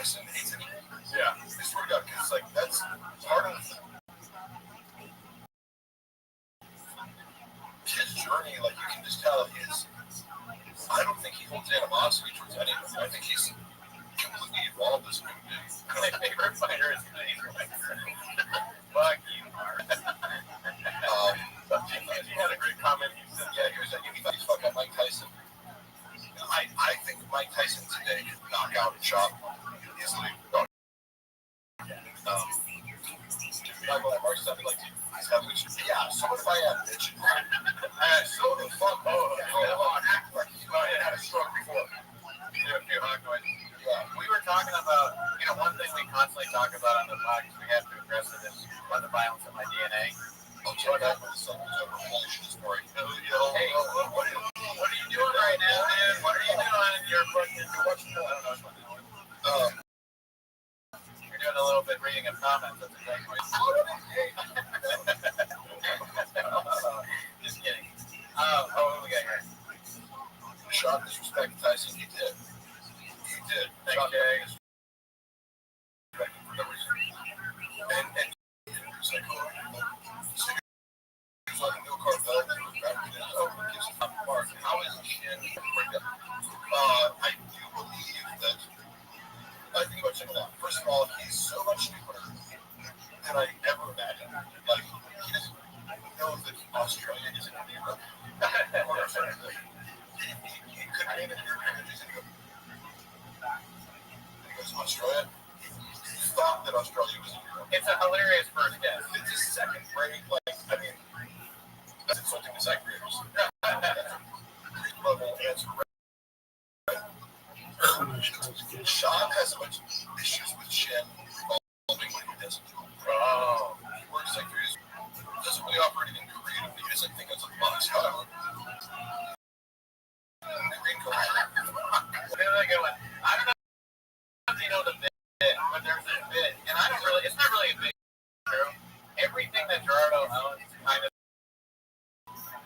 Tyson hates it. Yeah. I swear to God, because like that's part of his journey. Like you can just tell is. I don't think he holds animosity towards anyone. I think he's completely involved as a human being. My favorite fighter is fuck you, Mark. He had a great comment. He said, yeah, he thought he's fucking Mike Tyson. I think Mike Tyson today could knock out and chop easily. Mark's something like yeah, so if I am, bitch. So the fuck, I had a stroke before. Yeah, we were talking about, one thing we constantly talk about on the podcast, we have to address it, is the violence of my DNA. I'll check that with some bullshit story. Hey, what are you doing right now, man? What are you doing? You're watching, I don't know what you're doing. You're doing a little bit reading of comments. That's exactly what just kidding. What we got here? Sean disrespected Tyson. He did. Thank you. And it's like, it's like a new Carvel. Mark, how is shit? I do believe that. I think about checking out. First of all, he's so much stupider than I ever imagined. Like, he doesn't know that Australia isn't in Europe. He couldn't name it here because he's in Europe. Because Australia, he thought that Australia was in Europe. It's a hilarious first guess. It's his second grade. Like, I mean, that's insulting to second graders. That's a grade level answer. Sean has a bunch of issues with Shen involving what he doesn't do. He works like he doesn't really offer anything creative. He doesn't think it's a box. However, green culture. I don't know if you know the bit, but there's a bit, and I don't really, it's not really a bit. Everything that Gerardo owns kind of,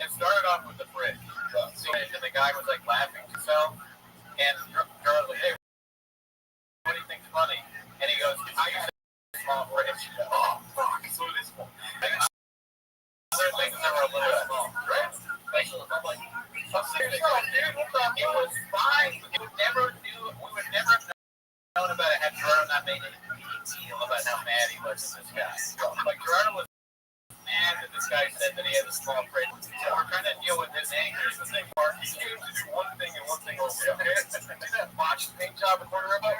it started off with the fridge. And the guy was like laughing to himself, and Gerardo's like, hey, what do you think's funny? And he goes, I use a small fridge. Oh, fuck, so it is small. Other things that were a little small, right? I'm like, seriously, dude, it was fine. We would never have known about it had Gerardo not made any deal about how mad he was at this guy. Like, Gerardo was mad that this guy said that he had a small fridge. So we're trying to deal with his anger. Here's the thing, Mark. He came to do one thing and one thing only, okay? See that botched paint job in front of Rabbi?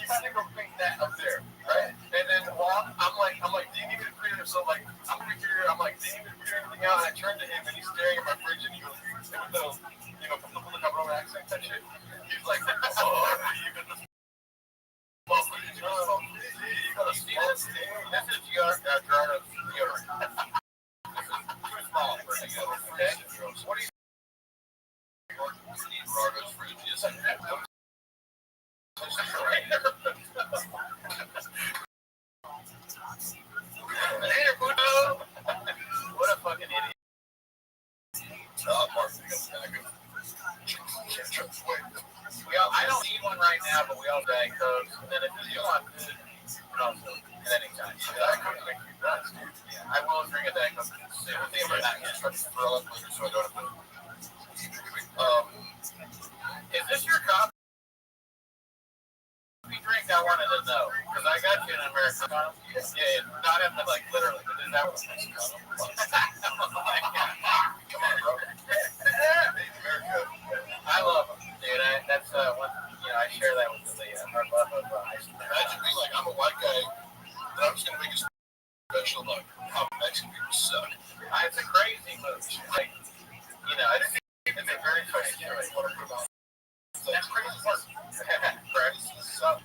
You had to go paint that up there, right? And then I'm like, do you need me to clear it? So like, I'm over here, I'm like, do you need me to clear anything out? And I turned to him and he's staring at my fridge and he goes, with those, from the Cabrón accent, that shit. He's like, oh, you got this. Well, you got a steal. This is Gerardo's deodorant. This is too small for a deodorant, okay? What do you need Gerardo's fridge? Yes, I do. Later, Budo! What a fucking idiot. Mark, I don't need one right now, but we all Diet Cokes. And then if you want food, also at any time. Diet Coke makes you nuts, dude. Yeah, I will drink a Diet Coke soon. But not yet. So I don't have to. Is this your coffee drink? I wanted to know. Because I got you an Americano. Yeah, not in the, like, literally. But is that what it's called? Come on, bro. I love them, dude. That's one. I share that with our love of ice. Imagine me, like, I'm a white guy, and I'm just gonna make a special about how Mexican people suck. It's a crazy movie. Like, it's a very funny choice. That's crazy. Practice suck.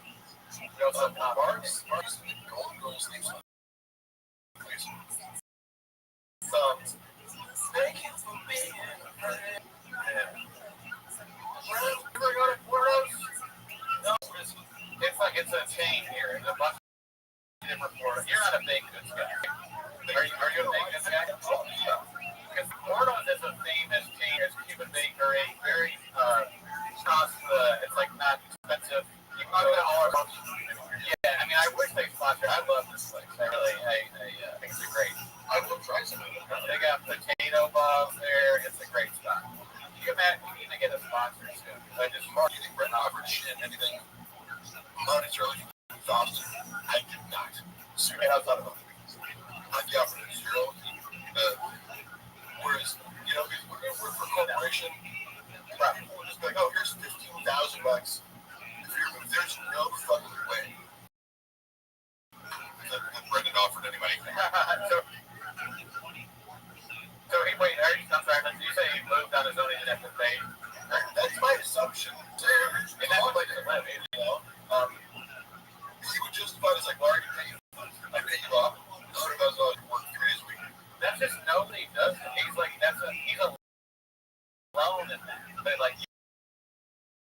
Mark's Golden Girls theme song. So, thank you for being a friend. Ever go to Portos? No, it's a chain here. There's a bunch of different Portos. You're not a baked goods guy. Are you a baked goods guy? Oh, yeah. Because Portos is a famous chain. It's Cuban bakery. Very, it's It's like not expensive. You can go to all our yeah, I mean, I wish they sponsored. I love this place. I think it's a great. I will try some of it. They got potato bobs there. It's a great spot. You need to get a sponsor soon. I just marketing Brent offered shit, anything monetarily thoughts. I did not. So I thought about it. I offered a zero. Whereas, we're for corporation. We're just like, oh, here's $15,000. If there's no fucking way that Brendan offered anybody. So wait, I'm sorry, did you say he moved on his own and didn't have to pay? That's my assumption. And that's like the levy, he would justify it as like, well, I already pay you. I pay you off. $100,000 work 3 days a week. That's just nobody does it. He's like, he's alone in that. But like,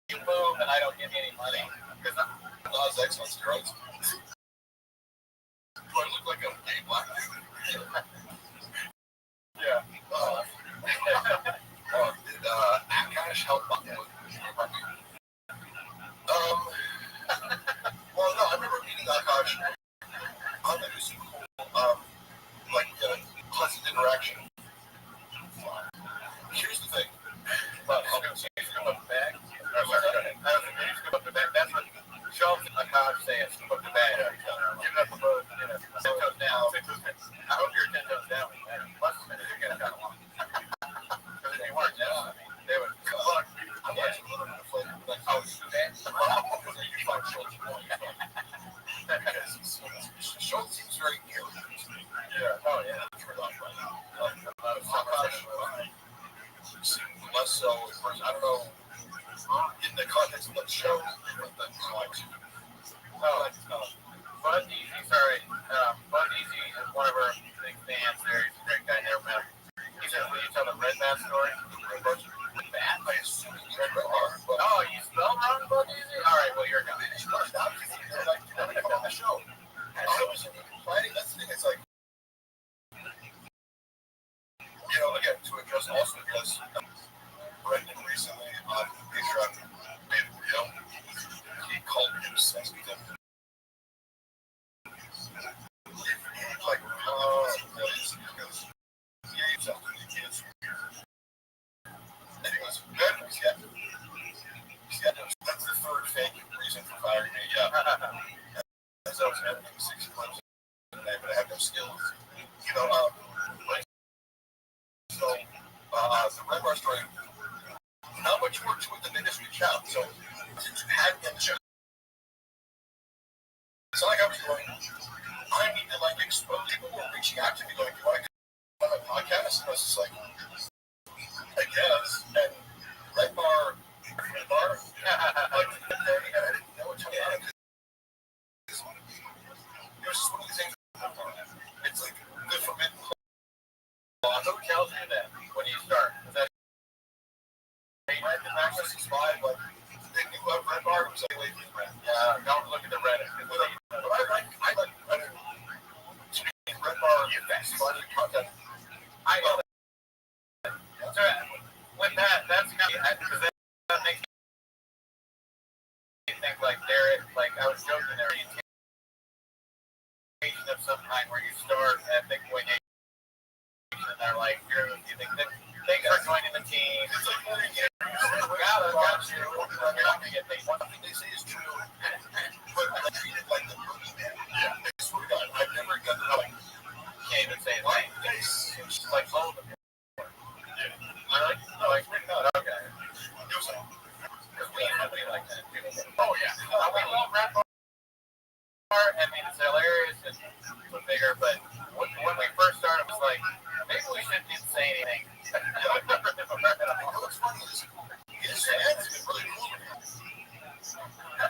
you move and I don't give you any money. Because Nas X on steroids. Do I look like a gay black dude? Yeah. Did Akash help out with well, no, I remember meeting Akash. It was cool, pleasant interaction. Here's the thing. Scoop up the bag. Scoop up the bag. That's what Schultz and Akash say. Scoop up the bag. Give up the boat. 10 toes down. I hope you're 10 toes down. Plus, you're getting kind of long. Because if you weren't down, they would. Look, I'm watching a little bit of flavor. Like, oh, it's too bad. Because you find Schultz more. Because Schultz seems very alien. Yeah. Oh, yeah. Turned off right now. Less so, of course, I don't know, in the context of the show, but Bud Easy, Bud Easy is one of our big fans there. He's a great guy, never met him. He said, will you tell the Red Bat story? Red Bat? I assume it's Red Bat. Oh, you spelled wrong, Bud Easy? All right, well, you're going to finish out. They're like, come on the show. I wasn't even planning. That's the thing. It's like, again, to address also because Brendan recently on Patreon made a video. He called me obsessed with him. Like, because he hates after the kids. And he goes, good, that's the third fake reason for firing me. Yeah. As I was having 6 months and I have no skills. So, the Red Bar story, not much more to it than they just reached out. So, since you had them show, it's not like I was going, I need to expose. People were reaching out to me going, do you want to come on my podcast? And I was just like, I guess. And Red Bar, I didn't know what to do. It was just one of these things. It's like the forbidden. Who tells you that when you start? Is that the access is fine, but they knew what Red Bar was like. Don't look at the Reddit. But I like Reddit. To me, Red Bar is funny content. I know that. So with that's kind of because that makes me think like I was joking there. Of some kind where you start at the point. And they're like, thanks for joining the team. It's like, got you. You're not going to get paid. One thing they say is true. But I treat it like the boogeyman. Yeah. I swear to God, I've never got to can't even say it. Like, it's like all of them. Yeah. Okay. Do something. Because we have to be like that. Oh, yeah. We love Red Bar. I mean, it's hilarious. It's bigger, but when we first started, it was like, maybe we shouldn't even say anything. What's funny is his fans have been really cool.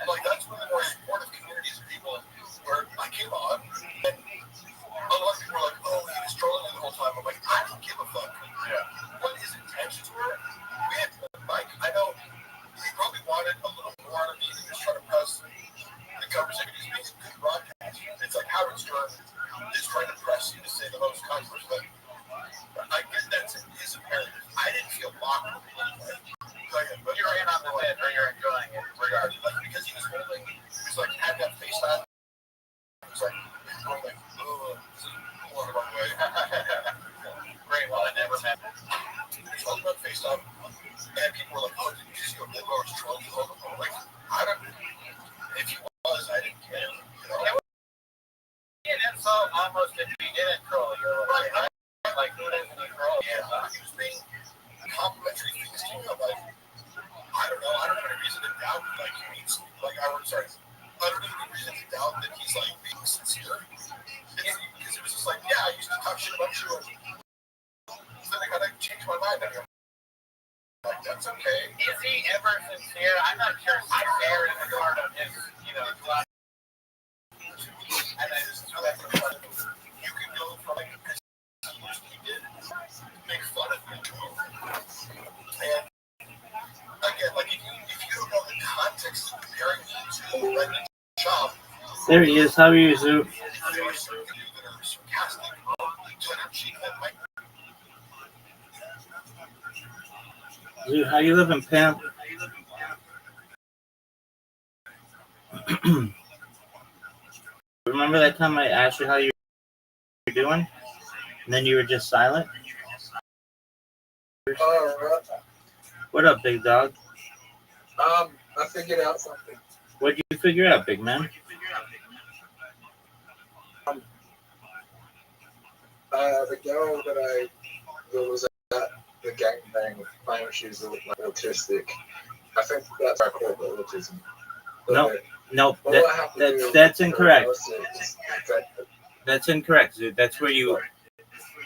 Like, that's one of the more supportive communities of people where I came on, and a lot of people were like, oh, he was trolling me the whole time. I'm like, I don't give a fuck. Yeah. What his intentions were, we had Mike, I know he probably wanted a little more out of me. He was trying to press the conversation. He's making good broadcast. It's like Howard Stern is trying to press you to say the most controversial thing. I get that's his imperative. I didn't feel blocked. But you're in on the head. Are Like, I don't. If he was, I didn't care. It would be an insult almost if he didn't troll you. Right? Like, who doesn't he troll? Yeah, he was being complimentary things to you. Like, I don't know. I don't have any reason to doubt. Like, he means. Like, I'm sorry. I don't have any reason to doubt that he's like being sincere. Because it was just like, yeah, I used to talk shit about you, and then I gotta change my mind. And like, that's okay. Is he ever sincere? I'm not sure sincere is a part of his, philosophy. And I just feel like you can go from like, he did make fun of me. And again, like, if you don't know the context of comparing me to like a job. There he is. How are you, Zoo? Zoo, how you living, Pam? Remember that time I asked you how you were doing? And then you were just silent? What up, big dog? I figured out something. What'd you figure out, big man? The girl that was at the gangbang with flying shoes that looked like autistic. I think that's what I call it, autism. Nope. That's incorrect. That's incorrect, dude. That's where you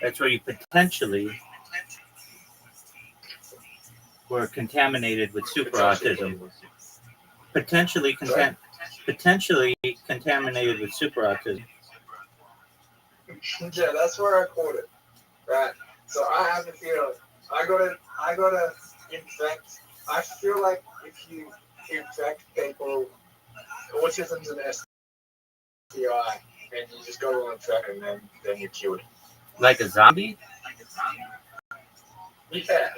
potentially were contaminated with super autism. Potentially contaminated with super autism. Yeah, that's where I caught it. Right. So I have a feeling I gotta infect. I feel like if you infect people, autism's an STI, and you just go on track, and then you're cured. Like a zombie? Yeah.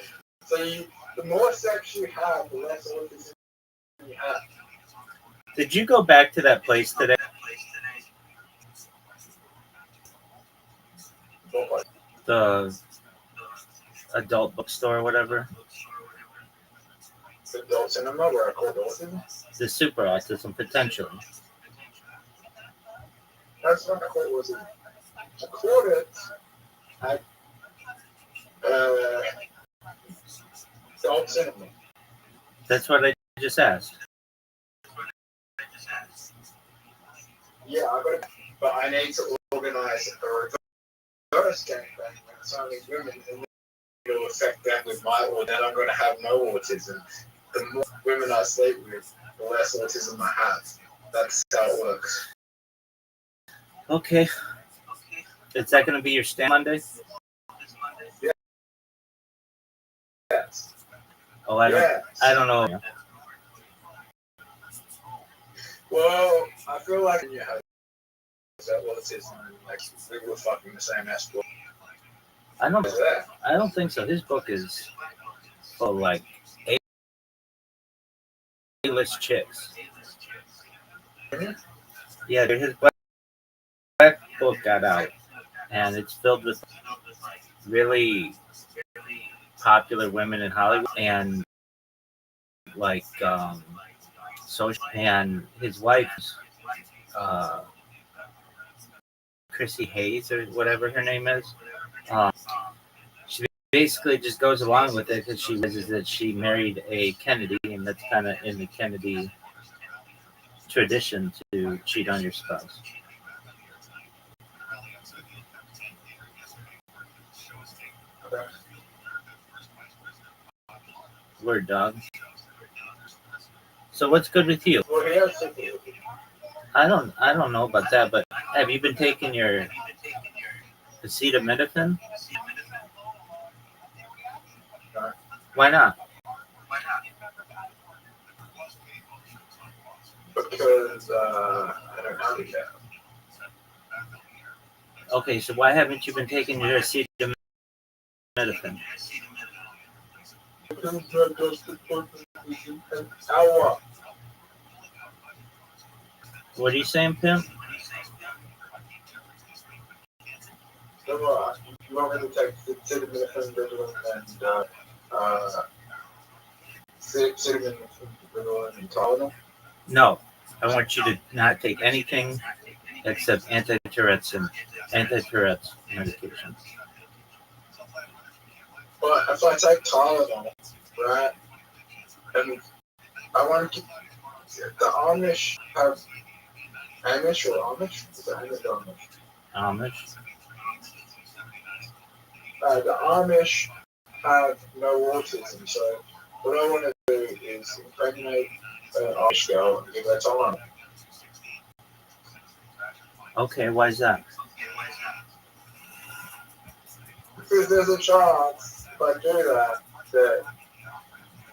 So the more sex you have, the less autism you have. Did you go back to that place today? The adult bookstore or whatever? Adult cinema, where I call autism? The super autism, potentially. That's what I call autism. I called it at adult cinema. That's what I just asked. Yeah, but I need to organize a reverse gangbang with some of these women, and it'll affect that with my or then I'm going to have no autism. The more women I sleep with, the less autism I have. That's how it works. Okay. Is that going to be your stand Monday? Yeah. Yes. Oh, I don't know. Well, I feel like you have that autism, like we were fucking the same ass book. I don't think so. His book is for like A-list chicks. Mm-hmm. Yeah, his black book got out, and it's filled with really popular women in Hollywood and like social. And his wife, Chrissy Hayes or whatever her name is, she basically just goes along with it because she realizes that she married a Kennedy, and that's kind of in the Kennedy tradition to cheat on your spouse. Word, dog. So what's good with you? I don't know about that, but have you been taking your acetaminophen? Why not? Because I don't have it yet. Okay, so why haven't you been taking your acetaminophen? What are you saying, Pimp? You want me to take acetaminophen and acetaminophen Ritalin and Tylenol? No, I want you to not take anything except anti-Tourette's medication. But if I take Tylenol, right, and I want to keep the Amish have Amish or Amish? Is it Amish or Amish? Amish. The Amish have no autism, so what I want to do is impregnate an Amish girl and give her Tylenol. Okay, why is that? Because there's a chance if I do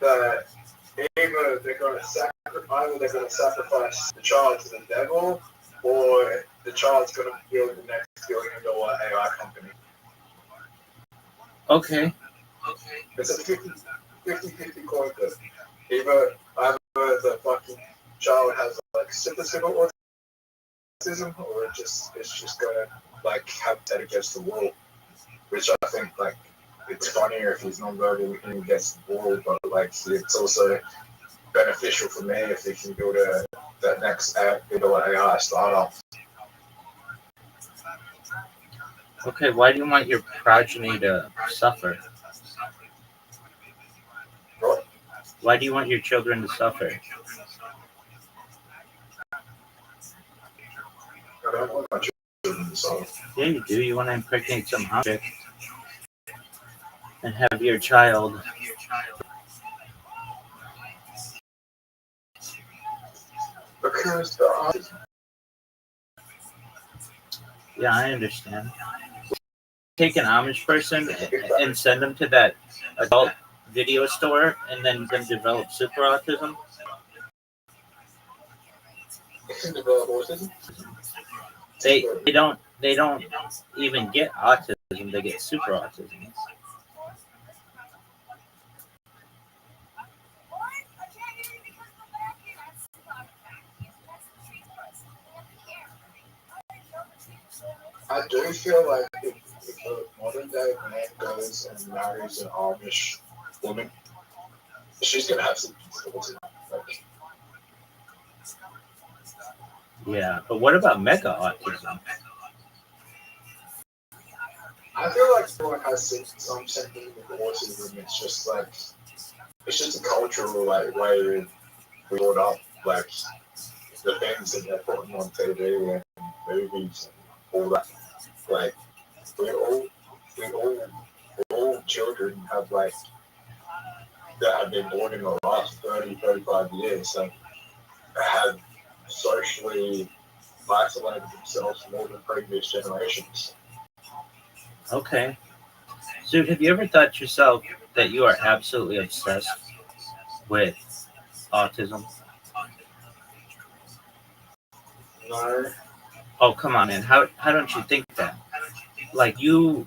that either they're going to sacrifice the child to the devil, or the child's going to build the next billion-dollar AI company. Okay. It's a 50-50 coin flip. Either the fucking child has like simple autism, or it's just gonna like have that against the wall. Which I think like it's funnier if he's non-verbal and he gets the wall, but like it's also beneficial for me if he can build that next AI startup. Okay, why do you want your progeny to suffer? What? Why do you want your children to suffer? I don't want my children to suffer. Yeah, you do. You want to impregnate some hot chick and have your child. Because the autism. Yeah, I understand. Take an Amish person and send them to that adult video store and then develop super autism. Develop autism. They don't even get autism, they get super autism. I do feel like if a modern day man goes and marries an Amish woman, she's gonna have some autism. Like, Yeah, but what about mega autism? I feel like everyone has some symptom with autism. It's just a cultural like way of brought up, like the things that they're putting on TV and movies and all that. Like we all children have like that have been born in the last 35 years, so have socially isolated themselves more than previous generations. Okay. So have you ever thought yourself that you are absolutely obsessed with autism? No. Oh, come on, man. How don't you think that? Like you...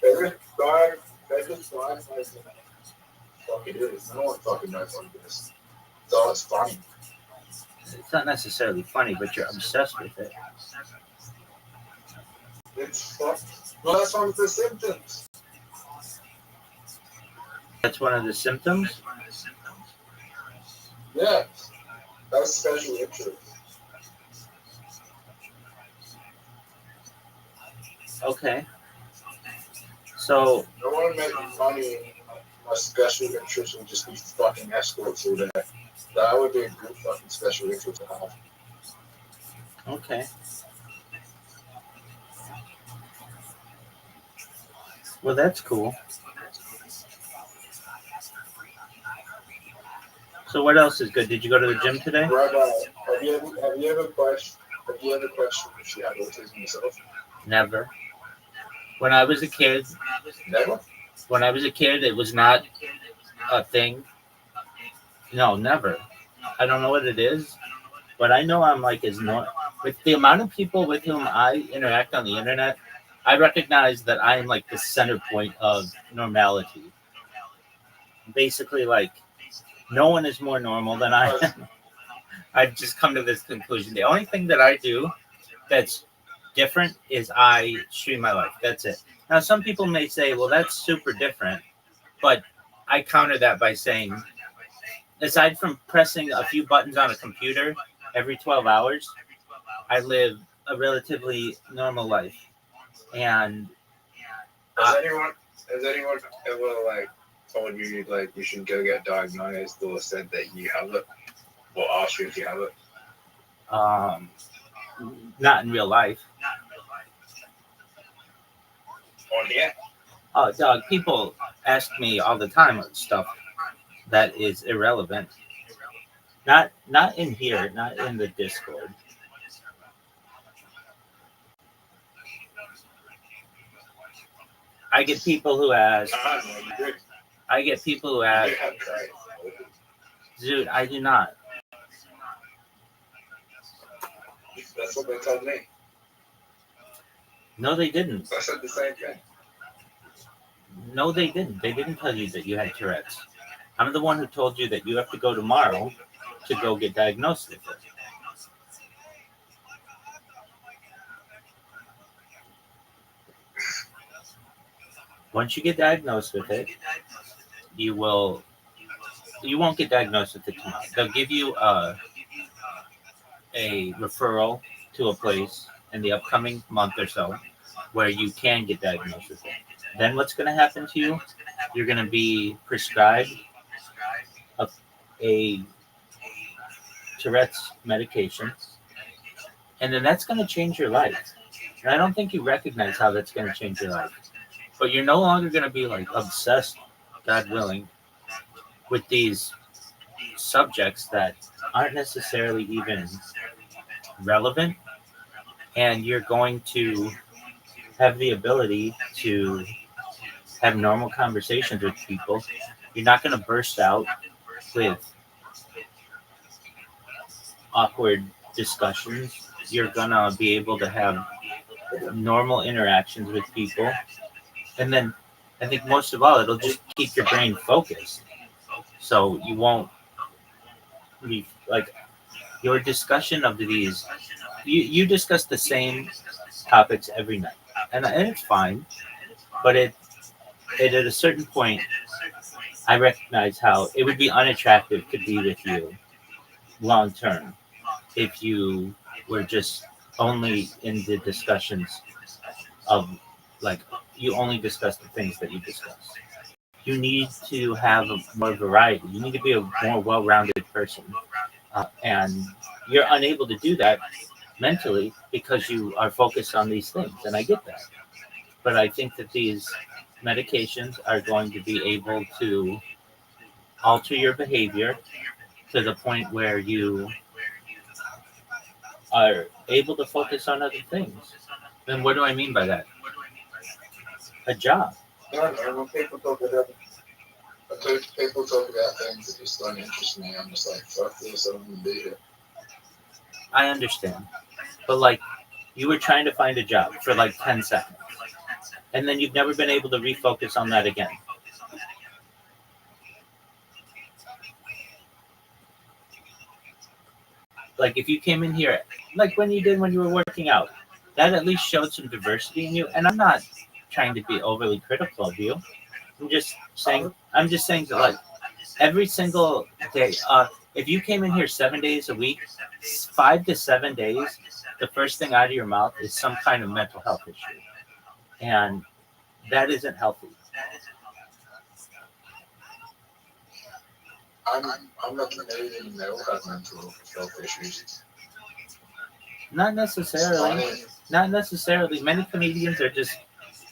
They just drive like fuck it is. No one fucking knows what it is. So it's funny. It's not necessarily funny, but you're obsessed with it. It's fucked. Well, that's one of the symptoms. That's one of the symptoms? Yeah. That's special interest. Okay. So... I want to make money. My special interest would just be fucking escorts all day. That would be a good fucking special interest to have. Okay. Well, that's cool. So what else is good? Did you go to the gym today? Rabbi, have you ever questioned if she had autism yourself? Never. When I was a kid, Never? When I was a kid, it was not a thing. No, never. I don't know what it is, but I know I'm like with the amount of people with whom I interact on the internet, I recognize that I am like the center point of normality. Basically, like no one is more normal than I am. I've just come to this conclusion. The only thing that I do that's different is I stream my life. That's it. Now, some people may say, well, that's super different. But I counter that by saying aside from pressing a few buttons on a computer every 12 hours, I live a relatively normal life. And has anyone ever like told you like you should go get diagnosed or said that you have it or asked you if you have it? Not in real life. On here? Oh, dog, people ask me all the time stuff that is irrelevant. Not in here, not in the Discord. I get people who ask. I get people who ask. Dude, I do not. That's what they told me. No, they didn't. I said the same thing. No, they didn't. They didn't tell you that you had Tourette's. I'm the one who told you that you have to go tomorrow to go get diagnosed with it. Once you get diagnosed with it, you won't get diagnosed with it tomorrow. They'll give you a referral to a place in the upcoming month or so where you can get diagnosed with it. Then what's going to happen to you? You're going to be prescribed a Tourette's medication, and then that's going to change your life. And I don't think you recognize how that's going to change your life. But you're no longer going to be like obsessed, God willing, with these subjects that aren't necessarily even relevant, and you're going to have the ability to have normal conversations with people. You're not going to burst out with awkward discussions. You're going to be able to have normal interactions with people. And then I think most of all, it'll just keep your brain focused. So you won't be like your discussion of these. You discuss the same topics every night, and it's fine. But it at a certain point, I recognize how it would be unattractive to be with you long term if you were just only in the discussions of like you only discuss the things that you discuss. You need to have more variety. You need to be a more well-rounded person, and you're unable to do that mentally because you are focused on these things, and I get that. But I think that these medications are going to be able to alter your behavior to the point where you are able to focus on other things. Then what do I mean by that? A job. No, when people talk about things that just don't interest me, I'm just like, fuck this, I don't want to be here. I understand. But like you were trying to find a job for like 10 seconds. And then you've never been able to refocus on that again. Like if you came in here, like when you did when you were working out, that at least showed some diversity in you. And I'm not trying to be overly critical of you. I'm just saying that like every single day, if you came in here 7 days a week, 5 to 7 days, the first thing out of your mouth is some kind of mental health issue. And that isn't healthy. I'm not Canadian, they all have mental health issues. Not necessarily. Not necessarily. Many comedians are just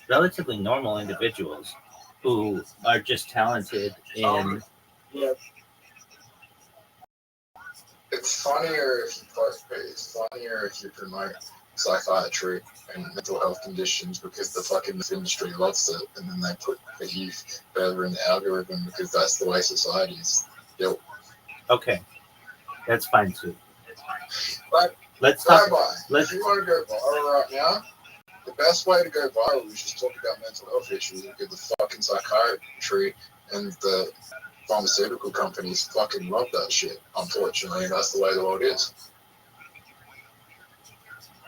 relatively normal individuals who are just talented in. Yeah. It's funnier if you promote psychiatry and mental health conditions because the fucking industry loves it, and then they put the youth further in the algorithm because that's the way society is built. Okay, that's fine too. But let's talk. If you want to go viral right now, the best way to go viral is just talk about mental health issues because the fucking psychiatry and the pharmaceutical companies fucking love that shit. Unfortunately, that's the way the world is.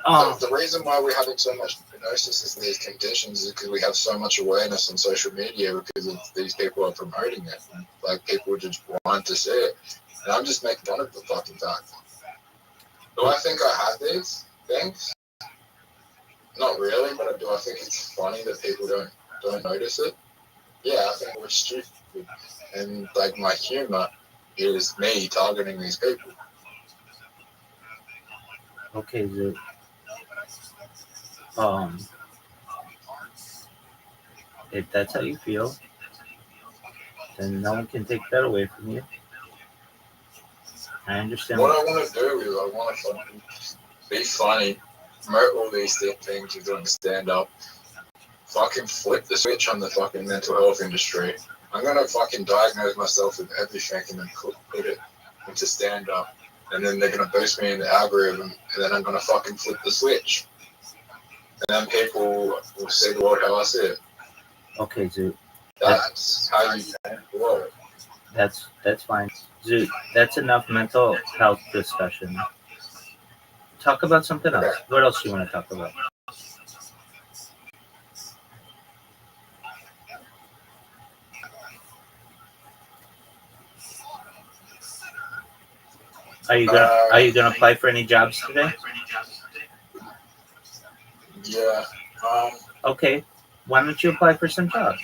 The reason why we're having so much hypnosis in these conditions is because we have so much awareness on social media because of these people are promoting it. Like, people just want to see it. And I'm just making fun of the fucking fact. Do I think I have these things? Not really, but do I think it's funny that people don't notice it? Yeah, I think we're stupid. And, like, my humor is me targeting these people. Okay, Zoo. If that's how you feel, then no one can take that away from you. I understand. What I want to do is I want to be funny, promote all these things you're doing stand up, fucking flip the switch on the fucking mental health industry. I'm gonna fucking diagnose myself with everything and then put it into stand up, and then they're gonna boost me in the algorithm, and then I'm gonna fucking flip the switch, and then people will see the world how I see it. Okay, Zoo. That's how you work. That's fine. Zoo, that's enough mental health discussion. Talk about something else. Okay. What else do you want to talk about? Are you gonna apply for any jobs today? Yeah. Okay. Why don't you apply for some jobs?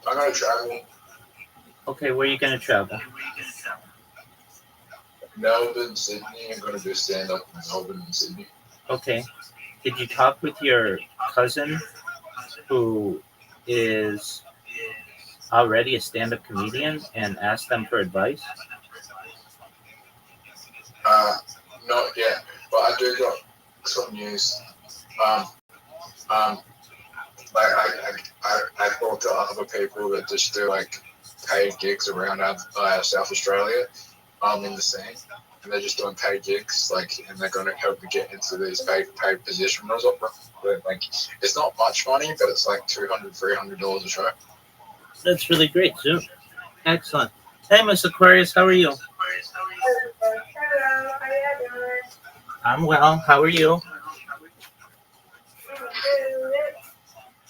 I'm gonna travel. Okay, where are you gonna travel? Melbourne, Sydney. I'm gonna do stand up in Melbourne and Sydney. Okay. Did you talk with your cousin who is already a stand-up comedian and ask them for advice? Not yet, but I do got some news. Like I talked to other people that just do like paid gigs around South Australia, in the scene, and they're just doing paid gigs, like, and they're gonna help me get into these paid positions. Like, it's not much money, but it's like $200-$300 a show. That's really great, Zoo. Excellent. Hey, Miss Aquarius, how are you? Hello, how you doing? I'm well. How are you?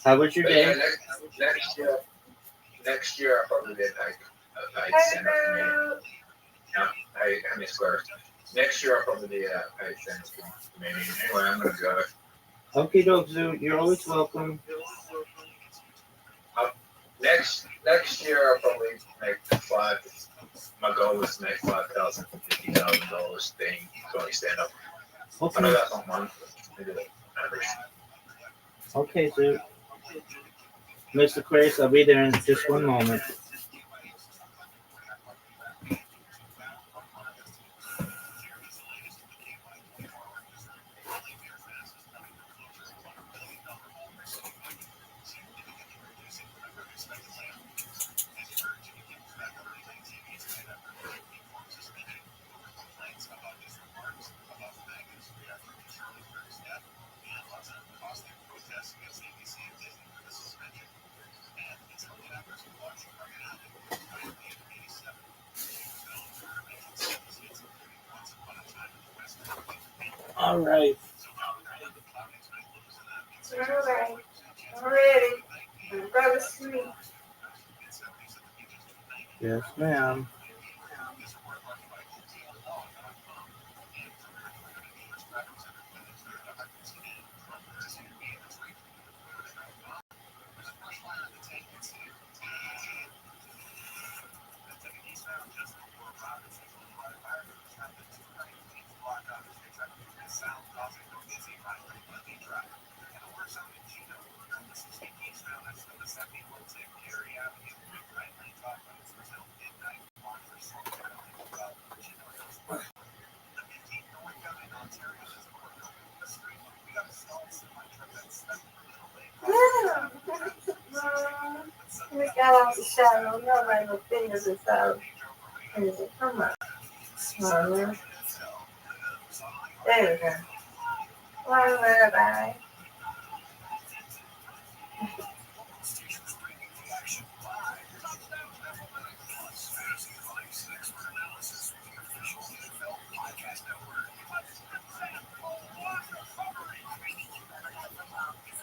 How was your day? Next year I'll probably be paid stand-up comedian. I miss Square. Next year I'll probably be paid stand-up comedian. Anyway, I'm gonna go. Okay, doke, Zoo. You're always welcome. Next year I'll probably make my goal is to make $5,000 to $50,000 being doing stand-up. I know Okay. that's not mine, but maybe average. Okay, Zoo. Miss Aquarius, I'll be there in just one moment. All right. All right, I'm ready. I'm going to sleep. Yes, ma'am. We got off the shadow. Nobody no fingers inside. Come on. Mama. There we go. One bye.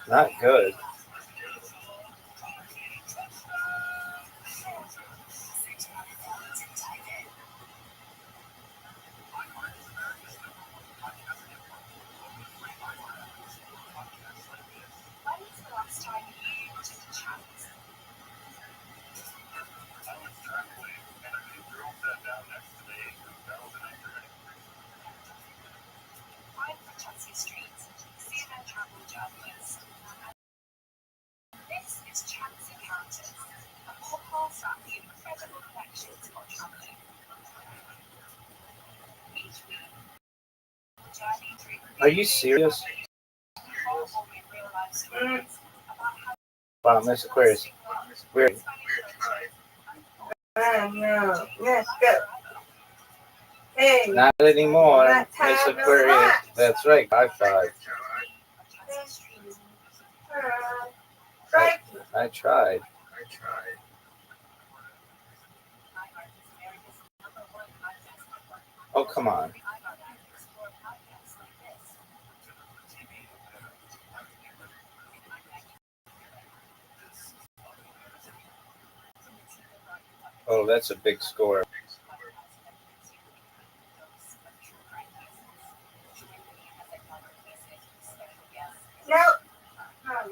Not good. Are you serious? Wow, Miss Aquarius. Weird. No. Let's go. Hey. Not anymore, Not Miss time, no Aquarius. lunch. That's right, high five. Right. I tried. Oh, come on. Oh, that's a big score. Nope. Oh,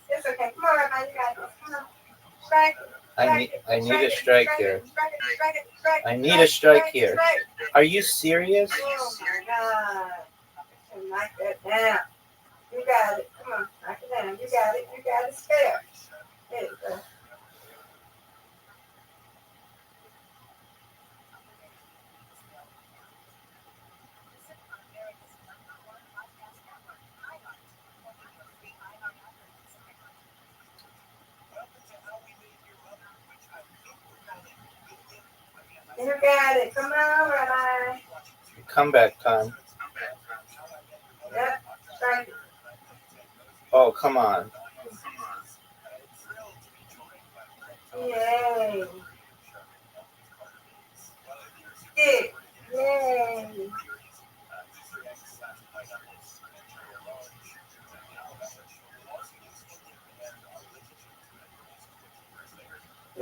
it's okay. Come on, Rabbi. You got this. Come on. Strike. I need a strike here. I need a strike here. Are you serious? Oh my God. Knock that down. You got it. Come on. Knock it down. You got it. You got it. Spare. There you go. You got it. Come on, Rabbi. Comeback time. Yep. Strike it. Oh, come on. Yay. Stick. Yay.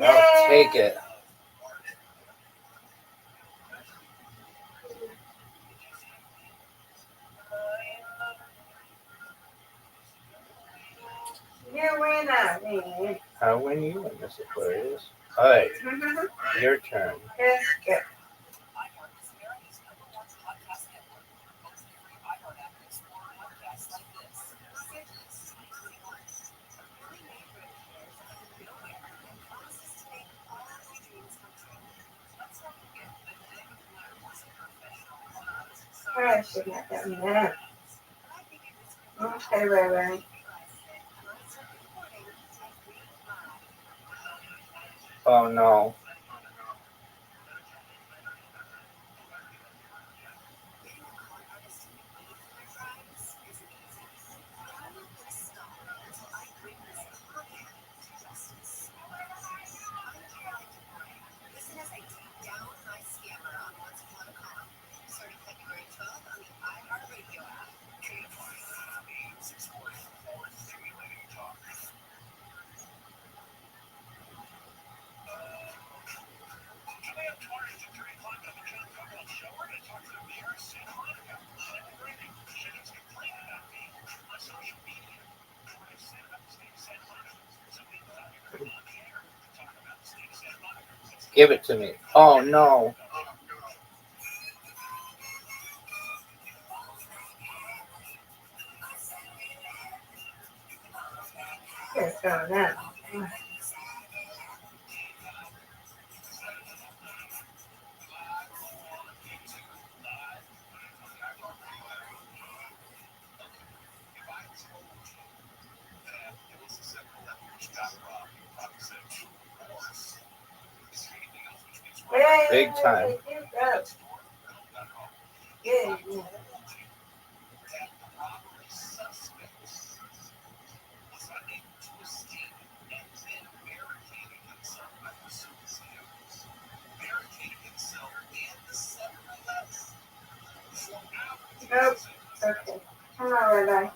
I'll take it. You win that, man. I win you, Miss Aquarius. All right, your turn. Yes, good. I should not have done that. Okay, Rabbi. Oh, no. Give it to me. Oh, no. Yes, go now. Big time. You go. Yeah. Nope. Okay. Come on, Rabbi.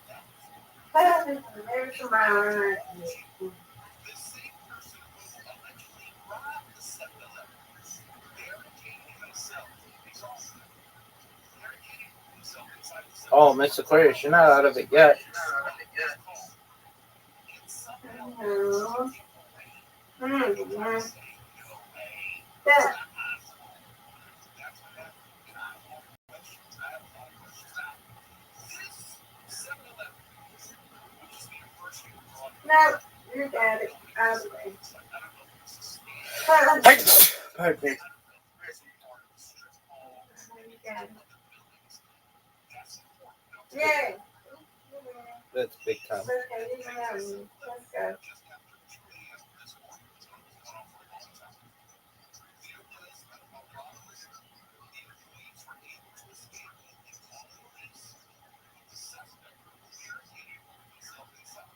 Come on. This same person allegedly robbed the 7-Eleven, barricading himself. He's also barricading himself inside the 7-Eleven. Oh, Miss Aquarius, you're not out of it yet. No. That. No, you got it. Out of the way. Pardon me. You got it. Yay. That's big time. Okay, you can have me. Let's go.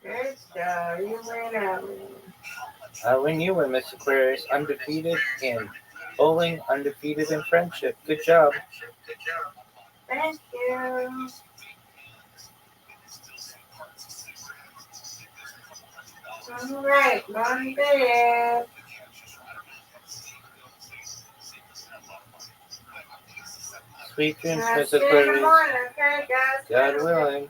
Good job. You win out. When you win, Miss Aquarius, undefeated in bowling, undefeated in friendship. Good job. Thank you. All right, going to bed. Sweet dreams, I'll Miss see you in the Aquarius. morning, okay, guys? God willing.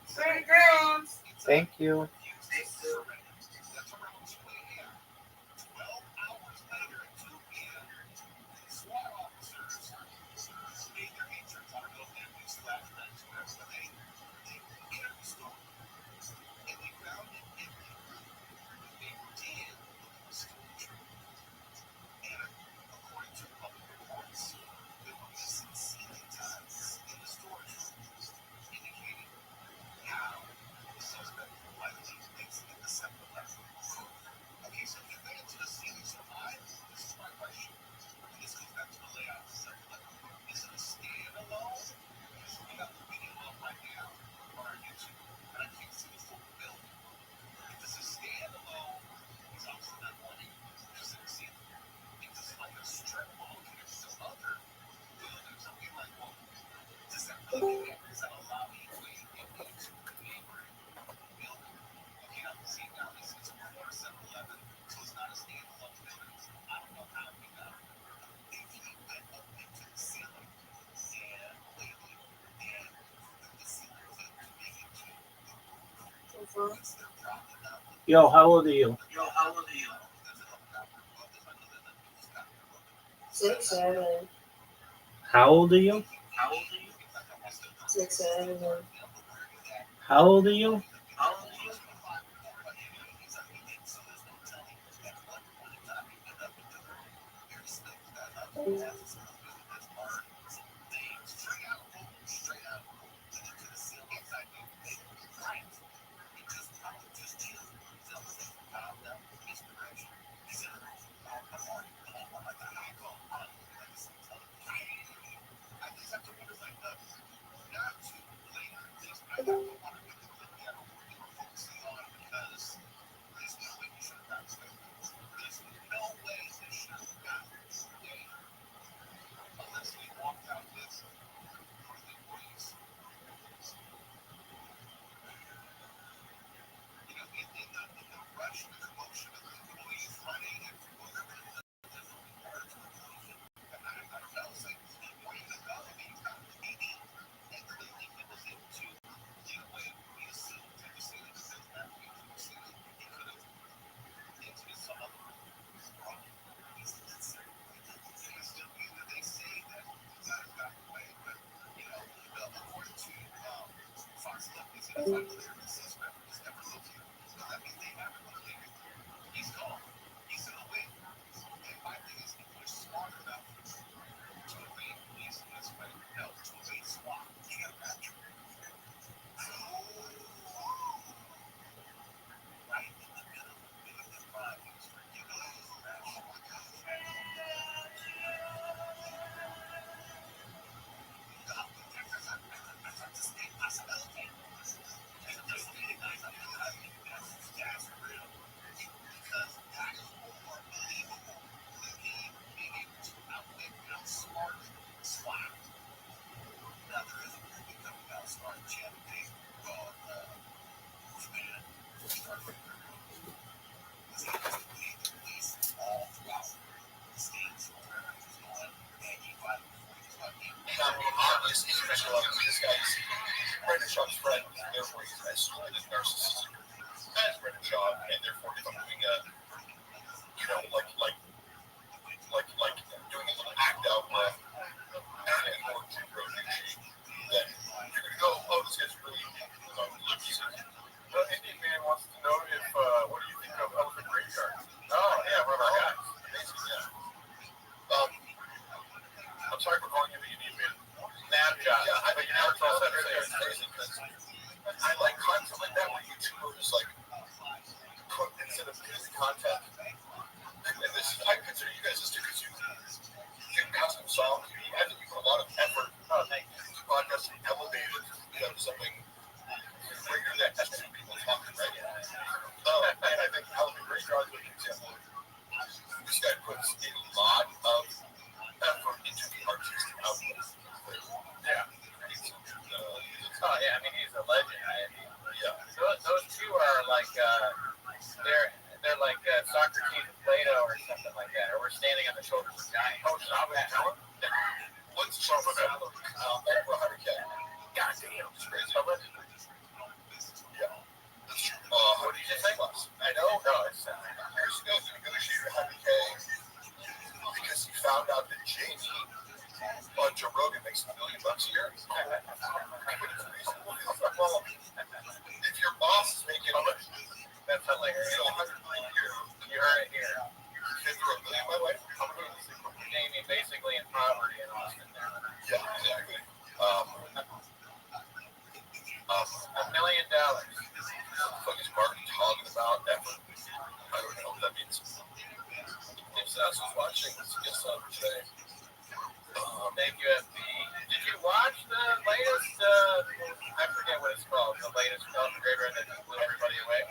Sweet dreams. Thank you. Yo, how old are you? 6, 7. How old are you? 6, 7. How old are you? friend, therefore he's isolated, narcissistic, has read a job, and therefore if I'm doing a, like doing a little act out where I'm adding more to your energy, then you're gonna go, oh, this guy's really lucid. Well, Indian Man wants to know if, what do you think of Elephant Graveyard? Oh, yeah, one of our guys. Amazing, yeah. I'm sorry for calling you the Indian Man. Nab job. Yeah, but you never told that it's crazy because I like content like that where YouTubers like put instead of music content. And this, I consider you guys this too because you custom songs. I think you put a lot of effort. Oh, thank you. To podcast and elevate it. Something greater than just two people talking, right? And I think Elephant Graveyard is a good example. This guy puts a lot of effort into the artistic output. Yeah. Oh yeah, I mean he's a legend. Yeah. Those two are like they're like Socrates and Plato or something like that. Or we're standing on the shoulders of giants. Oh, Shaba and Helen? What's the song about? Over 100K. God damn, it's crazy. Yeah. What did you just say, Lux? I know. No, it's years ago he negotiated 100K because he found out that Jamie on Joe Rogan makes $1 million a year. Well, if your boss is making that's hilarious. 100 million a year. You heard it here. Kids are $1 million, by the way. Jamie basically in poverty in Austin now. Yeah, exactly. $1 million. What the fuck is Martin talking about? Effort. I don't know what that means. If Sass was watching, let's get some today. Thank you, FB. Did you watch the latest, I forget what it's called, the latest film grader that blew everybody away?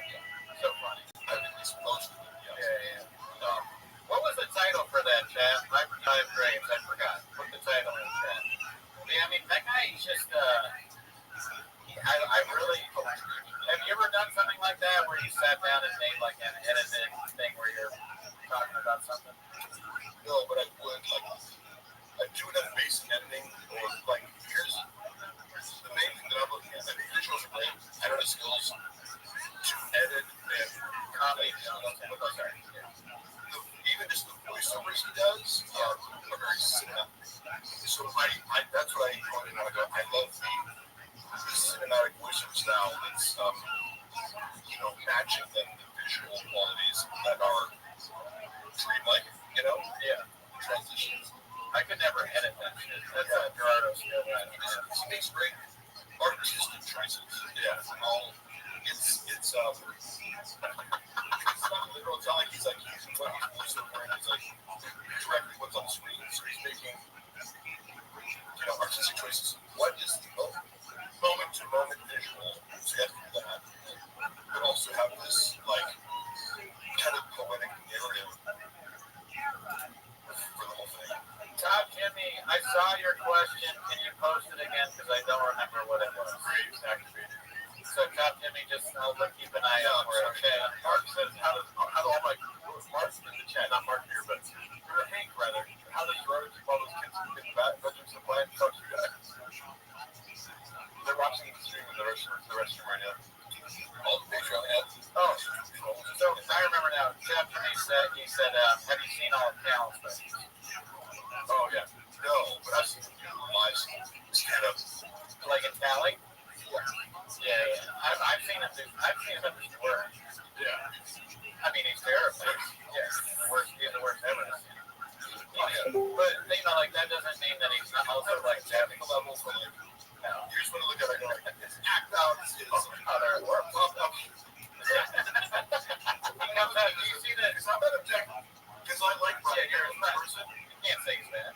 So funny. I think he's supposed to. Yeah. What was the title for that, chat? I'm Graves, I forgot. Put the title in the chat. Yeah, I mean, that guy, he's just, I really, have you ever done something like that where you sat down and made like an edited thing where you're talking about something? No, but I would, I do enough basic editing, or like, here's the main thing that I'm looking at. Visuals are great. I know the skills to edit and comedy. Even just the voiceovers he does are very cinematic. So that's what I love the cinematic voiceover style that's matching the visual qualities that are dreamlike, Yeah. Transitions. I could never edit that shit. That's a Gerardo skill. He makes great artistic choices. Yeah. It's not literal. It's not like he's what he's voiceover and he's directly what's on the screen. So he's making artistic choices. What is the moment to moment visual? So you have to do that. But also have this kind of poetic narrative for the whole thing. Todd, Jimmy, I saw your question. Can you post it again? Because I don't remember what it was. Activated. So, Todd, Jimmy, I'll keep an eye out for it. Okay. Mark says, how do all my Mark's in the chat, not Mark here, but Hank, rather. How does Gerardo keep all those kids in the back bedrooms and playing? Talk to you guys. They're watching the stream in the restroom right now. All the Patreon ads. Oh, so I remember now. Jeff Jimmy said, have you seen all of Cal's things? Oh, yeah. No, but I've seen live stand-up. Like in Cali? Yeah. I've seen him at the store. Yeah. I mean, he's terrible. Yeah. He's the worst ever. But, that doesn't mean that he's not also, having levels of, here's what I look at. I go, his act out is other or pop up. He comes out, do you see that? It's not that objective. Because I like Rothschild as a person. Can't say he's bad.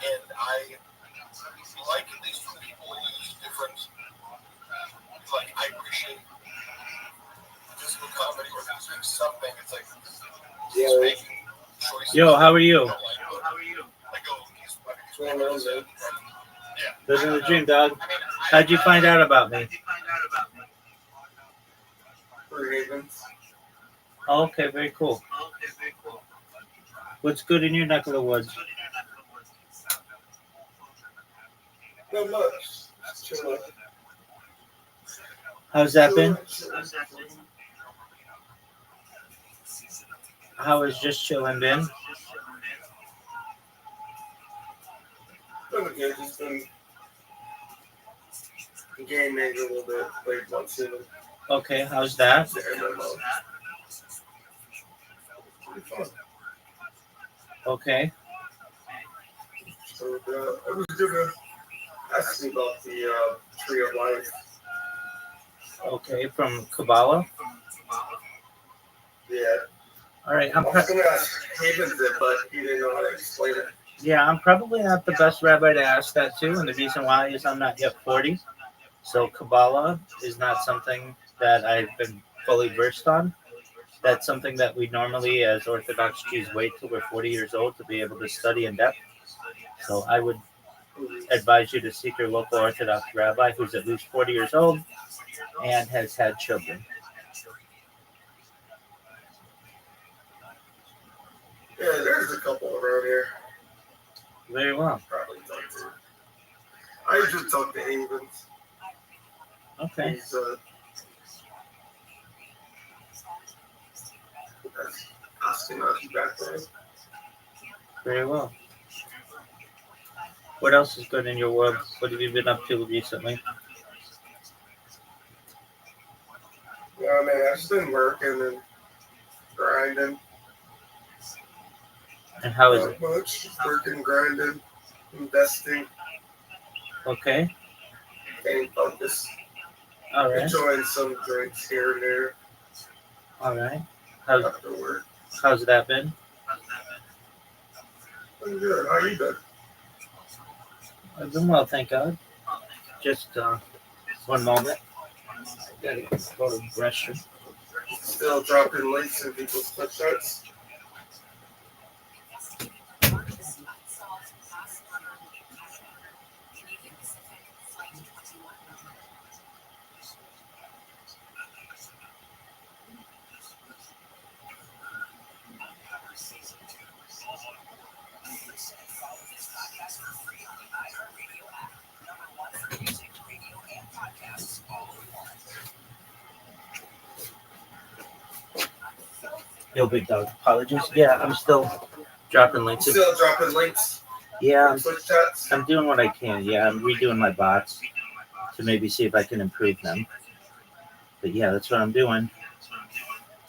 And I like at least when people use different, I appreciate physical comedy or doing something. It's he's making choices. Yo, how are you? I go, he's Living the dream, dog. How'd you find out about me? Oh, okay, very cool. What's good in your neck of the woods? Not much. Chilling. How's that been? Chilling. How has just chilling been? Been good. Just been gaming a little bit. Played once in Okay, how's that? the MMO. Pretty fun. Okay, So I was gonna ask you about the Tree of Life. okay, from Kabbalah. Yeah. All right, I was gonna ask Havens it, but he didn't know how to explain it. yeah, I'm probably not the best rabbi to ask that to, and the reason why is I'm not yet 40. So Kabbalah is not something that I've been fully versed on. That's something that we normally, as Orthodox Jews, wait till we're 40 years old to be able to study in depth. So I would advise you to seek your local Orthodox rabbi who's at least 40 years old and has had children. Yeah, there's a couple around here. Very well. Probably talk to. I just talked to Havens. Okay. He's asking us back there. Very well. What else is good in your world? What have you been up to recently? Yeah, man, I've just been working and grinding. And how is Not it? much. Just working, grinding, investing, Okay. staying focused. All right. Enjoying some drinks here and there All right. How's after work. how's that been? I'm good. How you been? I've been well, thank God. Just one moment. Gotta go to the restroom. Still dropping links in people's websites. Yo, big dog. Apologies. Yeah, I'm still dropping links. Still dropping links Yeah, in Twitch chats. I'm doing what I can. Yeah, I'm redoing my bots to maybe see if I can improve them. But yeah, that's what I'm doing.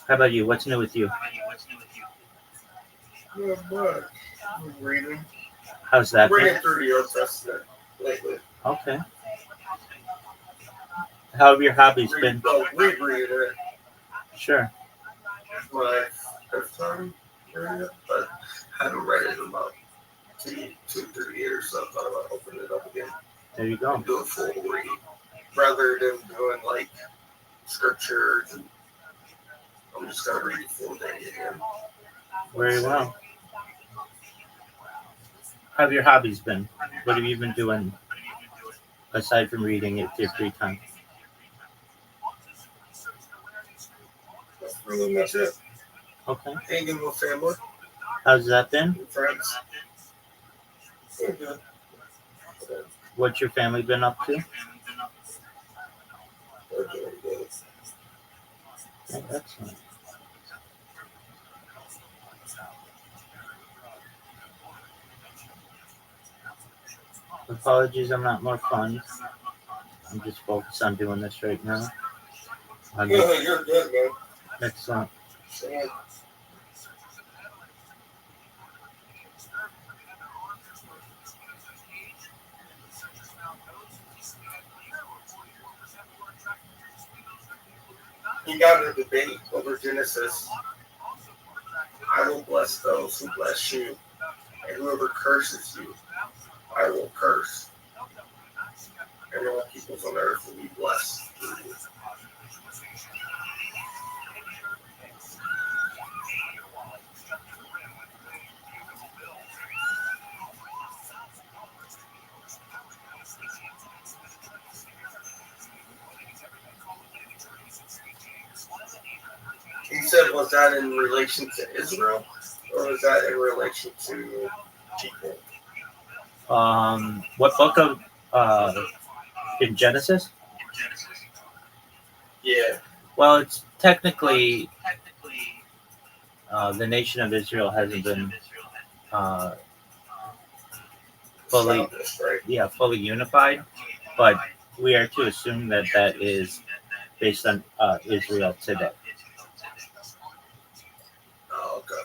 How about you? What's new with you? Not much. I'm reading. How's that been? Reading through the Old Testament lately. Okay. How have your hobbies been? Rereading it. Sure. My fifth time reading it, but I haven't read it in about 2-3 years, so I thought about opening it up again There you go. and do a full read rather than doing like scriptures. And I'm just gonna read the full thing again. Very well. How have your hobbies been? What have you been doing aside from reading it your free time? That's really much it. Okay. Hanging with family How's that been? and friends. Pretty good. What's your family been up to? They're doing good. Oh, excellent. Apologies, I'm not more fun. I'm just focused on doing this right now. You're good, man. Excellent. So, you got a debate over Genesis. I will bless those who bless you, and whoever curses you, I will curse. And all peoples on earth will be blessed through you. He said, was that in relation to Israel, or was that in relation to people? What book of in Genesis? Yeah. Well, it's technically the nation of Israel hasn't been fully, Established, right? fully unified, but we are to assume that that is based on Israel today. Oh, okay.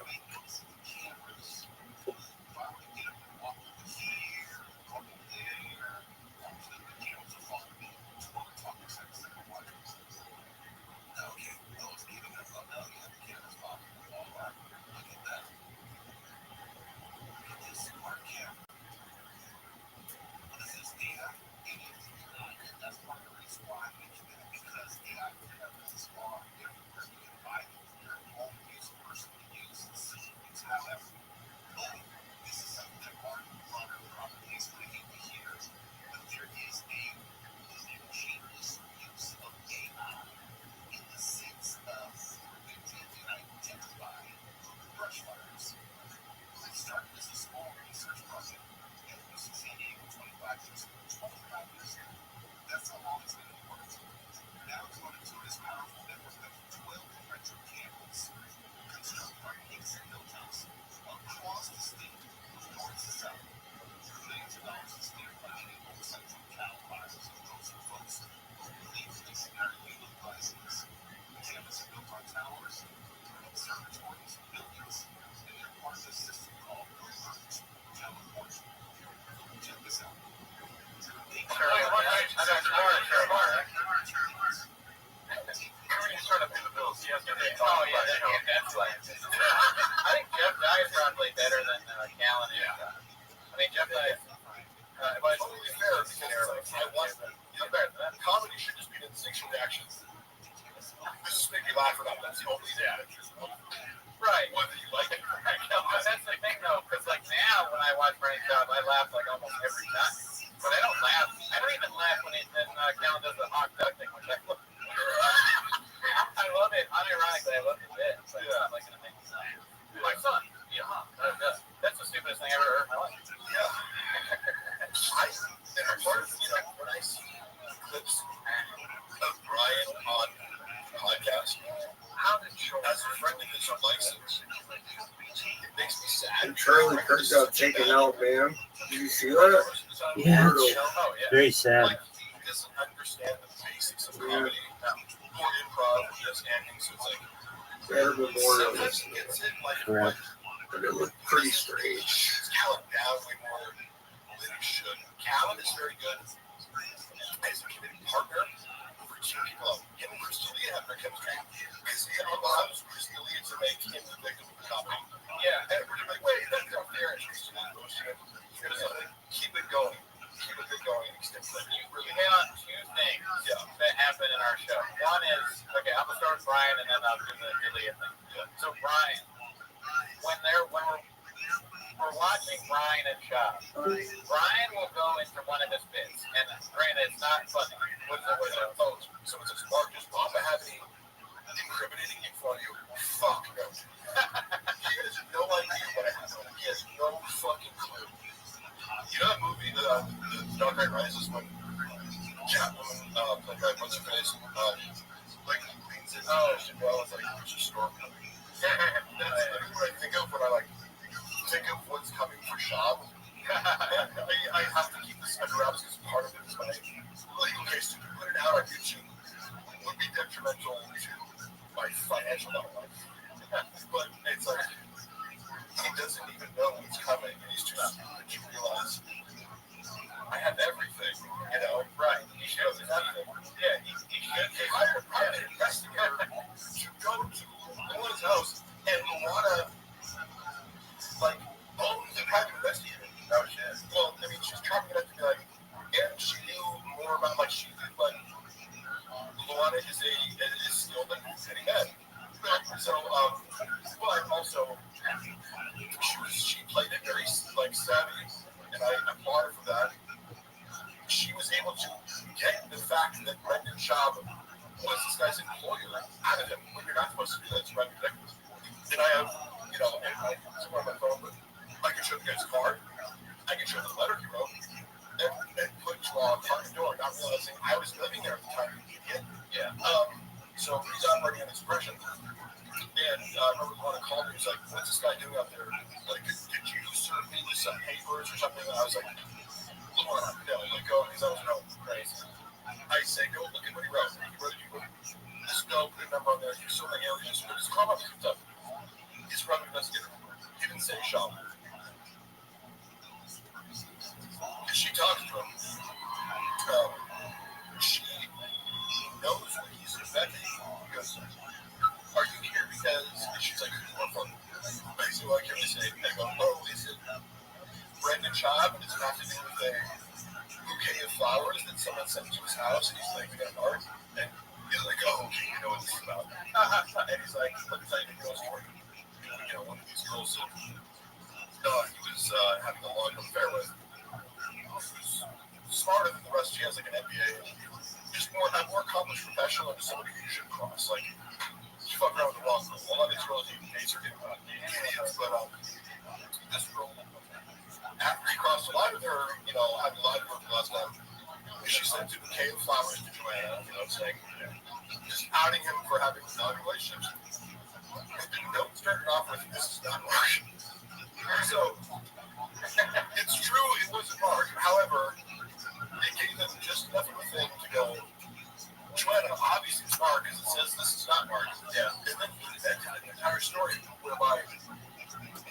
Oh yeah, that's like. I think Jeff Dye is probably better than Callan. Yeah. I mean, Jeff Dye. But to be fair, because I want comedy should just be an instinct action. This just make me laugh about. That's the only thing. Right. Whether you like it or not. That's the thing, though, because like now when I watch Brian Job, I laugh like almost every time. But I don't laugh. I don't even laugh when Callan does the hawk duck thing, which I love. I love it. Unironically, I love the bit. But it's not like an amazing song. My son. Yeah. That's the stupidest thing I ever heard in my life. Yeah. And part of, when I see clips of Brian on podcasts, how did you, as a friend of his license, it makes me sad. And Charlie Kirk got taken out, man. Did you see that? Yeah, it's very sad. Like, he doesn't understand the basics of comedy or improv, just acting, so it's like, Better memorial. sometimes he gets it, like, Correct. But it looked pretty strange. Callan down way more than he should. Callan is very good as a committed partner for two people. Him and Crystalia have their chemistry. Because he allows Crystalia to make him the victim of the comedy. Yeah, and we're like, wait, that's not fair. And Crystalia goes to him. Keep it going. Keep it going. You really hit on two things that happen in our show. One is, okay, I'm going to start with Brian and then I'll do the Delia thing. So Brian, when we're watching Brian and Shop, Brian will go into one of his bits, and granted, it's not funny. What is it? Oh, so it's a smart, just Papa have any incriminating info on you? Fuck no. He has no idea what I have. He has no fucking clue. You know that movie, The Dark Knight Rises, when Catwoman, played by what's her face, like leans in, well, it's like there's a storm coming. That's what I think of when I think of what's coming for Shab. I have to keep this under wraps because part of it is when okay, so to put it out on YouTube would be detrimental to my financial life. But it's like he doesn't even know what's coming, and he's too stupid to realize I have everything, Right. He shows nothing. Yeah, he should. If I were an investigator to go to Luana's house and Luana, owns a private investigator. No, she is. Well, I mean, she's trying to be like, and she knew more about, she did, Luana is skilled at hitting men. So, but also, she played it very, savvy, and I applaud her for that. She was able to get the fact that Brendan Schaub was this guy's employer out of him when you're not supposed to do that. It's right. And I have, it's on my phone, but I can show the guy's card. I can show the letter he wrote. and put to our apartment door, not realizing I was living there at the time. Yeah. So he's operating on expression. And I remember one of called me, he was like, what's this guy doing out there? Like, did you serve me with some papers or something? And I was like, no, let go, because I was no crazy. I say, go look at what he wrote. He wrote this note, put a number on there, he's so many areas, but his comment was tough. He's from investigator. He didn't say Sean. She talks to him. She knows what he's expecting. He goes, are you here because, and she's like, what for? Basically, what I can say, I go, oh, is it Brendan Schaub? And does it have to do with a bouquet of flowers that someone sent to his house? And he's like, we got an art. And he's like, oh, okay, you know what this is about. And he's like, let me tell you the girl story. You know, one of these girls that he was having a long affair with. Who's smarter than the rest. She has like an MBA. Just more accomplished professional and somebody who you should cross. Like, she fucked around with the wrong girl. A lot of these girls even dates are getting idiots. But this girl, after he crossed the line with her, you know, having lied with her the last time, she sent a bouquet of flowers to Joanna, you know, saying, just outing him for having non-relationships. And the note started off with, this is not Mark. So, it's true, it wasn't Mark. However, they gave them just enough of a thing to go, Joanna, obviously it's Mark, because it says this is not Mark. Yeah. And then he invented an entire story whereby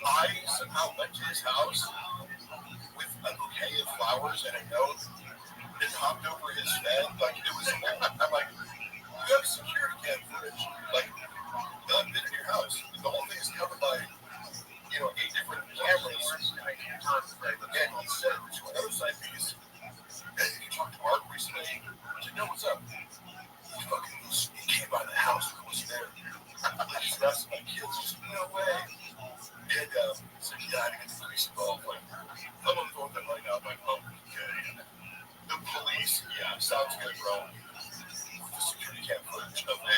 I somehow went to his house with a bouquet of flowers and a note and hopped over his bed. Like, it was, I'm like, you have security cam footage. Like, none been in your house. The whole thing is covered by, you know, 8 different cameras. And he said to another side piece, hey, did you talk to Mark recently? I said, no, what's up? He came by the house and was there. He's messing with my kids. Just, no way. And he said, yeah, I had to get the police involved. Like, I'm on the phone with them right now. I'm like, oh, okay. The police, yeah, sounds good, bro. The security cam footage of a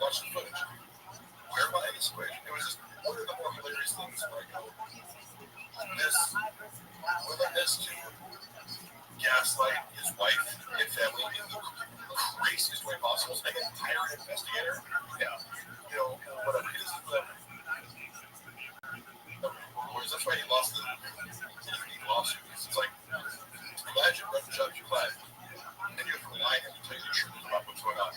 watch the footage. Where am I in the situation? It was just one of the more hilarious things where I go, this to gaslight his wife and family in the craziest way possible. So I get hired an investigator. Yeah. You know, whatever. This is the. That's why he lost the lawsuit. It's like, imagine Rothschild your life, and you have to rely on him to tell you the truth about what's going on.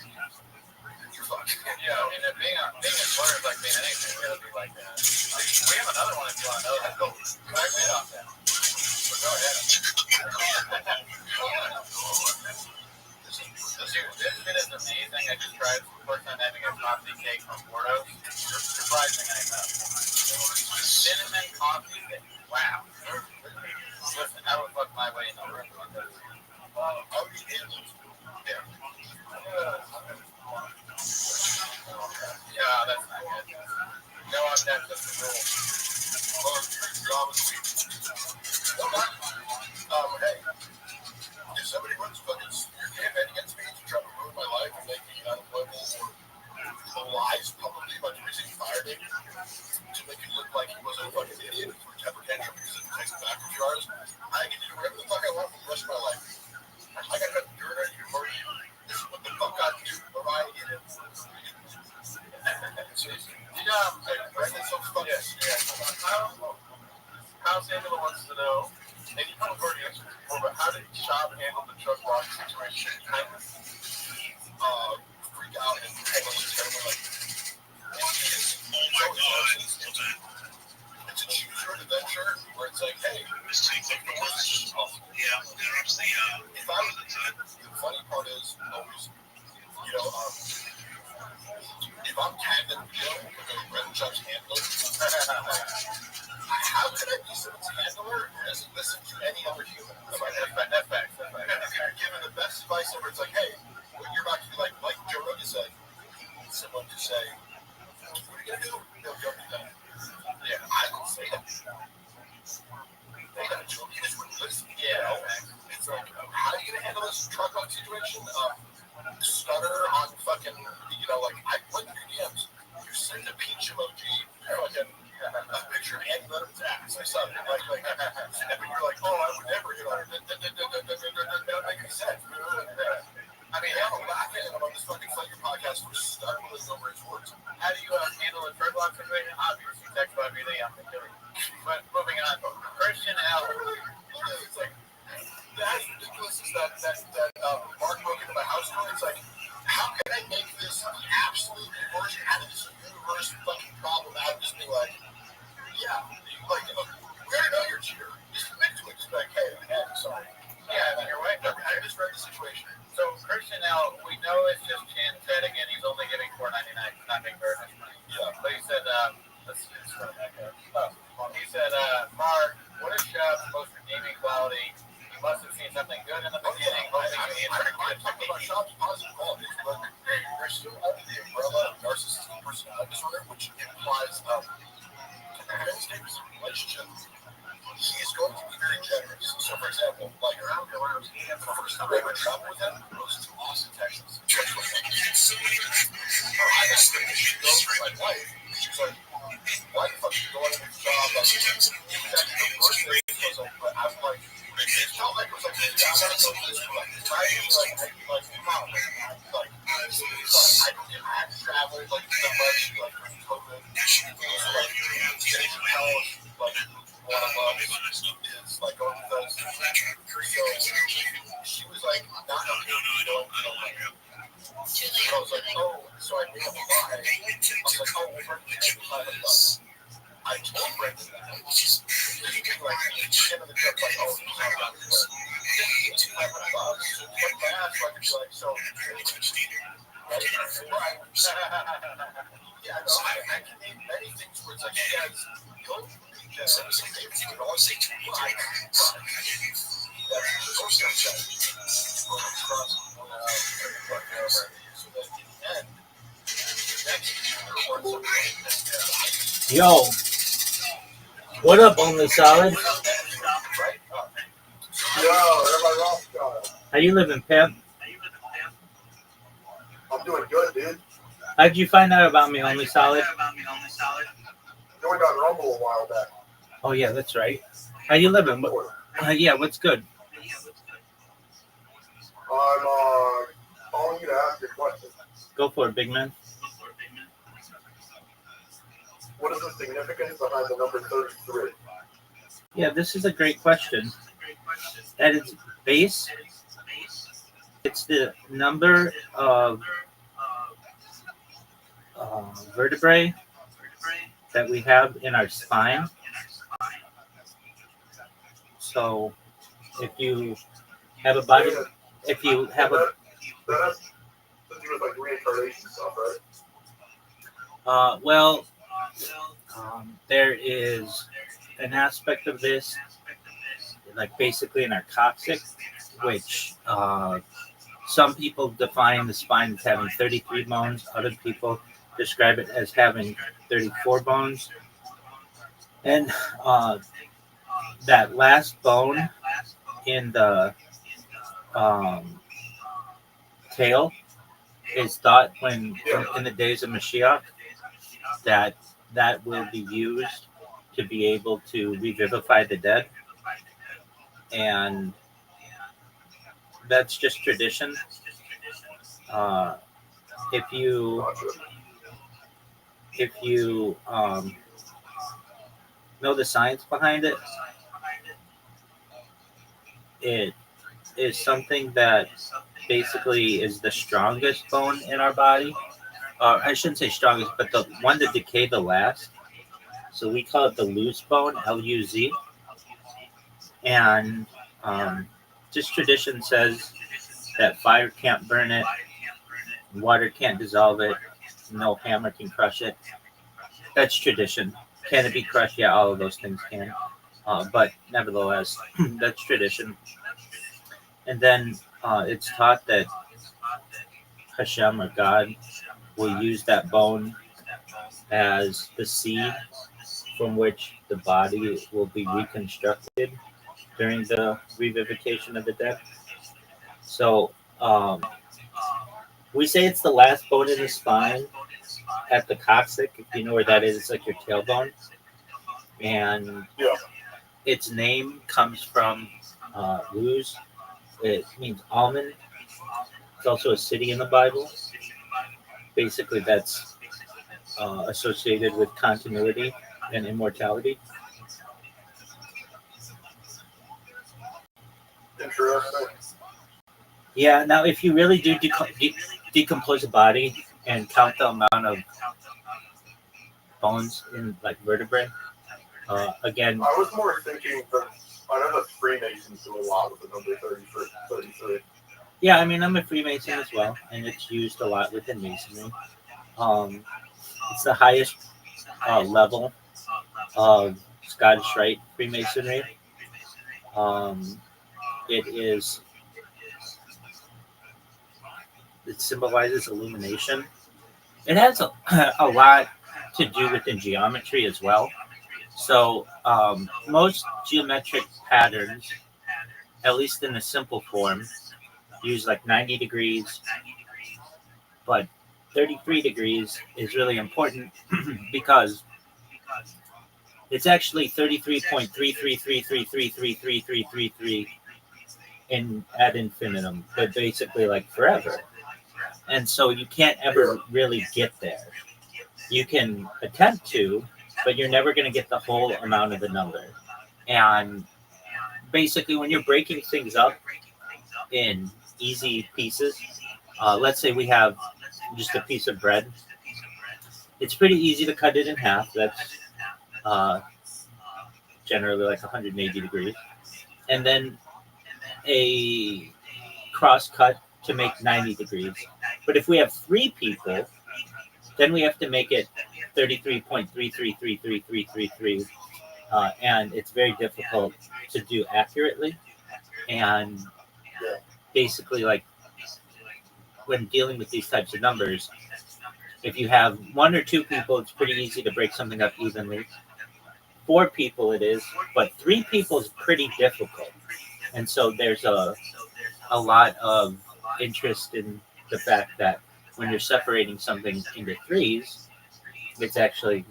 You're fucked. Yeah, I mean, being a lawyer is like being anything. It's going to be like that. We have another one if you want to know. Let's go. Right off that. So go ahead. This bit is amazing. I just tried the first time having a coffee cake from Bordeaux. Surprising, I know. Cinnamon coffee cake. Wow. Listen, I would fuck my way in the room on this. I'll be in those. Yeah. Yeah, that's not good. No, that's just the rule. Well, your job is sweet. Hey, if somebody runs fucking your campaign against me to try to ruin my life and make me unemployable or lies publicly about the reason he fired me to make it look like he wasn't a fucking idiot for a temper tantrum because it takes back a few hours, I can do whatever the fuck I want for the rest of my life. I got nothing to do with you or you. This is what the fuck I do. Or I did it. House Angela wants to know, and you probably already answered this before, but how did Shab handle the truck wash situation? Freak out and like, it's a choose your own adventure where it's like, hey, if I was the funny part is always, you know, if I'm tagged in a video with a red judge handler, how can I be someone's handler who doesn't listen to any other human? That's facts. If you're given the best advice ever, it's like, hey, what you're about to do, like Joe Rogan said, someone to say, what are you going to do? No, don't do that. Yeah, I don't say that. They got a joke. You just wouldn't listen. Yeah, it's like, how are you going to handle this truck lock situation? Stutter on fucking, you know, like, I went through DMs. You send a peach emoji, fucking a picture of Andy Letterman's ass. I saw it. Like, and when you're like, oh, I would never, you know, that don't make any sense. I mean, I'm laughing at him on this fucking Flaker podcast for stumbling over his words. How do you handle a drug lock situation? Obviously, text by everything I'm doing. But moving on, Christian L. It's like, that's ridiculous. Is that Mark broke into my house door? It's like, how can I make this the absolute worst out of this universe fucking problem out of just being like, yeah, like, we already know you're a cheater. Just admit to it. Just be like, hey, I'm sorry. Yeah, I mean, you're right. I just read the situation. So, Christian L, we know it's just Chan chatting, and he's only giving $4.99. Not being very much money. Yeah. But he said, let's scroll back up. He said, Mark, what is Shab's most redeeming quality? You must have seen something good in the beginning. I talked about Shab's positive qualities, but they're still under the umbrella of narcissistic personality disorder, which implies relationship. He is going to be very generous. So, for example, like, the first time I ever traveled with him was to Austin, Texas. I asked him if she goes with my wife. She was like, why the fuck are you going to this job? Like, it was actually the worst thing. But I was like, it felt like it was like, down to go to this, like, mom, like, I had to travel, like, so much, like, during COVID. So, like, getting some help, like, one of them is like going to those. So she was like, not okay with going to the I was like, oh, so I made up a lie. I was like, oh, we're going to take $500. I told Brendan that. She's like, she ended the trip like, oh, he's not about to do it. $500. So what I asked, I could be like, so, right? Yeah, no, I can name many things where it's like, you guys don't. So maybe you would always say to me, like, Yo, what up, Only Solid? Yo, everybody Rothschild. How you living, Pep? I'm doing good, dude. How'd you find out about me, Only Solid? Joined on Rumble a while back. Oh yeah, that's right. How you living? Yeah, what's good? I'm calling you to ask a question. Go for it, big man. What is the significance behind the number 33? Yeah, this is a great question. At its base, it's the number of vertebrae that we have in our spine. So, if you have a body, if you have a, That has to do with like reincarnation stuff, right? well, there is an aspect of this, like basically in our coccyx, which some people define the spine as having 33 bones. Other people describe it as having 34 bones. And that last bone in the tail is thought when in the days of Mashiach that will be used to be able to revivify the dead. And that's just tradition. If you know the science behind it, it is something that basically is the strongest bone in our body. I shouldn't say strongest, but the one that decayed the last. So we call it the loose bone, Luz. And just tradition says that fire can't burn it, water can't dissolve it, no hammer can crush it. That's tradition. Can it be crushed? Yeah, all of those things can. But nevertheless, that's tradition. And then it's taught that Hashem or God will use that bone as the seed from which the body will be reconstructed during the revivification of the dead. So we say it's the last bone in the spine at the coccyx. If you know where that is, it's like your tailbone. And its name comes from Luz. It means almond. It's also a city in the Bible. Basically, that's associated with continuity and immortality. Interesting. Yeah. Now, if you really do decompose a body and count the amount of bones in like vertebrae, again, I was more thinking that I know that Freemasons do a lot with the number 33. yeah. I mean, I'm a Freemason as well, and it's used a lot within Masonry. It's the highest level of Scottish Rite Freemasonry. It symbolizes illumination. It has a lot to do within geometry as well. So most geometric patterns, at least in the simple form, use like 90 degrees, but 33 degrees is really important because it's actually 33.333333333 in ad infinitum, but basically like forever. And so you can't ever really get there. You can attempt to, but you're never going to get the whole amount of the number. And basically, when you're breaking things up in easy pieces, let's say we have just a piece of bread. It's pretty easy to cut it in half. That's generally like 180 degrees. And then a cross cut to make 90 degrees. But if we have three people, then we have to make it 33.333333, and it's very difficult to do accurately. And basically, like when dealing with these types of numbers, if you have one or two people, it's pretty easy to break something up evenly. 4 people it is, but 3 people is pretty difficult. And so there's a lot of interest in the fact that when you're separating something into threes, it's actually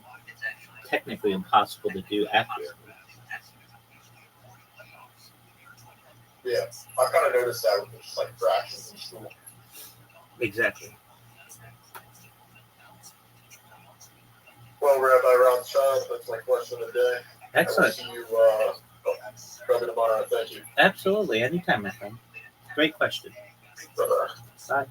technically impossible to do accurately. Yeah, I kind of noticed that with just like fractions in school. Exactly. Well, Rabbi Rothschild, that's my question of the day. Excellent. I will see you probably tomorrow. Thank you. Absolutely. Anytime, my friend. Great question. Bye-bye. Bye.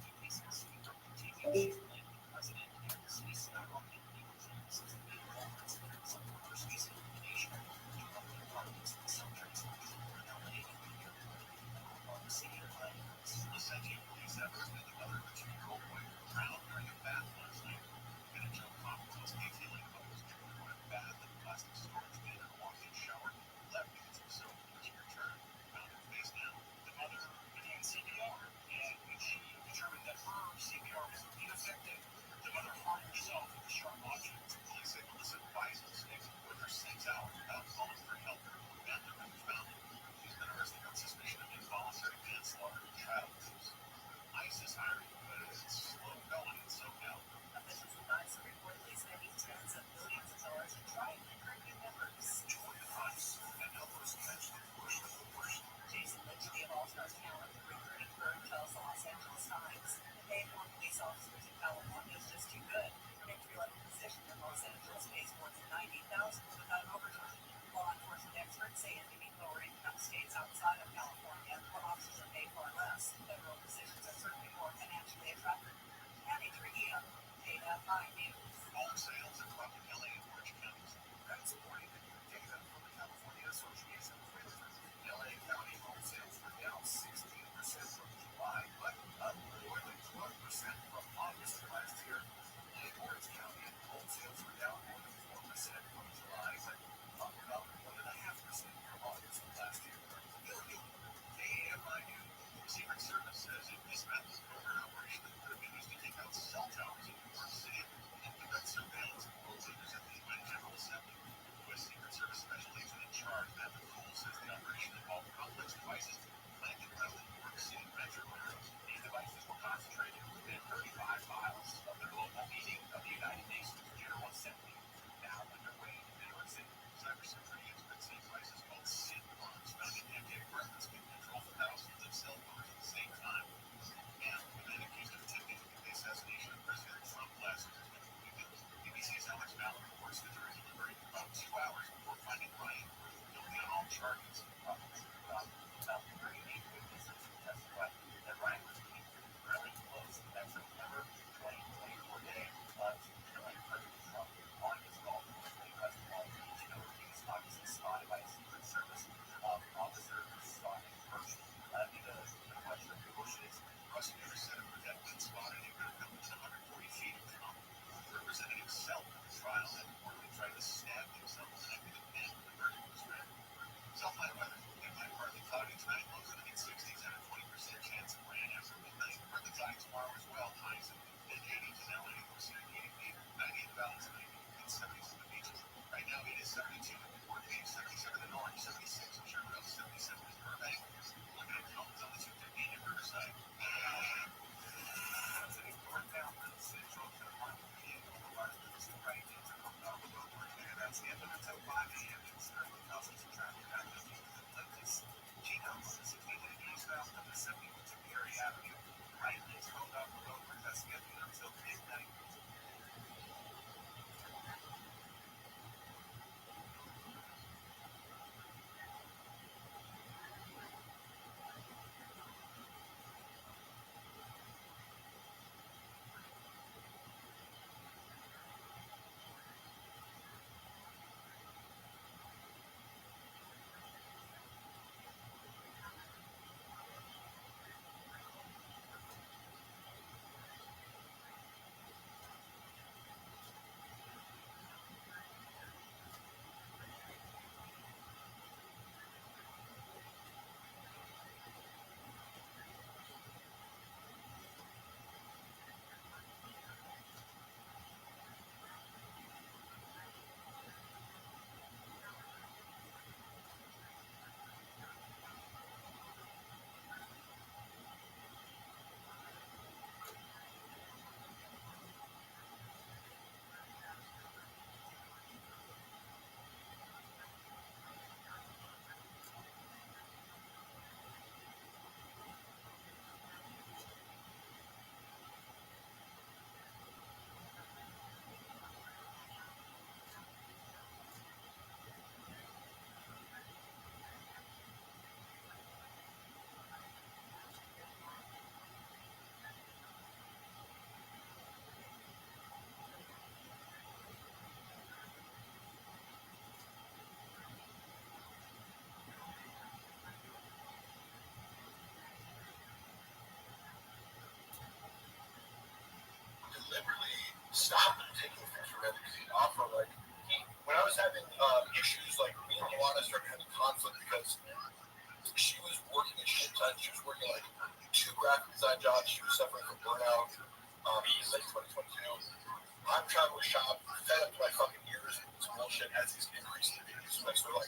shop, fed up to my fucking ears with this bullshit as he's increasing the views. So like,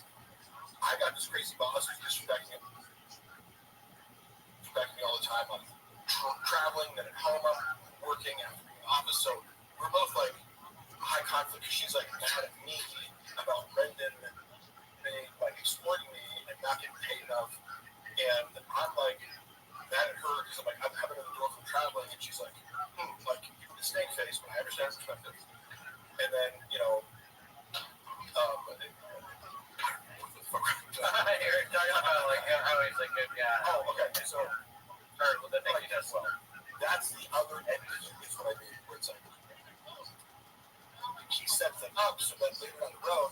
I got this crazy boss who's disrespecting me all the time. I'm traveling, then at home I'm working after being in the office. So we're both like high conflict. She's like mad at me about Brendan like exploiting me and not getting paid enough. And I'm like mad at her because I'm like, I'm having another door from traveling, and she's like, like the snake face, but I understand her perspective. And then, you know, what the fuck? You're talking about like how he's like good guy. Oh, okay. So, Or the thing he does well. that's the other end of it, is what I mean. Where it's like, he sets it up so that later down the road,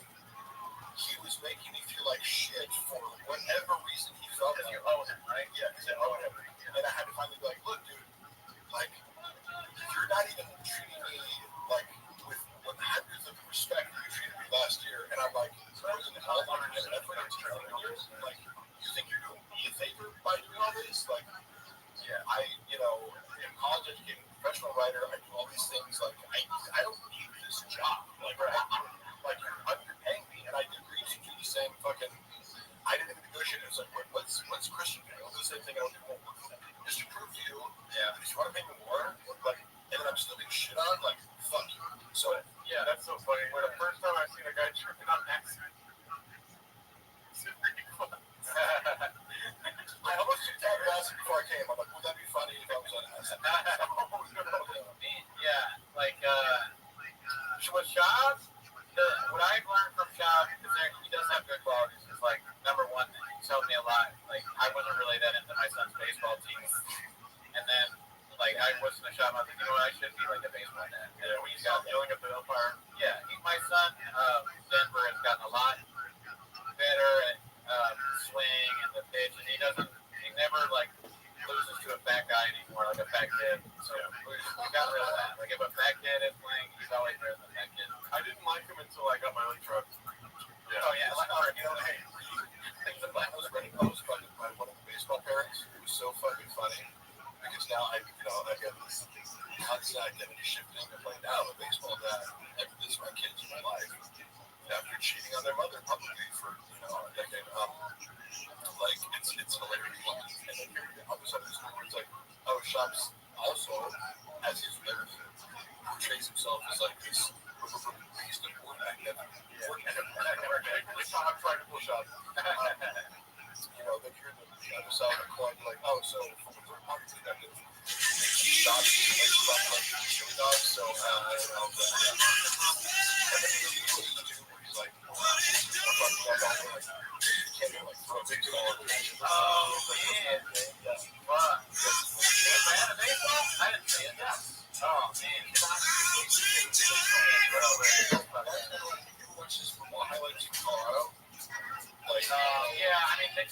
he was making me feel like shit for whatever reason he felt that you owe him, right? Yeah, because I owe him. And I had to finally be like, look, dude, like, you're not even treating me like with hundreds of respect that you treated me last year. And I'm like, more than hell, I'm going to effort into training years. Like, you think you're doing me a favor by doing all this? Like, yeah, you know, in college educated professional writer, I do all these things. Like, I don't need this job. Like, like you're underpaying me, and I agreed to do the same fucking. I didn't even negotiate. It was like, what's Christian pay? I'll do the same thing. I don't do more work for them. Just to prove to you, yeah, if you want to pay me more, like, and then I'm still being shit on, like, fuck you. So yeah, that's so funny. When the first time I seen a guy tripping on accident. I almost took that acid before I came. I'm like, would that be funny if I was on acid? Yeah, like with Shab, what I've learned from Shab, because he does have good qualities, is like, number one, he's helped me a lot. Like, I wasn't really that into my son's baseball team. And then, like, I wasn't a Shab, I was like, you know what, I should be like a baseball dad. And then we got going up the umpire. Yeah, my son, Denver, has gotten a lot better at swing and the pitch, and he never like loses to a fat guy anymore, like a fat kid. So we got rid of that. Like if a fat kid is playing, he's always better than a fat kid. I didn't like him until I got my own truck. Yeah. Oh yeah, like you know, hey, I was running post by one of the baseball parents. It was so fucking funny because now I got this constant identity shifting of like, now I'm a baseball dad. This is my kids in my life. After cheating on their mother publicly for a decade, like it's hilarious. And then all of a sudden, it's like, oh, Shop's also, as he's everything, portrays himself as like this beast of work ethic. I'm trying to push up. Then you're the other side of the coin, like, oh, so from a third party perspective, Shop's like chili dogs, so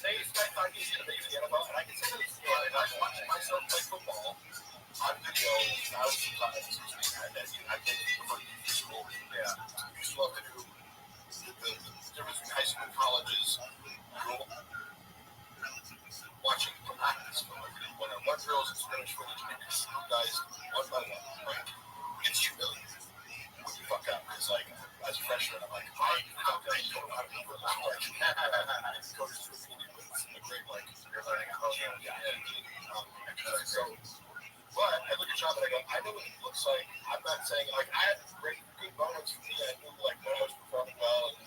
they expect I get to the NFL, and I can say this, I'm watching myself play football on video 1,000 times. I did prefer to school. Yeah. I used to love to do the difference between high school and colleges. Watching practice from one drills and scrimmage footage, and you see guys one by one. Right? It's humiliating when you fuck up. It's like, as a freshman, I'm like, I don't know how to do it. Coaches were feeding me with a great, like, you're learning how to but I look at John and I go, I know what it looks like. I'm not saying, like, I had great, good moments for me. I knew, like, when I was performing well, and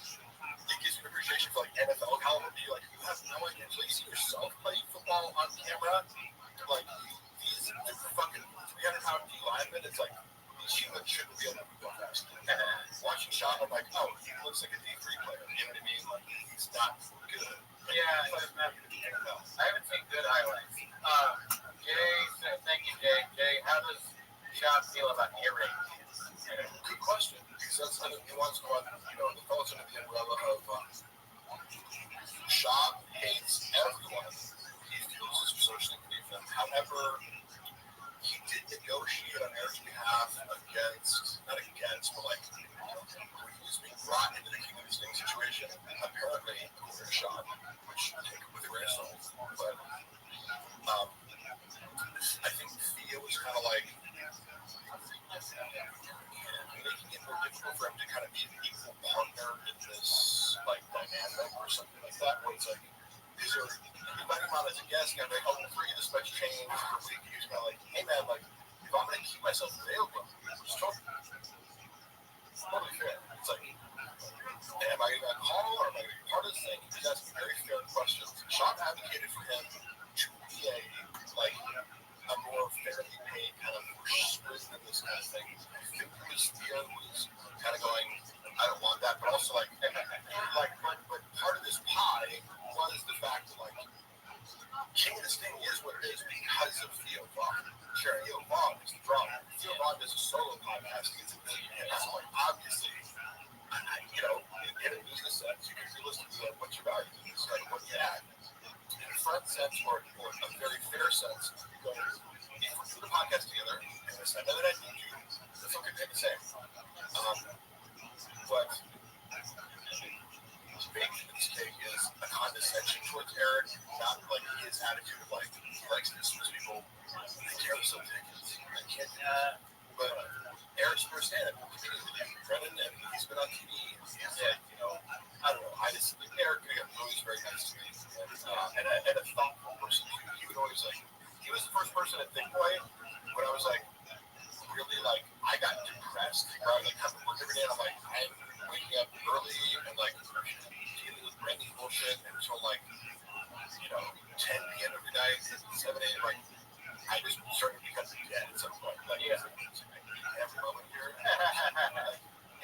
it gives you an appreciation for, like, NFL caliber. Like, you have no idea until you see yourself play football on camera. Like, these fucking 300-pound D linemen, it's like, these humans shouldn't be able to go fast. Watching Sean, I'm like, oh, he looks like a D3 player. You know what I mean? Like, he's not good. Yeah, I haven't seen good highlights. Jay, thank you, Jay. Jay, how does Shop feel about earrings? Good question, because that's kind of nuanced one. The thoughts under the umbrella of Shop hates everyone. He feels is socially beneath them. However, he did negotiate on Eric's behalf not against, but like, when he was being brought into the King of the Sting situation, apparently, according to Shop, which I take with a grain of salt, but I think Theo was kind of like making it more difficult for him to kind of be an equal partner in this like dynamic or something like that, where it's like, these are inviting him on as a guest, and I'm like, oh, for you this much change per week. He's kind of like, hey man, like if I'm gonna keep myself available, just totally fair. It's like, am I gonna call or am I gonna be part of this thing? He's asking very fair questions. Sean advocated for him to be a more fairly paid kind of person in this kind of thing. I think his fear was kind of going, I don't want that, but also but part of this pie was the fact that King of this thing is what it is because of Theo Vaughn. Sure, Theo Vaughn is the drama. Theo Vaun does a solo podcast. It's a million hits. So obviously, in a business sense, you can listen to what's your value in this, what you add. In a front sense or a very fair sense, if we do the podcast together, and I know that I need you, that's okay to say. But big in this case is a condescension towards Eric, not like his attitude of he likes to dismiss people. They care so ridiculous. I can't do that. But Eric's firsthand Brennan, and he's been on TV. He's I don't know. Eric was very nice to me, and a thoughtful person. He would always he was the first person at Think Boy when I was really I got depressed. Where I was coming to work every day, and I'm waking up early and dealing with Brandy's bullshit until 10 p.m. every night, 7 a.m. I just started to become dead at some point. Every moment here.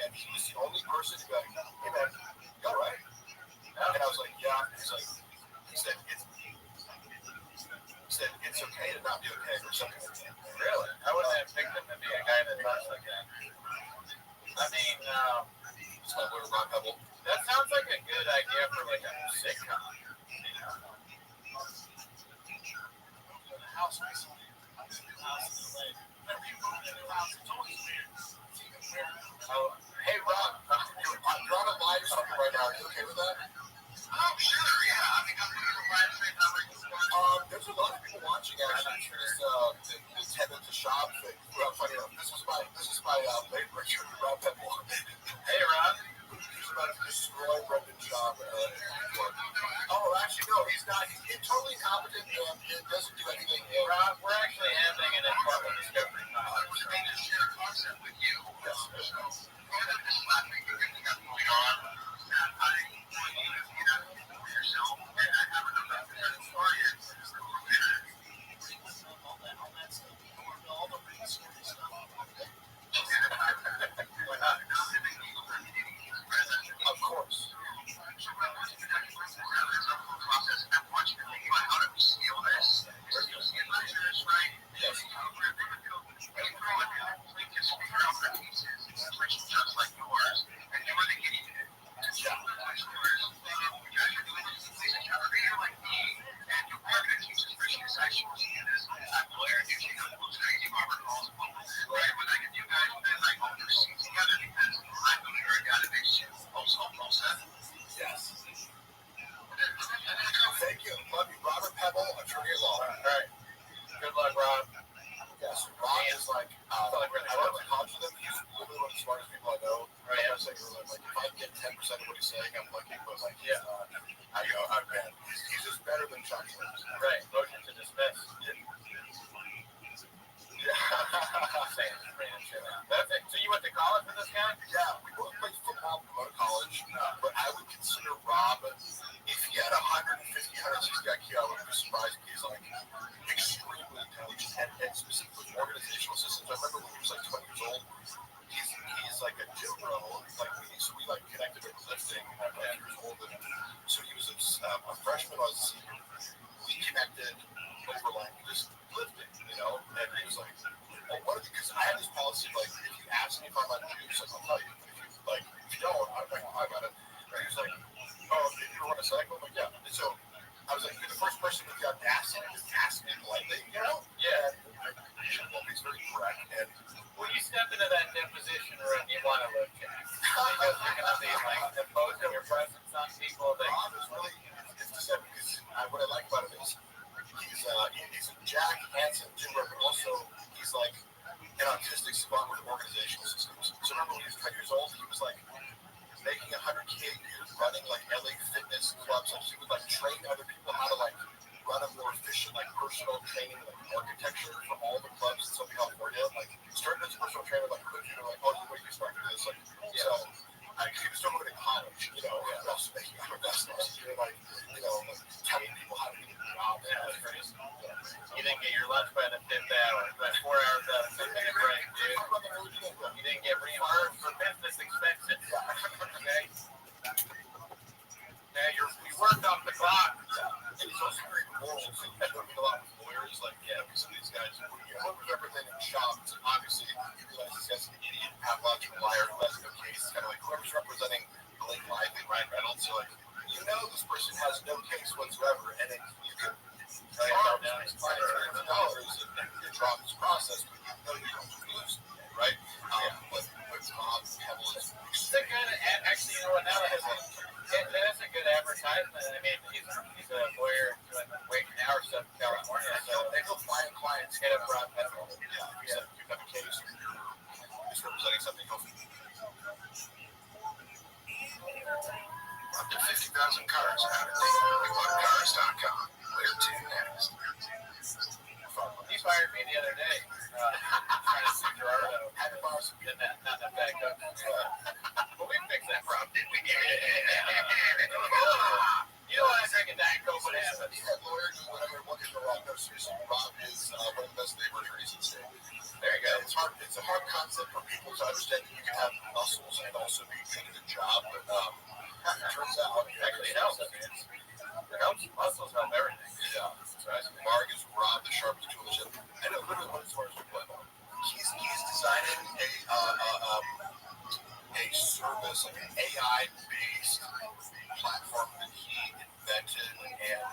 And he was the only person to be hey man, you all right? And I was like, yeah. He said, it's okay to not be okay or something like that. Really? I wouldn't have picked him to be a guy that talks like that. I mean, it's my boy Rock Hubble. That sounds like a good idea for a sitcom. House recently. Oh, hey Rob, you're on a live stream right now. Are you okay with that? Oh, sure, yeah. I mean, I'm doing a live stream. There's a lot of people watching actually for this 10 minutes of shop thing. Well, funny enough, this is my late Richard Rob Pebble. Hey Rob. He's about to destroy Brendan's job. Oh, actually, no, he's not. He's totally incompetent and doesn't do anything. Rob, we're actually having an important discovery. I was going to share a concept with you. Yes. So, this last week, we got moving on. And I want you to get out for yourself. And I have another for you. All the resources stuff. Of course. Yes. Thank you. Love you. Robert Pebble, attorney at law. All right. Good luck, Rob. Yes, Rob is I went to college with him. He's literally one of the smartest people I know. Right. I say, if I get 10% of what he's saying, I'm lucky. But he's just better than Chuck Slims. Right. Motion to dismiss. Yeah. That's it. So you went to college with this guy? Yeah, we both played football at college, but I would consider Rob, if he had 150, 160 IQ, I wouldn't be surprised if he's extremely intelligent and specifically organizational systems. I remember when he was 20 years old, he's a gym bro. We connected with lifting at 20 years old, and so he was a freshman. I was a senior. We connected over just lifting, and he was because I had this policy if you ask me if I'm on juice, I'll tell you. If you don't, I'm I got it. And he was oh, if you want a cycle, I'm yeah. And so I was you're the first person with the audacity to ask me politely, Yeah. He's very correct. And when you step into that deposition room, you want to look at because you're going to be imposing your presence on people. Rob is really, it's deceptive because what I like about him is he's a Jack Hansen gym bro, but also he's an autistic spot with organizational systems. So remember when he was 10 years old, he was like making 100K a year, running like LA fitness clubs. Like he would like train other people how to like run a more efficient like personal training like architecture for all the clubs in Southern California. Like started as a personal trainer like quickly, like, oh, what do you start to do this? Like so he was still going to college, you know, and also making other investments, like, you know, like telling people how to do it. Wow, man, that's crazy. You didn't get your lunch by the 5th hour, but 4 hours out of 6 minute break, dude. You didn't get reimbursed for business expenses. Okay? Yeah, you worked off the clock. And he's also very moral. So you have to meet a lot of lawyers, like, yeah, because some of these guys, you know, representing shops, and obviously, you realize this guy's an idiot, pathological liar, who has no case. It's kind of like whoever's representing Blake Lively, Ryan Reynolds, so like, you know, this person has no case whatsoever, and then you can charge his client millions of dollars and drop his process, but you know you don't lose, right? But Rob Pebble is It's a good, actually, you know what, now that that's a good advertisement. I mean, he's a lawyer doing wage and hour stuff in California, so they go find clients, hit up Rob Pebble. Yeah, you have a case, he's representing something healthy. Up to 50,000 cars out of cars.com. Where to next? He fired me the other day, trying to sue Gerardo. Had to borrow some Did not that back up. But we fixed that problem, didn't we? You don't want to drink a Diet Coke, what happens? He's that lawyer doing whatever one can go wrong. No, seriously, Rob is one of the best labor attorneys in the state. There you go. It's a hard concept for people to understand that you can have muscles and also be good at a job, but it turns out Actually, it helps. It helps. Muscles help everything. Yeah. So Mark is Rob, the sharpest tool in the shed. I know literally what his words are playing on. He's designing a service, like an AI-based platform that he invented and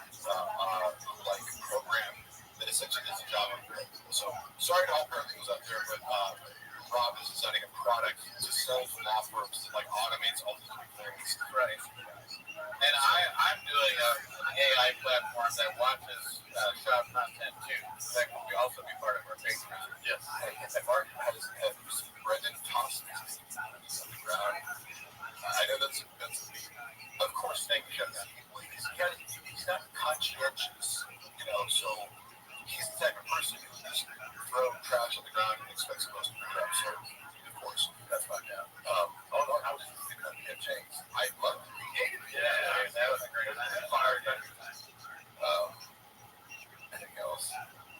like programmed that essentially does the job of it. So sorry to all paralegals out there, but Rob is designing a product to sell to law firms that like automates all these things. Right. And I'm doing an AI platform that watches shop content too. That will also be part of our Patreon. Yes. And Mark has Brendan Thompson on the ground. I know that's of course, thank you, Jeff. He's not conscientious, you know, so he's the type of person who just throw trash on the ground and expects most to pick it up. So, of course, that's my dad. I was just thinking of the James. I love it. Yeah, that was a great fire. Anything else?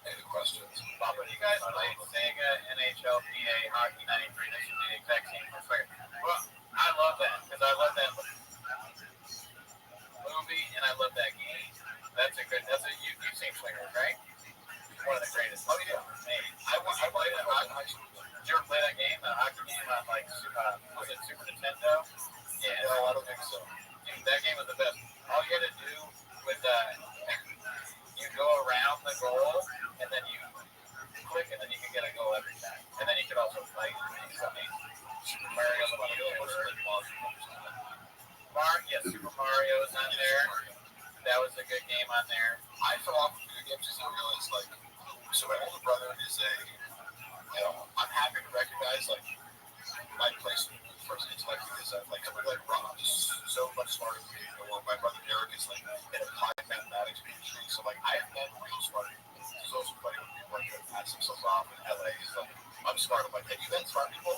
Any questions? Bob, when you guys played Sega NHL PA Hockey 93, this should be the exact same perspective. Well, I love that because I love that movie and I love that game. You've seen Swingers, right? One of the greatest. Oh yeah. I played that hockey. Did you ever play that game? The hockey game on like was it Super Nintendo? Yeah. No, I don't think so. Dude, that game was the best. All you had to do was you go around the goal and then you click and then you can get a goal every time. And then you could also fight Super Mario. Super Mario is on there. That was a good game on there. I fell off of video games because I realized, like, so my older brother is you know, I'm happy to recognize, like, my place first intellect because like somebody like Rob is so much smarter than me, or my brother Derek is like in applied mathematics PhD. So like I have met real smart people. It's also funny when people like ask themselves off in LA. He's like, I'm smart. I'm like, have you met smart people?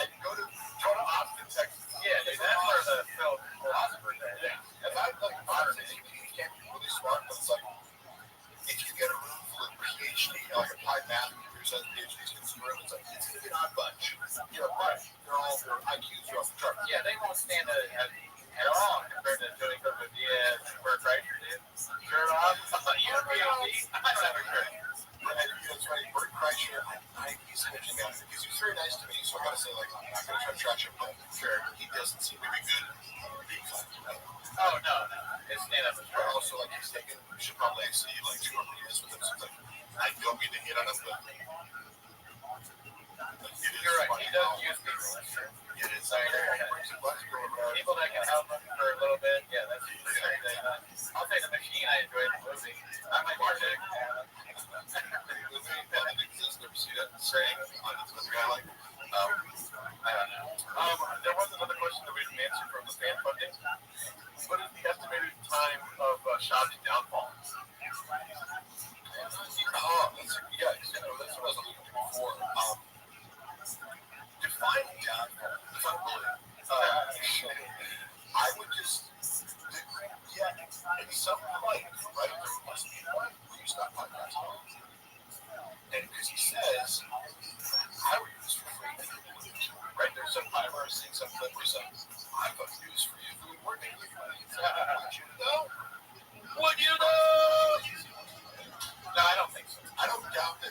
I go to Austin, Texas. Yeah, dude, that's where the Phil philosopher is. Yeah. If I'm like Austin, you can't be really smart, but it's like if you get a room full of PhD, like applied math, percent PhDs in this room, it's like it's gonna be an odd bunch. You know, but their IQs are off the chart. Yeah, they won't stand at all compared to Joey Coco Diaz and Bert Kreischer, dude. Shirt off. You have a PhD? I never heard. And it's funny, Bert Kreischer, he's pitching out because he's very nice to me, so I gotta say, like, I'm not gonna try to trash him, but sure, he doesn't seem to be good at being fun. Oh, no. His stand-up is but also, like, he's taking Chipotle AC, like, 2 years with him, so it's like, I don't mean to hit on him, but you're right, he does use people, that's true. It is. People that can help him for a little bit, yeah, that's for sure. I'll say the machine I enjoyed the movie. I might watch it. Movie that exists, never seen it, saying on answer from the fan funding. What is the estimated time of Shab's downfall? Yeah, that's what I was looking before. Define downfall. I would just, at some point, right, there must be a point where you stop podcasting. And because he says, I would do this for free. Right, there's some time where I'm seeing some clip where some, I would do this for you if we were working with you. Would you know? Would you know? No, I don't think so. I don't doubt that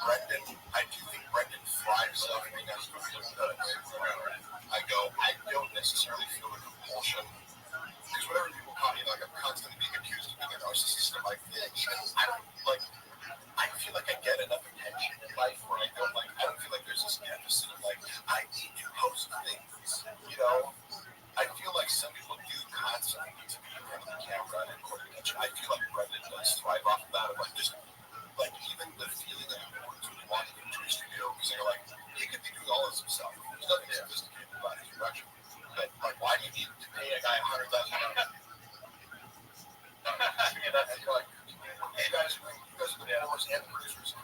Brendan, I do think Brendan thrives off being as good as he does. I don't necessarily feel the compulsion. Because whenever people call me, like, I'm constantly being accused of being a narcissist and like, I don't, like, I feel like I get enough attention in life where I don't feel like there's this deficit of like, I need to post things, you know? I feel like some people do constantly need to be in front of the camera and court attention. I feel like Brendan does thrive off of that, of like, just, like, even the feeling of importance when you walk into a studio, because they're like, he could be doing all this himself. There's nothing sophisticated about his production. But, like, why do you need to pay a guy $100,000? That's like, hey guys, you guys are the performers and the producers.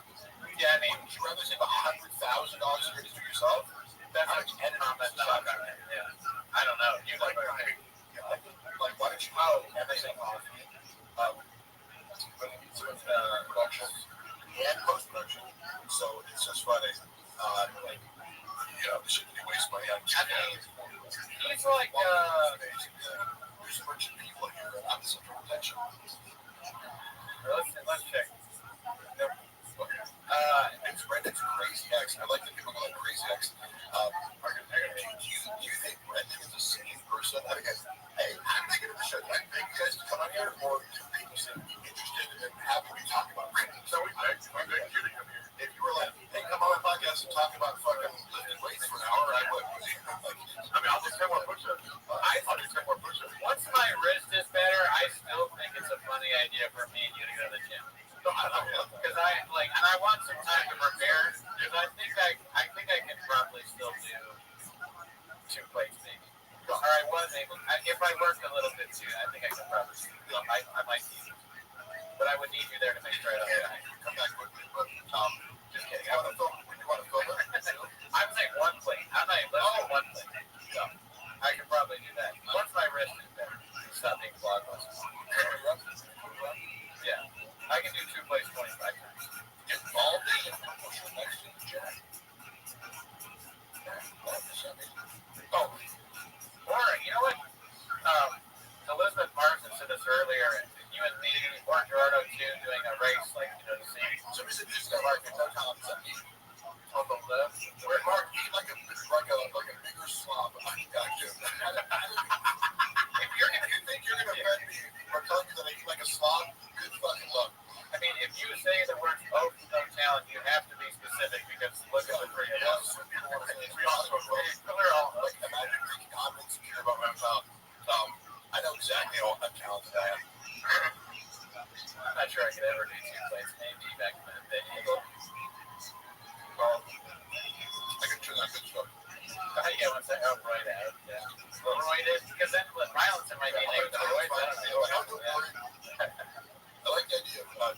Yeah, I mean, would you rather save $100,000 a year to do yourself? That's like an comment. Yeah, I don't know. You like, why don't you know everything off? But it's production and post production, so it's just funny. Like, you know, this shouldn't be waste money on TV. It's like, there's a bunch of people here that I'm the central attention. Let's check. Nope. It's Brendan's Crazy X. I like that people go like Crazy X. Do you think Brendan is the same person? I think, hey, I'm thinking of the show. I think you guys to come on here, or do people seem to be interested in having me talk about Brendan? So we begged you to come here. If you were like, hey, come on my podcast and talk about fucking lifting weights for an hour, I would. I mean, I'll just 10 more push-ups. I'll do 10 more push-ups. Once my wrist is better, I still think it's a funny idea for me and you to go to the gym. Because I want some time to prepare. Because I think I can probably still do 2 plates maybe. Or I was able. If I worked a little bit too, I think I could probably. I might need it. But I would need you there to make sure I don't come back quickly. But just kidding. I want to film. You want to film it? I'm saying 1 plate. I'm not even listening 1 plate. So I could probably do that. Once my wrist is better, stop being blockbusters. Yeah. I can do 2 plays 25 times. Get all day and push your next to the gym. Oh, or you know what? Elizabeth Marsden said this earlier. You and me, or Gerardo too, doing a race like the same. Somebody said just got Mark and Tom on the left. Where Mark eat like a bigger slob. I got you. If you think you're gonna offend me or tell you that I eat like a slob, good fucking luck. I mean, if you say the words "oh, no talent," you have to be specific because look at the 3 of us. We're all like, imagine making comments and care about my talent. I know exactly how talented I am. I'm not sure I could ever do 2 plays. Maybe back in the day. Well, I can turn that good stuff. Yeah, once I roid out. Yeah. Roided, because then with violence in my DNA with the roids, I don't know. I like the idea of like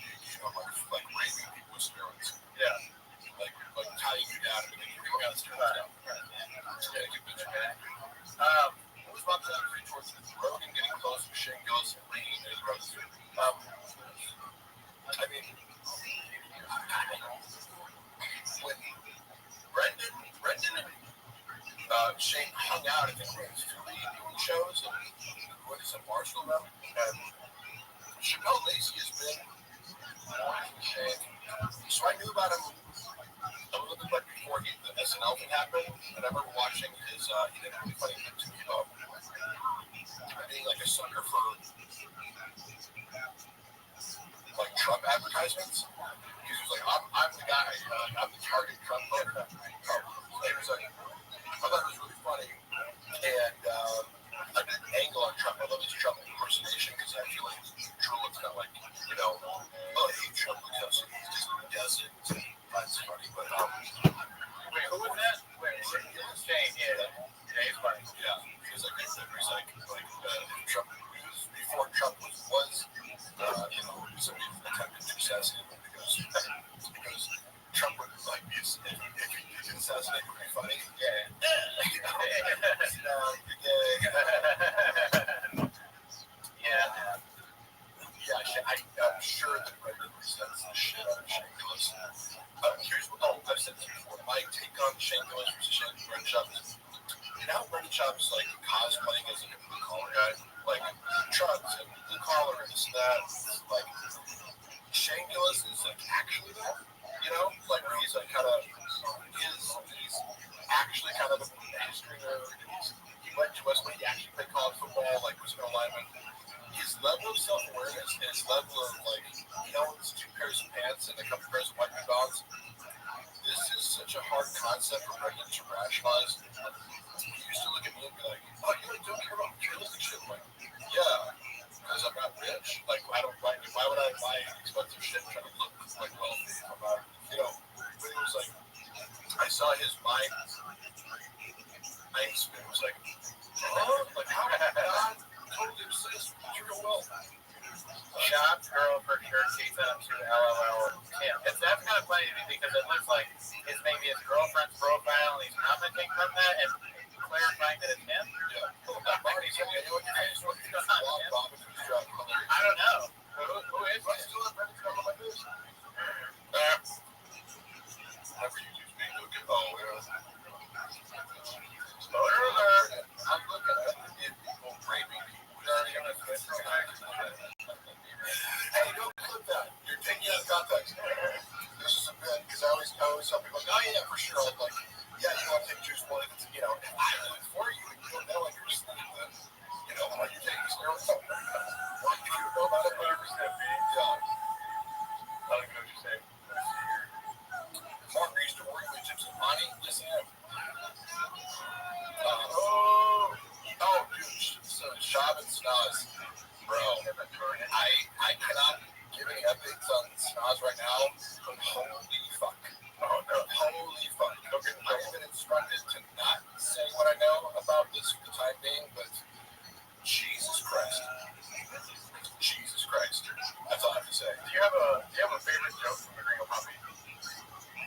raping people with steroids. Yeah. Like tying you down and making you go down steroids down. Yeah, good picture. What was about that free towards the road and getting close to Shane Gillis and bringing into the road? I mean, when Brendan and Shane hung out at the Queen's doing shows and what is it, Marshall now? And Chappelle Lacey has been Shane. So I knew about him a little bit like before the SNL thing happened. And I remember watching his, he did a really funny thing to me about being like a sucker for like Trump advertisements. He was like, I'm the guy, I'm the target Trump voter. He was like, I thought it was really funny. And I did an angle on Trump. I love his Trump impersonation because I feel like it's true. It's not like, you know, oh, I hate Trump because he just doesn't. That's funny. But wait, who was that? Wait, Shane, yeah. He's funny. Yeah. like cosplaying as a blue collar guy, like trucks and blue collar and this and that. Like Shane Gillis is like actually that, you know, like where he's like kind of he's actually kind of a history nerd. He went to us, but he actually played college football, like was an lineman. His level of self-awareness and his level of like he owns 2 pairs of pants and a couple pairs of white dogs. This is such a hard concept for Brendan to rationalize. He used to look at me and be like, "Oh, you don't care about materialistic shit?" I'm like, yeah, because I'm not rich. Like, I don't like. Why would I buy expensive shit trying to look like wealthy? I'm not, you know. But it was like, I saw his mind spin. It was like, oh, like how did God totally obsessed with material wealth? Shop girl for sure takes up to LOL. Yeah, that's kind of funny to me because it looks like it's maybe his girlfriend's profile and he's commenting from that and clarifying that it's him. Yeah. Marty said, you know what? I just want to know Bob and who's driving. I don't know. Who is I it? still have Brendan's number like this. Whenever you use me, you'll get spoiler alert. I'm looking at the people raping people. Hey, don't clip that. You're taking it out of context. This is a bit because I always tell people, like, oh yeah, for sure. I'm like, yeah, you want to take juice one, you know, if I do it for you and you don't know, and you're just thinking that, you know, like you're taking steroids. What do you know about it? 100% yeah. I don't even know what you're saying. Mark used to work with Gypsy Money. Listen to him. Dude, Shab and Snaz, bro. I cannot give any updates on Snaz right now, but holy fuck. Oh, no. Holy fuck. Okay, I have been instructed to not say what I know about this for the time being, but Jesus Christ. Jesus Christ. That's all I have to say. Do you have a favorite joke from the Gringo Puppy?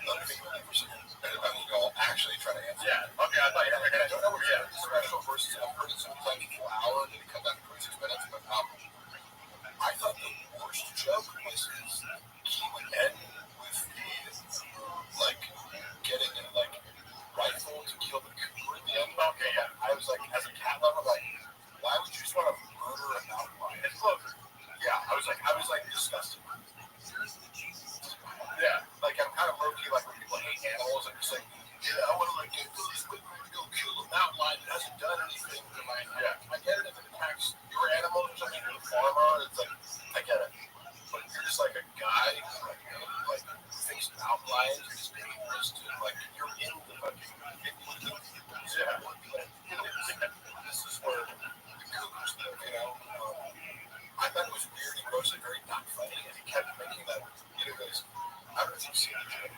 Let me think of it for a second. I'll actually try to answer. Yeah. Okay, I thought you were I don't know what the special versus I've heard it sometimes for an hour and then it comes out in 26 minutes, but I thought the worst joke was he would end with like getting a rifle to kill the cougar at the end. Okay, yeah. I was like, as a cat lover, like, why would you just want to murder a mountain lion? It's closer. Yeah, I was like disgusted. Yeah, like I'm kind of low-key, like when people hate animals, I'm just like, yeah, I want to like get really quick to go kill a mountain lion that hasn't done anything to my. Yeah, I get it if it attacks your animal or something, you're the farmer. It's like I get it, but if you're just like a guy like thinks mountain lions are just dangerous to like you're in the fucking. Yeah, this is where the cougars live, you know. I thought it was weird. He wrote it very not funny, and he kept making that. You know, goes. I don't know if you've seen it.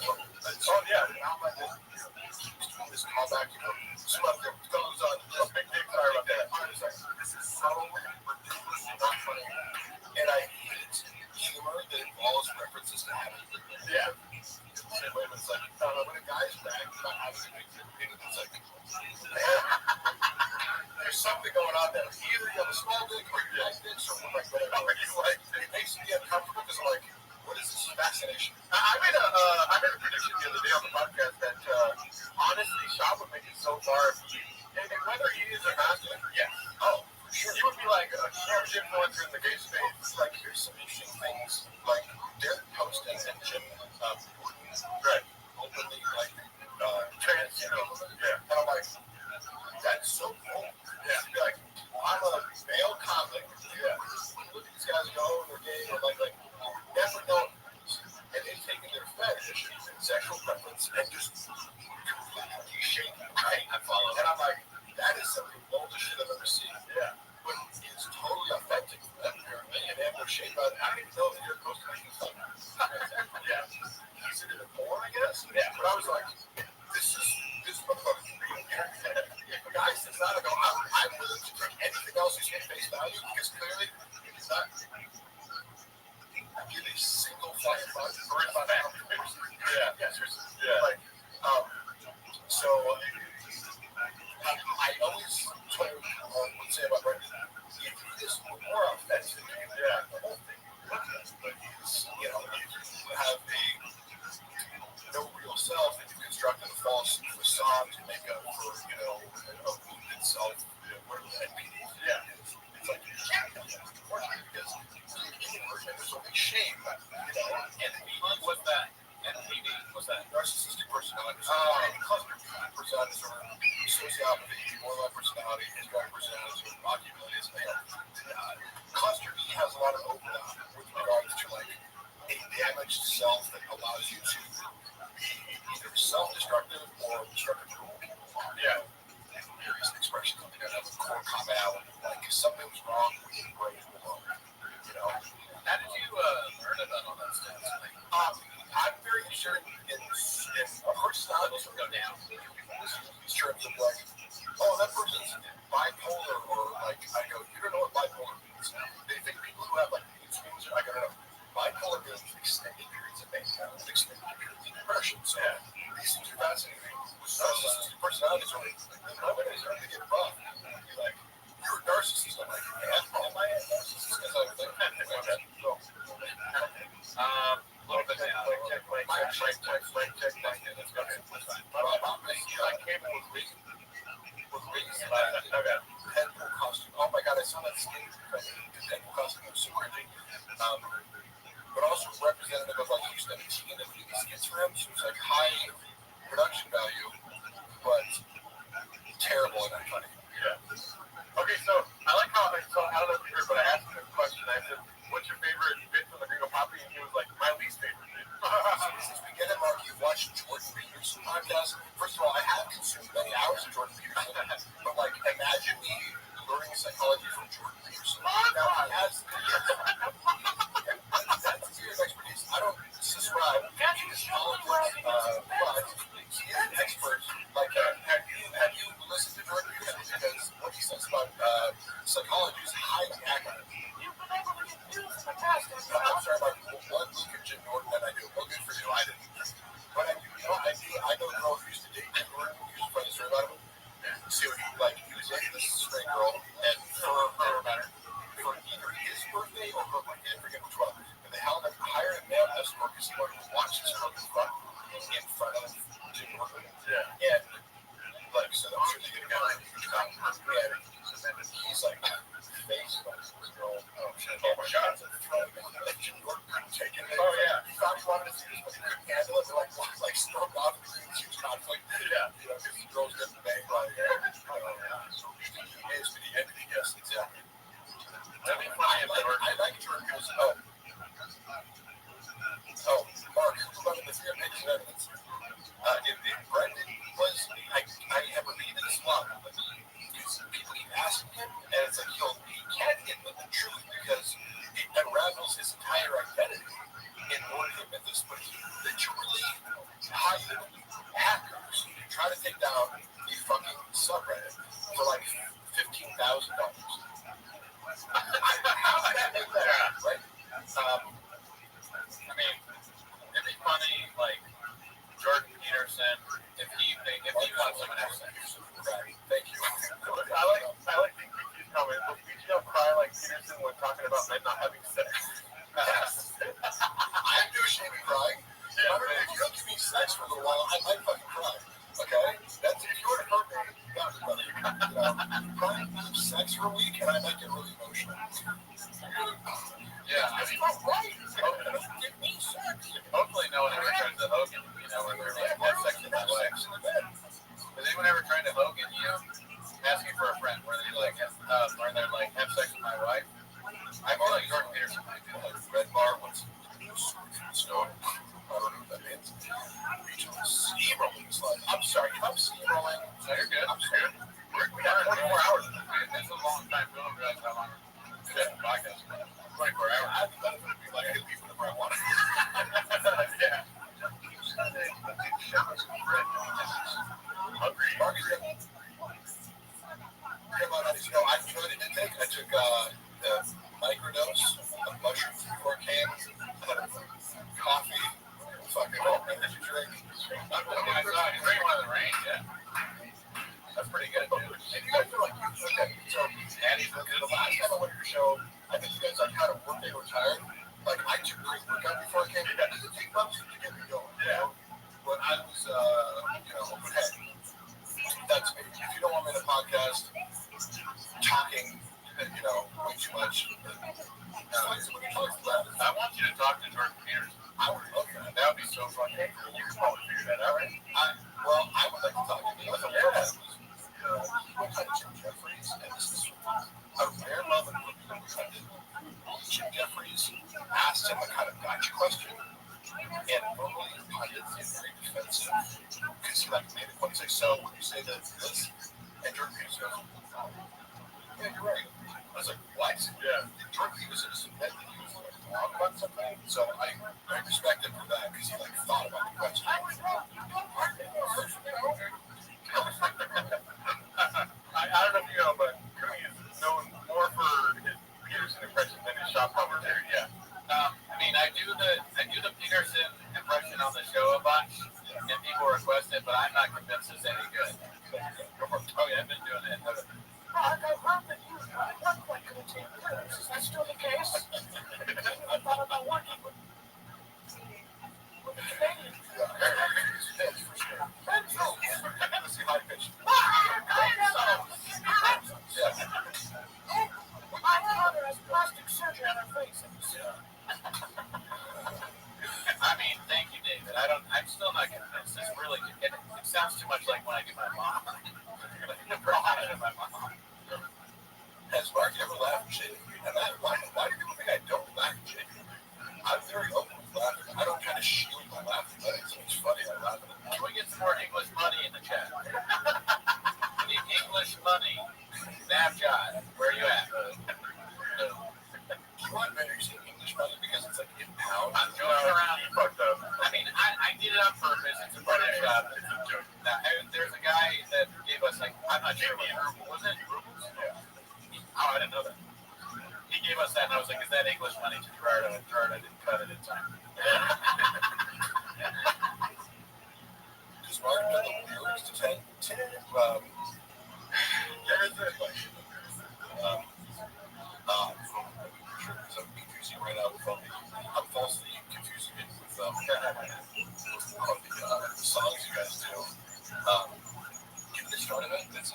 Oh yeah, now like this callback, you know, stuff that goes on this big sorry about that. I was like, this is so ridiculously not funny, and I hate humor that involves references to heaven. Yeah. Same way, but it's like when a guy's bragging about having a big dick, it's like there's something going on there. Either you have a small dick or you like dicks or like whatever. Like it makes me uncomfortable because I'm like. What is this fascination? I made a prediction the other day on the podcast that honestly, Shab would make it so far. And whether he is a master, yeah. Oh, for sure. He would be like a huge influencer in the gay space. Like, here's some interesting things. Like, Derek posting and Jim right, openly, like, trans, you know. Yeah. And I'm like, that's so cool. Yeah. Be like, I'm a male comic. Yeah. Look at these guys go, they're gay, or like, definitely don't, and then taking their fetish and sexual preference and just completely shaking, right? I follow. And I'm like, that is some of the boldest shit I've ever seen. Yeah. But it's totally authentic for them, apparently, and they have no shame about it. I don't even know if you're supposed to make this stuff. Yeah. He's into the porn, I guess. Yeah. But I was like, this motherfucker's real. If a guy sits down and go, I'm willing to take anything else he's at face value, because clearly it's not. Give a single fucking fuck for it. Yeah, seriously. Yeah. Like, so I always would say about Brendan, if he is more offensive, yeah, the whole thing. But he's, you know, you have no real self, and you constructed a false facade to make up for, you know, a wounded self. his representatives with Rocky is cluster E has a lot of overlap with regards to like a damaged self that allows you to be either self-destructive or destructive to people. Yeah. Various expressions of the core commonality. Like if something was wrong, we can break the world. You know? How did you learn about all that stuff? Like, I'm very sure in personalities will go down. These terms of like, oh, that person's bipolar, or like, I go, you don't know what bipolar means. They think people who have like mood swings, I go, no. Bipolar means extended periods of pain, extended periods of depression. So these things are fascinating. Narcissistic personalities are like, nobody starting to get buff. You're like, you're a narcissist. I'm like, am I a narcissist? Because I was like, a little bit now. Mic check. That's good. That's fine. I came in with reason. Okay. Deadpool costume. Oh my god, I saw that skin. The Deadpool costume was so crazy. But also representative of like Houston and Teen and these skits for him. So it's like high production value, but terrible and unfunny. Yeah. Okay, so I like how I don't know if you heard, but I asked him a question. I said, "What's your favorite bit from the Gringo Poppy?" And he was like, "My least favorite bit." Since we get it, Mark, you've watched Jordan Peterson podcast. First of all, I have consumed many hours of Jordan Peterson, but like, imagine me learning psychology from Jordan Peterson. Now he has that's his expertise. I don't subscribe to his politics, but he is an expert. Like, have you listened to Jordan Peterson? Because what he says about psychology is highly accurate. You've been able to get news in the past. I'm sorry, Mark. One look at Jim Norton that I do. Well, good for you. I didn't. But I know a girl who used to date Jim Norton. Who used to play the story about him. So he was dating this straight girl, and for either his birthday or her birthday, I forget which one. And they hired a male escort because he wanted to watch this girl in front of Jim Norton. Yeah. And like, so I'm sure they got a huge compliment. And he's like, face like this girl. Oh shit! Oh my god! Like Jim Norton couldn't take it. Oh yeah. He thought he wanted to see this, but he couldn't handle it. They're like stormed off. Huge conflict. Yeah. You know, because the girls getting banged by the so he is, but he ended the guess exactly. That'd be funny if I like Jordan because Mark, about the 3 pages of evidence. If Brendan was, I have repeated this a lot, but people keep asking him, and it's like he can't admit the truth because it unravels his entire identity in order to admit this. But he literally hired hackers to try to take down the fucking subreddit for like $15,000. How did that make that happen, right? I mean, it'd be funny, like Jordan Peterson, if he wants someone else. Right. Thank you. I like the confused comment. Will PGL cry like Peterson when talking about men not having sex? I have no shame in crying. If you don't give me sex for a little while, I might fucking cry. Okay? That's if you were to hurt me, you got me, brother. Crying sex for a week, and I might get really emotional. Yeah, I mean, right. Give me sex. Hopefully, no one ever turns to Hogan. You know, where they're like, sex in that way. Has anyone ever tried to Hogan you? Asking for a friend, where they're like, have sex with my wife. I feel like Jordan Peterson might do like Red Bar once. Stone. I don't know what that means. Regional steamrolling slide. I'm sorry, if I'm steamrolling. No, you're good. I'm sorry. We have 24 hours. That's a long time. We don't realize how long we're doing the podcast. 24 hours. I think that would be like 2 people in the marijuana. Yeah. Hungry. Marcus, I didn't take. I took the microdose of mushrooms before it came. Coffee, fucking energy drink. I saw you drank one in the rain, yeah. That's pretty good, dude. And you guys feel like you took that. So, Andy, the last time I went to your show, I think you guys like had a workday retired. Like, I took a workout before I came. It doesn't take much to get me going. Yeah. But I was, but hey, that's me. If you don't want me in a podcast talking, way too much, I want you to talk to Jordan Peterson. I would love that. That would be so fun. You can probably figure that out, right? I would like to talk to him. Yeah. What kind of Jim Jeffries? So I respect him for that because he like thought about the question. I don't know if you know, but Cooney is known more for his Peterson impression than his shop commentary. Yeah. I mean, I do the Peterson impression on the show a bunch, and people request it, but I'm not convinced it's any good. Oh yeah, I've been doing it. I heard that you weren't quite good at taking pills. Is that still the case? I thought about working with the Canadian. Pitch for sure. Let's see high pitch. My mother has plastic surgery on her face. I mean, thank you, David. I'm still not convinced. It's really, it sounds too much like when I do my mom. My mom. Has Mark ever laughed and shaken? And why do people think I don't laugh and shake? I'm very open with laughing. I don't kind of shield my laughing. I think it's funny. I laugh at it. Can we get some more English money in the chat? The English money. Snapchat. Where are you at? You want better using English money because it's like in pounds. I'm joking around. You fucked up. I mean, I did it on purpose. It's a funny shot. It's a joke. Now, there's a guy that gave us like, I'm not sure what was it? Rubles? Yeah. Oh, I didn't know that. He gave us that, and I was like, is that English money to Gerardo? And Gerardo didn't cut it in time. Does Mark know the lyrics to 10? There is a question. Because I'm confusing right now with I'm falsely confusing it with the songs you guys do. Give me the start of it. It's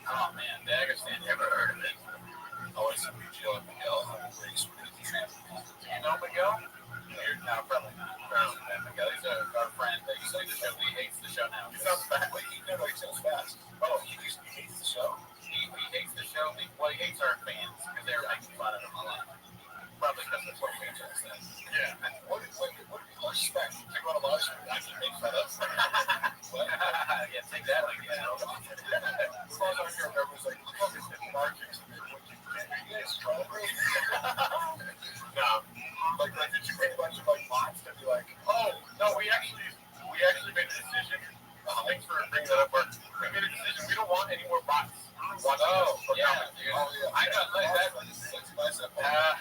Oh man, Dagestan, never heard of it. always some Miguel and Miguel have a race with the trip. Do you know Miguel? No, probably not. Miguel, he's our friend that used to do the show. He hates the show now. He sounds fast. Wait, he sounds fast. Oh, he hates the show. He hates the show. Well, he hates our fans because they're making fun of him a lot. Probably because that's what fans are saying. Yeah. What respect? Take on a lot of I can make fun of. Yeah, take that one. Yeah. As long as I hear everyone's like, look how this markets. You guys strawberry? No. Like, did you bring a bunch of like bots to be like, Oh no, we actually made a decision. Thanks for bringing that up, Mark. We made a decision. We don't want any more bots. Yeah, dude. Oh, yeah. I got like that. Bicep. Yeah,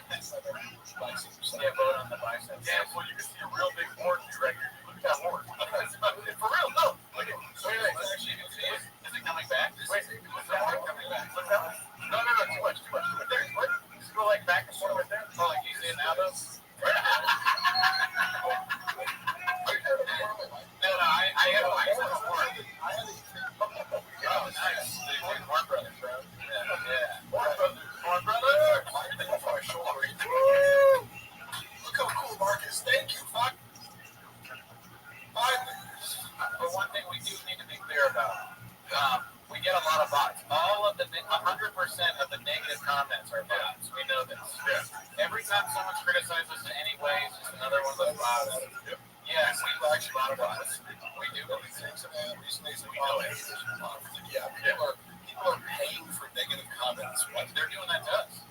vote on the bicep. Yeah, well, you can see a real big horn right here. Look at that horn. For real, no. Look at it. Wait. Actually, you can see it. Is it coming back? Wait, is that one coming back? Look that one. No, too much. There, what? Just go like back and forth right there. Oh, like you see it now, though? No, I have a horn. Oh, nice. They're Horn Brothers, bro. Yeah. Horn Brothers. Look how cool Mark is. Thank you, fuck. But one thing we do need to be clear about, we get a lot of bots. 100% of the negative comments are bots. We know this. Yeah. Every time someone's criticized us in any way, it's just another one of those bots. Yep. Yes, we actually a lot of bots. We do. Yeah, people are paying for negative comments. What? They're doing that to us.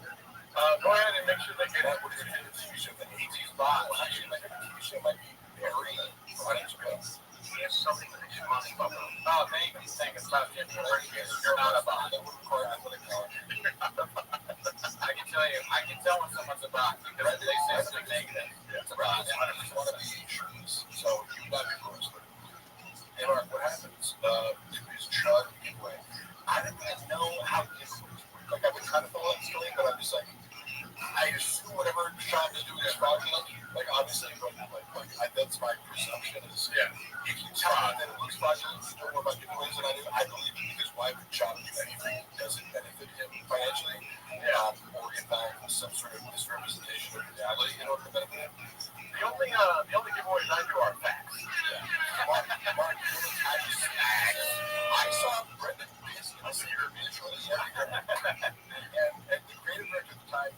Go ahead and make sure they get What would it be a TV show that hates these bots? Well, actually, like a TV show might be very funny. He has something that makes you money about them. Oh, thank you. Thank you. Stop getting You're not a bot. That would require athletic talent. I can tell when someone's a bot because they say something negative. It's a bot. And I just want to be shirtless. So you got me first. And Mark, what happens? Is Chud giveaway? I don't really know how giveaways work. Like, I would kind of follow that story, but I'm just like, I assume whatever Chud is doing is fraudulent. Like, obviously, but that's my perception is, if you tell me that it looks fraudulent, you know more about giveaways than I do. I believe it because why would Chud do anything that doesn't benefit him financially or involve some sort of misrepresentation of reality in order to benefit him? The only giveaways I do are facts. Mark, I saw Brendan Busey on Theater visually, and the creative director at the time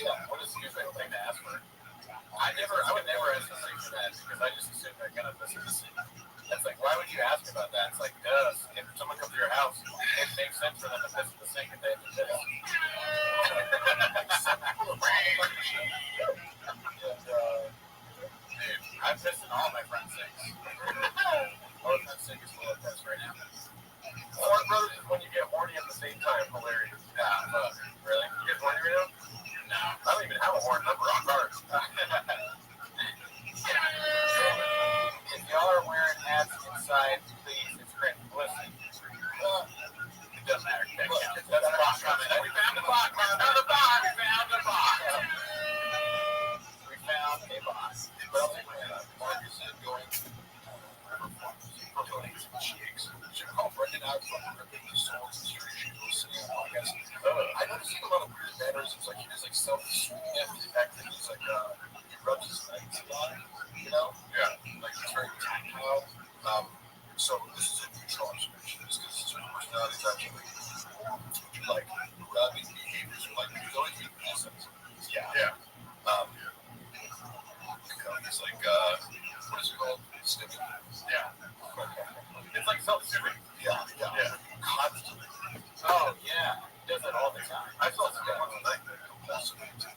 What a stupid thing to ask for. I would never ask for that because I just assume they're gonna listen to it. That's like, why would you ask about that? It's like, if someone comes to your house, it makes sense for them to piss in the sink and they have to piss. Dude, I've pissed in all my friends' sinks. Our friend's sink is full of piss right now. Horn Brothers is when you get horny at the same time. Hilarious. Really? You get horny right now? No. I don't even have a horn number on cards. If y'all are wearing hats inside, please, it's cringe. Listen. It doesn't matter. That counts. That's a box comment. We found the box. We found the box. We found the box. We found a box. But I'll take my head off. Mark said going donating some cheeks. Should call Brendan out from ripping the songs and street listening to podcasts. I noticed a lot of weird mannerisms. Like he does like self-soothing after the fact that he's like he rubs his legs a lot. You know? Yeah. Like he's very tactile. So this is a neutral observation, just because his personality is actually like his behaviors are like he's always being essence. Yeah. Yeah. He's like what is it called? Stimming. Yeah. It's like self-soothing. Yeah. Constantly. Oh yeah. He does that all the time. I saw some one night that compulsively to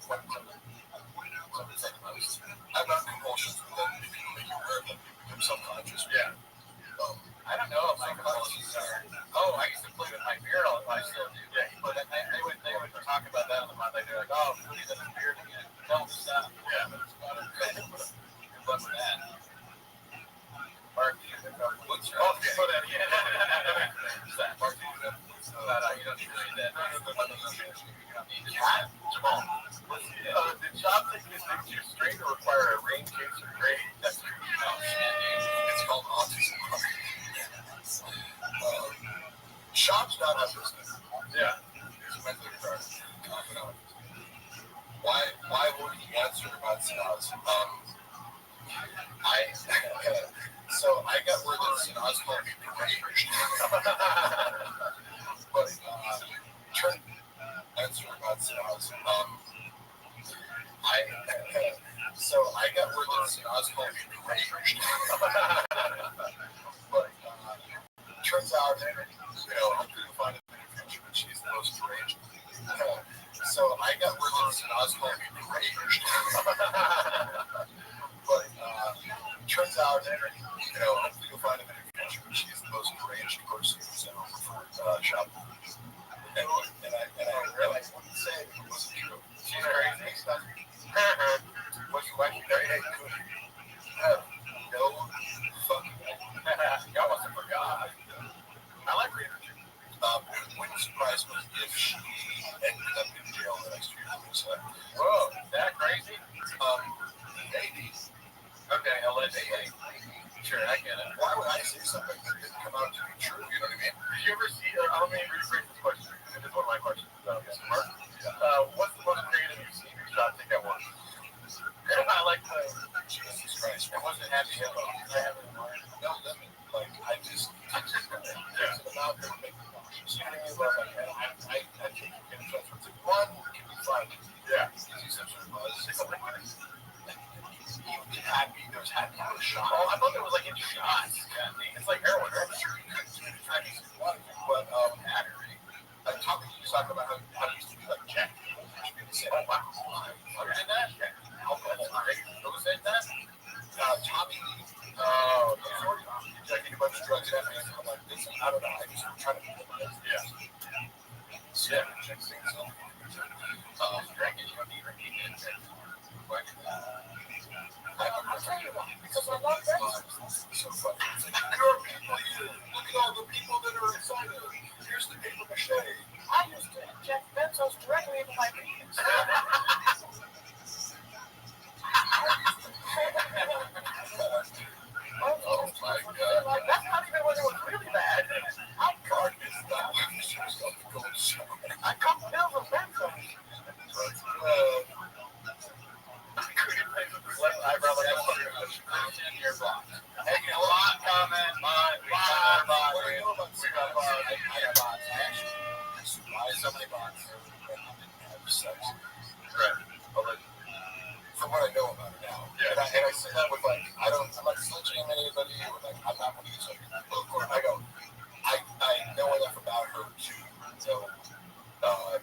I'm not compulsions with them. If you make you aware of them, you become self-conscious. Yeah. I don't know if my compulsions are. Oh, I used to play with my beard all the time. I still do. Yeah. But they would talk about that on the month. They're like, oh, Foodie does his beard again. Tell him to stop. Yeah. But it's about it. Good luck with that. Mark, what's your... Oh, for that, yeah. Mark, you don't need to read that. Cat? Jamal. Did Shop take this thing too straight or require a rain case or grade? That's true. Oh, shit, dude. It's called autism. Shop's not autistic. Yeah. He's mentally retarded. Why would he answer about Sinaz? So I got word that Sinaz called me deranged. But Trent answer about Sinaz. So I got word that Sinaz called me deranged. But turns out, I'm going to find a better future, but she's the most deranged. So I got word that Sinaz called me deranged. But turns out, hopefully you'll find a better future, but she's the most deranged person who's ever performed shop. And I realized what he said wasn't true. She's crazy stuff. What's the question? Hey, could you have no fucking y'all must have forgot. I like her energy. It wouldn't surprise me if she ended up in jail the next few years. Whoa, is that crazy? Maybe. Okay, allegedly. Sure, I get it. Why would I say something that didn't come out to be true? You know what I mean? Did you ever see, let me rephrase this question. This is one of my questions. Mr. Mark. What's the most creative you've seen your shot take at once? I like the Jesus Christ. It wasn't Happy Hippo. I have it in mind. No, it doesn't. Like, I just it's about them making nauseous. You know what I mean? Like, I think you can trust what's one, can be fun. Yeah. Gives you some sort of buzz. It's something like even get happy, there's happy out of shot. Oh, I thought there was like in shots. Yeah, it's like heroin, right? Sure, you couldn't do it in Chinese water, but battery. Like talking about how it used to be like Jack. Oh wow, you did that? Yeah. Who said that? Tommy. Oh, injecting a bunch of drugs in me. I'm like, this. I don't know. I just try to keep it. Yeah. Yeah. Check things out. Drinking, you don't need it. Because I love that. So funny. Your people use I say that with like, I'm not slut-shaming anybody, or like, I'm not going to use like, I go, I know enough about her to know her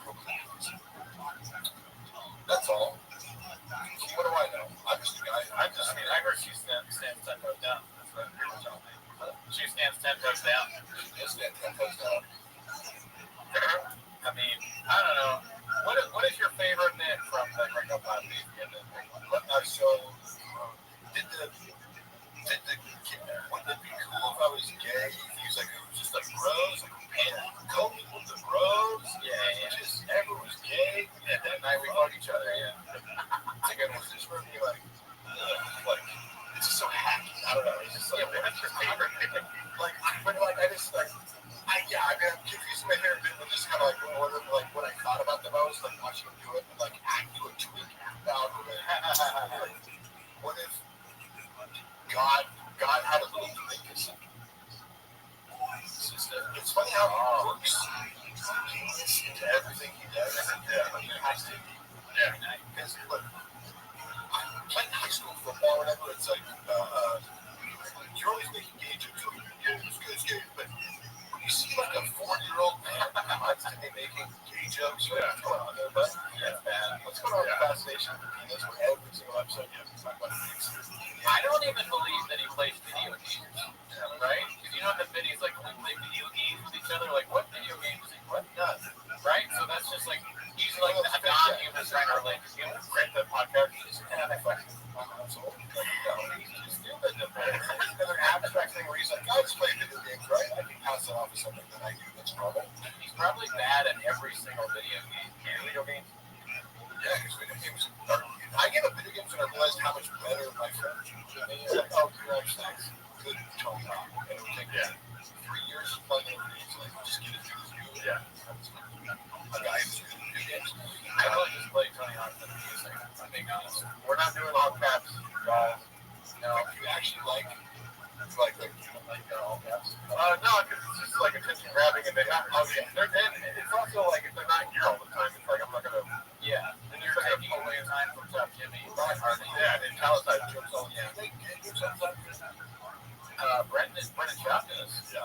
proclivities. That's all. What do I know? I'm just a guy. I heard she stands 10 toes down. That's what you were telling me. She stands 10 toes down. She does stand 10 toes down. I mean, I don't know. What is your favorite bit from the Gringo Podcast? So, wouldn't it be cool if I was gay? If he was like, it was just like bros, like, man, Kobe with the bros, just everyone was gay, and that night we hugged each other, Again, was this for me like, it's just so hacky. I don't know. It's just like, what's your favorite bit? Like, but like, I just like, I'm confused. My favorite bit was just kind of like what I thought about the most, like watching him do it, and like I do a tweak out of it. Like, what if God had a little tweak? It's funny how he works into everything he does. He has to. Because look, I'm playing high school football, whatever. It's like you're always making gay jokes. It's good, but when you see like a 40-year-old man constantly making gay jokes, what's going on there, bud? What's going on with the fascination with the penis? Where every single episode you have to talk about dicks. I don't even believe that he plays video games, right? Because you know in the videos, like when we play video games with each other, like what video games is he playing? None, right? So that's just like he's like a non-human trying to relate to him. Right? The podcast is kind of like console. He's just stupid. Another abstract thing where he's like, I just play video games, right? I can pass that off as something that I do that's normal. He's probably bad at every single video game. Video games. Yeah, because video games are. I gave up video games when I realized how much better my friend than me. Like, oh, nice, good tone top. And it would take 3 years playing video games. Like, just get it through this new. Yeah. A guy who's good at video games. I really just play Tony Hawk's and music. I'm being honest. We're not doing all caps, y'all. No, you actually like all caps. No, because it's just like attention grabbing, and they're not. Oh yeah, and it's also like if they're not here all the time, it's like I'm not gonna. Yeah, and you're taking away time from Tough Jimmy. Yeah, and Palestine jokes all the time. Brendan Schaub does. Yeah.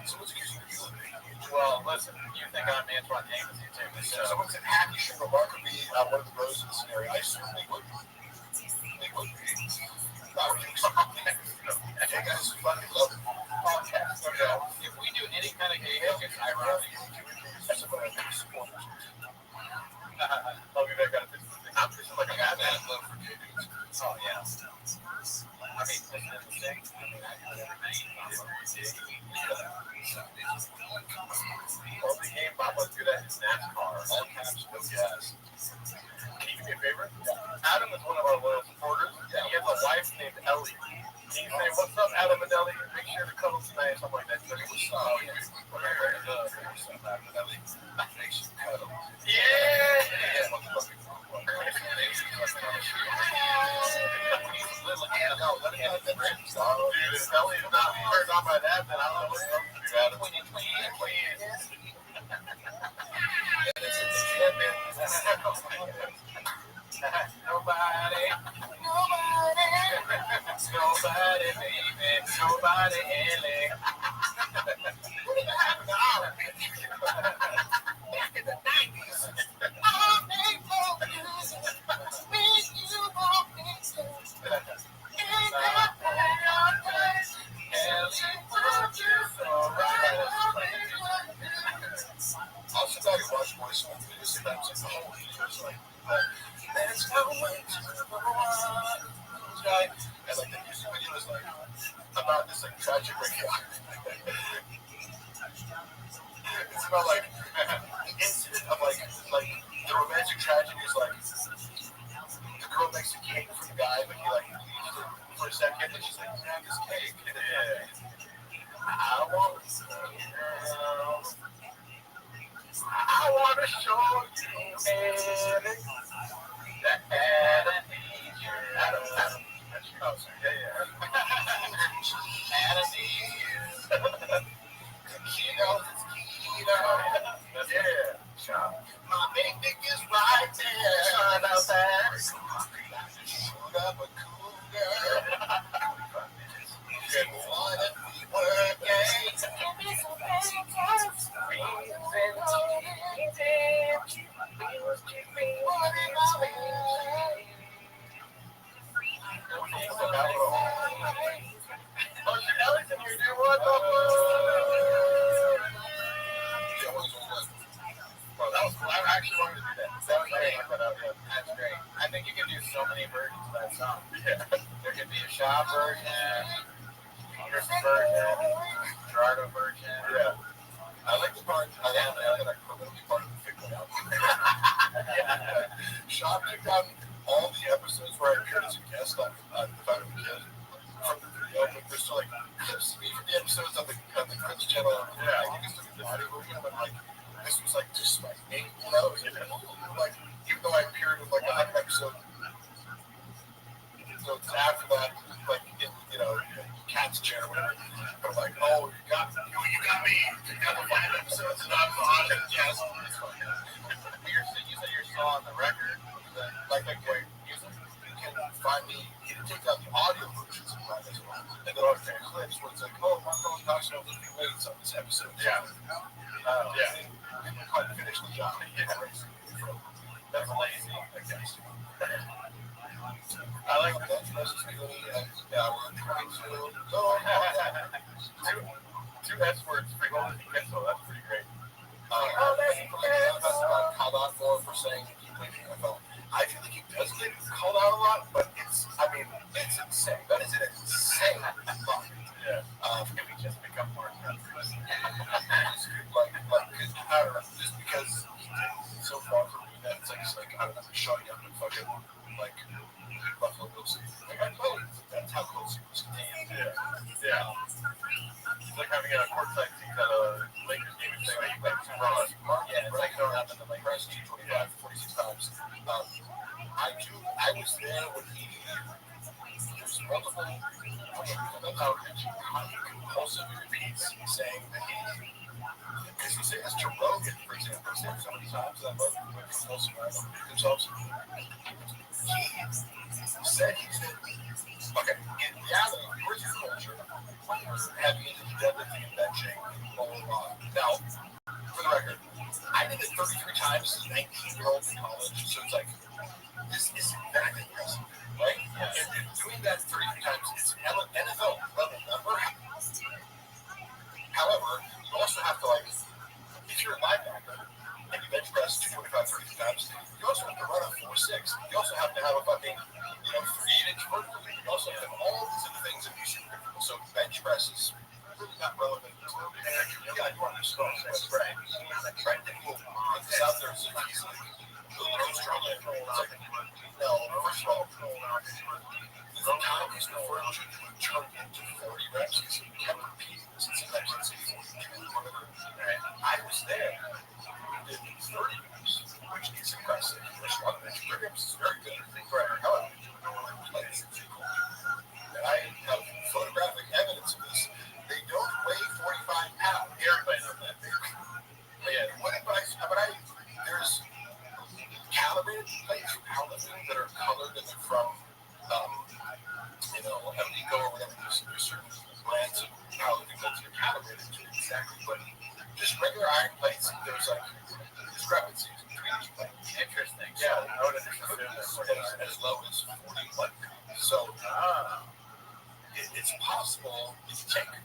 So what's accusing you of being? Well, listen, you think I'm Antoine Davis, you too. So someone said Happy should remarkably one of the bros in the scenario. I certainly would be. They would be. You guys fucking love it. Podcast. If we do any kind of gay joke, it's ironic. I'll be back on it. I'm just like a madman in love for gay dudes. Oh, yeah. I mean, isn't it interesting? I mean, I do everything. Well, the game Bob was good at is NASCAR. All caps, no gas. Can you do me a favor? Yeah. Adam is one of our loyal supporters. Yeah. He has a wife named Ellie. Can you say, what's up, Adam and Ellie? Make sure the cuddle's nice, something like that. So he was, whatever it is. What's up, Adam and Ellie? Make sure the cuddle. Yeah! Dude, if Ellie is not turned on by that, then I don't know what's up to do, Adam. Nobody, baby, nobody, Ellie. What even happened to Olive? Back in the 90s. All day for music. When you want me to. Ain't that paradise? Ellie, won't you so right? I'll sit down and watch my school videos and that's just the whole year's like, there's no way to go on. Guy, and like the music video is like about this like tragic breakup. It's about like the incident of like the romantic tragedy is like the girl makes a cake for the guy, but he like leaves it for a second, and she's like, "Man, this cake." And then, I want to show you, Ellie, that I need you. Adam. Oh, sorry. Yeah. Adam needs you. She knows it's keto. Yeah. My big dick is right there. Shine out there. That's great. I think you can do so many versions of that song. Yeah. There could be a shop version, Chris version, Gerardo version. Yeah. I like the part. I am that permanently part of the Figment album. Sean took down all the episodes where I appeared as a guest on Found a Kid from the video, but there's still like clips of me from the episodes on the Twitch channel. Yeah, I think it's the audio version, but like this was like just my name, you know? It was like even though I appeared with like 100 episodes. So it's after that, like in, Cat's chair, or whatever. I'm like, oh, you got me. You got the 5 episodes, and I'm on it. Yes, it's fine. You said you're still on the record. Like wait, you can find me. You can take down the audio versions of mine as well, and then I'll get clips where it's like, oh, Marco talks about lifting weights on this episode. Yeah. People can't finish the job. That's lazy, I guess. I like that. Versus Billy and we're trying to two S words frequently cancel. That's pretty great. Called out more for saying he played in the NFL. I feel like he does get called out a lot, but it's insane. That is an insane lot. Yeah. Can we just become more friends? like, I don't know, just because he's so far from me that it's like I don't know, showing up and fucking like Buffalo Bills. Like I played. That's how close he was to me. Yeah. It's like having a courtside seat at a Lakers game and saying that you played Super Bowl. Yeah, it's like throwing up in the Lakers 25, 46 times. I was there when there's multiple compulsive repeats saying that because he says to Rogan, for example, he said so many times that Rogan went compulsive themselves. He said, okay, in reality, where's your culture? Heavy into the deadlifting and benching, blah, blah, blah. Now, for the record, I did it 33 times as a 19-year-old in college, so it's like, this isn't that impressive, right? Yeah. And doing that 33 times, it's an NFL level number. However, you also have to, like, if you're a linebacker and you bench press 225 33 times, you also have to run a 4.6. You also have to have a fucking, 3-inch vertical. You also have to have all these other things that you should do. So bench press is really not relevant to you want to start. That's right. Right. People put this out there so easily. No struggle. No, first of all, the time is before you should jump into 40 reps because you kept repeating this. It seems like it's 42 or whatever. I was there. We did 30 reps, which is impressive. There's a lot of bench. 30 reps is very good. However, and I have photographic evidence of this. They don't weigh 45 pounds. Everybody knows that. There's calibrated plates for powerlifting that are colored and they're from, Amigo or whatever. There's certain brands of powerlifting plates that are calibrated to exactly, but just regular iron plates, there's like discrepancies between each plate. Interesting. Yeah, I would have just assumed as low as 41 pounds. So it's possible if you take 3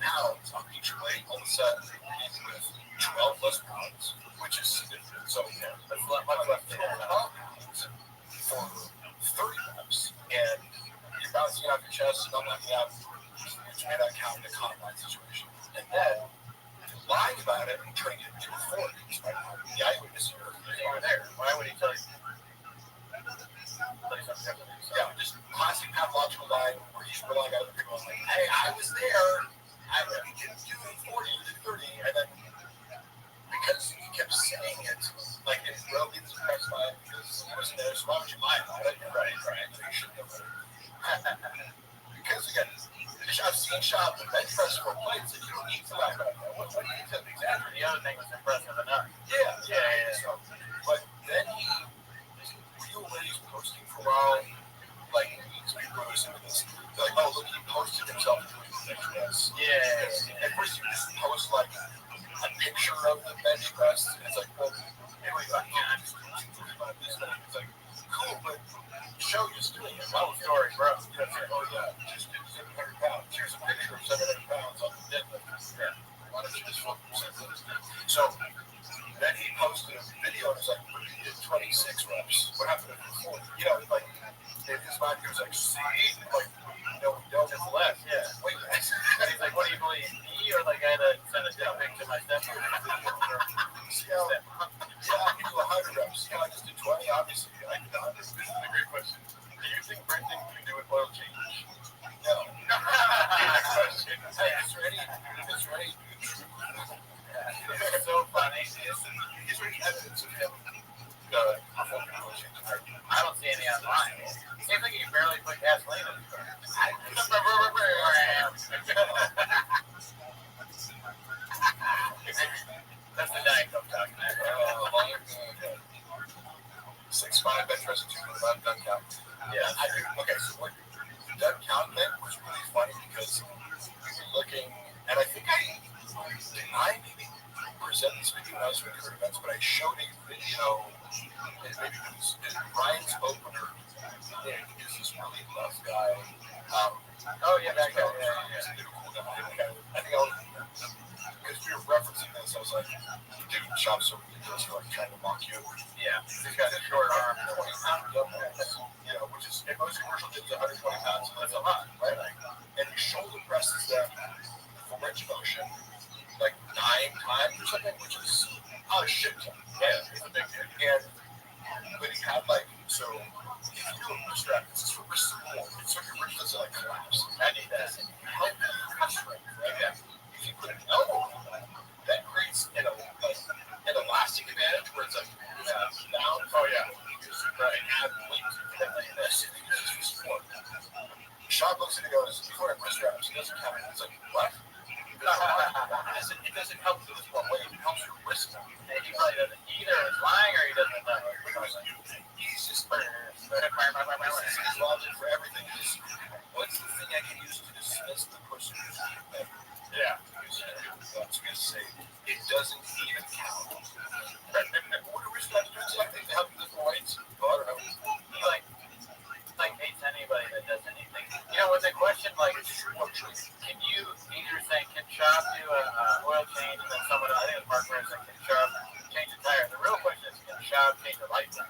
pounds on each plate, all of a sudden you're with 12 less pounds, which is significant. So that's much less than 12 pounds for 30 reps, and you're bouncing off your chest and not letting out, which may not count in a combine situation. And then lying about it and turning it into a 40, despite having the eyewitness here over there. Why would he tell you? Yeah, just classic pathological lie where he's relying on other people and like, hey, I was there. I really didn't do 40, you did 30, and then because he kept saying it, like, and Rogan's impressed by it because he wasn't there, so why would you lie about it? Right, so you should know better. Because, again, I've seen shop and bench press for plates that you don't need to lie about that. What do you think that exactly? The other thing was impressive enough. Yeah. So, but then you were posting for a while, like, people were listening to this. They're like, oh, look, he posted himself doing the bench press. Yeah. At first, you just post, like, a picture of the bench press, and it's like, well, everybody's like, yeah, I'm just doing my business. It's like, cool, but show you just doing it. Tell the story, bro. You know, say, oh, yeah, just did 700 pounds. Here's a picture of 700 pounds on the deadlift. Yeah. Why don't you just focus on this? So then he posted a video, and it's like, he did 26 reps. What happened? You know, like, in his mind, he was like, see? Like, no, we don't. It's less. Yeah. Wait, he's like, what do you believe? Me or the guy that sent a dick pic to my stepmom? Yeah, I can do 100 reps. I just did 20, obviously. I can do 100. This is a great question. Do you think Brendan can do an oil change? No. Next question. Hey, is there any it's so funny. Is there any evidence of him performing oil change? I don't see any online. Seems like you barely put gasoline in his car. That's the Diet Coke talking. 6'5", bench press 225, doesn't count. Yeah, I think. Okay, so what doesn't count then was really funny because we were looking, and I think I maybe present this video when I was doing current events, but I showed a video, and maybe it was Ryan's opener. Is this really tough guy? Oh yeah, that guy. Yeah. I think because we were referencing this, I was like, dude, chops so ridiculous, you're like trying to mock you. Yeah, he's got a short arm, 20-pound dumbbells, you know, which is, in most commercial gyms, 120 pounds, so that's a lot, right? And he shoulder presses them for range of motion, like 9 times or something, which is a shit ton. Yeah, it's a big deal. But he had so if you do a wrist strap, this is for wrist support, so your wrist doesn't collapse. I need that. Help you wrist strength, right? Yeah. If you put an elbow on that creates an elastic advantage where it's down. Oh yeah. Right. Add weight. This is for support. Sean looks at it and goes, before I wrist straps, it doesn't count. It's like, what? It doesn't help with this one way. It helps your wrist. And he probably doesn't either. Is lying or he doesn't know. He's just his logic for everything is what's the thing I can use to dismiss the person who's doing better? Yeah. I was going to say it doesn't even count. What are wrist straps do exactly to help you lift weights? Oh, I don't know. He hates anybody that does anything. You know, with the question can you either say can Chop do a oil change and then someone I think it's Mark Rose that can Chop change the tire. The real question is can Chop change the light bulb?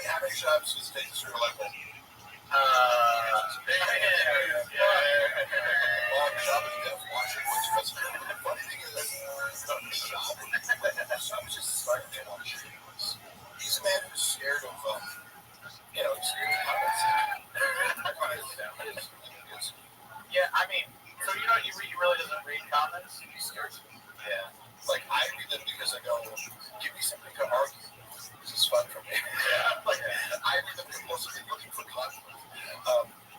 How many shops does it take to screw a light bulb? Funny thing is, Shop is just starting to watch. He's a man who's scared of, he's scared of comments. Yeah, I mean, so he really doesn't read comments? He's scared. Yeah. I read them because I go, give me something to argue. This is fun for me. Yeah. I read them compulsively looking for conflict.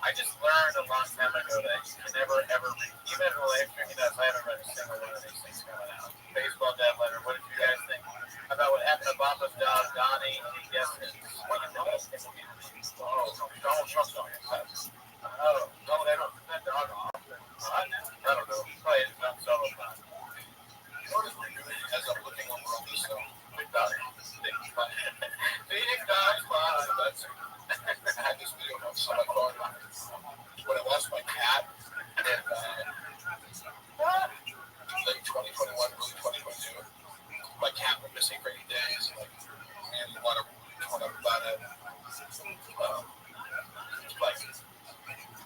I just learned a long time ago that you can never, ever read, even in the live streaming, I haven't read a single one of these things coming out. Baseball dead letter. What did you guys think about what happened to Bamba's dog, Donnie? Any guesses? What do you know? Donald Trump's dog. Oh, no, they don't put that dog off. I don't know. Probably it's not solo time. You know what we're doing as I'm looking over all this stuff? Big dog. Big dog spot. I had this video on my phone when I lost my cat in late 2021, early 2022. My cat went missing for 8 days. Me and Luana torn up about it.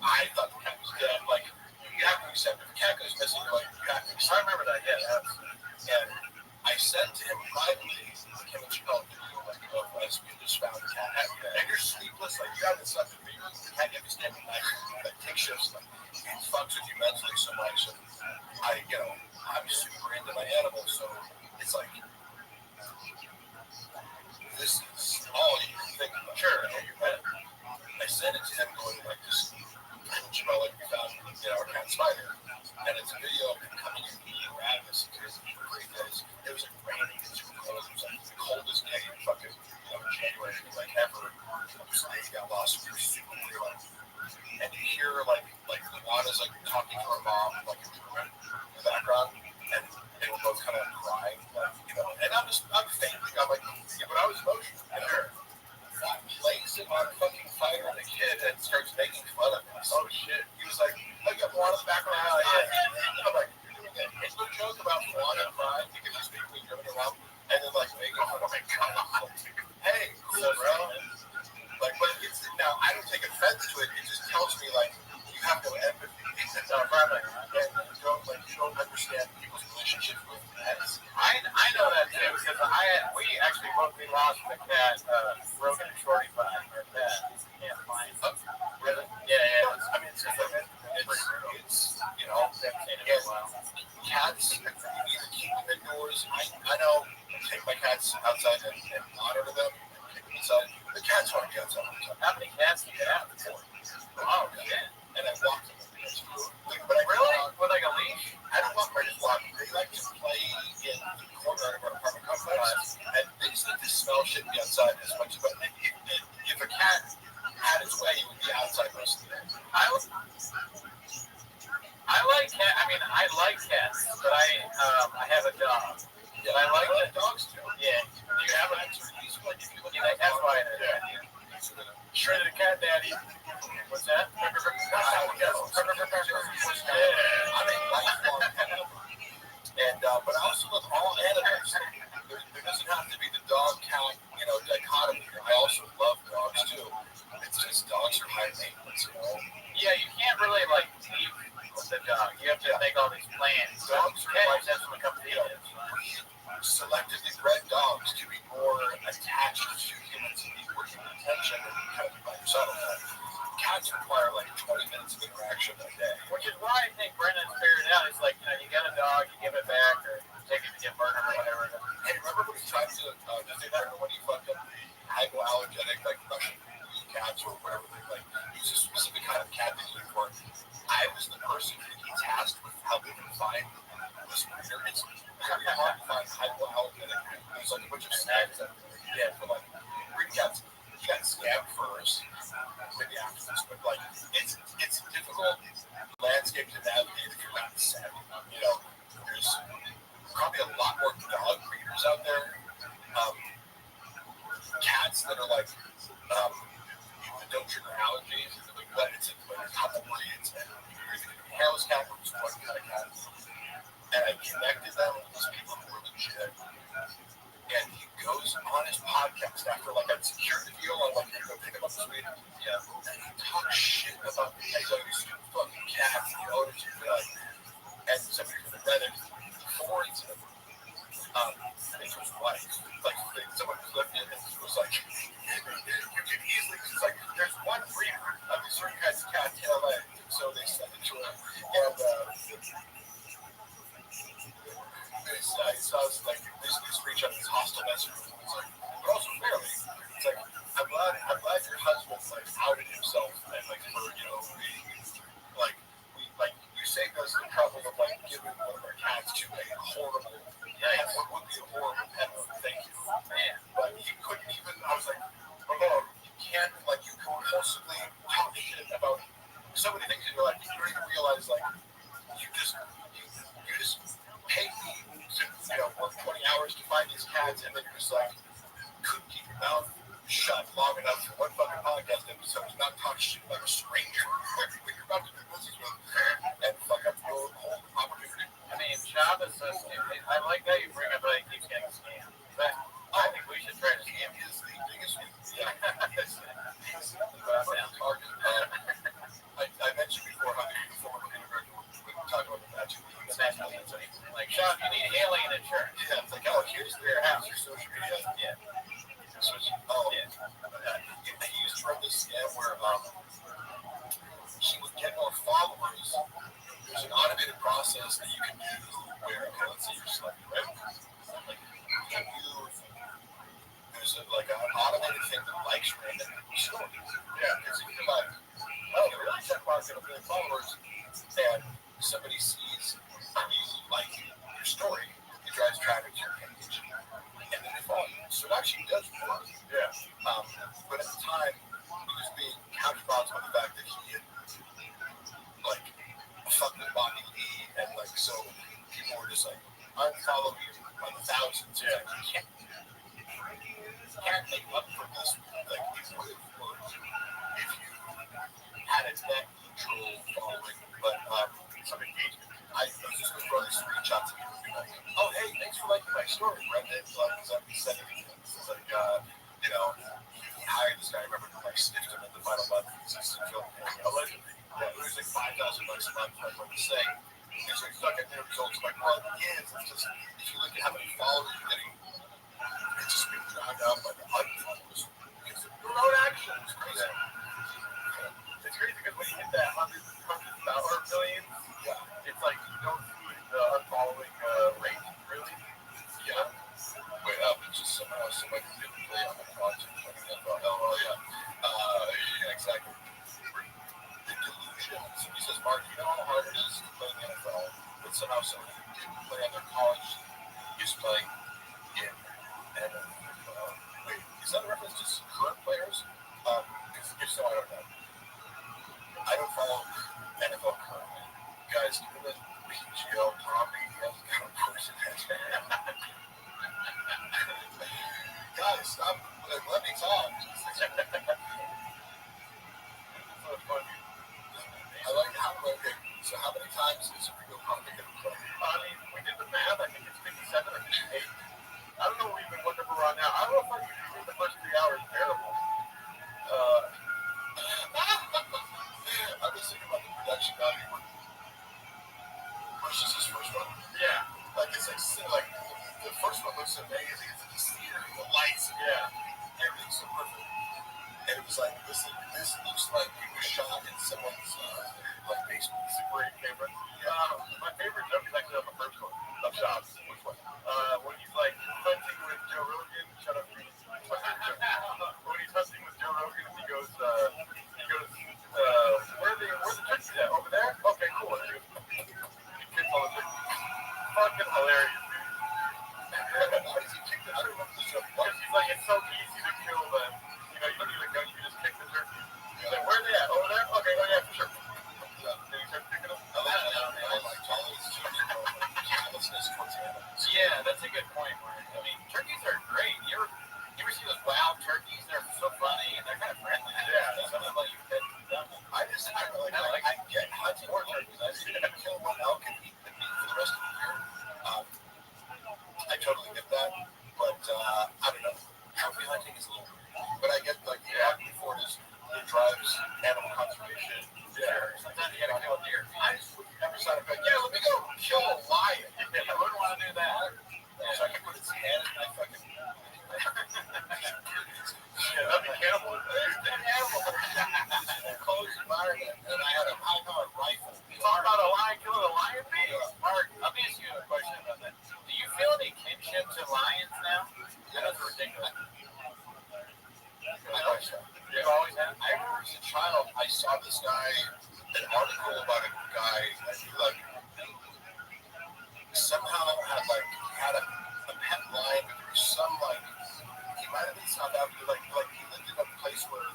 I thought the cat was dead. You have to accept if a cat goes missing, you have to accept. I remember that, yeah. And I said to him privately, him and Chappelle video, of us, we just found the cat. And you're sleepless, you haven't slept in years. The cat, you have to stand at night, take shifts, it fucks with you mentally so much. And I'm super into my animals, so it's this is all you can think about. Sure, I said it to him going this, Chappelle, we found, our cat Spider, and it's a video of him coming in eating rabbits because for 3 days. It was raining, it was cold, it was the coldest day in fucking January ever. He got lost, we were super real. And you hear Luana's talking to her mom in the background, and they were both kind of crying, and I'm faking. But I was emotional. That plays it on fucking Fighter and the kid and starts making fun of him. Oh shit. He was like, I got Luana's background. I'm like, you're doing it. It's no joke about Luana crying because I know that too because we actually we lost the cat Rogan and Shorty by our cat. Can't find it. Really? Yeah. I mean, it's you know, haven't seen it in a while. Cats, you either keep them indoors. I know, take my cats outside and monitor them and keep them inside. The cats want to be outside. How many cats do you have? 4. Oh, yeah. And I walk them. But I really? With like a leash? I don't walk them, I just walk them. They like to play in the corner of our apartment complex. And they just need to smell shit and be outside as much. But if a cat had its way, it would be outside most of the day. I like cats, but I have a dog. Yeah, I like dogs too. Yeah. Do you have an expertise? Like if you look at that's why shredded cat daddy. What's that? I'm a lifelong pet lover. And but I also love all animals. There doesn't have to be the dog cat, dichotomy. I also love dogs too. It's just dogs are high maintenance, Yeah, you can't really leave the dog. You have to make all these plans. Dogs are like selectively bred dogs to be more attached to humans and be working attention and kind of by yourself. Cats require like 20 minutes of interaction a day. Which is why I think Brendan figured it out. It's like, you get a dog, you give it back, or take it to get murdered or whatever. Hey, remember when he tried to do that when he fucked up the hypoallergenic, like Russian cats or whatever, like, it was a specific kind of cat that he looked for. I was the person who he tasked with helping him find this breeder. It's very hard to find hypoallergenic. There's like a bunch of snags out there. Yeah, for like breeding cats. He got scammed first. Maybe after this, but like it's difficult landscape to navigate if you're not savvy. There's probably a lot more dog breeders out there. Cats that are like don't trigger allergies. But it's like a couple breeds. And hairless cat was one kind of cat. And I connected them with these people who were legit. And he goes on his podcast after like a security deal on like go pick him up this week. Yeah. And he talks shit about the stupid fucking cat, the owners of and somebody from Reddit forwards him. It was like someone clipped it and it was like you can easily it's like there's one breeder of certain kinds of cats in LA, so they sent it to him and I saw this like basically screenshot this hostile message. It's like, but also fairly. It's like I'm glad your husband like outed himself and like for like you saved us the trouble of like giving one of our cats to a horrible what would be a horrible pet owner. Thank you. Man. But you couldn't even I was like, you can't like you compulsively talk shit about so many things in your life you don't even realize like you just paid me to work 20 hours to find these cats, and then you're just like, couldn't keep your mouth shut long enough for one fucking podcast episode to not talk shit about a stranger when you're about to do business with and fuck up your whole opportunity. I mean, Shabbos says, I like that you bring up that he keeps getting scammed. But I think we should try to scam him. Is the biggest one. Yeah. I mentioned before how the former individual we talk about the magic. Like, Sean, you need alien insurance. Yeah, it's like, here's their house, your social media. Yeah. So, he used to run this scam where he would get more followers. There's an automated process that you can do where, let's say you're selected, right? Like, there's an automated thing that likes random stories. Yeah, because if you're like, really? Check mark and a million followers, and somebody sees you like your story, it drives traffic to your page, and then they follow you. So it actually does work. Yeah. But at the time, he was being counterbalanced by the fact that he had fucked with Bobby Lee, and so people were just unfollow you by the thousands. Yeah. You can't make up for this. It would have worked if you had a net neutral following, but some engagement. I was just going to throw these screenshots of people being like, hey, thanks for liking my story, Brendan. Because I've been sending it. It's like, he hired this guy, I remember, sniffed him in the final month. Allegedly. Yeah, it was like $5,000 a month, I want to say. It's like stuck at their results. Like, well, yeah, it's just if you look at how many followers you're getting, it's just being dragged out by the unfollowers. Because your own action is crazy. Yeah. It's crazy because when you hit that hundred million, yeah, it's like you don't see the unfollowing rate really. Yeah. Wait, it's just somehow somebody didn't play on the project. Oh, yeah. Yeah, exactly. The delusion. Somebody says, Mark, you know how hard it is to play in the NFL, but somehow somebody who didn't play on their college is playing in. And wait, is that a reference to current players? If so, I don't know. I don't follow NFL currently. Guys, give me the PGL property. He hasn't got a person. Guys, stop. Let me talk. So funny. I like how, okay, so how many times is a real comic going to play? I mean, we did the math. I think it's 57 or 58. I don't know even what number we're on now. I don't know if I can do the first 3 hours terrible. I'm just thinking about the production value versus his first one. Yeah. Like, it's like the first one looks amazing. It's the theater, the lights, yeah, everything's so perfect. And it was like, this looks like it was shot in someone's like basement. Super 8 camera. My favorite joke is actually on the first one of Shots. Which one? When he's like hunting with Joe Rogan. Shut up, when he's hunting with Joe Rogan, he goes, where the turkeys at? Over there? Okay, cool. He kicks all the turkeys. Fucking hilarious, dude. Why does he kick the? I don't remember the show. Because he's like, it's so easy to kill them. You know, you don't need a gun, you just kick the turkey. He's like, where are they at? Over there? Okay, oh yeah, for sure. Then he starts picking them. I like Charlie's callousness towards animals. Yeah, that's a good point, Mark. I mean, turkeys are great. You ever see those wild turkeys? They're so funny and they're kind of friendly. Yeah, some of them let you pet them. I get hunting more turkeys. I see them kill one elk and eat the meat for the rest of the year. I totally get that, but I don't know. Trophy hunting is a little weird. But I get like the argument for it is it drives animal conservation. Yeah. Sometimes you gotta kill a deer. I just would never sign up like, yeah, let me go kill a lion. I wouldn't want to do that. So I can put its head in my fucking. Yeah, that'd be cannibal. It's an animal. Closed environment, and I had a high-powered rifle. Talk about a lion killing a lion, please. Mark, let me ask you a question about that. Do you feel any kinship to lions now? That's ridiculous. You've always had. I remember as a child, I saw this guy, an article about a guy that he like somehow had a pet lion, but there was some like he might have been South Africa, like he lived in a place where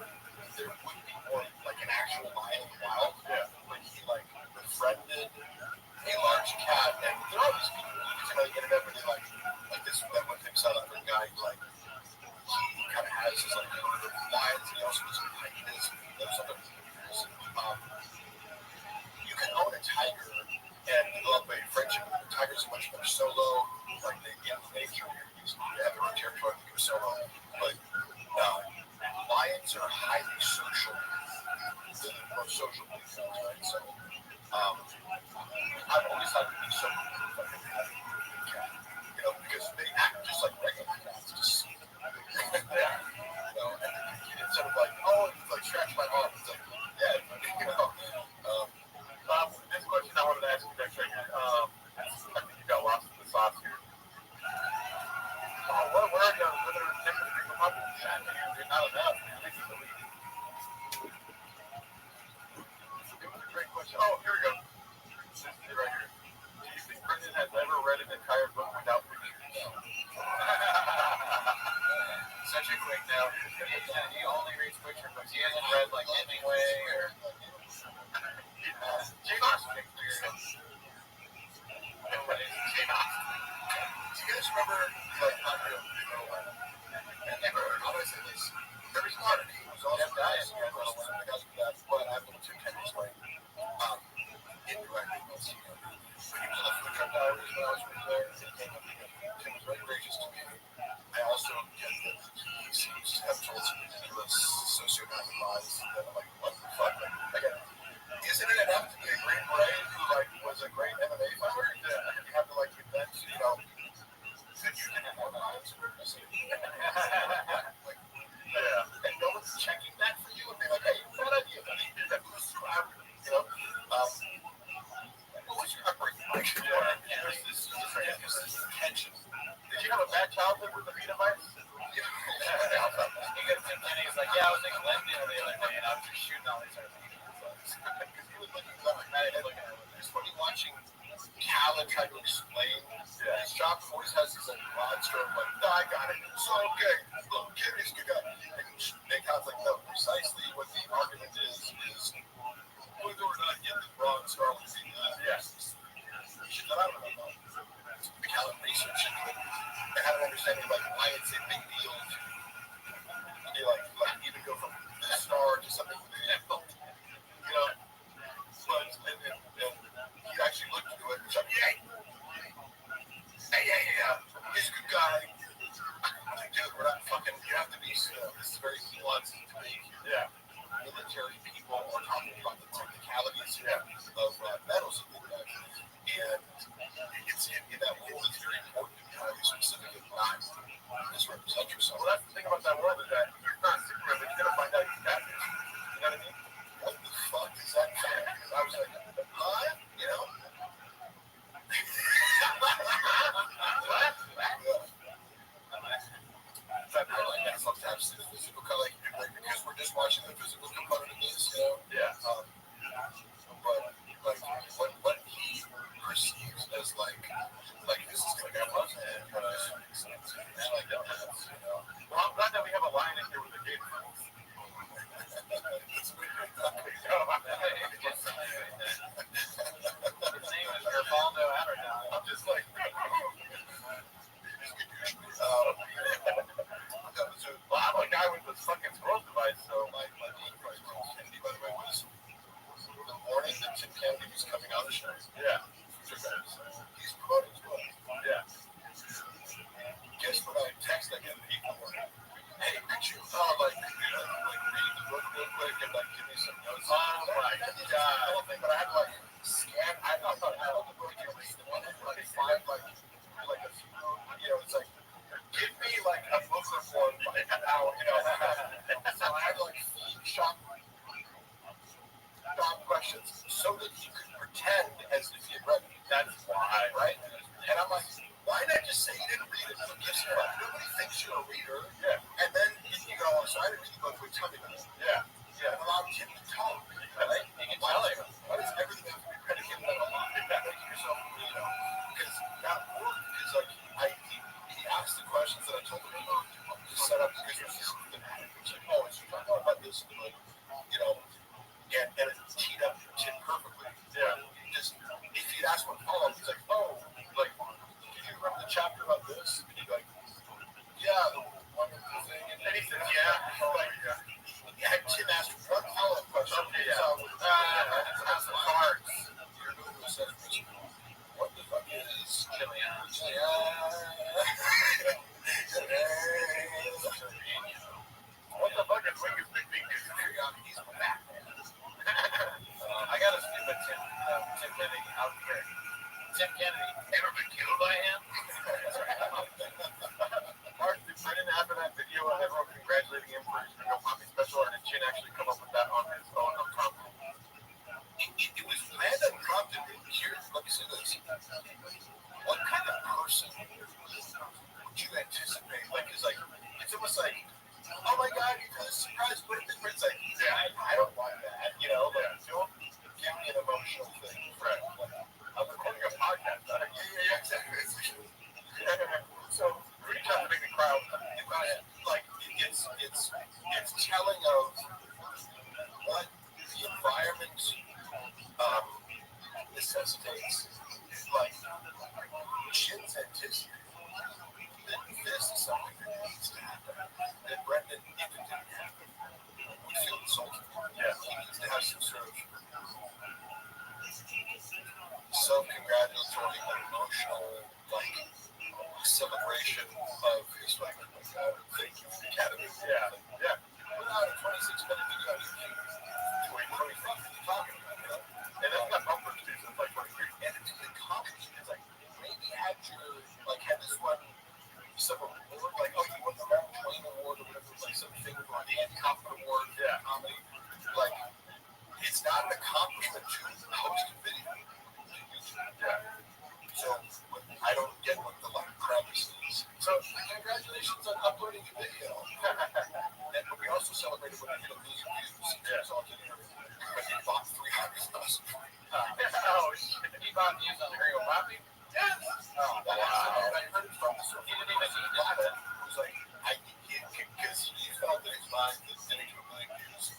there would be more like an actual lion in the wild. Yeah. But he like befriended a large cat, and there are all these people who just kind of get it up and they like this that one thing South African guy like. He kind of has his like lions, and he also has some hyenas. Those other things. You can own a tiger and develop a friendship with the tigers are much more solo. Like they get nature, they have their own territory, they go solo. But lions are highly social. They're the most social people, right? So I've always thought it'd be so cool if I could have a cat, you know, because they act just like regular cats, just. Yeah. You know, and instead of like, oh, like scratch my arm, it's like, yeah, you know. This question I wanted to ask you next second. I think you got lost in the sauce here. Where are you? Whether it's different people up, you're not enough, man. This is the lead. It was a great question. Oh, here we go. This is it right here. Do you think Brendan has ever read an entire book without pictures? No. Such a quick now. He only reads picture books. He hasn't read like Hemingway or Jane Austen experience. Jane Austen. Do you guys remember like Unreal? How do I say this? Very smart. He was also nice. But I have a little too Henry's way. Indirectly, but he was on the Food Truck Diaries when I was there. He was very gracious to me. I also get that he seems to have told some ridiculous sociopathic lies that I'm like, what the fuck? Like, again, isn't it enough to be a great brain who like was a great MMA said you did more than I was missing. And no one's checking that for you and be like, hey, bad idea, buddy. Who's collaborating? What was your upbringing like? There's this tension. Did you have a bad childhood with the peanut bites? He gets to and he's like, yeah, I was in Glendale the other day and I was just shooting all these other peanut bites. Because he was looking at it. It's funny watching Callan try to explain. His job always has this like broad stroke, like, no, I got it. So okay, look, Kennedy's good guy. And Callan's like, no, precisely what the argument is whether or not you get the wrong Star Wars scene. Yes. Shit that I don't know. The Callan research into it. They had an understanding of like why it's a big deal to like even go from the star to something with the but and he actually looked into it and was like, yeah, he's a good guy. Like, dude, we're not fucking, you have to be still. This is very nuanced to make military people are talking about the technicalities of metals and things like that. And it's in that world, it's very important to be highly specific and not misrepresent yourself. Well, that's the thing about that world is that you're not Superman, but you're going to find out you're Batman. You know what I mean? What the fuck is that? Because I was like, you know? What? I like that sometimes the physical color, like because we're just watching the physical component of this, you know. But like what he perceives as like this is gonna go up and I like that, you know. Well, I'm glad that we have a line in here with the gate. His name is Gerbaldo Adderdown. I'm just like. Well, I'm a guy with this fucking scroll device, so my name for Kennedy, by the way, was the morning that Tim Kennedy was coming on the show. Yeah. He's promoting to us. Yeah. Guess what I texted him before? Hey, could you read the book real quick and like give me some notes? Oh my god. The whole thing, but I had to like scan. I thought the book you read the one that like find like a few, it's like give me like a book report like an hour, So I had to like feed Sean questions so that he could pretend as if he had read it. That's why, right? And I'm like, why not just say you didn't read it? Nobody thinks you're a reader. Yeah. And then you go, so I didn't read the book, but tell me about it. Yeah. And allow him to talk. Right? You can tell him. Why does everything have to be predicated on a lot? Make yourself, because that work is like, he asked the questions that I told him to set up because it's just like, oh, so you're talking about this, and like, and it's teed up perfectly. Yeah. Just if you'd ask one follow up, he's like, oh, like, did you remember the chapter about this? And he'd be like, yeah, the wonderful thing. And he says, yeah. Like, yeah. Tim asked one follow up question. Okay, yeah. Ask the cards. You're doing this as what the fuck is Killian? What the fuck is Wingus McBean? He's back. I got a stupid Tim Kennedy out here. Tim Kennedy ever been killed by him? Mark, I didn't have that video of everyone congratulating him for his video popping special, or did Chin actually come up with that on his own unprompted? It was planned unprompted. Here's, let me say this. What kind of person would you anticipate? Like, it's almost like, oh my god, you got a surprise birthday. It's like, I don't want that, don't give me an emotional thing. Right. I'm recording a podcast. Yeah, exactly. So, reach out to make the crowd. Like, it's telling of what the environment necessitates. Like, Chin's anticipating that this is something that needs to happen. That Brendan, if it didn't happen, would feel insulted. Yeah. He needs to have some sort of self-congratulatory, emotional, like, celebration of his like, thank you for the Academy. Yeah. Put out a 26-minute video on YouTube. 23 talking about it. And it's got bumpers too, so it's like 23. And it's accomplished. It's like, maybe had this one video. But we also celebrated when we hit a million views. Yeah. So he bought 300,000. Oh, shit. He bought views on the Rio Bobby? Yes. Oh, wow. I heard it from the so he didn't even see data. It was like, because he felt in his mind that getting to a million views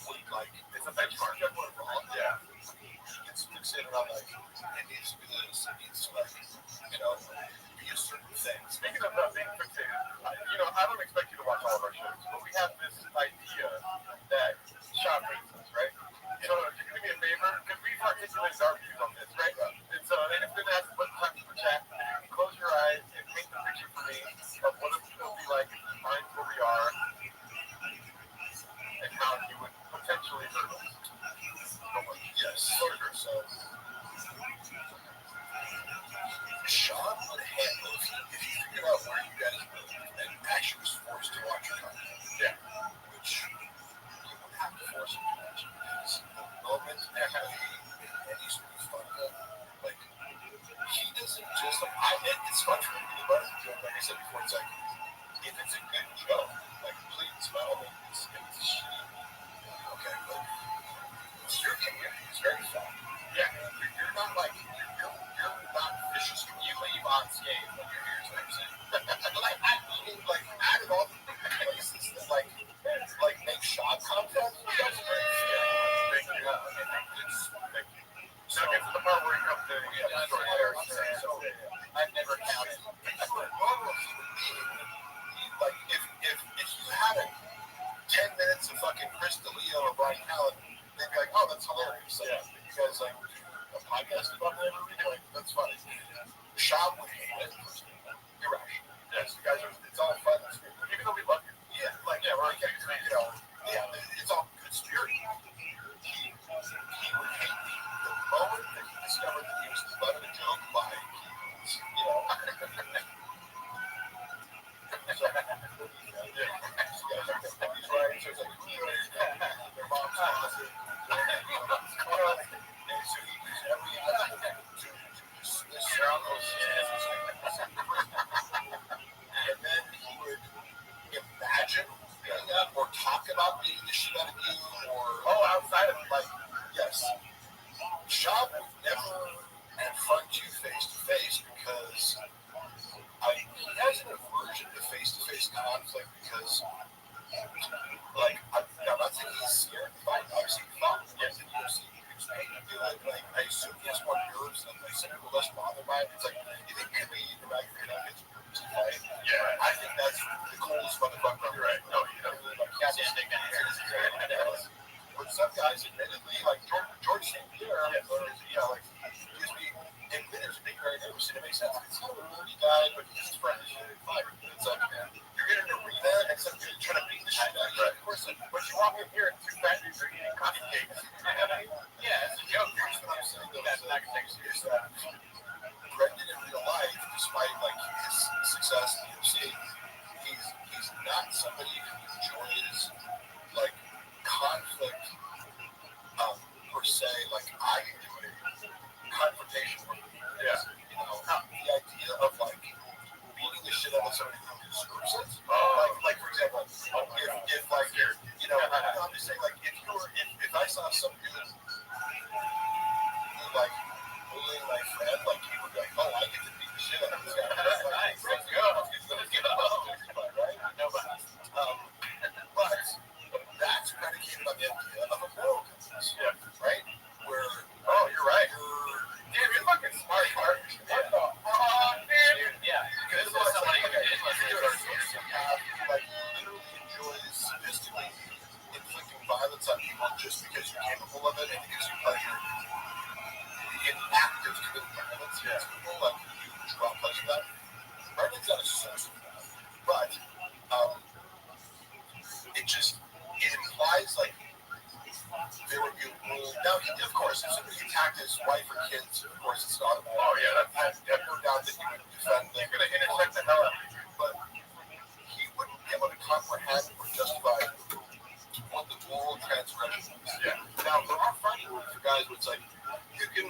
would, like, it's a benchmark. That went wrong. Yeah. He gets fixated on, like, it needs to be this, it needs to, like, be a certain thing. Speaking of being fixated, I don't expect you to watch all of our shows, but we have this idea that Sean hates us, right? So, if you can do me a favor, because we've articulated our views on this, right? And it's been asked one time in the chat, close your eyes and paint the picture for me of what it would be like if we find where we are and how you would potentially hurt us. Yes, sure. So, Sean would handle if he figured out where you guys live and actually was forced to watch your content. Yeah. Which you would have to force him to watch because the moment that any sort of fun, like he doesn't just it's fun for him to do a joke. Like I said before, it's like if it's a good joke, like please by all means, if it's shitty, okay, but it's your community, it's very fun. Yeah. You're not like you're not vicious. You leave unscathed when you're here, is what I'm saying. Like I mean, like out of all the places that like make shot content, that's very Thank you. Thank you. So, get to the part where he comes in and gets destroyed there. So I've never counted. normal human being, like if you had 10 minutes of fucking Chris D'Elia or Brian Callen, they'd be like, oh, that's hilarious. Like, you guys like a podcast about that movie? Like, that's funny. Sean would hate it. Irrational. Yes, you guys are, it's all fun. Even though we love you. Yeah, like, Yeah, we're like, it's all good spirit. He would hate me the moment that he discovered that he was the butt of a joke by he's right, so it's like, their mom's closet. And so he used every aspect to dismiss their uncle's and then he would imagine beating up or talk about beating the shit out of you or outside of like yes. Sean would never confront you face to face because he has an aversion to face conflict because like I'm not saying he's scared to fight, obviously he fought. Yes, and UFC like I assume he has more nerves than like some people less bothered by it. It's like you think Khabib or McGregor gets nervous to fight. Yeah, I think that's the coolest motherfucker. You're right. No, you don't really like but some guys admittedly like George St. Pierre like he used to be admitted to being very nervous and it makes sense. He's kind of a nerdy guy, but he's friendly. It's like you're in an arena and some dude trying to beat the shit out of you. Of course, but you walk in here and two fat dudes are eating coffee cakes. Yeah, it's a joke. Here's what I'm saying. That's not going to take serious. Brendan in real life, despite like his success in the UFC, he's not somebody who enjoys like conflict per se. Like I enjoy confrontation with people. Yeah. The idea of like beating the shit out of somebody who deserves it. Like for example, if like I'm just saying like if I saw some dude who like bullying my friend, like he would be like, oh, I get to beat the shit out of this guy. Like, let's go. Right? No, but that's predicated on the idea of a moral compass. Yeah. Right? Where you're right. Damn, you're fucking smart, Mark. Yeah. Because somebody who like literally enjoys sadistically inflicting violence on people just because you're capable of it and it gives you pleasure in active committing violence against people, like you draw pleasure from that. Brendan's not a source of that. But it implies like there would be a rule. Now, of course, if somebody attacked his wife or kids, of course, it's not. Oh, yeah, I have no doubt that he would defend. They're going to intersect the hell out of you. But he wouldn't be able to comprehend or justify what the moral transgression is. Yeah. Now, there are fighting rules for guys where it's like, you can.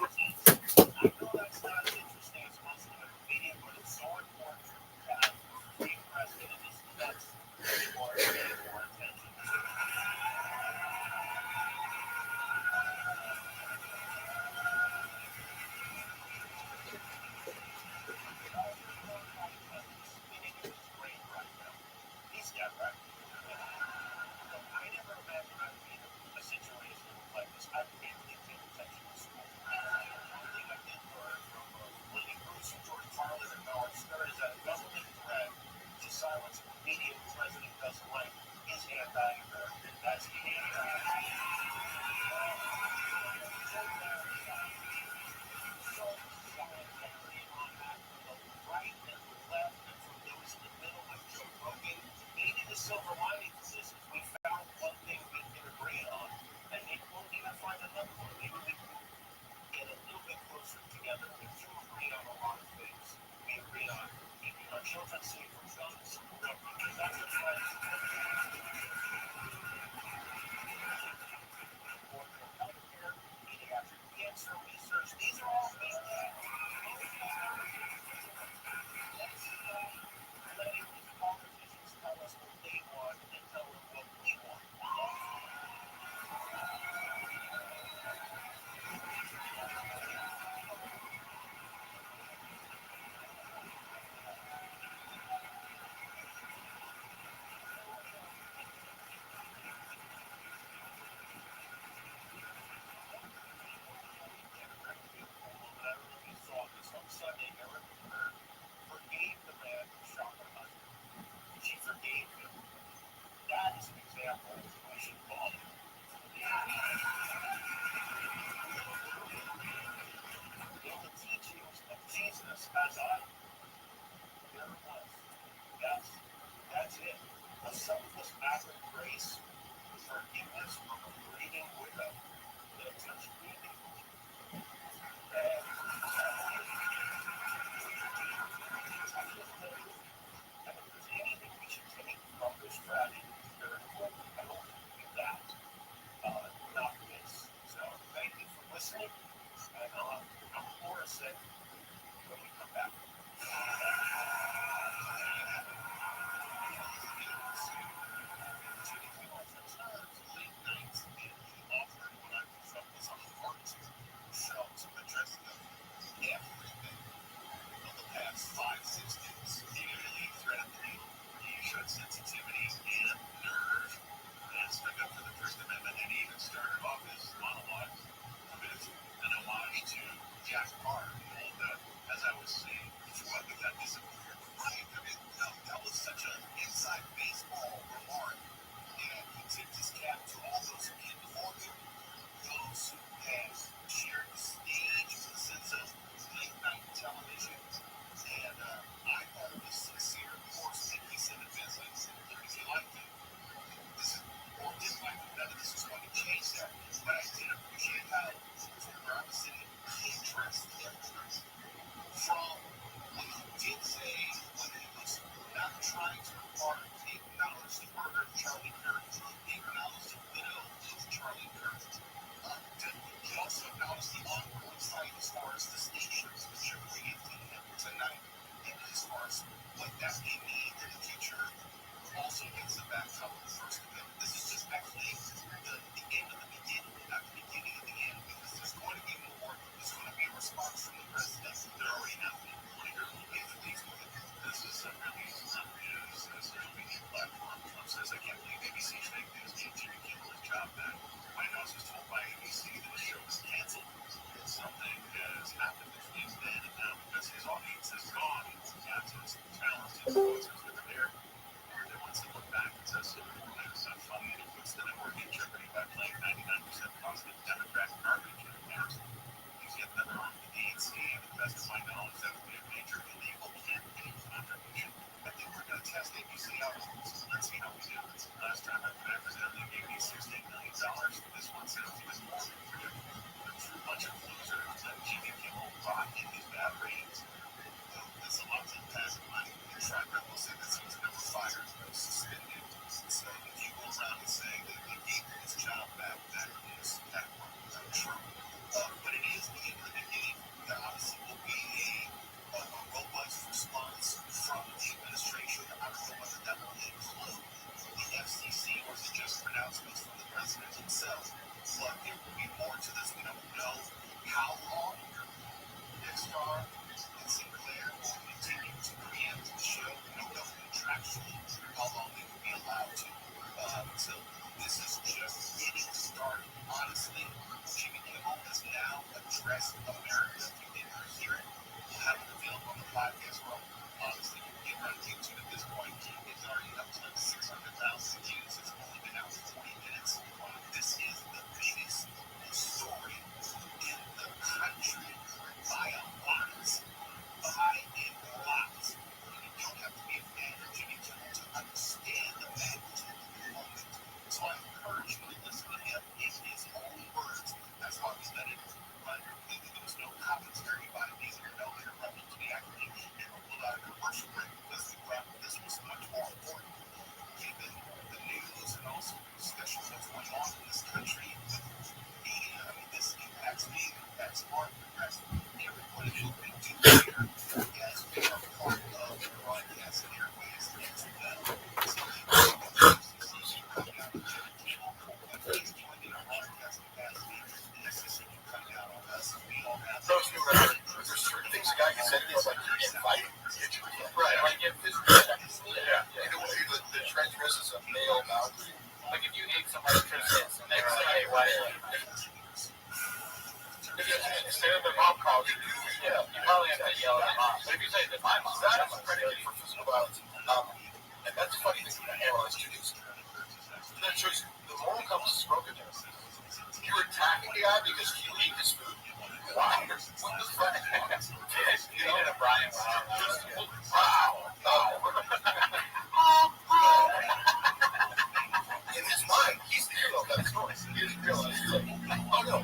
that we need in the future also gets the back couple first. This is just actually the end of the beginning, not the beginning of the end, because there's going to be more. There's going to be a response from the president. There already has been. This is a really news as social media platform. Trump says, I can't believe ABC fake news gave Jimmy Kimmel his job back. White House was told by ABC that the show was canceled. Something has happened between then and now because his audience is gone. His talent, his voices that were there. They want to look back and say, so it's not funny. It puts the network in jeopardy by playing 99% positive Democrat garbage in the past. He's yet another arm of the DNC, and to the best of my knowledge, that would be a major illegal campaign contribution. I think we're going to test ABC out. Let's see how we do. Last time I accidentally gave me $16 million. This one sounds even more predictable. A bunch of losers that Jimmy Kimmel bought in his bad ratings. That's a lot to pass money. In fact, I will say this was never fired, but suspended. So if you go around and say that they gave his job back, that is not true. But it is the end of the beginning. There obviously will be a robust response from the administration. I don't know whether that will include the FCC or is it just pronouncements from the president himself. But there will be more to this. We don't know how long Nexstar and Sinclair will continue to preempt the show. We don't know contractually how long they will be allowed to. So this is just getting started. Honestly, Jimmy Kimmel has now addressed America. If you didn't hear it, we'll have it available on the podcast world. Honestly, you can get on YouTube at this point. It's already up to like 600,000 views. It's only been out 40 minutes. This is the biggest story in the country by a lot. By a lot. You don't have to be a fan of Jimmy Kimmel to understand the magnitude of the moment. So I encourage you to listen to him in his own words. That's why we let it run completely. There was no commentary by me or no interruption to the acting and a lot of commercial break because we thought this was much more important given the news and also the discussion of what's going on in this country with media. I mean, this impacts me, impacts Mark, impacts everybody who can do here as we are part of the broadcast and airways as well. So There's certain things a guy can say, like invite right, like if this the transgresses a male boundary. Like if you hate somebody for this and they say, hey, why instead of the mom calls you, you probably have to yell at the mom. But if you say that my mom, that's predicate for physical violence. And that's a funny thing to analyze too. That shows you the moral compass is broken there. You're attacking the guy because you ate his food. Wow. What the fuck? You know, Brian. Wow. In his mind, he's the hero of that story. He doesn't realize he's like, oh no.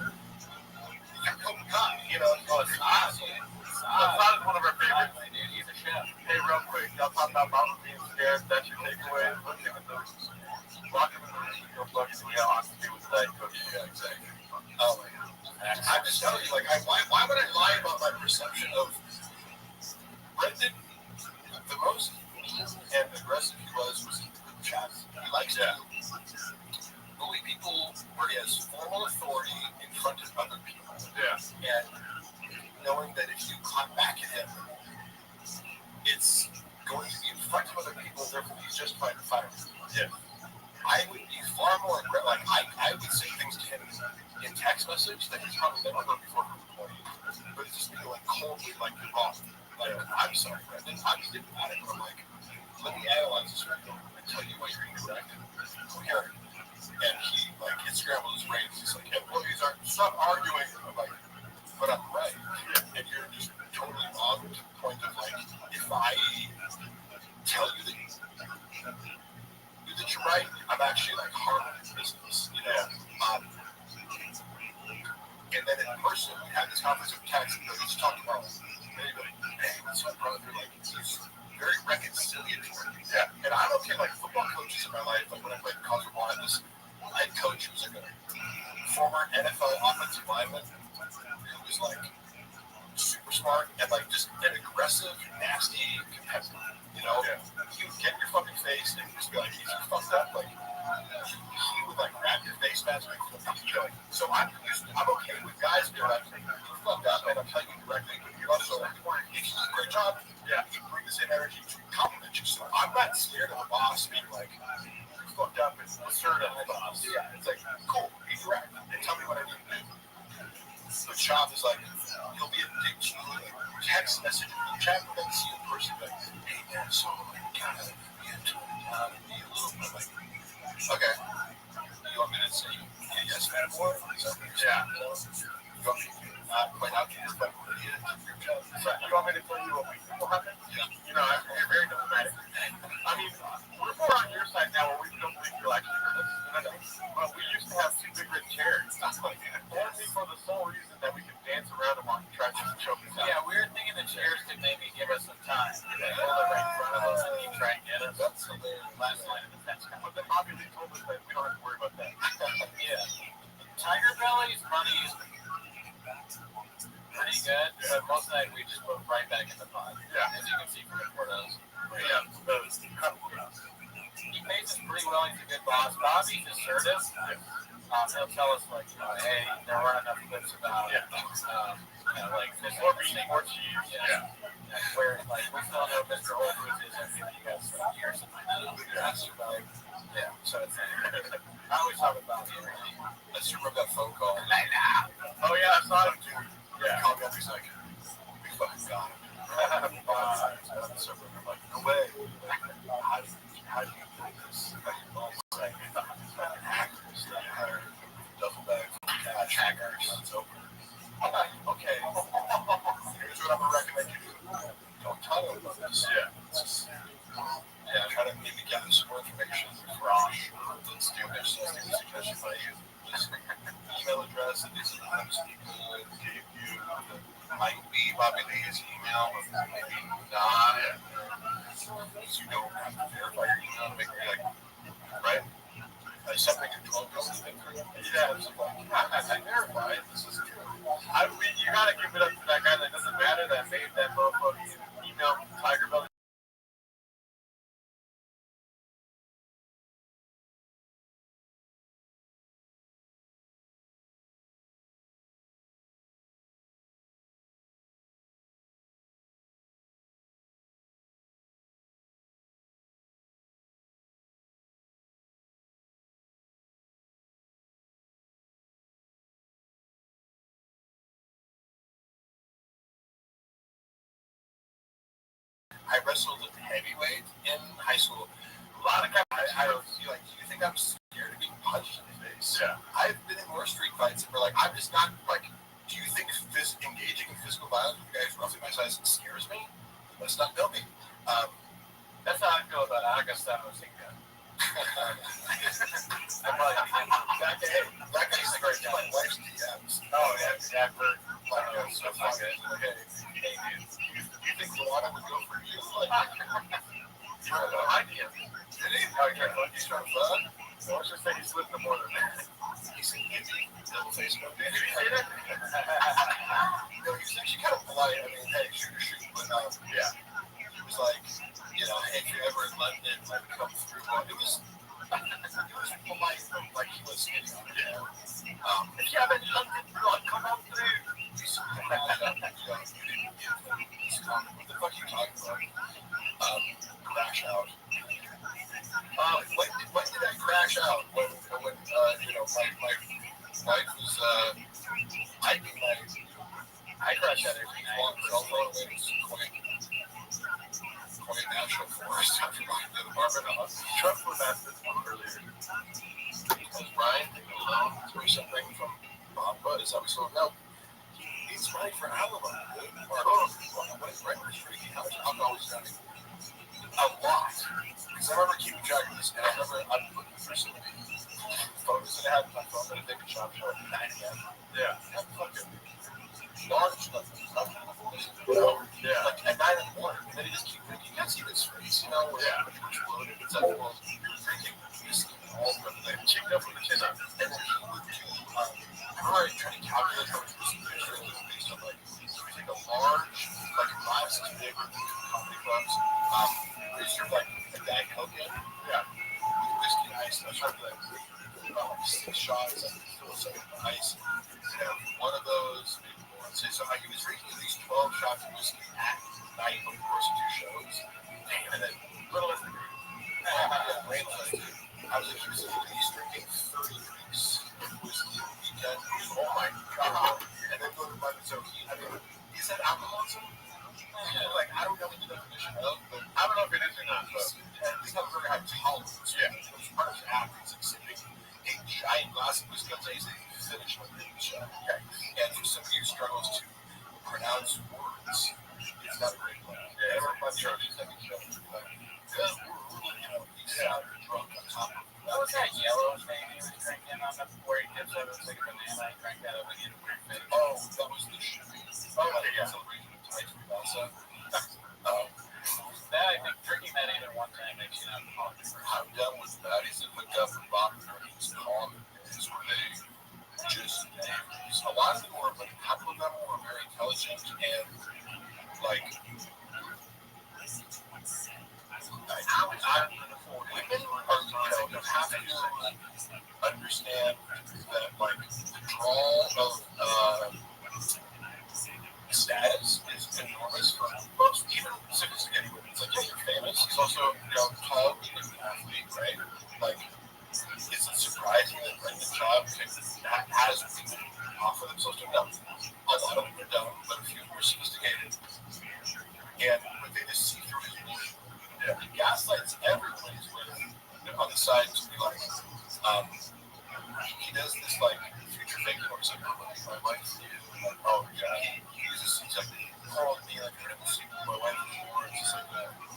You know, it's awesome. Todd is one of our favorites. He's a chef. Hey, real quick, y'all talking about mama being scared. That's your takeaway. Look at those. Yeah, exactly. I'm just telling you, like, why would I lie about my perception of Brendan? The most mean and aggressive he was chat. He likes to bully people where he has formal authority in front of other people. Yeah. And knowing that if you clap back at him, it's going to be in front of other people, therefore he's just trying to fire. Yeah. I would be far more aggressive. Like, I would say things to him in text message that he's probably never heard before from the point. But it's just be like coldly, like, you're wrong. Like, I'm sorry, Brendan. I'm diplomatic. I'm like, let me analyze this right now and tell you why you're incorrect. Here. And he, like, it scrambled his brain. He's like, employees aren't, stop arguing. I'm like, but I'm right. And you're just totally wrong to the point of, like, if I tell you that you're right, I'm actually, like, hard on business, you know? And then in person, we had this conference with text, and he's talking about, hey, what's up, brother? Like, it's very reconciliatory. Yeah. And I'm okay, like, football coaches in my life, like, when I played college football, I had this head coach who was like a former NFL offensive lineman who was, like, super smart and, like, just an aggressive, nasty competitor, you know? Yeah. compliment you. So I'm not scared of the boss being like, you fucked up and assertive boss. Yeah, it's like, cool, be direct and tell me what I need to do. The shop is like, you'll be a dick to text message in the chat, but then see a person like, hey man, so kind of be into it, be a little bit like, okay, you want me to say yes, man, more? Yeah. You want me to point out to you, but you want me to tell you what we people have? Yeah. You know, you're very diplomatic. I mean, we're more on your side now where we don't think you'll actually hurt us. But we used to have two big red chairs. Only for the sole reason that we could dance around them while we tried to choke us out. Yeah, we were thinking the chairs could maybe give us some time. Hold it right in front of us and keep trying to get us. That's the last line of defense. But then Bobby Lee told us that we don't have to worry about that. Yeah. Tiger Belly's money is pretty good, but most of the night we just put right back in the pot. Yeah. As you can see from the photos. Yeah, those he pays us pretty well. He's a good boss. Bobby's assertive. He'll tell us like, hey, there weren't enough clips about, like this more being more cheese. Yeah. Where like we still know Mr. Whole Foods is after you guys years of yeah. So it's I always talk about it. Let's remember that phone call. Oh yeah, I saw it too. Yeah. Called me up, he's like, we fucking got him. So I'm like, no way. How do you do this? Like, hackers that hire duffel bags of cash. Hackers. It's over. I'm like, okay. Here's what I'm gonna recommend you do. Don't tell them about this. Yeah. Just, try to maybe gather some more information from let's do this. Let's do the suggestions I use. This email address and these anonymous people gave you might be Bobby Lee's email, but maybe not. So you don't have to verify your email to make me like, right? Like something control goes to think through. Yeah, it's like, I verified this is true. You gotta give it up to that guy that doesn't matter that made that motherfucking email Tiger Belly. I wrestled at heavyweight in high school. A lot of guys, I don't see like, do you think I'm scared of being punched in the face? Yeah. I've been in more street fights and we're like, I'm just not like, do you think engaging in physical violence with guys roughly my size scares me? You must not know me. That's how I feel about Augusta Mosinga. I'm like, that guy's a great guy. My wife's DMs. Oh, yeah, for like, stuff like that. Okay, hey, dude, you think Luana would go for you? Like, you don't know my DM. Did he? Oh, he's trying to fuck? So let's just say he's living more than that. He's in Gizzy, double Facebook. Did you say that? No, he's actually kind of polite. I mean, hey, shoot or shoot, but yeah. He was like, hey, if you're ever in London, like, come through. It was polite, like he was skinny. Yeah. If you have any London, like, come on through. What the fuck are you talking about? Crash out. When did I crash out? When my wife was hiking I crash out every night. Quite National Forest after the department. Trump was asked this one earlier. Because Brian taking a loan or something from Bob is that we saw no. He's running for alibi. Right for streaking. How much alcohol is drowning? A lot. Because I remember keeping track of this, and I remember I'm looking for some photos that I had on my phone that I think shop show at 9 a.m. Yeah. That fucking large stuff. Yeah. Like at 9 in the morning, and then he just keep drinking. You can't see his face, where much loaded. It's like, well, drinking whiskey all the time. Checked up with the chin up. And then he would do, I'm already trying to calculate how much whiskey he's drinking based on, like, so we take a large, like, glass as big with comedy clubs. They serve, like, a Diet Coke in. Yeah. With whiskey and ice. And I was trying to, like, 6 shots and fill us up with ice. One of those. So he was drinking at least 12 shots of whiskey at night before 2 shows. And then He's not very high tolerance. Yeah. Which part of his athletes like sipping a giant glass of whiskey. Let's say he's finished with the shot. Okay. And for somebody who struggles to pronounce words, it's not a great look. Yeah, everybody's sure he's like a joke. He sounded drunk on top of it. What was that yellow thing he was drinking on the where he dips out of like a banana and drank that over in a weird thing? Oh, that was the shit. Oh, yeah. Celebration of Tyson Balsa. That I think drinking that either one time makes you not alcoholic. How dumb was that? He's in McDuff and Bob Burns common days where they just a lot of them were, but a couple of them were very intelligent and like women are, you have to understand that like the draw of status is enormous for most, even sophisticated women. It's like if you're famous, it's also tall, being an athlete, right? Like, is it surprising that Brendan Schaub has women offer themselves to them? A lot of them are dumb, but a few more sophisticated, and they just see through his bullshit. Yeah. He gaslights everybody's with on the side to be like, he does this like future faking or something. My wife, oh yeah, he uses things like called me like I never seen my wife before. It's just like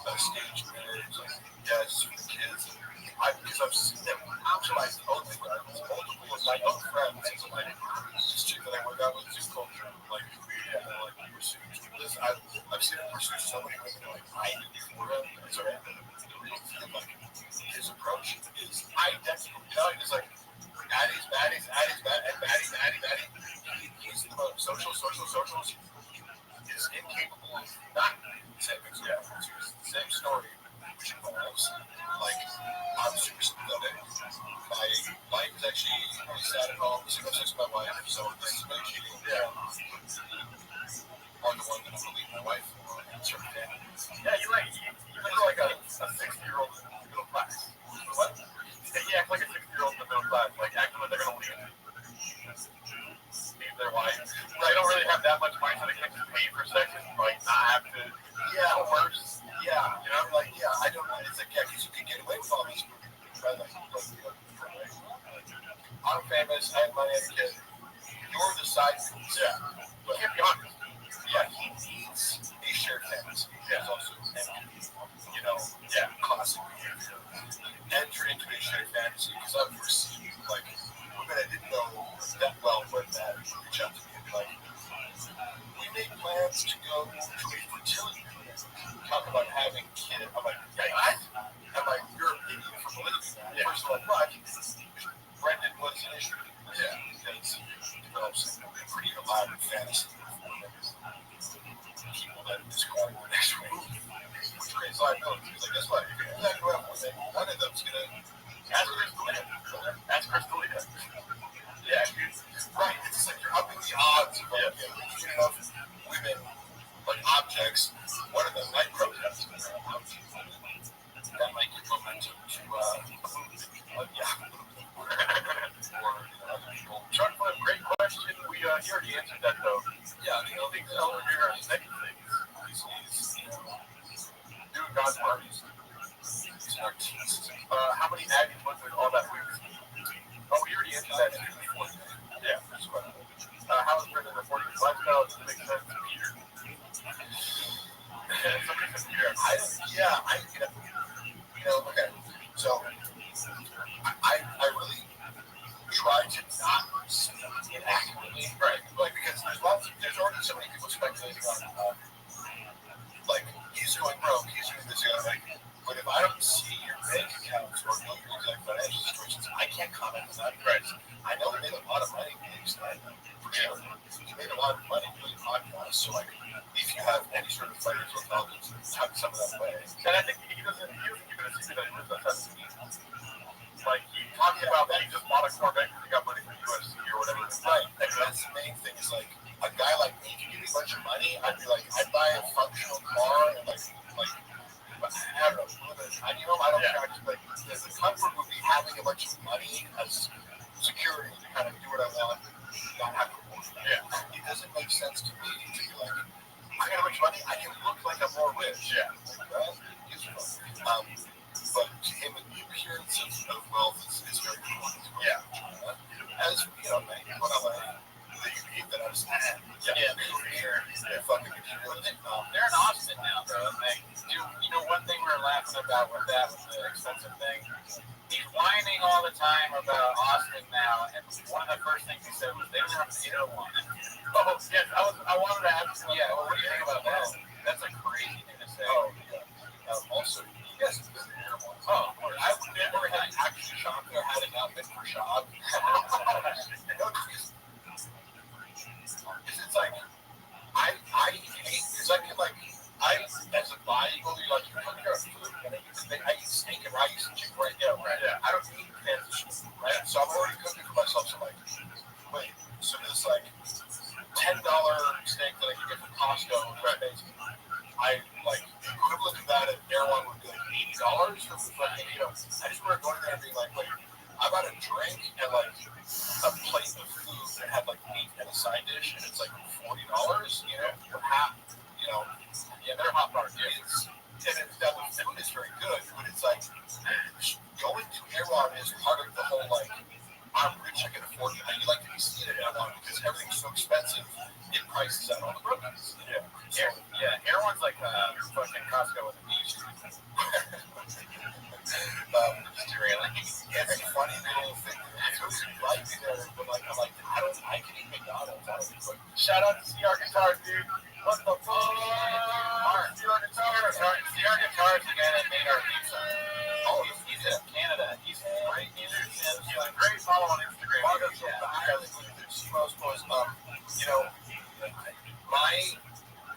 a stage marriage, like yeah, it's just for the kids. Because I've seen them actualize only friends, multiple of my own friends. It's like this chick that I work out with is culture, like yeah, like pursue this. I've seen him pursue so many women like I did before him. It's alright. Like his approach is identical. He's like baddies, baddie. He's the most social. Is incapable of not saying things. Yeah, same story, which involves like I'm super sympathetic. My life is actually really sad at home. Single sex with my wife, so this is really cheating. Yeah. On the one that I believe my wife for certain families. Yeah, you're like a 60-year-old in the middle class. What? You act like a 60-year-old in the middle class, like acting like they're gonna leave their wife. They don't really have that much money, so they can just pay for sex and like not have to. Yeah, worse. Yeah, like I don't know. It's like because you can get away with all these movies. I'm famous. I have money as a kid. You're the side piece. Yeah, but can't be honest. Yeah, he needs a shared fantasy. Yeah, also classic behavior. Enter into a shared fantasy because I've received like women I didn't know that well, but that reach out to me and be like, we made plans to go to a fertility clinic, talk about having kids. I'm like, hey, I'm like, you're an idiot for believing that. Yeah. First of all, but Brendan was an issue. Yeah, because he develops a pretty elaborate fantasy people that describe the next movie, which creates liability. He's like, guess what? If you're not going with it, one of them's gonna ask Crystalina. Yeah, right. It's just like you're upping the odds of enough women like objects. One of them might protest. That might give momentum to other people. Chuck, great question. We already answered that though. Yeah, the only thing Elder Beer is anything. He's doing God's work. He's an artist. How many Aggies was there all that week? Oh, we already answered that before. Yeah, that's what. How is Brendan reporting his lifestyle? Does it make sense to Peter? Somebody said Peter. Okay. So, I really try to not speak inaccurately, right? Like, because there's already so many people speculating on, like, he's going broke, he's doing this, like, but if I don't see your bank accounts or know your exact financial situations, I can't comment on that. Right. I know he made a lot of money being stand for sure. He made a lot of money doing podcasts, so, like, if you have any sort of financial intelligence, tuck some of that away. And I think he doesn't give it a secret that he doesn't. Like, he talks about that he just bought a Corvette because he got money from USC or whatever. Right. And that's the main thing is, like, a guy like me, if you give me a bunch of money, I'd be like, I'd buy a functional car and, like I don't know. I don't care. Like, the comfort would be having a bunch of money as security to kind of do what I want, not have to work. Yeah. It doesn't make sense to me to be like, I got a bunch of money, I can look like I'm more rich. Yeah. Right? But to him, the appearance of wealth is very important. Yeah. As you know, man, what I like, you hate that I was yeah, they're fucking they're in Austin now, bro. Like, dude, you know, one thing we were laughing about with that, with the expensive thing, he's whining all the time about Austin now, and one of the first things he said was they don't have to one. Oh, yes, I wanted to ask him. Yeah, well, what do you think about that? That's a crazy thing to say. Oh, yeah. Also, yes, oh, I would never have actually shopped there had it not been for shop. It's like I hate because I feel like I as a body you're like you come here at food and I eat steak and rice and chicken right now, right? Yeah. I don't eat cans, right? So I'm already cooking for myself. So I'm like, wait, so this like $10 steak that I can get from Costco, right? I like the equivalent of that at Airline would be like $80 for fucking, you know. I just remember going there and being like, wait, I bought a drink and like a plate of food that had like meat and a side dish, and it's like $40, you know, for half, you know. Yeah, they're hot bars. Yeah, that food is very good, but it's like going to Airline is part of the whole like I'm rich, I can afford it. And you like to be seated at Airline because everything's so expensive. It prices out all the produce. Yeah. Airline's like fucking Costco with a beach. It's a funny little thing. It's right there, but like I'm like I can eat McDonald's. Shout out to CR Guitars, dude. What the fuck? CR Guitars. CR Guitars, the guy that made our pizza. Oh, he's in Canada. He's great. He's a great follow on Instagram. You know,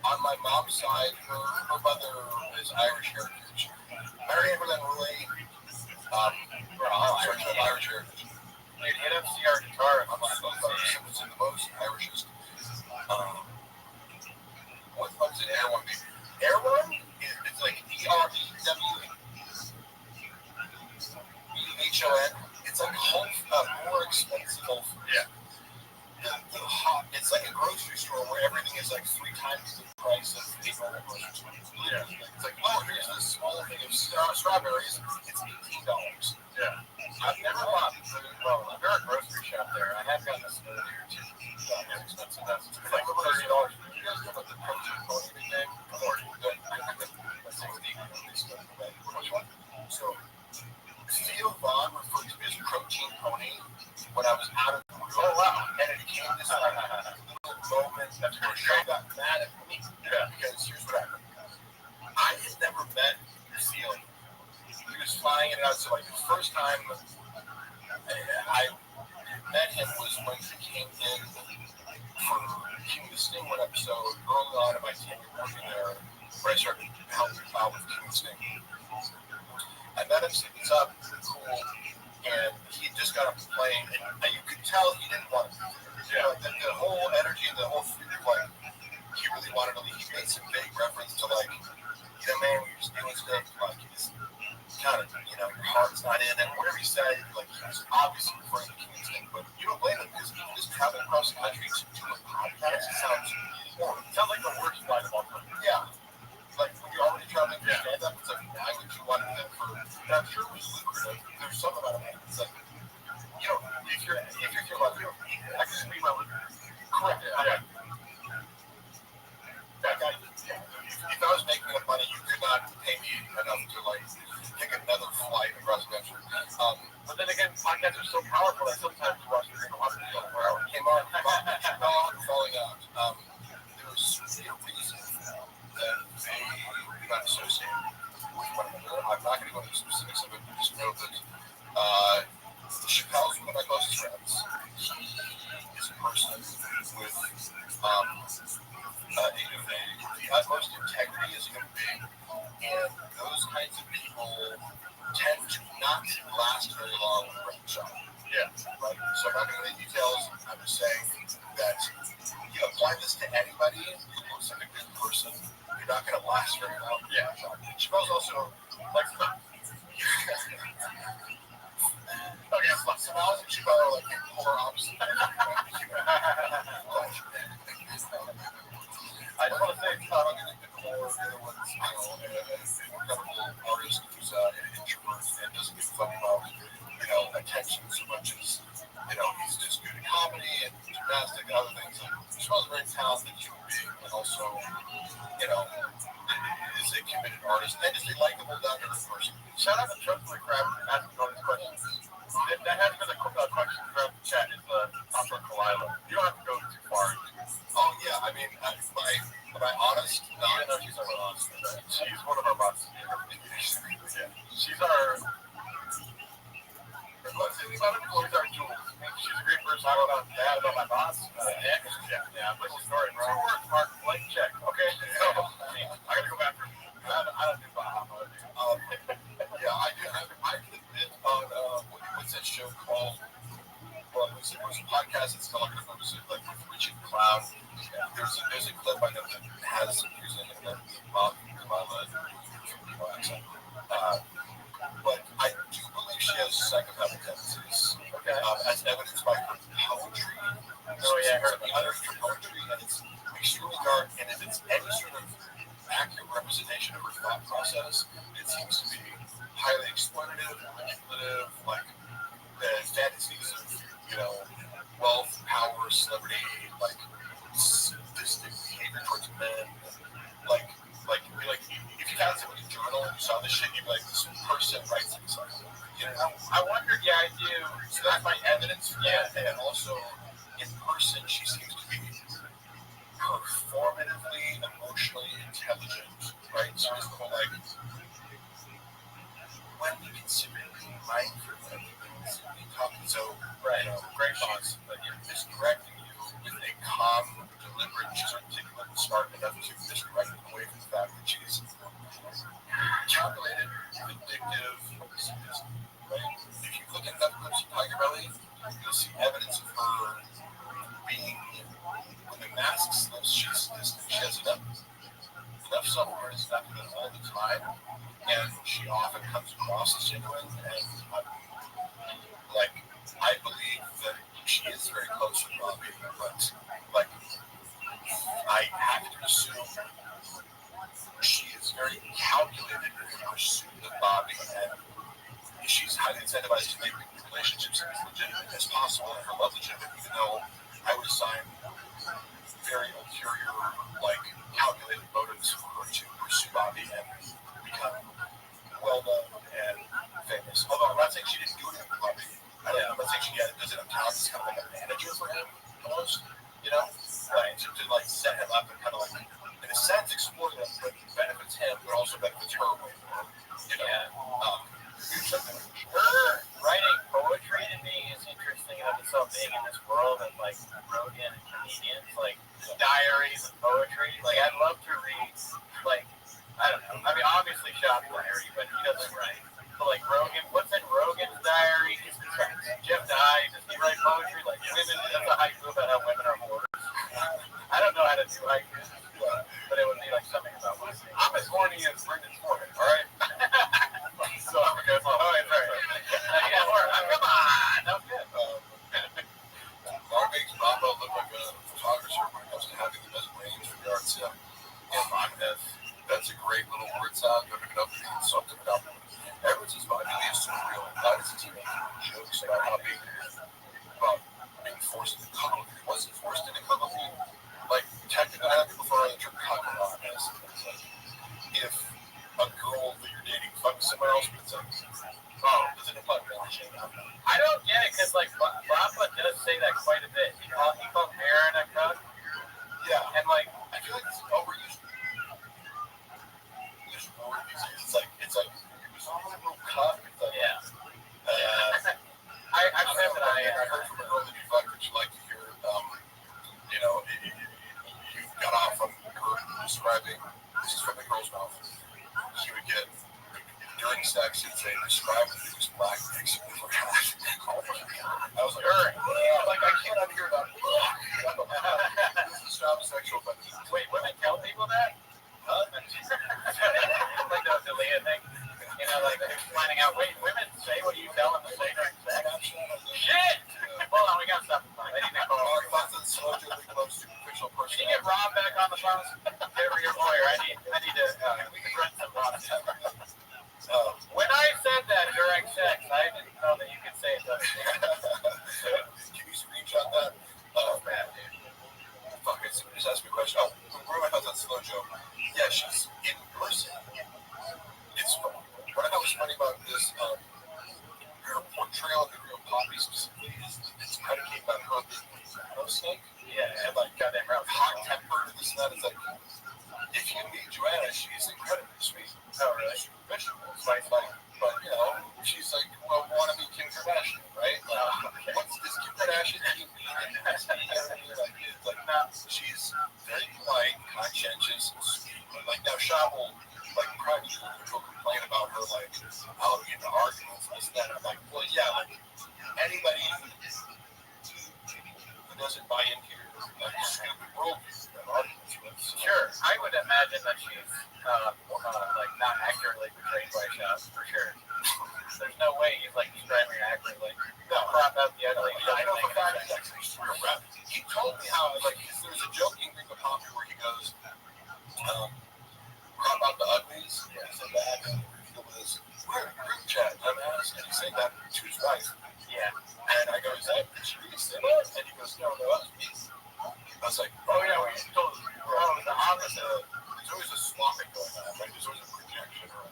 on my mom's side, her mother is Irish heritage. Mary Evelyn Roy, we're all Irish heritage. Dude, hit up CR Guitar. I'm not the most Irishest. What fuck's an Airone mean? Airone? It's like EREWEHON. It's like more expensive home food. Yeah. It's like a grocery store where everything is like 3 times the price of a normal grocery store. Yeah. It's like, oh, here's this small thing of strawberries. It's $18. Yeah. I've never bought food. Well, they're a grocery shop there. I have gotten a smoothie or two. It's expensive. That's like $30. You guys know about the protein pony thing? Which one? So, Theo Vaughn referred to me as protein pony when I was out of the room. Oh, wow. And it became this like little moment that I got mad at me. Yeah. Because here's what happened. I had never met Theo. He was flying in and out. So, like, the first time I met him was when he came in for King of the Sting one episode early on in my tenure working there. When I started helping out with King of the Sting. I met him, said he's up, cool, and he had just got off the plane, and you could tell he didn't want to be there. Yeah. Like the whole energy and the whole feeling, like, he really wanted to leave. He made some big reference to, like, you know, man, we're just doing stuff, like, it's kind of, you know, your heart's not in it. Whatever he said, like, he was obviously referring to King of the Sting, but you don't blame him, because he just traveled across the country to do a podcast. It sounds horrible. It sounds like the worst flight of all time. Yeah. Like, when you're already traveling to stand up, it's like, why would you want to do that for? And I'm sure it was lucrative. There's something about it. It's like, you know, if you're like, I can just be my lucrative. Correct. Yeah. That guy, if I was making enough money, you could not pay me enough to, like, take another flight across the country. But then again, podcasts are so powerful that sometimes you watch the thing on for 24 hours. Came on, falling out. There was a reason that they do not associate with one another. I'm not going to go into the specifics of it, but just know that Chappelle's one of my closest friends. He is a person with the utmost integrity as a human being, and those kinds of people tend to not last very long with a record shop. Yeah. Right? So I'm not going to the details. I'm just saying that you apply this to anybody who looks like a good person, you're not going to last very long. Yeah. Chappelle's also like, okay, Smalls and Chappelle are like polar opposites. I just want to say, core. The other one's, you know, an incredible artist who's an introvert and doesn't give a fuck about, you know, attention so much as, you know, he's just good at comedy and gymnastics and other things. And Shmuel's a very talented human being and also, you know, is a committed artist and is a likable, down-to-earth person. Shout out to Chuck for the crap asking all these questions. That has been a question throughout the chat. Is Dr. Kalila. You don't have to go too far. Oh yeah, I mean, am I honest? No, I know she's our boss. She's one of our bosses. Yeah, she's our. Let's see about it. She's our jewels. She's a great person. I don't know bad about my boss. Yeah. What's the story, bro? Mark, blank check. Okay. So, I gotta go back. I don't do Baja. Yeah, I do. I did a bit on what's that show called? Well, it was a podcast. It's called like Reaching the Cloud. There's a clip I know that has some music in it. But I do believe she has psychopathic tendencies. Okay. As evidenced by her poetry. Oh yeah, her poetry, and it's extremely dark. And if it's any sort of accurate representation of her thought process, it seems to be highly exploitative, manipulative, like the fantasies of, you know, wealth, power, celebrity, like sadistic behavior towards men, like if you found somebody's journal and you saw this shit, you'd be like, this person writes this. You know, I wondered, yeah, I do. So that's my evidence. Yeah, and also in person, she seems to be performatively, emotionally intelligent, right? So it's the whole like, when we consider being mindful of things, we talk so, right, you know, great boss, but you're misdirecting you with a calm, deliberate, she's articulate and smart enough to misdirect away from the fact that she's calculated, vindictive, sadistic, right? If you look at enough clips of Tiger Belly, you'll see evidence of her being, when the mask slips, she's sadistic. She has enough self-awareness not to do it all the time, and she often comes across as genuine, and like, I believe that she is very close with Robbie, but like, I have to assume she is very calculated in her pursuit of Bobby, and she's highly incentivized to make relationships as legitimate as possible and her love legitimate, even though I would assign very ulterior, like, calculated motives for her to pursue Bobby and become well-known and famous. Although I'm not saying she didn't do anything for Bobby. I'm not saying she does it on top. It's kind of like a manager for him, almost, you know? Right, to like set him up and kind of like, in a sense, exploit him, but benefits him, but also benefits her way more, you know? Yeah. Her writing poetry to me is interesting enough itself, being in this world of like Rogan and comedians, like diaries and poetry. Like, I'd love to read, like, I don't know. I mean, obviously Shop's diary, but he doesn't write. But like Rogan, what's in Rogan's diary? Jeff Dye, does he write poetry? Like, women, that's a haiku about how women are whores. I don't know how to do haikus, but it would be like something about women. I'm as horny as Brendan's horny, all right? So I'm a good one. Oh, yeah, sorry. Yeah, come on. That was good. Our makes Bravo look like a photographer when it comes to having the best range for the art sale. That's a great little word sound. Don't even know if you can something about it. Everyone's just about really is real. That is a teenager. Jokes about how being forced into cuddle. He wasn't forced into cuddle. Like, technically, I have people throw the term cuddle on this. Like, if a girl that you're dating fucks somewhere else, but it's like, oh, does it imply relationship? I don't get it, because, like, Rafa does say that quite a bit. He called Aaron a cuck. Yeah. And, like, I feel like it's overused. It's like, it's a little cuck. It's like, yeah. I heard from a girl that you fucked that you like to hear, you know, you got off on her describing, this is from the girl's mouth. She would get, during sex, she'd say, describe the biggest black dicks you've ever had. Oh my God. I was like, like, I can't unhear that. This is not sexual, but wait, women tell people that? Huh? Like the Leah thing? You know, like they're finding out, wait, women say what you tell them to say during sex? Shit! Hold on, we got stuff to find. I need to call Mark Buffett's superficial person. Can you get Rob back on the phone? Over your lawyer. I We can run some Rothschild. When I said that during sex, I didn't know that you could say it doesn't. Can you screenshot that? Oh, man, dude. Fuck it. Somebody just asked me a question. Oh, where am I that slow Joe? Yeah, she's in person. It's funny. What I thought was funny about this, her portrayal of the real Poppy specifically is it's predicated on her being a snake. Yeah, and like goddamn round. Hot tempered, this and that. It's like, if you meet Joanna, she's incredibly sweet. Oh, really? She's vegetables, right? Like, but, you know, she's like, well, want to be Kim Kardashian, right? Okay. What's this Kim Kardashian eating? Like, no, she's very polite, conscientious, and sweet. Like, now, Shah will, like, privately complain about her, like, I'll get into arguments and this and that. I'm like, well, yeah, like, anybody who doesn't buy into your, like, stupid worldview that arguments with. Sure, I would imagine that she's like not accurately portrayed by Shah for sure. There's no way he's like describing her accurately. Crop out the ugly. I know for a fact he's actually super rap. He told me how, like, there's a joking thing with Poppy where he goes, crop out the uglies. Yeah, he said that. And he was, we're in a group chat, dumbass. And he's saying that to his wife. Yeah. And I go, is that really similar? And he goes, no, that was me. I was like, Oh yeah, we told the opposite. There's always a swapping going on, right? There's always a projection or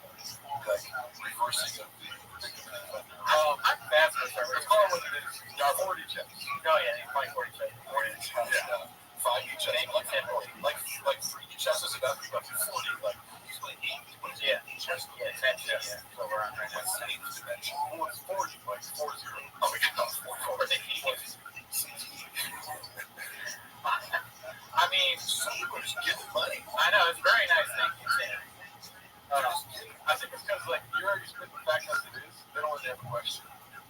like reversing of the victim and offender. I'm fascinated. It's called what it is. 40 checks. Oh yeah, he's playing 40 checks. 40 checks. Yeah. 5 each chest. Like 3 each chest is about 40. Like usually 8. What is it? Yeah. Chest. Yeah, 10 chests. Yeah. So we're on right now. What's the 8th dimension? Oh, it's 40. Like 40. Oh my god, 40. I mean, some people just give the money. I know, it's very nice. Thank you, Sam. I think it's because, like, you already spit the facts as it is. They don't really have a question.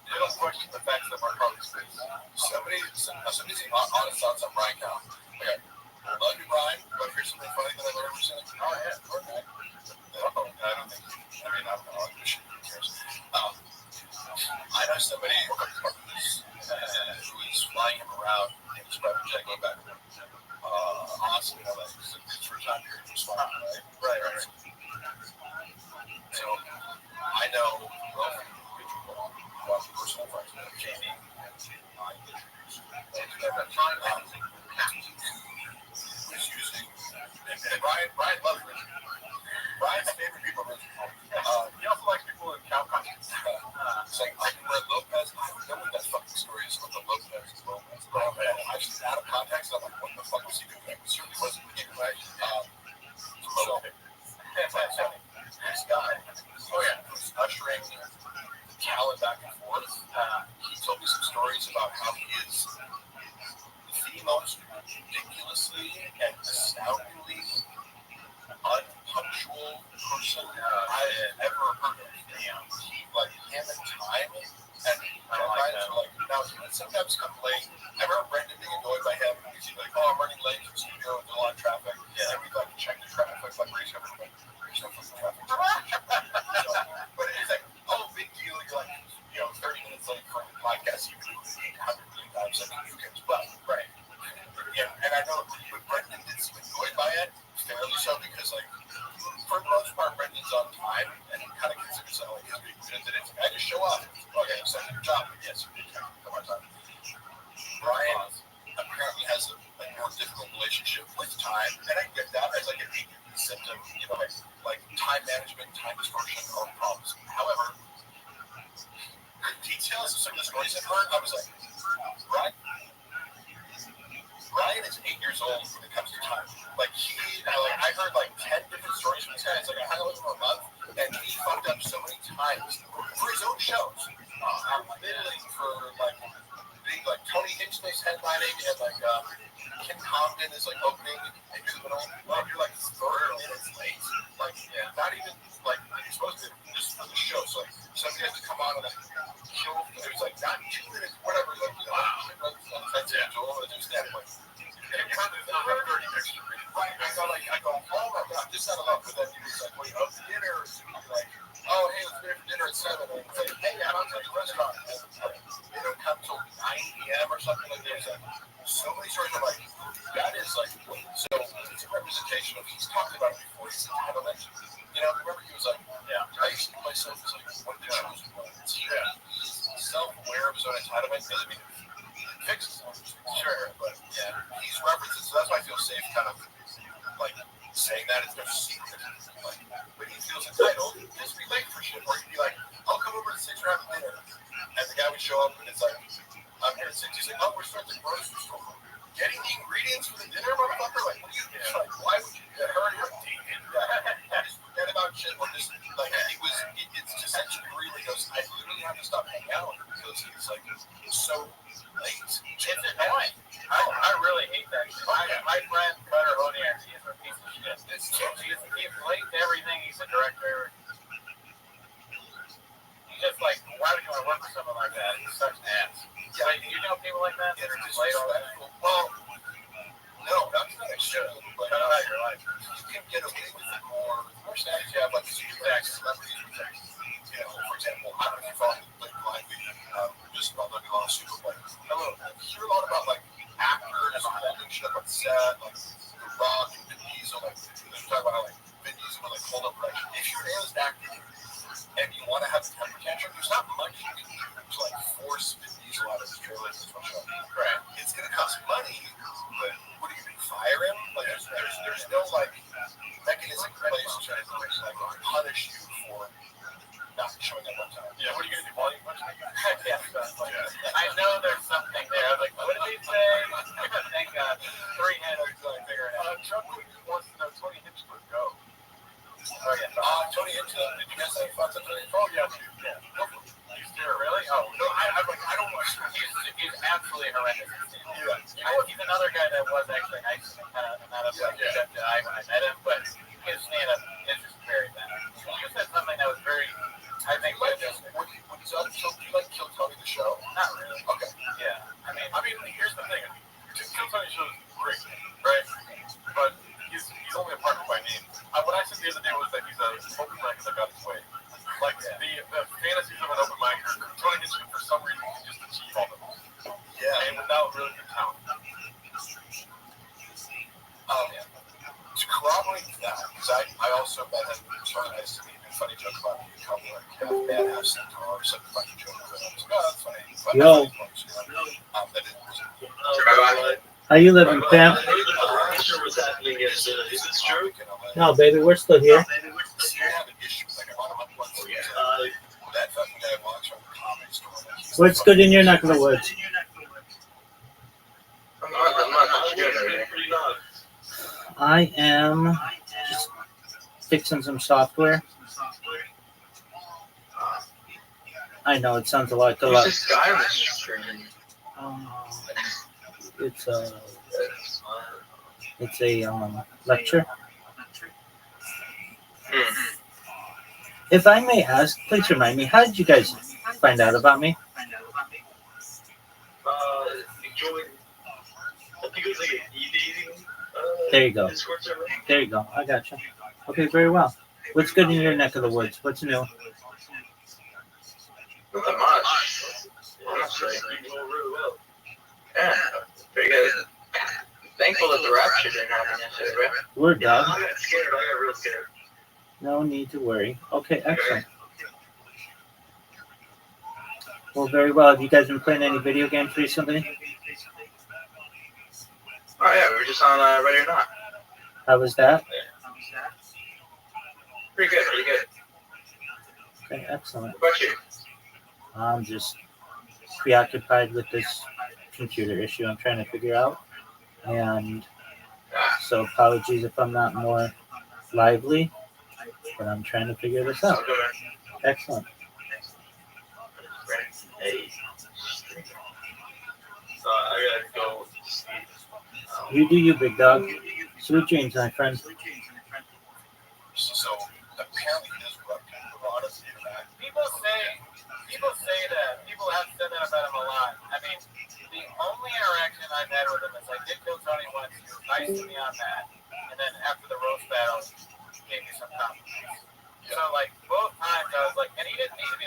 They don't question the facts that Mark Harvey spits. Somebody's honest thoughts on Brian Cow. Okay. I love you, Brian, but here's something funny that I learned recently. Oh, yeah. Okay. I don't think, I mean, I'm not going to who cares. I know somebody who is flying him around in his private jet going back to awesome, you know, like, it's for a time period, it's fine, right? Right. So, I know, well, personal friends with Jamie, who's using, and Brian loves Richard. Brian's favorite people are Richard. He also likes people in cow costumes. It's like, I can read Lopez. I don't know what that fucking story is about the Lopez. I just out of context. I'm like, what the fuck was he doing? It certainly wasn't being right. This guy, who's ushering Callan back and forth. He told me some stories about how he is the most ridiculously and astoundingly unpunctual person I've ever heard of. He, like, him and time, and deadlines are like, now he would sometimes come late. I remember Brendan being annoyed by him because he'd be like, oh, I'm running late to the studio, there's a lot of traffic. Yeah. And we'd like check the traffic, like race over, like, there's no fucking traffic. But it's like, oh, big deal. You're like, you know, 30 minutes late for a podcast, you can do 800 million times, like, who cares? But, right. Yeah, and I know, but Brendan did seem annoyed by it, fairly so, because, like, for the most part, Brendan's on time, and he kind of considers that, like, his big business. It's like, I just show up. Okay, I'm second your job. But yes, you did come on time. Brian apparently has a more difficult relationship with time, and I get that as, like, a symptom, you know, like time management, time distortion, or problems. However, the details of some of the stories I've heard, I was like, Brian is 8 years old when it comes to time. Like, I heard like 10 different stories from this guy. It's like, I hung out with him for a month, and he fucked up so many times for his own shows. Literally for like big, like Tony Hinchcliffe's headlining, and like Kim Compton is like opening, and you're the middle. Well, you're like 30 minutes late. Like, yeah, not even like you're supposed to just for the show. So like somebody has to come on and like kill. It was like not 2 minutes, whatever. Like, that's it. So I'm gonna do that. Like, right. I go home. I'm just out of luck with that. He was like, wait, up to dinner? Or like, oh, hey, let's meet for dinner at 7. And it's like, hey, I'm outside the restaurant. And they don't come till 9 p.m. or something like that. Like, so many stories. I'm like, that is like, so it's a representation of, he's talked about it before, his entitlement. chosen ones. Yeah. Self-aware of his own entitlement doesn't mean it fixes him. Sure, but yeah, he's references, so that's why I feel safe kind of like saying that it's no secret. Like, when he feels entitled, just be late for shit. Or he'd be like, I'll come over at 6 or after dinner. And the guy would show up and it's like, I'm here at 6. He's like, oh, we're starting the grocery store. Getting the ingredients for the dinner, motherfucker? Like, what do you do? Like, why would you hurry up, David? Just forget about shit. Or just, like, it's just such a degree where he goes, I literally have to stop hanging out because he's like, so late. It's annoying. I really hate that shit. My friend Cutter Honier, he is a piece of shit. He's late to everything. He's a director. He's just like, why would you want to work with someone like that? He's such an ass. Yeah. Like, do you know people like that? That are just late all that? Well, no, not that I should. But cut out your life. You can get away with it more status. You have like super celebrities. You know, for example, I don't know if you follow like blindly, just about looking on Super Bowl. You hear a lot about like actors holding shit up on set, like The Rock and Vin Diesel. Like, they talk about how like Vin Diesel would like hold up like, if you're an A-list actor and you want to have a temper tantrum, there's not much you can do to like force Vin Diesel out of his trailer. Right. It's gonna cost money, but what are you gonna fire him? Like, there's no like mechanism in place to like punish you for not showing up on time. Yeah, what are you gonna do? Volume punch? Yeah, like, I know there's something there. Like, what did he say? Thank God. 3 hands until I figure it out. Trump wants to know 20 hits per go. Oh yeah. Tony Hinchcliffe. Did you guys say thoughts on Tony? Oh yeah. Yeah. He's there, really? Oh no, I'm like, I don't watch. He's absolutely horrendous. Yeah. He's another guy that was actually nice and kind of not a good guy when I met him, but his stand-up is just very bad. He just said something that was very, I think, so do you like Kill Tony the show? Not really. Okay. Yeah. I mean, here's the thing. Kill Tony show is great, right? But he's only a partner by name. What I said the other day was that he's an open mic that got his way. Like, the fantasies of an open micer, Tony Hinchcliffe, for some reason, can just achieve all of them. Yeah. And without really good talent. Yeah. To corroborate that, because I also met him trying to make a funny joke about me, called me like half man, half centaur, or some funny joke. And I was like, oh, that's funny. But yo. That it was How you living, Pam? I'm not sure what's happening. Is this true? No, baby, we're still here. What's good in your neck of the woods? I'm not good. I am just fixing some software. I know it sounds like a lot. Who's this guy on the screen? It's a lecture. If I may ask, please remind me, how did you guys find out about me? I think it was like an e-dating. There you go. Discord server. There you go. I got you. Okay, very well. What's good in your neck of the woods? What's new? Not that much. Honestly, you doing really well. Yeah, pretty good. Thankful that the rapture didn't happen yesterday, right? We're done. I got scared. I got real scared. No need to worry. Okay, excellent. Well, very well. Have you guys been playing any video games recently? Oh yeah, we were just on Ready or Not. How was that? Pretty good, pretty good. Okay, excellent. What about you? I'm just preoccupied with this computer issue I'm trying to figure out. And so apologies if I'm not more lively, but I'm trying to figure this out. Excellent. Hey. So I gotta go sleep. You do you, big dog. Sweet dreams, my friend. So apparently he does corrupt people. Honestly, people say that. People have said that about him a lot. I mean, the only interaction I've had with him is I did kill Tony once. He was nice to me on that, and then after the roast battle, he gave me some compliments. So like both times I was like, and he didn't need to be.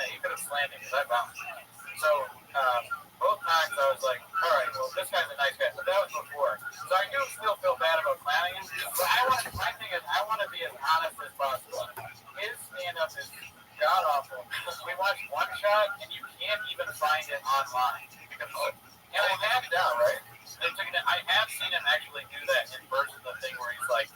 He could have slammed me because I bounced. So both times I was like, all right, well this guy's a nice guy, but that was before. So I do still feel bad god awful. We watched One Shot, and you can't even find it online. Because, and I have it down, right? They took it. I have seen him actually do that in person. The thing where he's like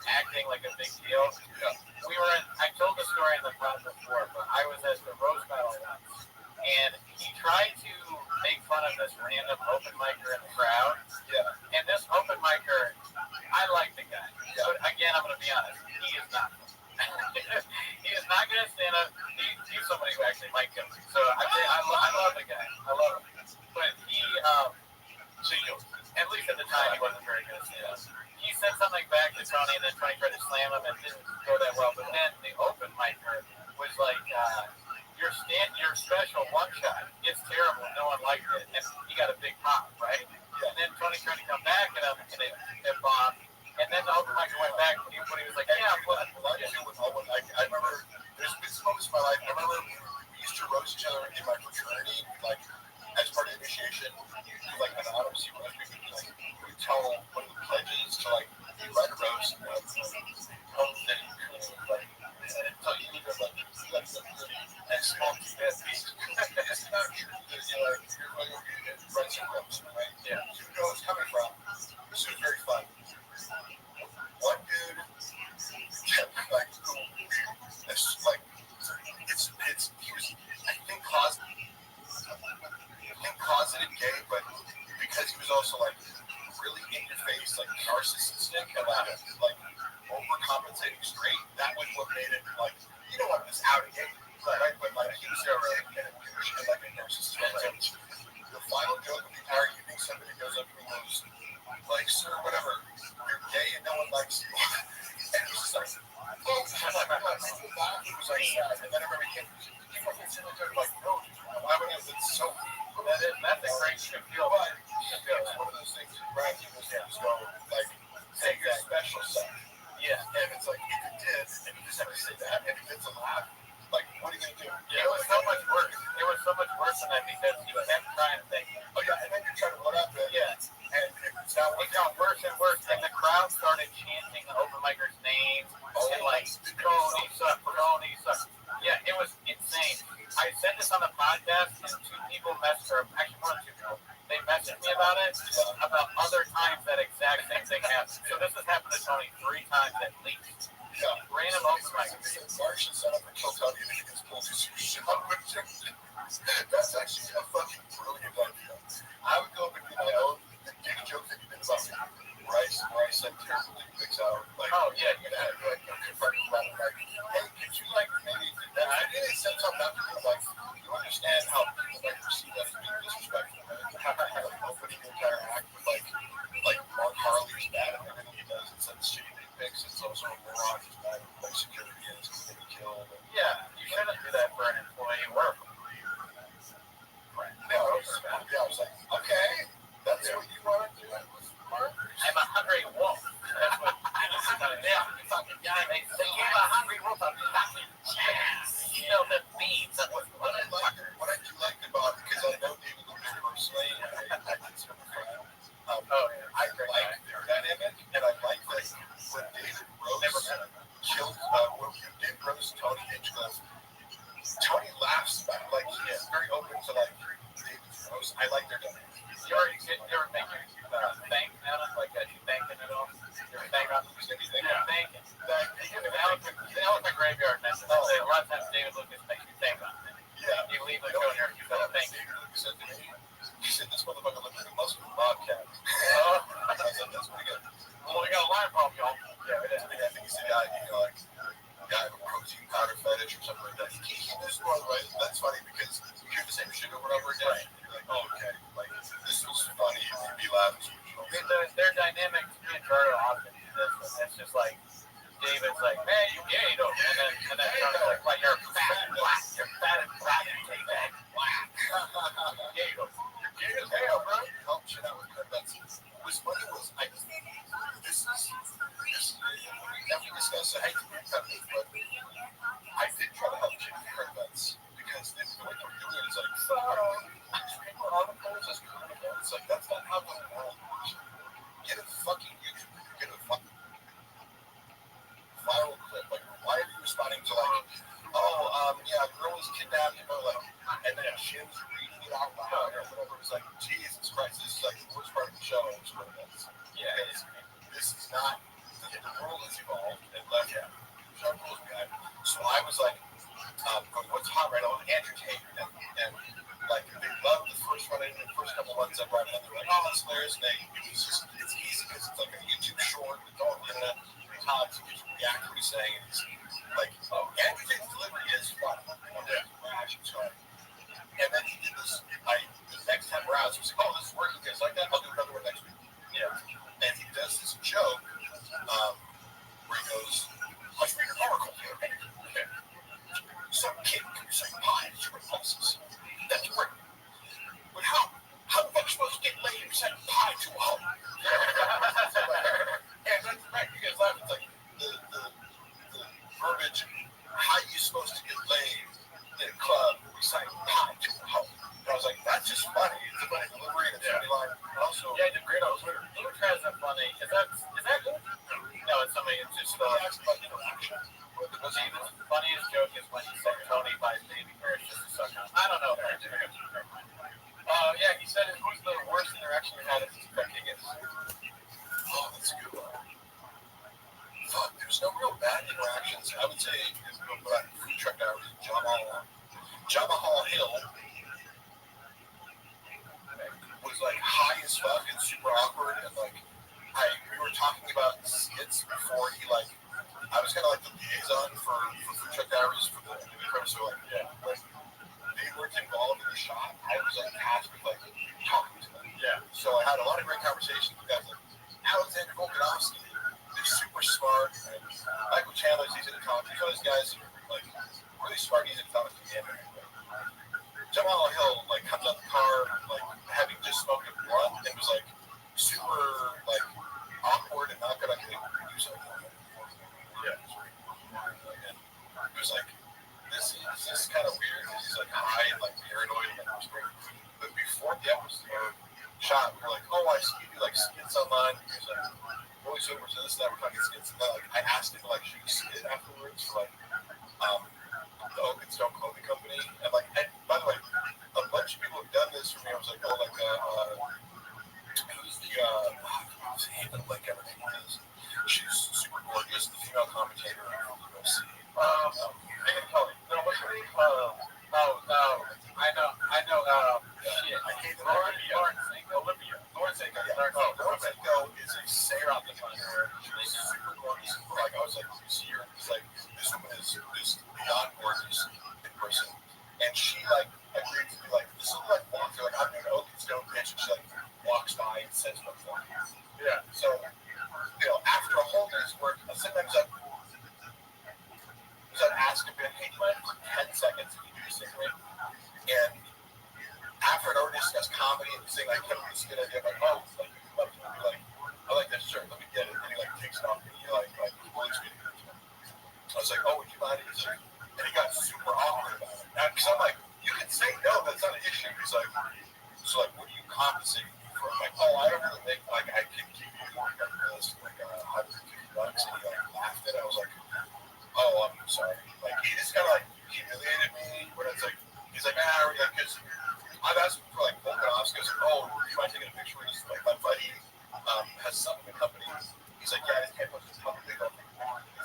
acting like a big deal. Yeah. We were in. I told the story in the pod before, but I was at the Rose Battle once, and he tried to make fun of this random open micer in the crowd. Yeah. And this open micer, I like the guy. Yeah. But again, I'm going to be honest. He is not. He is not going to stand up. He's somebody who actually might kill me. So I love the guy. I love him. But he, at least at the time, he wasn't very good at stand up. He said something back to Tony, and then Tony tried to slam him, and it didn't go that well. But then the open micer was like, your special One Shot. It's terrible. No one liked it. And he got a big pop, right? And then Tony tried to come back at him, and it bombed. And then the open micer went back, and he was like, yeah, well, I remember there's been some moments in my life. I remember we used to roast each other in my fraternity, like as part of initiation, like an anonymous roast. We would tell one of the pledges to like write a roast, and tell you either like and smoke that piece. It's not true. You're write some roast, right? Yeah. You know where it's coming from. This was very fun. One dude kept like it's like it's he was I think closeted gay, but because he was also like really in your face, like narcissistic and like overcompensating straight, that was what made it like what was out of gay, right? But like he was there and like a narcissist. The final joke of the entire evening, somebody goes up and goes like, sir, whatever, you're gay and no one likes you. And he was just like, oh, he was like, yeah. And then everybody came, like, no, why would you? It's so, that's a great shit feel. But it's one of those things that Brad was go, like, take your special stuff. Yeah. And it's like, if you did, and you just have to say that, and if it's a laugh, like, what are you going to do? Yeah, it was so much worse. It was so much worse than that because he was trying to think, oh, yeah, and then you're trying to one up it. Yeah. And it got worse and worse, and the crowd started chanting the open micers' names, and like, Cody suck. Yeah, it was insane. I said this on the podcast, and two people actually more than two people, they messaged me about it, about other times that exact same thing happened. So this has happened to Tony 3 times at least. Yeah, random open micers. Martian set up and kill Tony and he gets pulled his shit up with him. That's actually a fucking brilliant idea. I would go up and do my own dig joke that you did about where I said terribly picks out. Like, oh, yeah, you know, like, hey, could you, like, maybe, I didn't say something about you, like, you understand how people, like, perceive that as being disrespectful, right? How like, opening the entire act with, like Mark Harley's bad and everything he does, it's like shitty big pics, it's also a moron, he's bad at, like, security is, he's gonna be killed. Yeah, you shouldn't do that for an employee work. Right. No, I was like, okay, that's what you want to do. I'm a hungry wolf. That's what you fucking guy. They say you're a hungry wolf. I'm fucking jazz. You know the beans. What I do like about it, because I know David Lucas personally, I consider him a friend. I like their dynamic, and I like that when David Rose killed, when David Rose, Tony Hinchcliffe, Tony laughs about it. Like, he is very open to, like, David's Rose. I like their dynamic. You ever make your bank out of, like, you banking it all? You ever bank on who's going to be banking? The elephant graveyard message. A lot of times David Lucas makes you think on it. Yeah. You leave the show here, you feel bank. David Lucas said to me, he said, this motherfucker looks like a muscular bobcat. Oh. I said, that's pretty good. Well, we got a line problem, y'all. Yeah, it is. I think he said, like, guy with a protein powder fetish or something like that. He knows more the right. That's funny because you hear the same shit over and over again. Right. You're like, oh, okay. Like, this was funny. You'd be laughing. Their dynamic to me and Gerardo often do this. It's just like, David's like, man, you gay, though. And then Tony's like, well, you're fat. was kidnapped, like, and then she was reading it out loud or whatever. It was like, Jesus Christ, this is like the worst part of the show. Yeah, this is not, the world has evolved, and like, yeah, show rules behind. So I was like, going, what's hot right now? Andrew Tate, and like, they loved the first one, and the first couple ones I brought in, they're like, oh, that's hilarious, and it's easy, because it's like a YouTube short, it's all on the internet, it's hot, so you just react to what he's saying, and it's like, oh, Andrew Tate's delivery is fun. And then he did this, the next time around, so he was like, oh, this is working, guys like that, I'll do another one next week. Yeah. And he does this joke, where he goes, let's read an article here. Okay. Some kid can say pie to repulses. That's great. But how the fuck are you supposed to get laid and send pie to a home? And that's right, you guys laugh. It's like the verbiage, how are you supposed to get laid in a club reciting pie to a home? And I was like, that's just funny. It's a funny delivery and it's funny line. And also, yeah, I did great on Twitter. Luke has that funny. Is that good? No, it's something. It's just about interaction. The funniest joke is when he said Tony buys baby birds just to suck on. I don't know. Yeah, he said it was the worst interaction he had as his cooking is. Oh, that's a good one. Fuck, there's no real bad interactions. I would say, food truck hours, Jamahal Hill was like high as fuck and super awkward, and like we were talking about skits before he like. I was kind of like the liaison for Food Truck Diaries for the premise. So like, yeah, like they weren't involved in the shot. I was like tasked with like talking to them. Yeah. So I had a lot of great conversations with guys like Alexander Volkanovsky. They're super smart. And Michael Chandler's easy to talk to. You know, those guys are like really smart, easy to talk to. Jamal Hill like comes out the car like having just smoked a blunt and was like super like awkward and not gonna do something. Yeah. It was like, this is kind of weird because he's like high and like paranoid and it was great. But before the episode shot, we were like, oh, I see you do like skits online. He was like, voiceovers and this and that. We're talking skits and that. Like, I asked him to like shoot a skit afterwards for like the Oak and Stone Clothing Company. And like, and by the way, a bunch of people have done this for me. I was like, oh, like, who's the, like everything is. She's super gorgeous, the female commentator on UFC. Megan Kelly. No, what's her name? I know, shit. I hate the Olivia. Lauren Sanko, yeah. Lauren Sanko is a Sarah definer. She's super gorgeous. Like, I was like, you see her, it's like, this woman is beyond gorgeous in person. And she, like, agreed to be like, this is like walking, like, I'm doing Oak and Stone bitch, and she, like, walks by and says what's going on. Yeah. So, you know, after a whole day's work, sometimes I'd ask a bit, hey, do you mind for 10 seconds if you do this thing for me? And after I'd already discussed comedy and saying, like, come up with this good idea, I'm like, oh, like, you come up to me and be like, I like that shirt, let me get it. And he, like, takes it off and he, like pulls me to it. I was like, oh, would you mind it? And he got super awkward about it. Because I'm like, you can say no, that's not an issue. He's like, so, like, what do you compensate me for? I'm like, oh, I don't really think, like, I can give you like $150. And he like laughed at it. I was like, oh, I'm sorry. Like, he just kind of like humiliated me. When it's like, he's like, because I've asked him for like Volkanovsky. I was like, oh, do you mind taking a picture with this? Like, my buddy has something in the company. He's like, yeah, I just can't post this publicly. But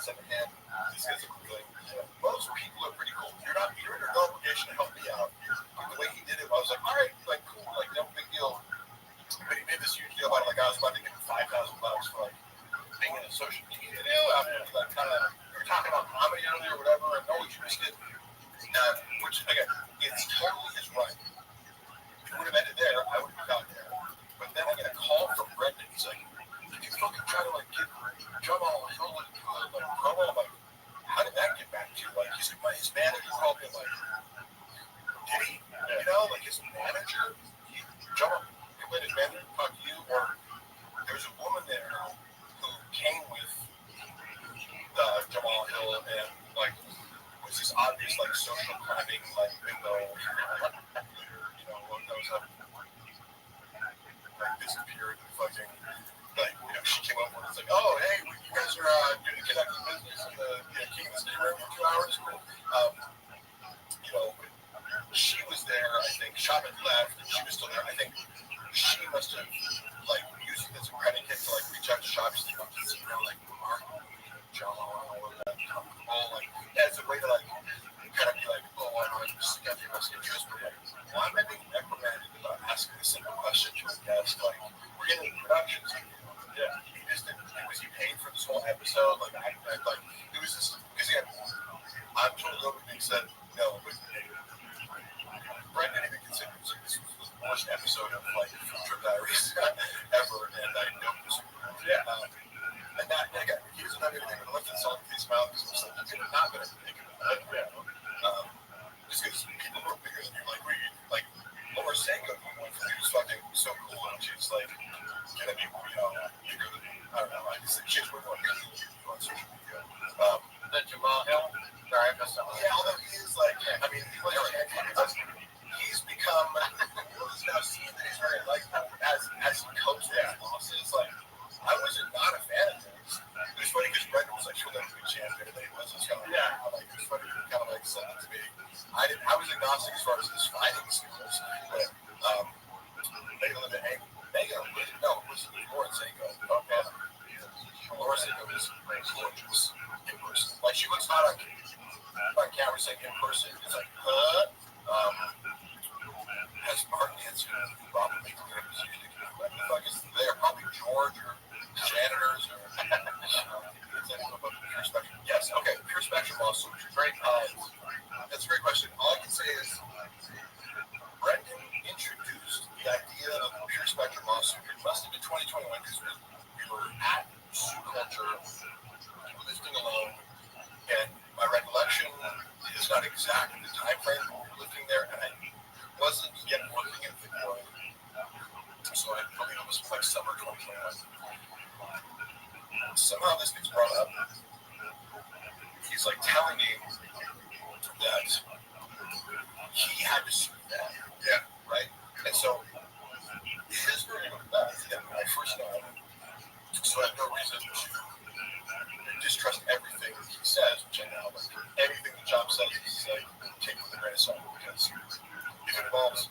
secondhand, these guys are really, most people are pretty cool. You're under no obligation to help me out. But the way he did it, I was like, all right, like, cool, like, no big deal. But he made this huge deal about it. Like, I was about to give him $5,000 for like being in a social media deal after like kind of we were talking about comedy earlier or whatever, and no, you missed it. Which again, it's totally his right. If it would have ended there, I would have got there. But then I get a call from Brendan. He's like, "Did you fucking try to like get Jamal Hill to do a like promo?" I'm like, "How did that get back to you?" Like, his manager called me like, "Did he? You know, like his manager, Jamal." His manager talk to you, or there's a woman there who came with Jamal Hill and like was this obvious like social climbing like bingo, you know, what goes up, like disappeared and fucking like, you know, she came up and was like, oh hey, you guys are doing the connecting business and the King of the City Room for 2 hours, you know, shop had left, and she was still there. I think she must have like used it as a predicate to like reach out to shops to like Mark, John, all of that, like as a way to like kind of be like, oh, I know this got your best interest, but like, why am I being reprimanded about asking a simple question to a guest? Like, we're getting productions. Yeah, he just didn't. Was he paid for this whole episode? Like, I like it was just because he had. I'm told everything said no, but Brett didn't even consider it. This was the worst episode of like Food Trip Diaries ever, and I don't disagree. Yeah. And that again, he was not even going to lift his mouth because it was like, you're not going to think about it. Yeah. Just because people were bigger than you, like Laura Sanko, she was fucking so cool, and she's like, gonna be, bigger than, I don't know, I just think she's way more bigger than you on social media. Then Jamal Hill, sorry, I missed something. Yeah, although he is like, I mean, he's become, he's now seen that he's very likable as he copes with his losses. Like, I was not a fan of his. It was funny because Brendan was like, she'll never be champion, and then he was just kind of like, it was funny, kind of like said it to me. I was agnostic as far as his fighting skills, but Megan, no, it was Laura Sanko. Okay. Laura Sanko is gorgeous in person. Like, she looks hot on camera, saying in person, it's like, has Mark Nancy probably making their position? What the fuck is there? Probably George or janitors or Pure Spectrum. Yes, okay, Pure Spectrum also. Great. That's a great question. All I can say is Brendan introduced the idea of the Pure Spectrum lawsuit. It must have been 2021 because we were at Sioux Culture, lifting alone, and my recollection is not exactly the time frame we were lifting there, and I wasn't yet working in Victoria. So I probably know it was like summer 2021. Somehow this gets brought up. He's like telling me that he had to sue that. Yeah. Right? And so his version of that is that when I first know him, so I have no reason to distrust everything he says, which I know, like everything the job says is like take it with a grain of salt, because if it involves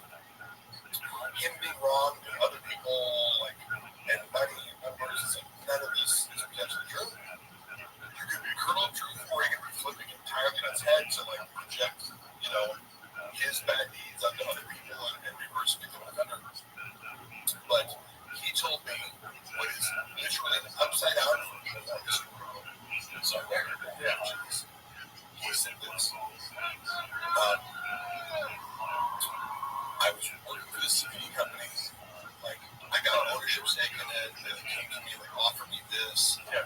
him being wrong and other people like and money and numbers, it's like none of this is potentially true. You could be a kernel of truth, or you could be flipping it entirely on its head to like project, his bad deeds onto other people and reverse victim offender. But he told me what is literally an upside down version of this world. So yeah, he said this. I was working for this CBD company. Like, I got an ownership stake in it. They came to me, like, offered me this. And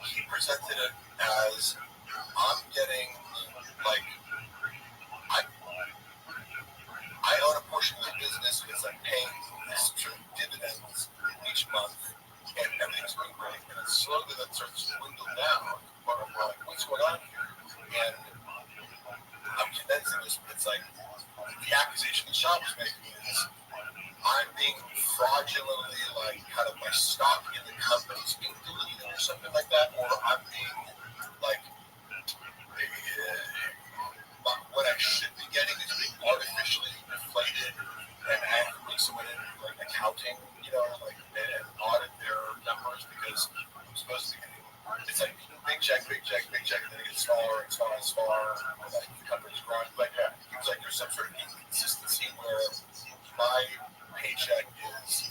he presented it as I'm getting, like, I own a portion of the business because I'm paying this sort of dividends each month, and everything's going great. And it's slowly that starts to dwindle down. But I'm like, what's going on here? And I'm condensing this, but it's like, the accusation the shop was making is I'm being fraudulently, like, kind of my stock in the company's being deleted or something like that, or I'm being, like, what I should be getting is being artificially inflated, and I have to bring someone in, like, accounting, and audit their numbers because I'm supposed to be getting, it's like big check, and then it gets smaller and smaller and smaller, and like the company's growing. But it seems like there's some sort of inconsistency where my paycheck is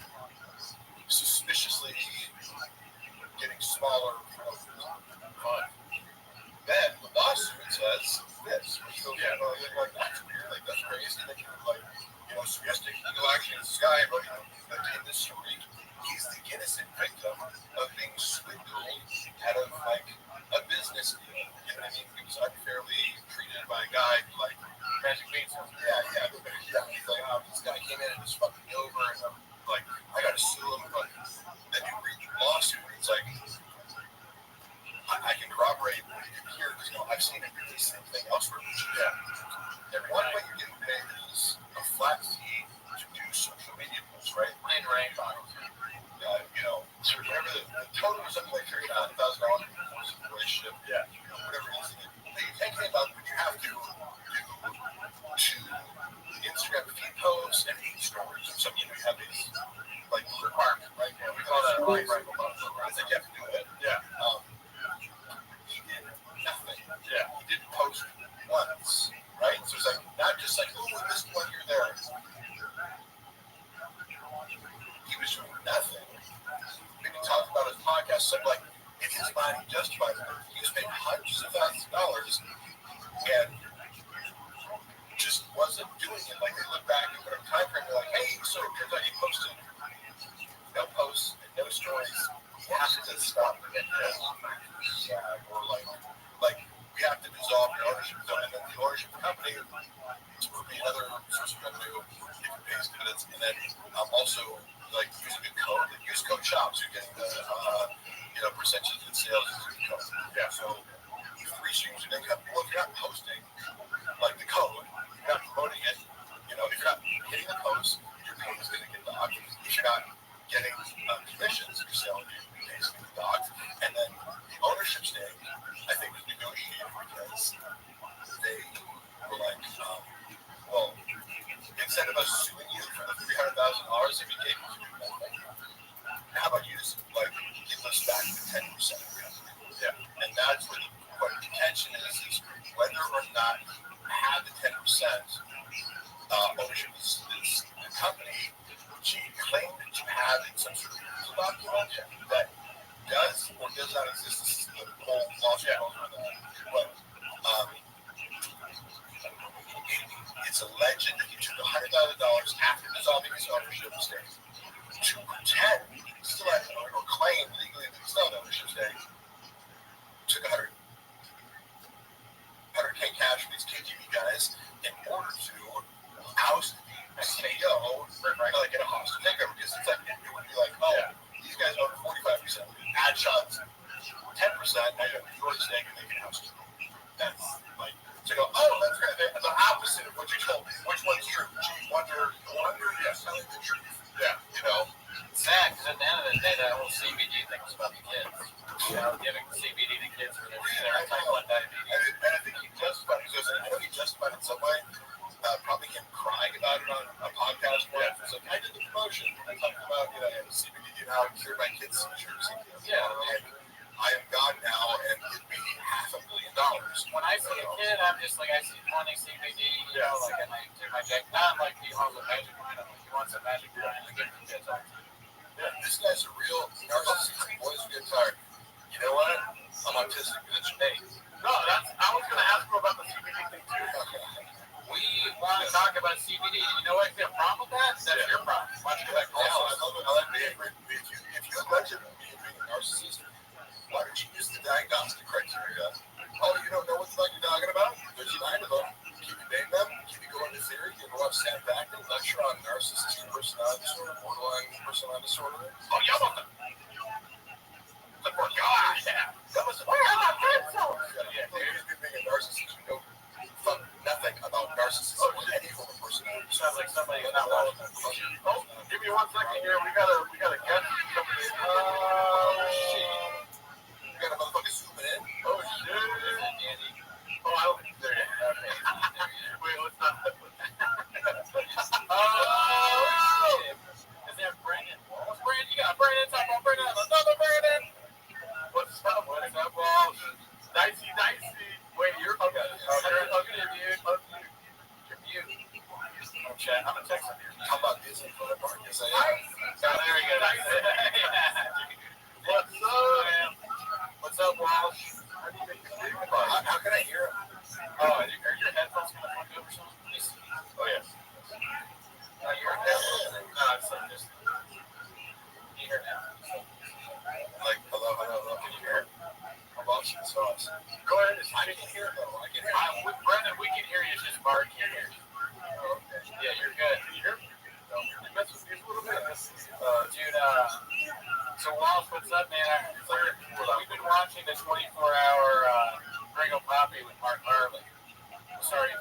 suspiciously getting smaller. Then the lawsuit says this. So like that's weird, like that's crazy. That you like, suggesting legal action in the sky, but in this story, he's the innocent victim of being swindled out of like a business deal. You know what I mean? He was unfairly treated by a guy who like Magic Beans. Yeah. He's like, this guy came in and just fucked me over, and I'm like, I gotta sue him. But then you read the lawsuit, and it's like, I can corroborate what you can hear because I've seen it do the same thing elsewhere. And one way you're getting paid is a flat fee to do social media posts, right? So it's like not just like, oh, we missed one here there. He was doing nothing. Maybe talked about his podcast, something like in his mind he justified it. He was making hundreds of thousands of dollars and just wasn't doing it. Like they look back and put a time frame, they're like, hey, so it turns out you posted no posts and no stories. You have to stop and get or like we have to dissolve the ownership of and then the ownership of the company would be another source of revenue if it pays dividends. And then also like using a code, like use code shops, you're getting the percentages in sales using code. Yeah, so three streams of income. Well, if you're not posting like the code, you're not promoting it, if you're not hitting the post, your code is going to get docked. If you're not getting commissions, you're selling basically docked. And then the ownership stake, I think, was negotiated because they were like, well, instead of us suing you for the $300,000 if you gave us nothing, how about you just give us back the 10% of the company? Yeah. And that's what the contention is whether or not you have the 10% ownership of the company, which you claim that you have in some sort of legal document that does or does not exist. This is the whole lawsuit on that. But it's alleged that he took $100,000 after dissolving his ownership stake to pretend he still had or claim legally that he still had ownership stake. Took $100K cash from these KTV guys in order to oust the CEO, like in a hostage takeover, because it's like it would be like, oh, these guys own 45%, ad shots 10%, now you have your stake and they can oust you. That's like to go, oh, that's kind of the opposite of what you told me. Which one's true? Gee, wonder, yes, telling the truth. Yeah, sad because at the end of the day, that whole CBD thing was about the kids. Giving CBD to kids for their type 1 diabetes. And I think he justified it. I know he justified it in some way. Probably him crying about it on a podcast where it's like, I did the promotion. I talked about, CBD and how it cured my kids' seizures. Yeah. And I am God now, and give me $500 million. When I see a kid, I'm just like, I see wanting CBD, and I take my jack. Not like he wants a magic wine. He wants a magic wine. I give the kids all. Yeah, this guy's a real narcissist. Boys get tired. You know what? I'm autistic. That's your name. No, I was going to ask her about the CBD thing too. We want to talk about CBD. You know what? If you have a problem with that, that's your problem. Why don't you back Also, I love it. I like being if you alleged being a narcissist, why don't you use the diagnostic criteria? Oh, you don't know what the fuck you're talking about? There's 9 of them. Keep you name them. Keep you going to theory. You go watch Sam Backman lecture on narcissistic personality disorder, borderline personality disorder. Oh, y'all want them. The poor God. Yeah. That was where are my pencils? Yeah, dude, being a narcissist, you know fuck nothing about narcissism or any form of personality. Sounds like somebody who's not watching that. Oh, give me 1 second here. We got a guest. Oh shit! You got a motherfucker zooming in. Oh shit! Andy. Oh, I don't think he's there yet. Okay. Wait, let's not. Oh! Is that Brandon? What's Brandon? You got Brandon. Talk about Brandon. Another Brandon. What's up, Walsh? Dicey. Wait, you're okay. You're mute. You're mute. I'm chat. I'm a text on here. How about Disney for the park? Yes, I am. Oh, there we go. What's up? What's up, Walsh? How can I hear him? Oh, are your headphones going to fuck up or something? Oh, yes. No, your headphones. No, it's like just. You hear now. Like, hello. Can you hear? I'm watching the sauce. Go ahead. I can hear though. I can hear. With Brendan, we can hear you. It's just Mark here. Oh, okay. Yeah, you're good. Can you hear me? No. You mess with me a little bit. Dude, so Walsh, what's up, man? We've been watching the 24-hour Gringo Poppy with Mark Harley. Sorry.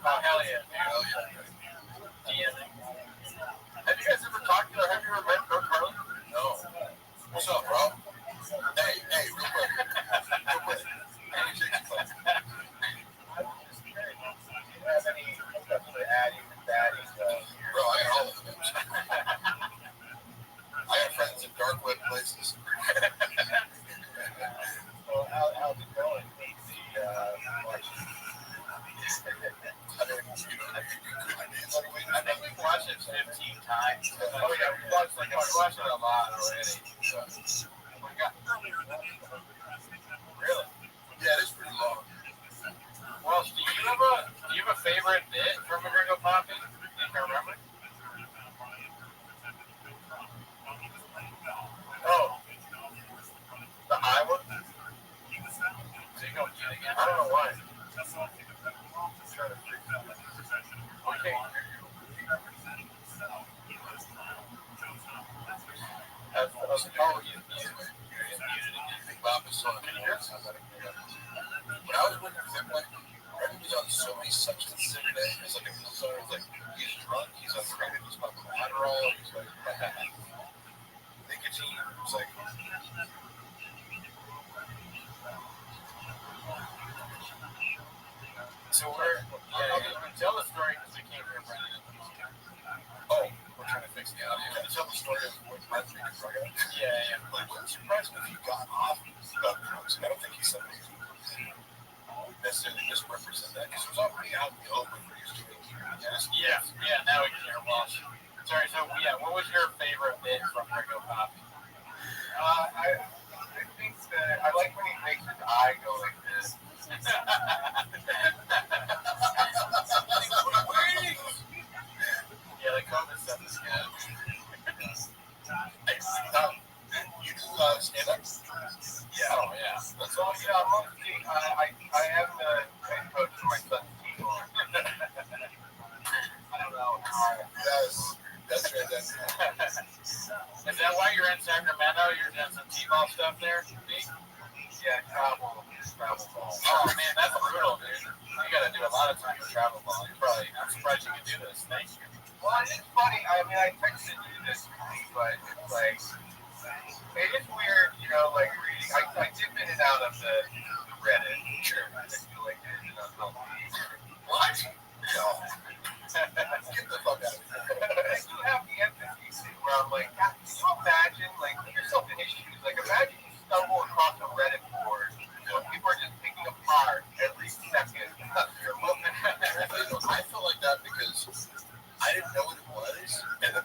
Oh, hell yeah. Hell yeah. DM. Have you guys ever talked to or have you ever met Brooke Harlan? No. What's up, bro? Hey, real quick. Real quick. Let me take some fun. Do you have any stuff to add even daddies? Bro, I got all of them. I got friends in dark web places. So how's it going? I think we've watched it 15 times. Oh yeah, we watched it a lot already. So, we got, really? Yeah, it's pretty long. Well, do you have a favorite bit from Gringo Poppy? You can remember? Oh, the high one? So you don't get it again? I don't know why. Okay. Bob is on the videos. When I was working with him, like, Rabbi was on so many substances every day. It's like, he's drunk, he's uncrated, he's popping Adderall, he's like, nicotine. It's like, So tell the story because we can't hear Brendan. oh, we're trying to fix the audio. Can you tell the story of what my thing is like? Yeah. Like, wouldn't surprise me if he got off drugs. I don't think he said it necessarily misrepresent that because it was already out in the open for these two. Yeah, now we can hear him well. Sorry, so what was your favorite bit from Gringo Poppy? I think that I like when he makes his eye go like this. Yeah, the COVID stuff is good. You do stand up? Yeah. Oh, yeah. That's all. Yeah, mostly I am the head coach for my son's team. I don't know how. That's fantastic. Is that why you're in Sacramento? You're doing some T-ball stuff there, Pete? Yeah, travel ball. Oh man, that's brutal, dude. You gotta do a lot of time with travel ball. I'm surprised you can do this. Thank you. Well, it's funny. I mean, I texted you this week, but it's like it is weird, you know, like reading. I dip in and out of the Reddit. Sure. I feel like it is unhealthy. What? No. Get the fuck out of here. I do have the empathy where I'm like, God, can you imagine, like, put yourself in his shoes. Like, imagine you stumble across a Reddit board. People are just picking apart every second. I feel like that because I didn't know what it was, and then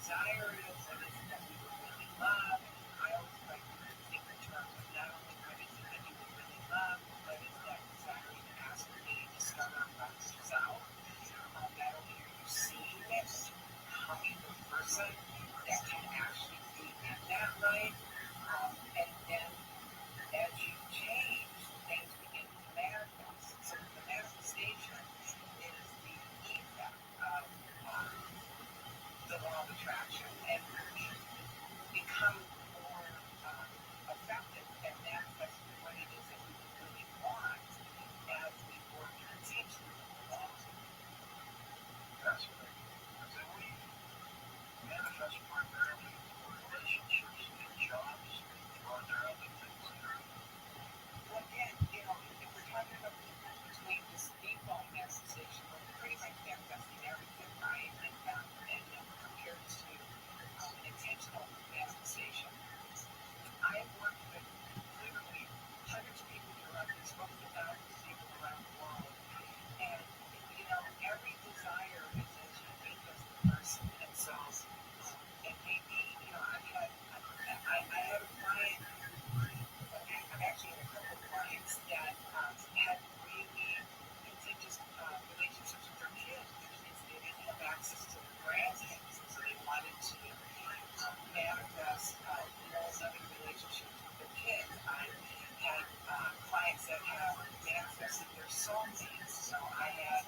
desire is, what is it that we really love. I always like to think in terms of not only what is it that you really love, but what is that desire you ask for you to discover about yourself. Not only are you seeing it, but you're becoming the person that can actually be in that light. And then as you change, things begin to manifest. So the manifestation is the effect of the law of attraction, and we become more effective at manifesting what it is that we really want as we work intentionally along. That's right. Because then we manifest primarily through relationships and jobs, or are there other things there? Well, again, if we're talking about the difference between this default manifestation, we're pretty much manifesting everything, right? And compared to intentional manifestation. I've worked with literally hundreds of people around, spoken to thousands of people around the world, and every desire is as unique as the person. And so, and maybe I had a client. I've actually had a couple of clients that had really contentious relationships with their kids because they didn't have access to the grandkids, and so they wanted to manifest more loving relationships with their kids. I had clients that have manifested their soulmates. So I had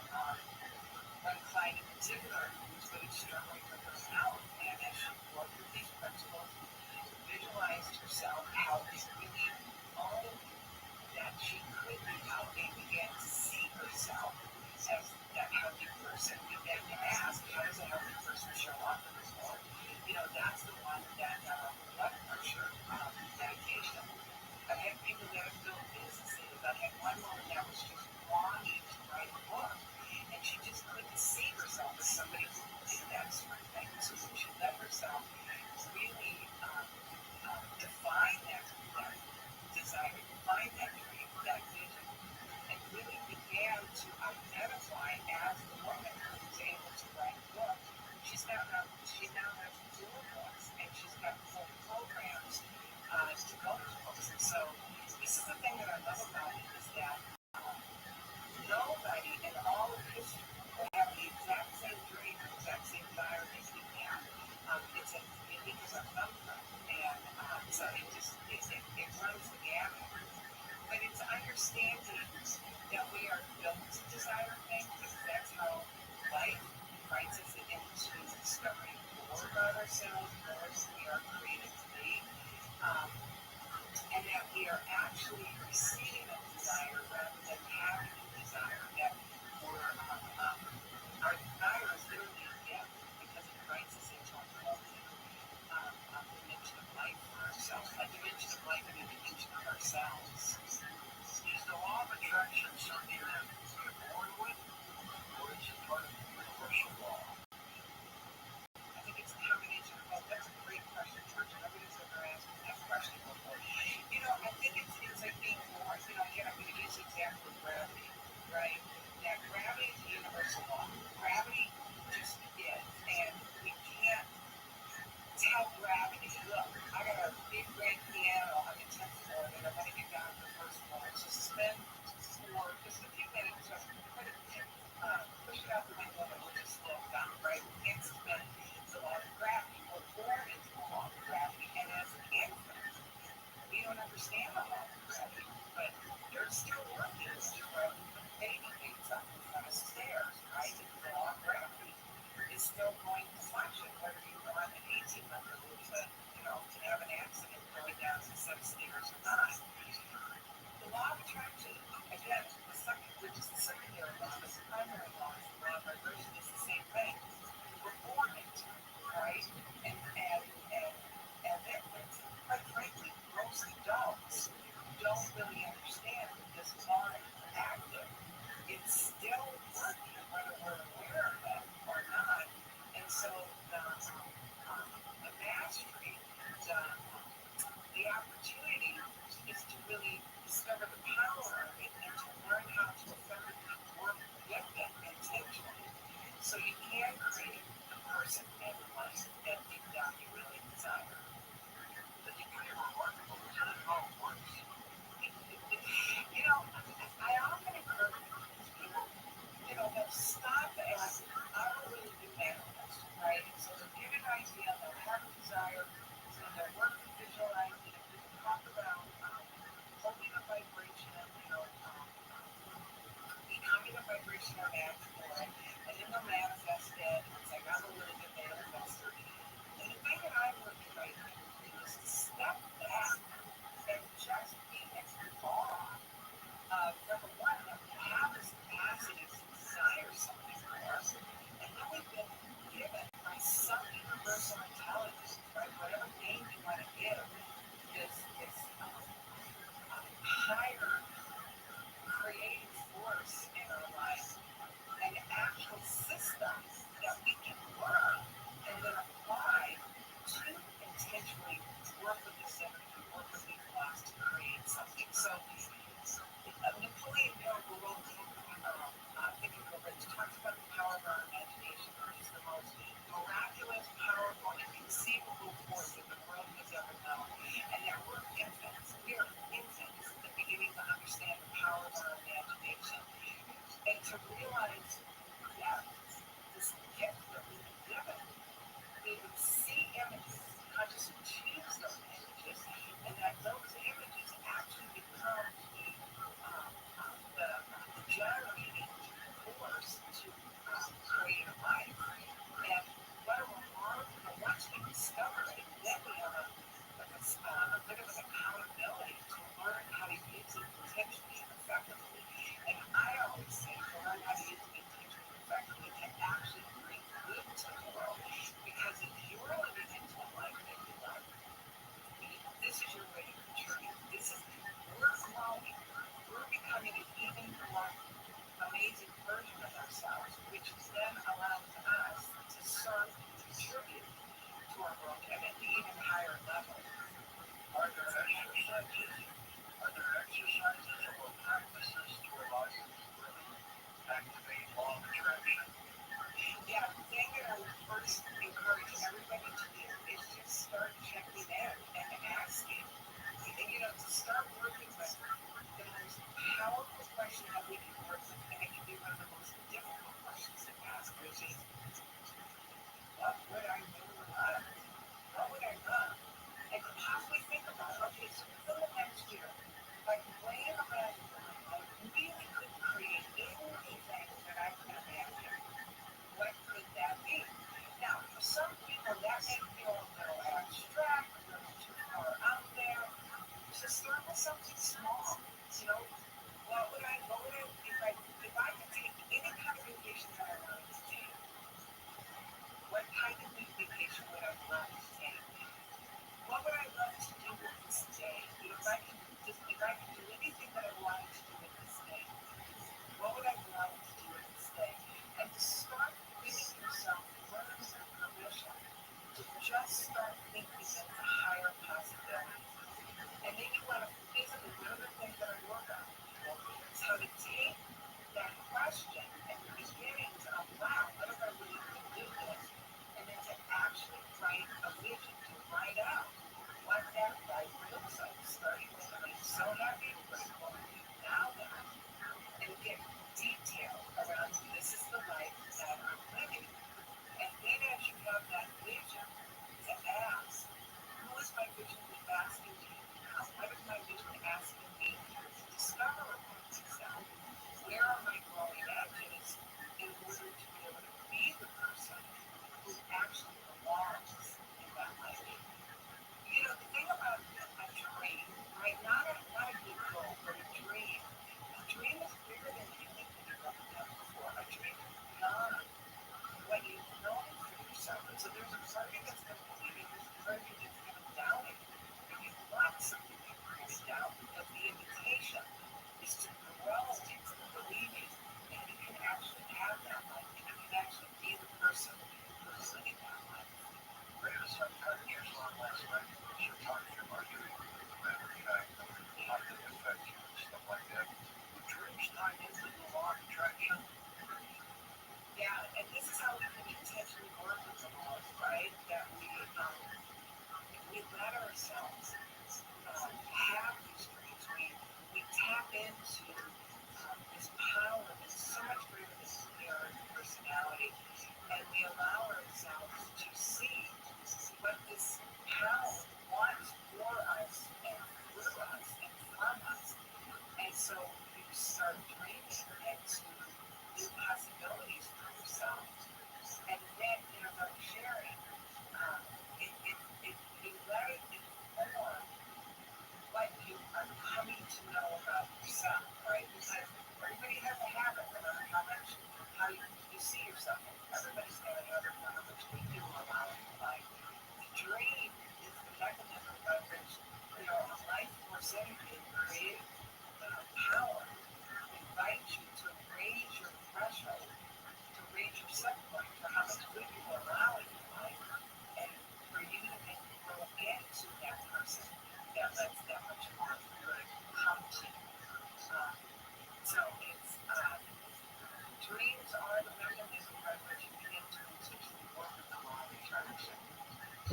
one client in particular who was really struggling with her health, and as she worked with these principles, visualized herself how she really owned that she could be healthy, began to see herself as that healthy person, began to ask, how does a healthy person show up in this world? That's the one that got off the blood pressure medication. I've had people that have built businesses. I had one woman that was just longing to write a book, and she just couldn't see herself as somebody who could do that sort of thing. So when she let herself really define that desire, define that dream, that vision, and really began to identify as the woman who was able to write a book. She now has 4 books, and she's got full programs to go with books. And so this is the thing that I love about it is that nobody in all of history will have the exact same dream, the exact same desire that you have. It's as unique as our thumbprint, and so it runs the gamut. But it's understanding that we are built to desire things because that's how life invites us into discovering more about ourselves, more as we are created to be, and that we are actually receiving a desire rather than having a desire. That our desire is literally a gift because it invites us into a whole new dimension of life for ourselves, a dimension of life and a dimension of ourselves. Is the law of attraction something that we're born with, or is it part of the universal law? I think it's a combination of both. That's a great question, George. Nobody's ever asked me that question before. I think it's like being born. Again, I'm going to use the example of gravity, right? That gravity is the universal law. Gravity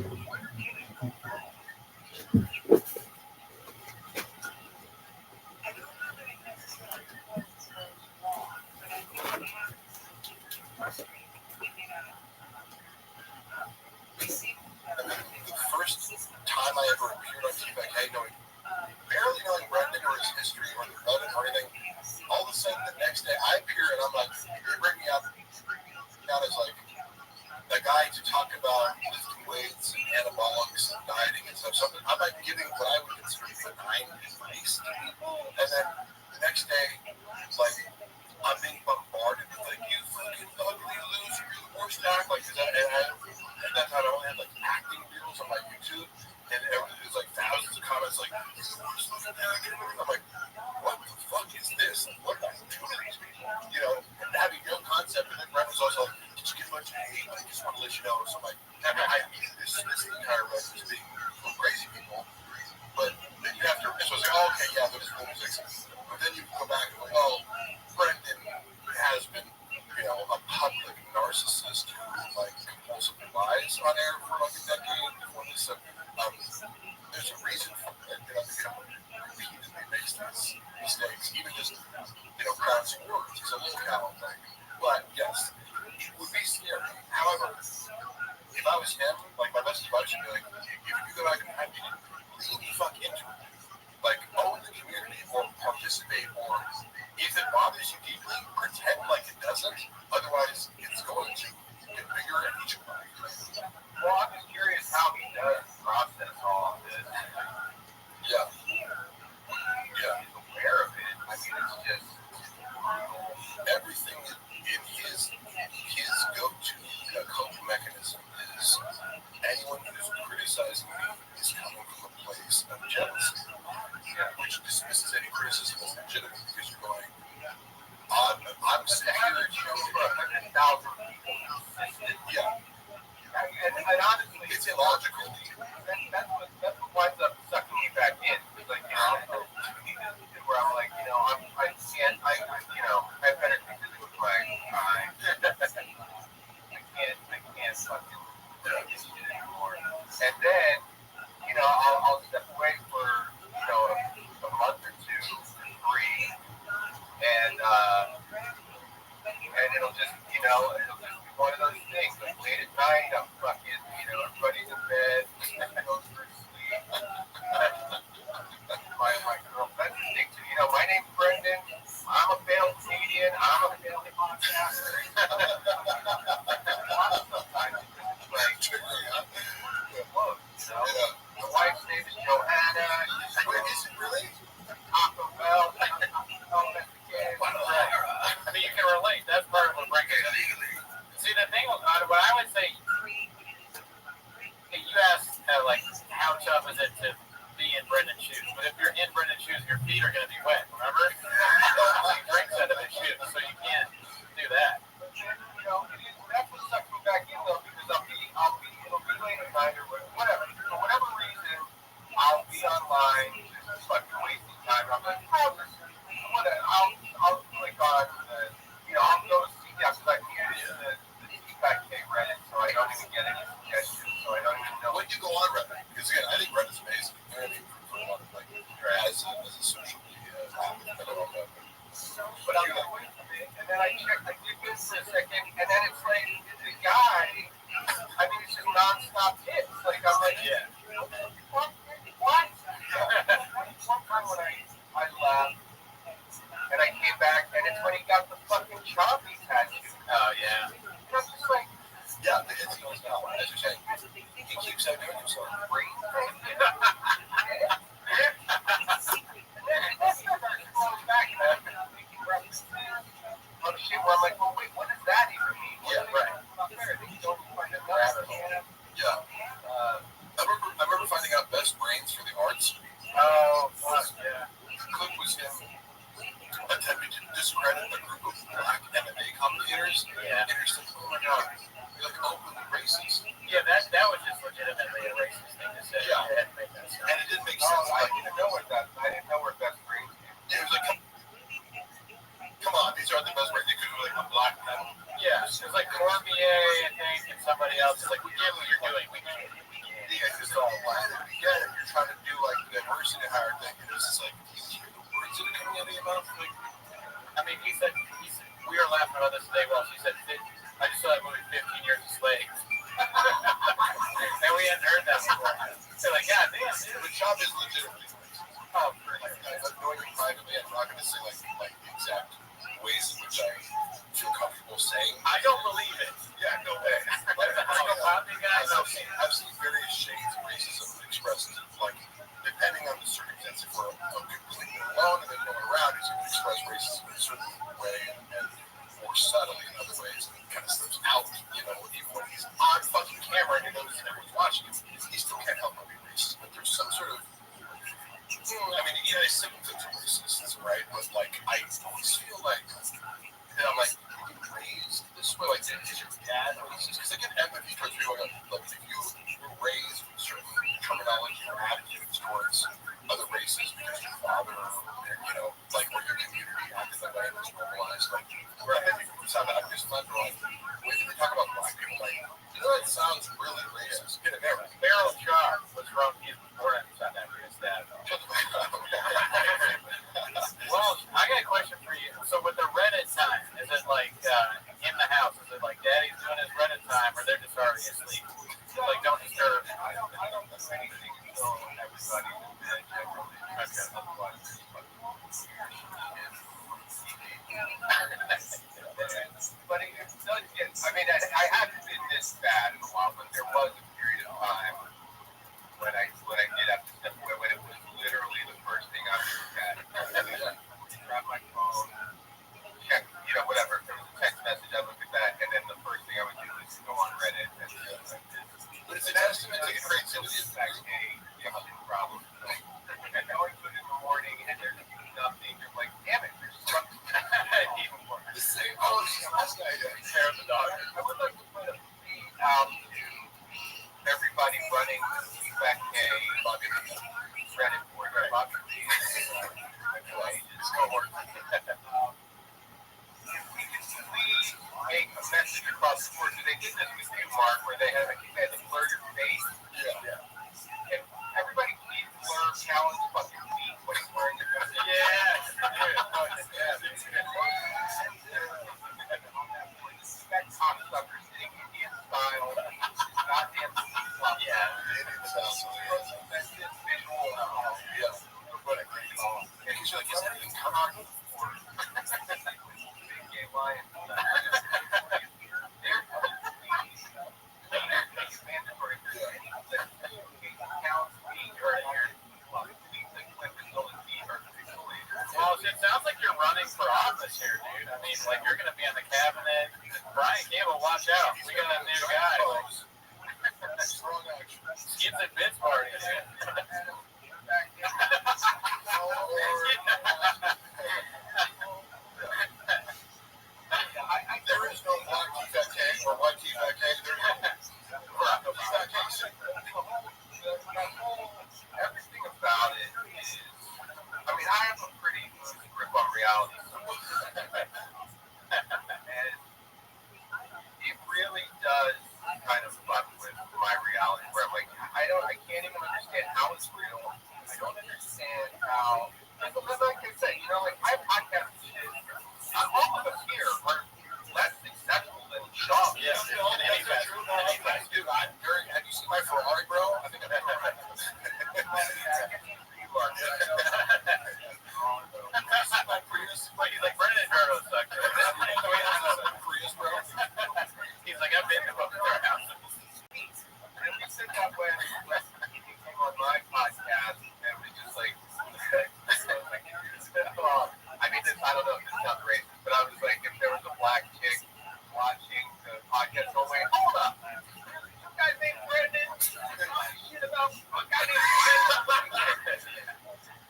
I don't know that it necessarily was wrong, but I think what happens is it gets frustrated when they don't receive The first time I ever appeared on TV, like, hey, knowing, barely knowing Brendan or his history or anything, all of a sudden the next day I appear and I'm like, they bring me out as like the guy to talk about lifting weights and anabolics and dieting and stuff. So I'm like giving what I would consider benign advice to people, and then the next day, like, I'm being bombarded with like, you fucking ugly loser, you're the worst act. Like, and at that time I only had like acting videos on my YouTube, and it was like thousands of comments like, you're the worst looking actor. I'm like, what the fuck is this? What am I doing to these people? You know, and having no concept. And then Brent was also like, did you get much hate? I just want to let you know. So I'm like, I dismissed the entire rest as being crazy people. But then you have to, so it's like, oh, okay, yeah, but it's music. But then you go back and go, oh, Brendan has been, you know, a public narcissist who like compulsively lies on air for like a decade before this. So, there's a reason for it. You know, repeatedly makes these mistakes, even just, you know, pronouncing words. It's a little cow thing. But yes, it would be scary. However, if I was him, like my best advice would be like, if you go back and have lean the fuck into it. Like, own the community or participate, or if it bothers you deeply, pretend like it doesn't. Otherwise, it's going to get bigger and eat you up. Well, I'm just curious how he does process all of this. Yeah. Yeah. He's aware of it. I mean, it's just everything in his go-to coping mechanism is anyone who's criticizing me is coming from a place of jealousy, which dismisses any criticism as legitimate because you're going, I'm scared, you know, for 100,000 people. Yeah. And honestly, it's illogical. That's what winds up sucking me back in. It's like, you know, where I'm like, you know, I have better things to do with my time. I can't fucking do this shit anymore. And then, you know, I'll step away for, you know, a month or two, 3, and it'll just, you know, it'll just be one of those things. Like late at night, I'm fucking, you know, everybody's in bed, I go for sleep. My girlfriend thinks, you know, my name's Brendan. I'm a failed comedian. I'm a failed podcaster. Sometimes it's like, whoa, you know. My wife's name is Johanna. Is it really? Taco Bell. I mean, you can relate. That's part of what brings it. See, the thing, what I would say, you asked, like, how tough is it to be in Brendan's shoes? But if you're in Brendan's shoes, your feet are going to be wet, remember? He drinks out of his shoes, so you can't do that. But then, you know, that's what sucks me back in, though, because it'll be late at night or whatever. For whatever reason, I'll be online, just fucking wasting time. I'm like, I'll click on the, I'll go to see, because I can't use the T5K Reddit, so I don't even get any suggestions, so I don't even know. When you go on Reddit, because again, I think Reddit's amazing. You know what I mean? For a lot of, like, as a social media app, I don't know. But I'm going to it, and then I check the difference for a second, and then it's like, the guy, I mean, it's just non-stop hits. Like, I'm like, yeah. What? One time when I laughed, and I came back, and it's when he got the fucking choppy tattoo. Oh, yeah. And I'm just like, yeah, it's goes now. As you're saying, he keeps on doing himself. Oh shit, where I'm like, well, wait, what does that even mean? Yeah, right. Yeah. I remember finding out Best Brains for the Arts. Oh, fuck, yeah. The clip was him attempting to discredit a group of black MMA commentators. Yeah. And you're just like, oh my god, you're like openly racist. Yeah, that was just legitimately a racist thing to say. Yeah. It had to make Yeah, if you're trying to do like the diversity hire thing, and it's just like, the words that are coming out of your mouth, like, I mean, he said, we were laughing about this today. Well, he said, I just saw that movie 15 Years a Slave. And we hadn't heard that before. So like, God damn, dude. the job is legitimately racist. Oh, for Like, I know you privately, I'm not going to say like the exact ways in which I feel comfortable saying. I don't believe it. Yeah, no way. Like the Hunter guys, I've seen various shades of racism expressed, like, depending on the circumstance. If we're completely alone and there's no one around, he's going to express racism in a certain way and more subtly in other ways, and it kind of slips out, even when he's on fucking camera and he knows everyone's watching him, he still can't help but be racist. But there's some sort of, I mean, there's symptoms of racism, right? But, like, I always feel like, and I'm like, you were raised this way, like, is your dad racist? Because I get empathy towards people, like, if you were raised with certain terminology or attitudes towards other races because your father, like, or your community acted that way and was normalized, like, where I had people who sound like, I'm just not like, when we talk about black people, like, that sounds really racist in America. Meryl Streep was from, he was born in South Africa, his dad. Well, I got a question for you. So with the Reddit time, is it like in the house? Is it like Daddy's doing his Reddit time, or they're just already asleep? Like, don't disturb. I don't do anything until everybody's in bed. But it does get, I mean, I haven't been this bad in a while, but there was a period of time when I did have to step away, when it was literally the first thing I looked at. Grab my phone, check, whatever. If there was a text message, I looked at that, and then the first thing I would do is go on Reddit. But it's a testament to creativity. It's like a problem. And going to it in the morning, and there's nothing, you're like, damn it, there's something even more. The same, last night, Hair of the dog. I would like to put a feed out to everybody running feedback Reddit board, Bobby his cohort. If we could please make a message across the board, so they did this with you, Mark, where they had to blur your face. Yeah. And everybody please blur Callan's fucking feet when he's wearing the dress. That cocksucker sitting Indian style, goddamn flop. Yeah, Indian style. That's his visual. Yeah. What a great call. Yeah, he's like, is anything come on? Or Big gay lion. Mandatory. Well, it sounds like you're running for office here, dude. I mean, like, you're going to be in the cabinet. Brian Campbell, watch out. We got a new guy. strong action. Skids and bits party, dude. There is no black TFK or white TFK. Everything about it is, I mean, I have a pretty loose grip on reality. And it really does kind of fuck with my reality, where I'm like, I can't even understand how it's real. I don't understand how, like I said, like, my podcast shit, all of us here are less successful than Sean. Yeah, That's true. Dude, have you seen my Ferrari, bro? I think I'm He's like, Brendan Jardo sucks. Prius, bro. He's like, I've been to both their houses. And we said that when he came on my podcast, and we just like, I mean, I don't know if this sounds racist, but I was like, if there was a black chick watching the podcast, go, wait, hold up. Some guy named Brendan. Shit about a guy named Brendan.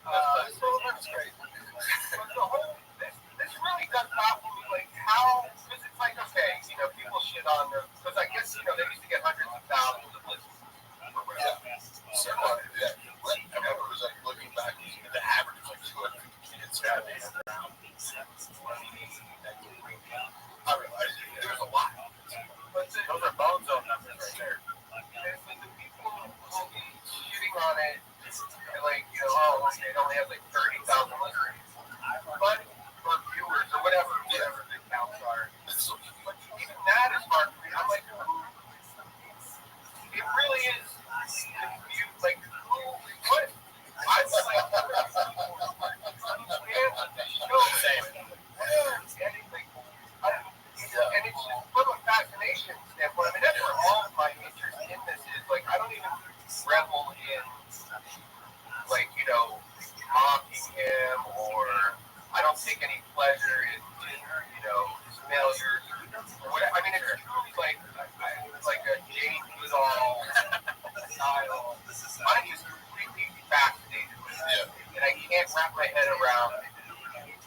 That's great. But the whole, this really does baffle me, like, how, because it's like, okay, people shit on them, because I guess, they used to get hundreds of thousands of listens. Yeah. So, yeah. I remember it was like looking back, the average was like 250 kids. I realized there was a lot. But Those are bone zone numbers right there. the people who shit it, like, oh, it only has like 30,000 listeners. But, or viewers, or whatever the counts are. But even that is hard for me. I'm like, it really is confused. Like, what? I was like, and it's just from a fascination standpoint. I mean, that's where all of my interest in this is. Like, I don't even revel in, like, mocking him, or I don't take any pleasure in his failures. Or whatever. I mean, it's truly like a Jane Goodall style. I'm just completely fascinated with it. And I can't wrap my head around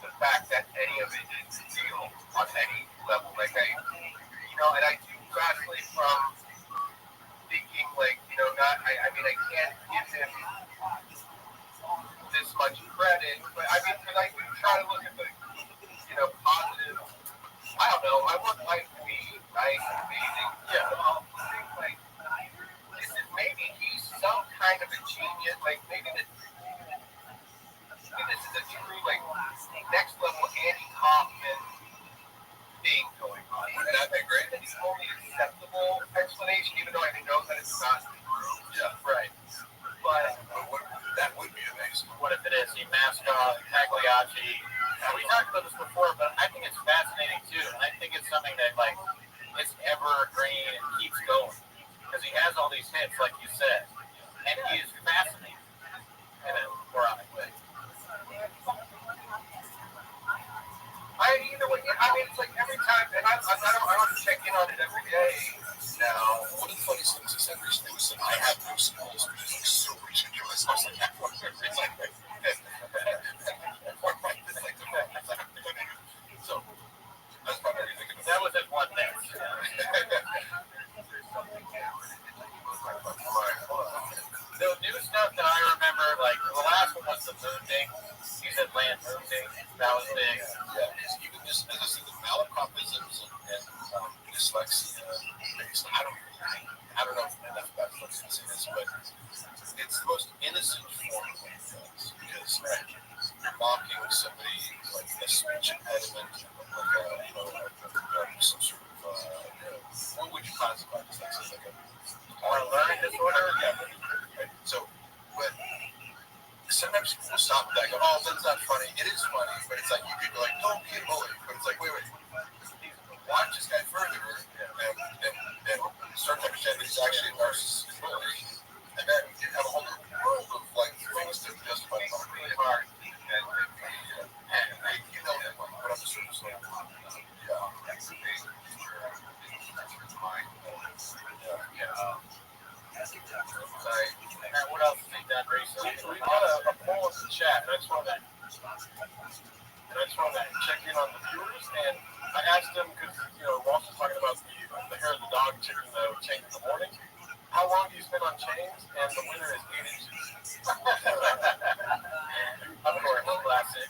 the fact that any of it is real on any level. Like, and I do vastly from thinking, like, I mean, I can't give him this much credit, but I mean, because I do try to look at the, positive. I don't know. I want life to be nice and amazing. Yeah. Like, this is maybe he's some kind of a genius. Like, maybe this is a true, like, next level Andy Kaufman thing going on. And I agree that it's only acceptable explanation, even though I know that it's not true. Yeah. Right. But that would be amazing. What if it is? He mascot, Pagliacci. We talked about this before, but I think it's fascinating too. And I think it's something that, like, is evergreen and keeps going. Because he has all these hits, like you said. And he is fascinating in a moronic way. Either way, I mean, it's like every time, and I don't check in on it every day now. One of the funniest things I said recently was that I have no skills, which is like so ridiculous. I was like, that so that's probably thinking that was at one net. The new stuff that I remember, like the last one was the moon thing. He said land moon thing. That was big. Yeah, even just as I said, the malapropisms and dyslexia based. I don't know enough about dyslexia, but it's the most innocent form of things because you're mocking somebody like a speech impediment, like some sort of what would you classify dyslexia? Like a learning disorder? Yeah. Right. So, but sometimes people stop and go, "Oh, that's not funny." It is funny, but it's like you could be like, "Don't be a bully," but it's like, wait. Watch this guy further and start to understand that he's actually a narcissistic bully. And then you have a whole world of like things to justify it really hard. And you know that one, but on the surface level, that's the basic mind. Matt, what else have you done recently? We got a poll in the chat. I just wanted to check in on the viewers, and I asked them because Ross was talking about the hair of the dog chicken chain in the morning. How long do you spend on chains? And the winner is 8 inches. Of course, classic.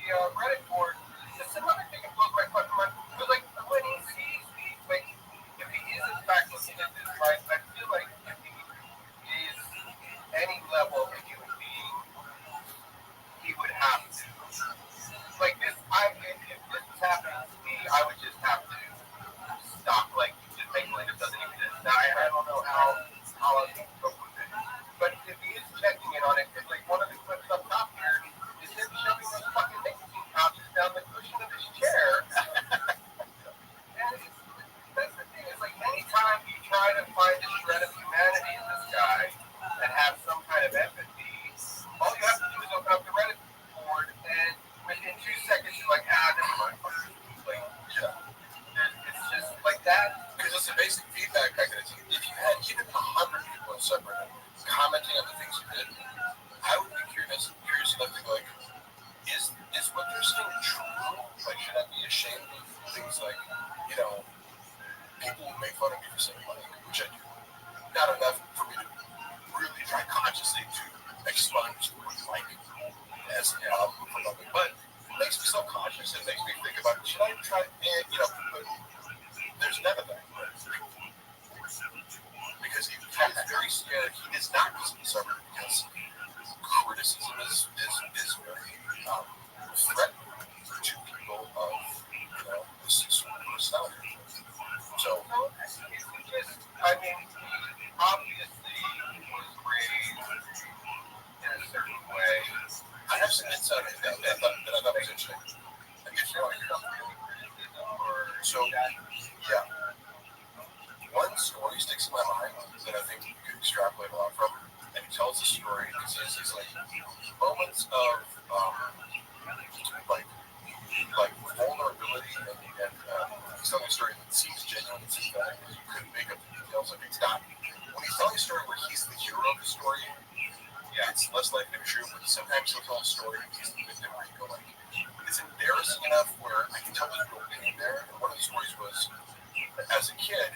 The Reddit board. It's another thing that blows my fucking mind. Because like when he sees these, like if he is in fact looking at this, right? I feel like if he is any level of a human being, he would have to. Like this, if this was happening to me, I would just have to stop. Like, just make like it doesn't exist. Now, I don't know how I can cope with it. But if he is checking in on it, because like one of the clips up top here is him shoving those fucking nicotine pouches down the cushion of his chair. And that's the thing. It's like anytime you try to find a shred of humanity in this guy and have some kind of empathy, all you have to do is open up the Reddit board and within 2 seconds, you're like, never mind. Like, it's just like that. Because it's a basic feedback mechanism. If you had even 100 people in subreddit commenting on the things you did, I would be curious enough to go like, is what they're saying true? Like, should I be ashamed of things like, people who make fun of me for saying like, which I do. Not enough for me to really try consciously to expunge the word like as an album for nothing, but it makes me self-conscious. It makes me think about, should I try, but there's none of that. Because he has very he does not listen to Summer because criticism is very threatening to people of this sort of personality. So I mean, he obviously was raised in a certain way. I have some insight into that I thought was interesting. So yeah, one story sticks in my mind that I think you could extrapolate a lot from, and he tells the story because he's like moments of like vulnerability and he's telling a story that seems genuine and seems that you couldn't make up the details like it's not. When he's telling a story where he's the hero of the story, yeah, it's less likely to be true, but sometimes he'll tell a story and he's the victim where you go like, it's embarrassing enough where I can tell there's real pain there. And one of the stories was, as a kid,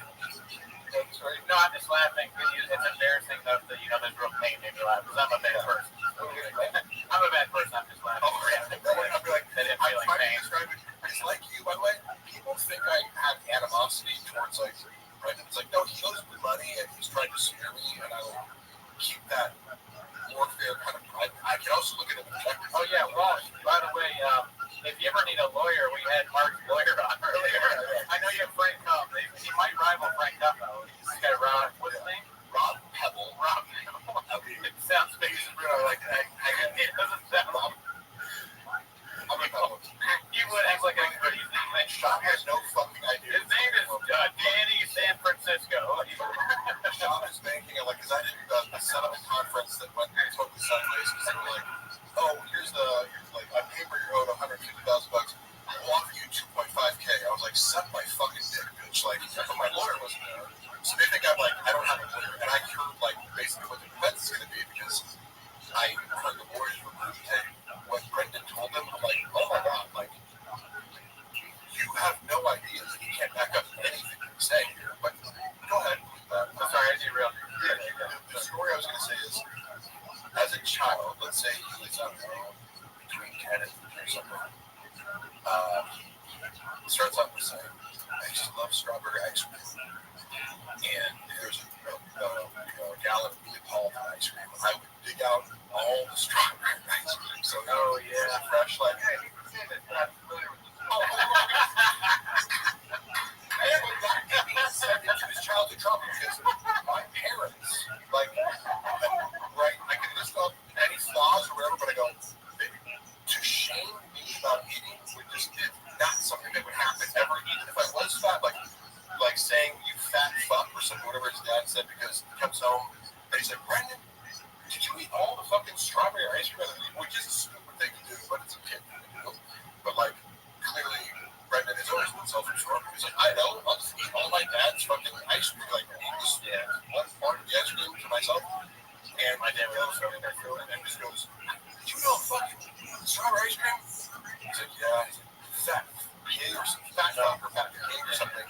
Sorry. No, I'm just laughing because it's embarrassing enough that there's real pain in your life. Because I'm a bad person. I'm a bad person. I'm just laughing. Oh, yeah. I'll be like, I'm trying to describe it. It's like you, by the way. People think I have animosity towards like Brendan. It's like, no, he owes me money and he's trying to scare me, and I will keep that warfare kind of. I can also look at it objectively. Oh yeah, well, by the way, if you ever need a lawyer, we had Mark's lawyer on earlier. I know you have Frank Cup. He might rival Frank Cup though. He's got Rob. What's his name? Rob Pebble. Rob. It sounds big. It doesn't sound. I'm like, oh, You would act like a good name. Sean has no fucking idea. His name is Danny San Francisco. Sean is banking it like, because I did a settlement conference that went totally sideways because they were like, oh, here's like on paper you're owed $150,000. I'll offer you 2.5K. I was like, suck my fucking dick, bitch. Like, but my lawyer wasn't there. So they think I'm like, I don't have a lawyer. And I heard like basically what the defense is going to be because I heard the lawyers regurgitate what Brendan told them. I'm like, oh my God, like, you have no idea that he can't back up anything you're saying here. But go ahead. I'm sorry, I derailed you. The story I was going to say is, as a child, let's say he was, I don't know, between 10 and 15 or something, it starts off with saying, I used to love strawberry ice cream. And there's a gallon of Neapolitan ice cream. I would dig out all the strawberry ice cream. So, Oh, yeah. fresh, like, Hey, you can say that. Not familiar with this. into his childhood trauma because my parents, like, right, I can list off any flaws or whatever, but I go, to shame me about eating would just is not something that would happen ever, even if I was fat, like saying you fat fuck or something, whatever his dad said, because he comes home and he's like, Brendan, did you eat all the fucking strawberry ice cream? Which is a stupid thing to do, but it's a kid thing to do. But like, clearly, Brendan has always been self-absorbed. He's like, I know, I'll just eat all my dad's fucking ice cream. Like, eat this one part of the ice cream to myself. And my dad goes, and just goes, did you know fucking strawberry ice cream? He's like, yeah. He's like, fat pig or something, fat fuck or fat pig or something.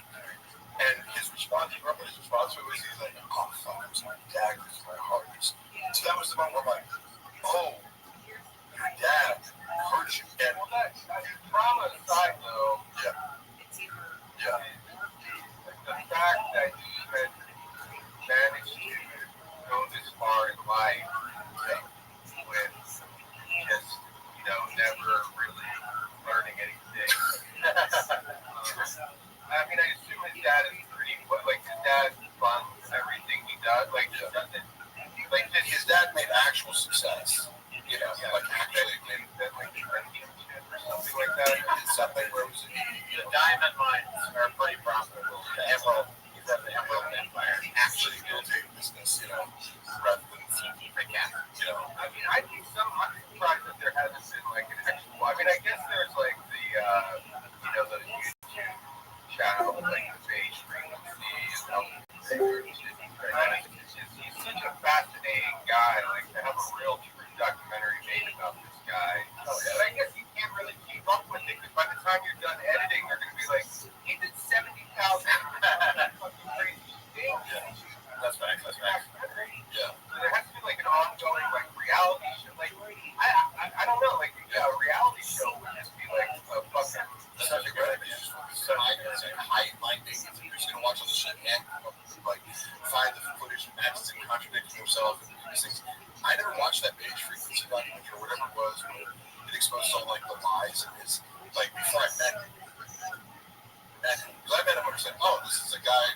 And his response, you remember his response to it was, he's like, oh fuck, it was my daggers in my heart. So that was the moment where I'm like, oh, your dad hurt you. And Well, that trauma aside, though, yeah. the fact that you had managed to go this far in life with just, never really learning anything. I mean, I assume his dad is pretty, like, his dad funds everything he does. Like, he doesn't, like, His dad made actual success. Like actually made something like that. did something where it was The diamond mines are pretty profitable. The emerald, he's at the Emerald Empire. actually built a business, rather than I mean, I'm surprised that there hasn't been like an actual. I mean, I guess there's like the YouTube channel, like the Beige Frequency and he's such a fascinating guy. Like to have a real true documentary made about this guy. But I guess you can't really keep up with it because by the time you're done editing, they're going to be like, he did 70,000 fucking crazy things. That's facts. Yeah. So there has to be like an ongoing like reality show. Like I don't know. Like a reality show would just be like a fucking Such a good idea. It's high minding. You're just gonna watch all the shit and like find the footage that matches and contradicts contradicting himself and these things. I never watched that Beige Frequency documentary or whatever it was where it exposed all like the lies and his like before I met him. Because I met him and was like, oh, this is a guy,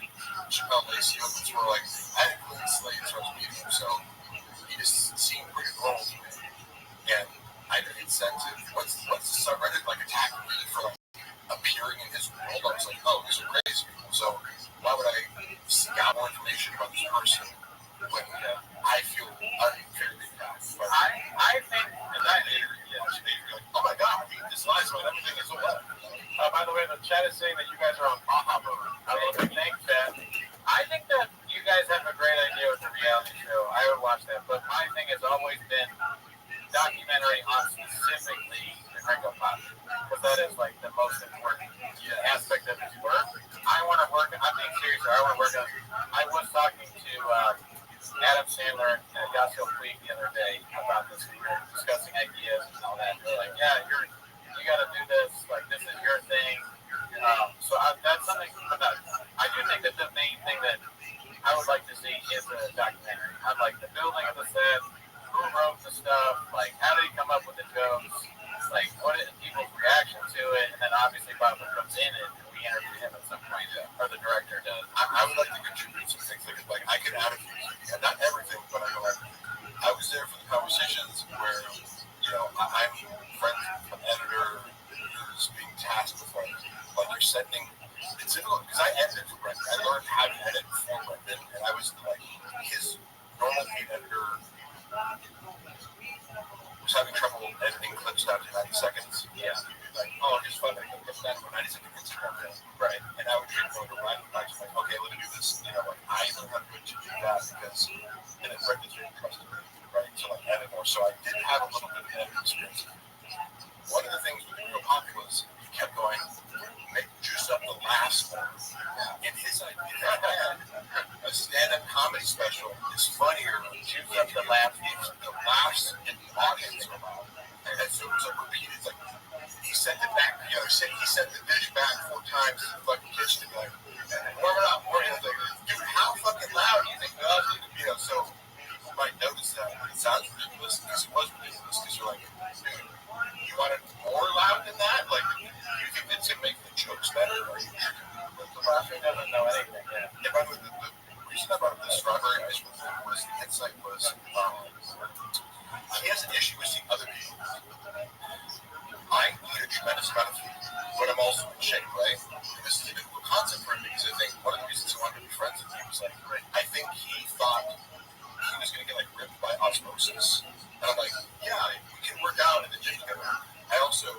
Chappelle Lacey, opens were like, I had a clean slate as I was meeting him, so he just seemed pretty normal to me. And I had an incentive. What's the subreddit like attacking me for like appearing in his world? I was like, oh, these are crazy people. So why would I seek out more information about this person when I feel unfairly attacked? I think, and I agree, like, oh my god, this lies about everything is a what? by the way, the chat is saying that you guys are on Baja mode. Thanks, Chad. I think that you guys have a great idea with the reality show. I would watch that, but my thing has always been documentary on specifically the Gringo Pop, because that is like the most important aspect of his work. I want to work. I'm being serious. I want to work on. I was talking to Adam Sandler and Yasiel Puig the other day about this. We were discussing ideas and all that. They're like, "Yeah, you got to do this. Like, this is your thing." That's something. But I do think that the main thing that I would like to see is a documentary on like the building of the set. Who wrote the stuff? Like, how did he come up with the jokes? Like, what is people's reaction to it? And then obviously Bob comes in it, and we interview him at some point, or the director does. I would like to contribute some things. Like I could add a few, and not everything, but I know everything. I was there for the conversations where, I'm friends with an editor who's being tasked with like you're sending. It's difficult because I edited for Brendan. I learned how to edit for Brendan, and I was like his normal paid editor. Was having trouble editing clips down to 90 seconds. Yeah. Like, oh, just fun. I can get that for 90 seconds Instagram. Right. And I would just go to write and like, okay, let me do this. Like I know how to do that because, and then Brendan's really trusted me, right? So like edit more. So I did have a little bit of editing experience. One of the things with Real Poppy was he kept going, juice up the last one. And his idea had a stand-up comedy special is funnier. Juice up the laughs in the audience are loud. And so it was like repeated. Like he sent it back. He sent the dish back 4 times to the fucking kitchen to be like, warm it up. Like, dude, how fucking loud do you think the audience is? So people might notice that. It sounds ridiculous because it was ridiculous. Because you're like, dude, you want it more loud than that? Like, you think it's gonna make the jokes better? Or you the laughing doesn't know anything. Yeah. Yeah, by the way, the reason I brought up the strawberry ice cream thing was the insight was he has an issue with seeing other people. I eat a tremendous amount of food, but I'm also in shape, right? And this is a difficult concept for him because I think one of the reasons he wanted to be friends with me was like, I think he thought he was going to get like ripped by osmosis. And I'm like, yeah, we can work out in the gym together. I also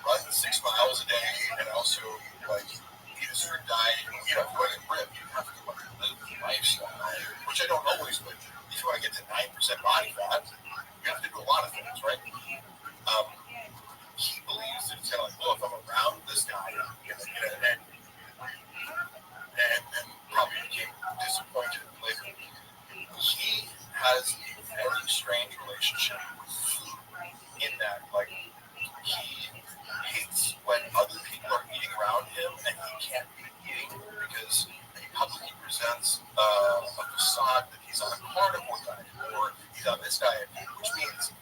run 6 miles a day, and I also like eat a certain diet. And, if you want to get ripped, you have to like live the lifestyle, which I don't always live. If you want to get to 9% body fat, you have to do a lot of things, right? He believes that it's kind of like, well, if I'm around this guy, and probably became disappointed later. He has a very strange relationship with food in that, like, he hates when other people are eating around him and he can't be eating because he publicly presents a facade that he's on a carnivore diet or he's on this diet, which means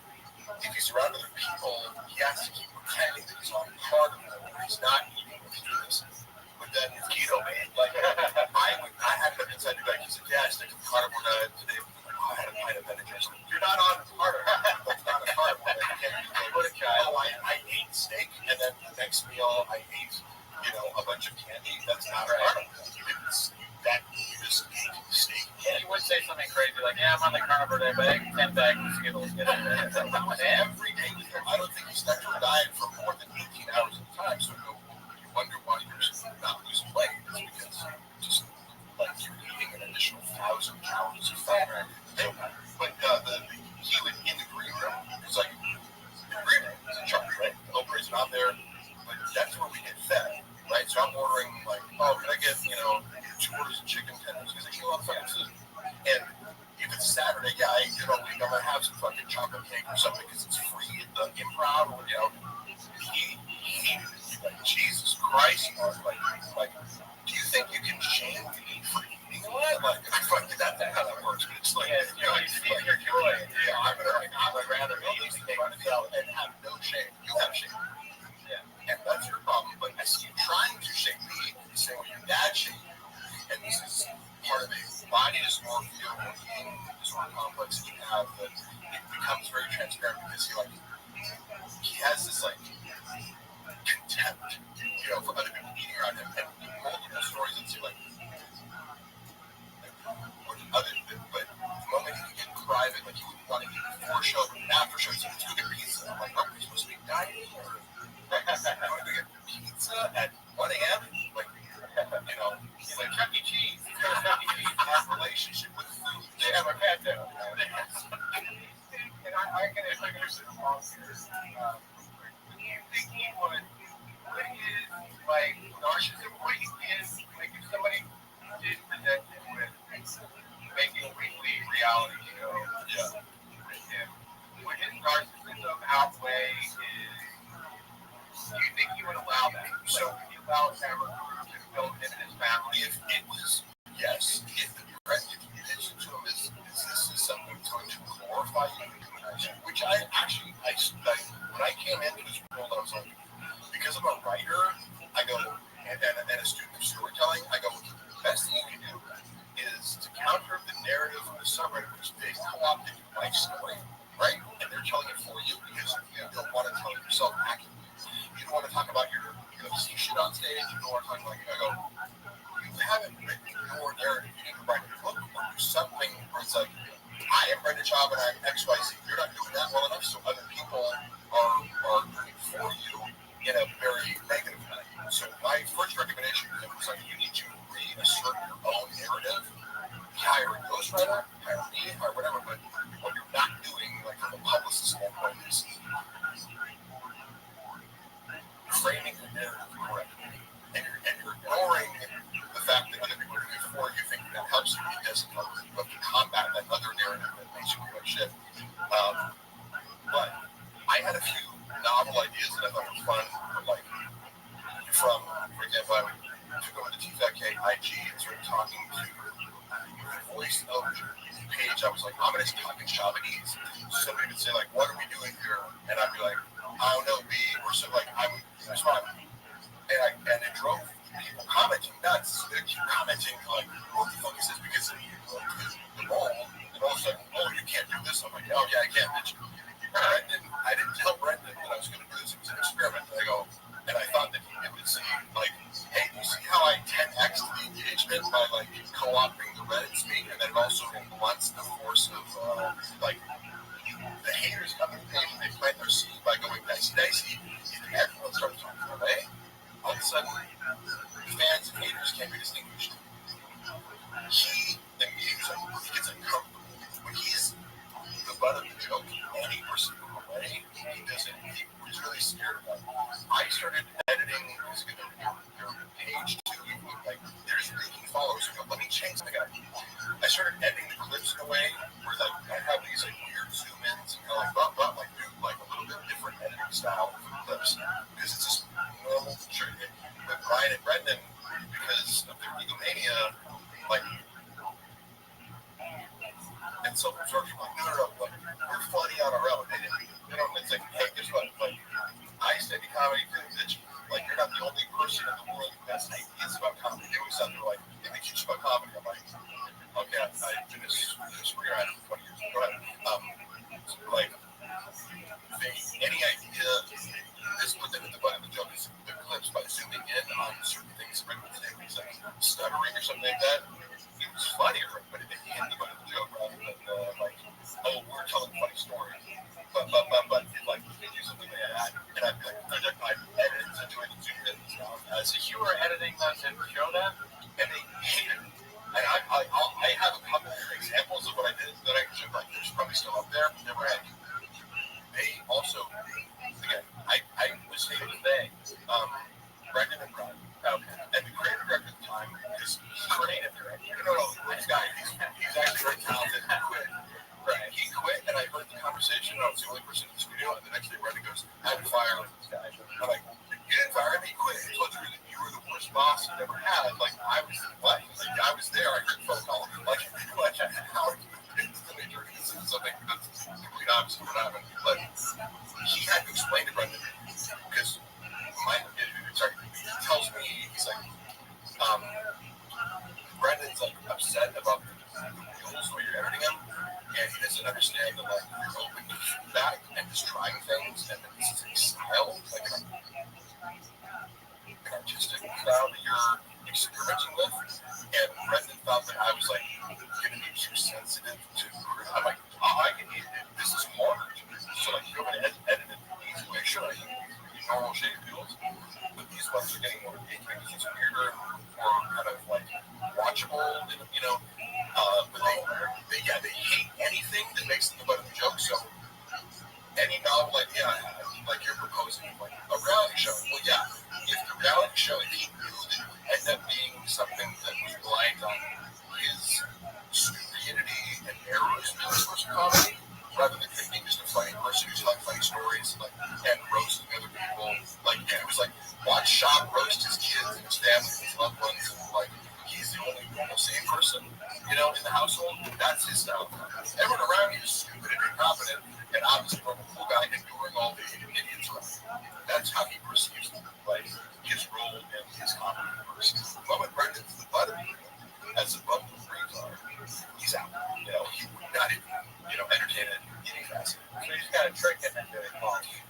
if he's around other people, he has to keep pretending that he's on carnivore when he's not eating with humans. But then it's keto, man. Like, I had him inside the back. He said, yeah, I stick to the carnivore diet today. I had a pint of vinegar. You're not on carnivore. That's not a carnivore. I ate steak, and then the next meal I ate, a bunch of candy. That's not a carnivore. You just ate steak. Yeah, you would say something crazy like, yeah, I'm on the carnivore diet, but I ate 10 bags of Skittles. Every day with him. I don't think he stuck to a diet for more than 18 hours at a time. So you wonder why you're not losing weight. It's because just like you're eating an additional 1,000 calories of fat. But he would in the green room. It's like the green room is in charge, right? The Oprah's not there, but that's where we get fed, right? So I'm ordering like, oh, can I get 2 orders of chicken tenders because I eat a lot of fucking food. And if it's Saturday, yeah, I eat it all week. I'm gonna have some fucking chocolate cake or something because it's free at the Improv, or he like Jesus Christ, Mark. Like, do you think you can shame me for eating what? Like, I fucking that's how that works, but it's like, you know, you see your joy. Yeah, I would rather be fun and have no shame. You have shame. Yeah. And that's your problem, but I see you trying to shame me, saying, well, your dad shamed you. And this is part of a body dysmorphia or eating disorder complex that you have that it becomes very transparent because he has this like contempt, you know, for other people eating around him and multiple stories that seem like or the other, but the moment he can get private, like he would want to eat before show and after show, so let's go get pizza. I'm like, are we supposed to be dieting or going to get pizza at 1 a.m.? Like, you know, he's like Chuck E. Cheese. He's got a Chuck E. Cheese has a relationship with food. They have a cat there. And I can introduce it all here. Do you think he would, what is like narcissism? What is like if somebody did present him with making weekly reality shows? Yeah. Would his narcissism outweigh his? Do you think he would allow that? So would he allow a camera crew to film him and his family? If it was, yes. If the direct invitation to him is this is something that's going to glorify you and humanize you, which I when I came into this world, I was like, because I'm a writer, I go, and a student of storytelling, I go, the best thing you can do is to counter the narrative of the subreddit, which they co-opted your life story, right? And they're telling it for you because you don't want to tell it yourself accurately. You don't want to talk about your see shit on stage. You don't want to talk about I go, you haven't written your narrative. You need to write a book or do something where it's like, I am Brenda Job and I'm XYZ. You're not doing that well enough, so other people are doing it for you in a very negative way. So my first recommendation to him was like, you need to reassert your own narrative. Hire a ghostwriter, hire me, hire whatever, but what you're not doing, like from a publicist standpoint, is framing the narrative correctly. And you're ignoring the fact that other people are doing it for you, thinking that helps you. It doesn't help you. You have to combat that other narrative that makes you feel like shit. But I had a few novel ideas that I thought were fun, for example, I would go into TFK IG and start talking to the voice of the page. I was like, I'm going to talk in Shabanese. Somebody would say, like, what are we doing here? And I'd be like, I don't know, B, or so, like, I would respond. And it drove people commenting nuts. They keep commenting, like, what the fuck is this? Because the role, and all of a sudden, oh, you can't do this. I'm like, oh, yeah, I can, bitch. And I didn't tell Brendan that I was going to do this. It was an experiment. And I go, and I thought that he would see, like, hey, you see how I 10x the engagement by, like, co-opting the Reddit speak, and then it also blunts the force of, like, the haters come to the page and they plant their seed by going dicey, and everyone starts talking away. All of a sudden, fans and haters can't be distinguished. He gets uncomfortable. When he's the butt of the joke in any perceivable way, he's really scared about it. I started editing their page too. Like, there's leaking followers. I go, let me change the guy. I started editing the clips in a way where like I have these like weird zoom ins and kind of like do like a little bit different editing style for the clips because it's just normal. Sure, with Brian and Brendan, because of their egomania, like and self-absorption, like no, like we're funny on our own. They don't. It's like, hey, guess what? Like I study comedy too, bitch. Like you're not the only person in the world who has ideas about comedy. They always sound like they think you about comedy. I'm like, okay, I've been this career out for 20 years. Go ahead. Like any idea, just put them in the butt of the joke. The clips by zooming in on certain things, like stuttering or something like that. It was funnier, but it became the butt of the joke rather than like, oh, we're telling a funny story. But like they do something like that, and I'd be like, I edited into it and zoomed in and stuff. So you were editing that to show that, and they hated it. And I have a couple of examples of what I did that I can something that's the complete opposite of what happened. But he had to explain to Brendan because he tells me he's like, Brendan's like upset about the rules where you're editing him, and he doesn't understand that like you're open to feedback and just trying things, and that this is a style, like an artistic style that you're experimenting with. And Brendan thought that I was like going to be too sensitive to. I'm like, I can eat it. This is hard. So like, you're going to edit it the easy way. Sure, I use normal shape fields, but these ones are getting more icky because it's weirder, more kind of like watchable, you know. But they hate anything that makes them about a joke. So any novel idea I have, like you're proposing, like a reality show. Well, yeah, if the reality show he knew that it would end up being something that was reliant on his stupidity and errors being a source of comedy, rather than him being just a funny person who's telling funny stories, like and roasting other people, like and it was like watch Sean roast his kids and his family and his loved ones, and like he's the only normal sane person, you know, in the household. That's his style. Everyone around you is stupid and incompetent, and obviously from a cool guy ignoring all the idiots around. That's how he perceives like his role in his comedy universe. But when Brendan's the butt of it, as the butt of the brains are, he's out. You know, he would not even, you know, entertain it in any facet. So you just got to trick him into it.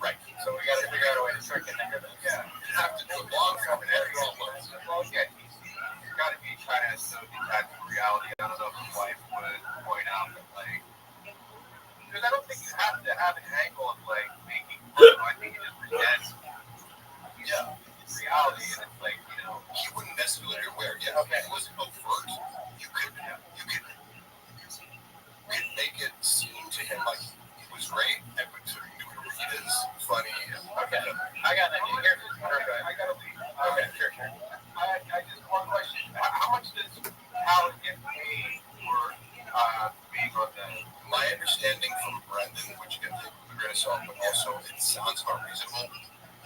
Right. So we got to figure out a way to trick him into it. Yeah. You have to do a long form and edit all those. Well, yeah, he's got to be kind of so detached from reality. I don't know if his wife would point out that, like, because I don't think you have to have an angle of, like, making fun. I think it just presents reality, and it's like, you know, He wouldn't necessarily be aware. Yeah. Okay. It wasn't overt. You could make it seem to him like it was great, and would sort of do it as funny. And, okay. I got an idea. I got to leave. Okay, sure. I just one question. How much does Howard get paid for being on the? My understanding from Brendan, which you can take with a grain of salt, but also it sounds unreasonable,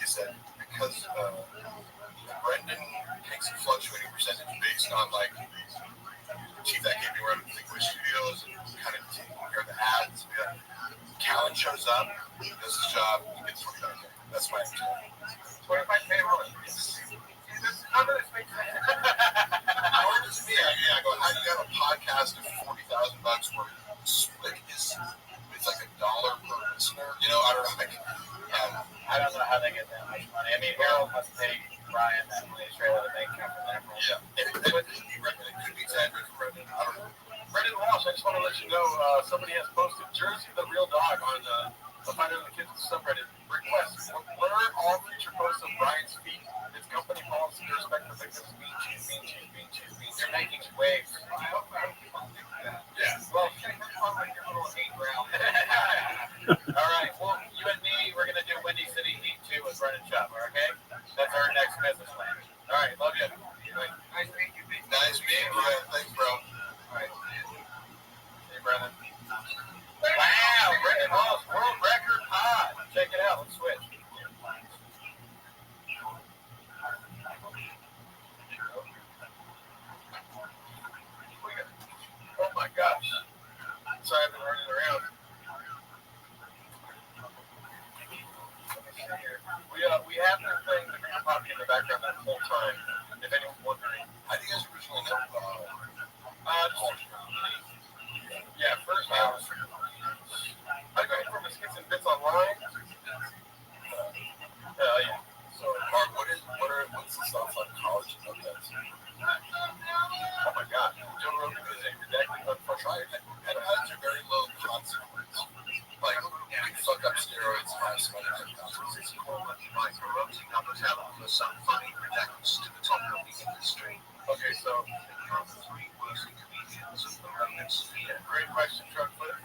is that because Brendan takes a fluctuating percentage based on like chief that gave me around the English studios and kind of taking care of the ads. Callan shows up, he does his job, he gets $25K. That's my understanding. $25K rolling. How does this make sense? How does it be? I go, how do you have a podcast of $40,000 where split is it's like $1 per listener? You know, I don't know. I don't know how they get that much money. I mean, Harold must pay Brian that money straight out of the bank account for that. Yeah, it could be exaggerated for Brendan. I don't know. Brendan Walsh, I just want to let you know, somebody has posted Jersey the Real Dog on the Finder of the Kids subreddit. Request, blur all future posts of Brian's feet. His company policy to respect the victims. Mean cheese. They're making waves. I hope people do that. Yeah. Well, can you have like your little 8 round? All right. Well, you and me, we're going to do Windy City Heat 2 with Brendan Chopper, okay? That's our next business plan. All right. Love you. Nice meeting you, B. Nice meeting you. Thanks, bro. All right. Hey, Brendan. Wow, Brendan Hall's world record pod. Check it out. Let's switch. Oh my gosh. Sorry, I've been running around. Let me see here. We have been playing the Green Poppy in the background that whole time. If anyone's wondering. How do you guys originally know? Yeah, first I was going from the Skits and Bits online. Yeah. So, Mark, what's the stuff on college about that? Oh my God. Joe Rogan is a redacted unfortunate. And it has a very low consequence. Like, you can fuck up steroids and have some other consequences. Like corrupting others out for some funny redactors to the top of the industry. Okay, so Three worst comedians of the Roman sphere. great question, Truck Flip.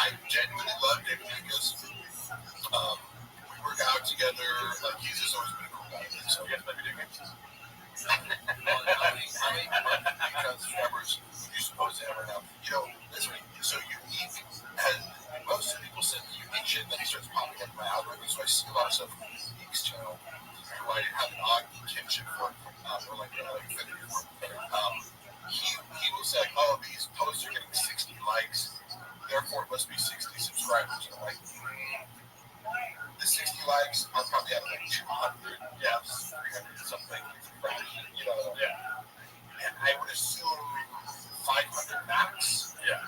I genuinely love David because we work out together. Like he's just always been a cool guy. So Yes, let me do it. how many subscribers would you suppose to ever have? You know, listen, so unique has most people said unique shit, then he starts popping up in my algorithm, so I see a lot of stuff from Unique's channel who I have an odd kinship for, or like affinity for. He will say, oh, these posts are getting 60 likes, therefore it must be 60 subscribers. And I'm like, the 60 likes are probably at like 200 deaths, 300 something. You know, Yeah. and I would assume 500 max. Yeah.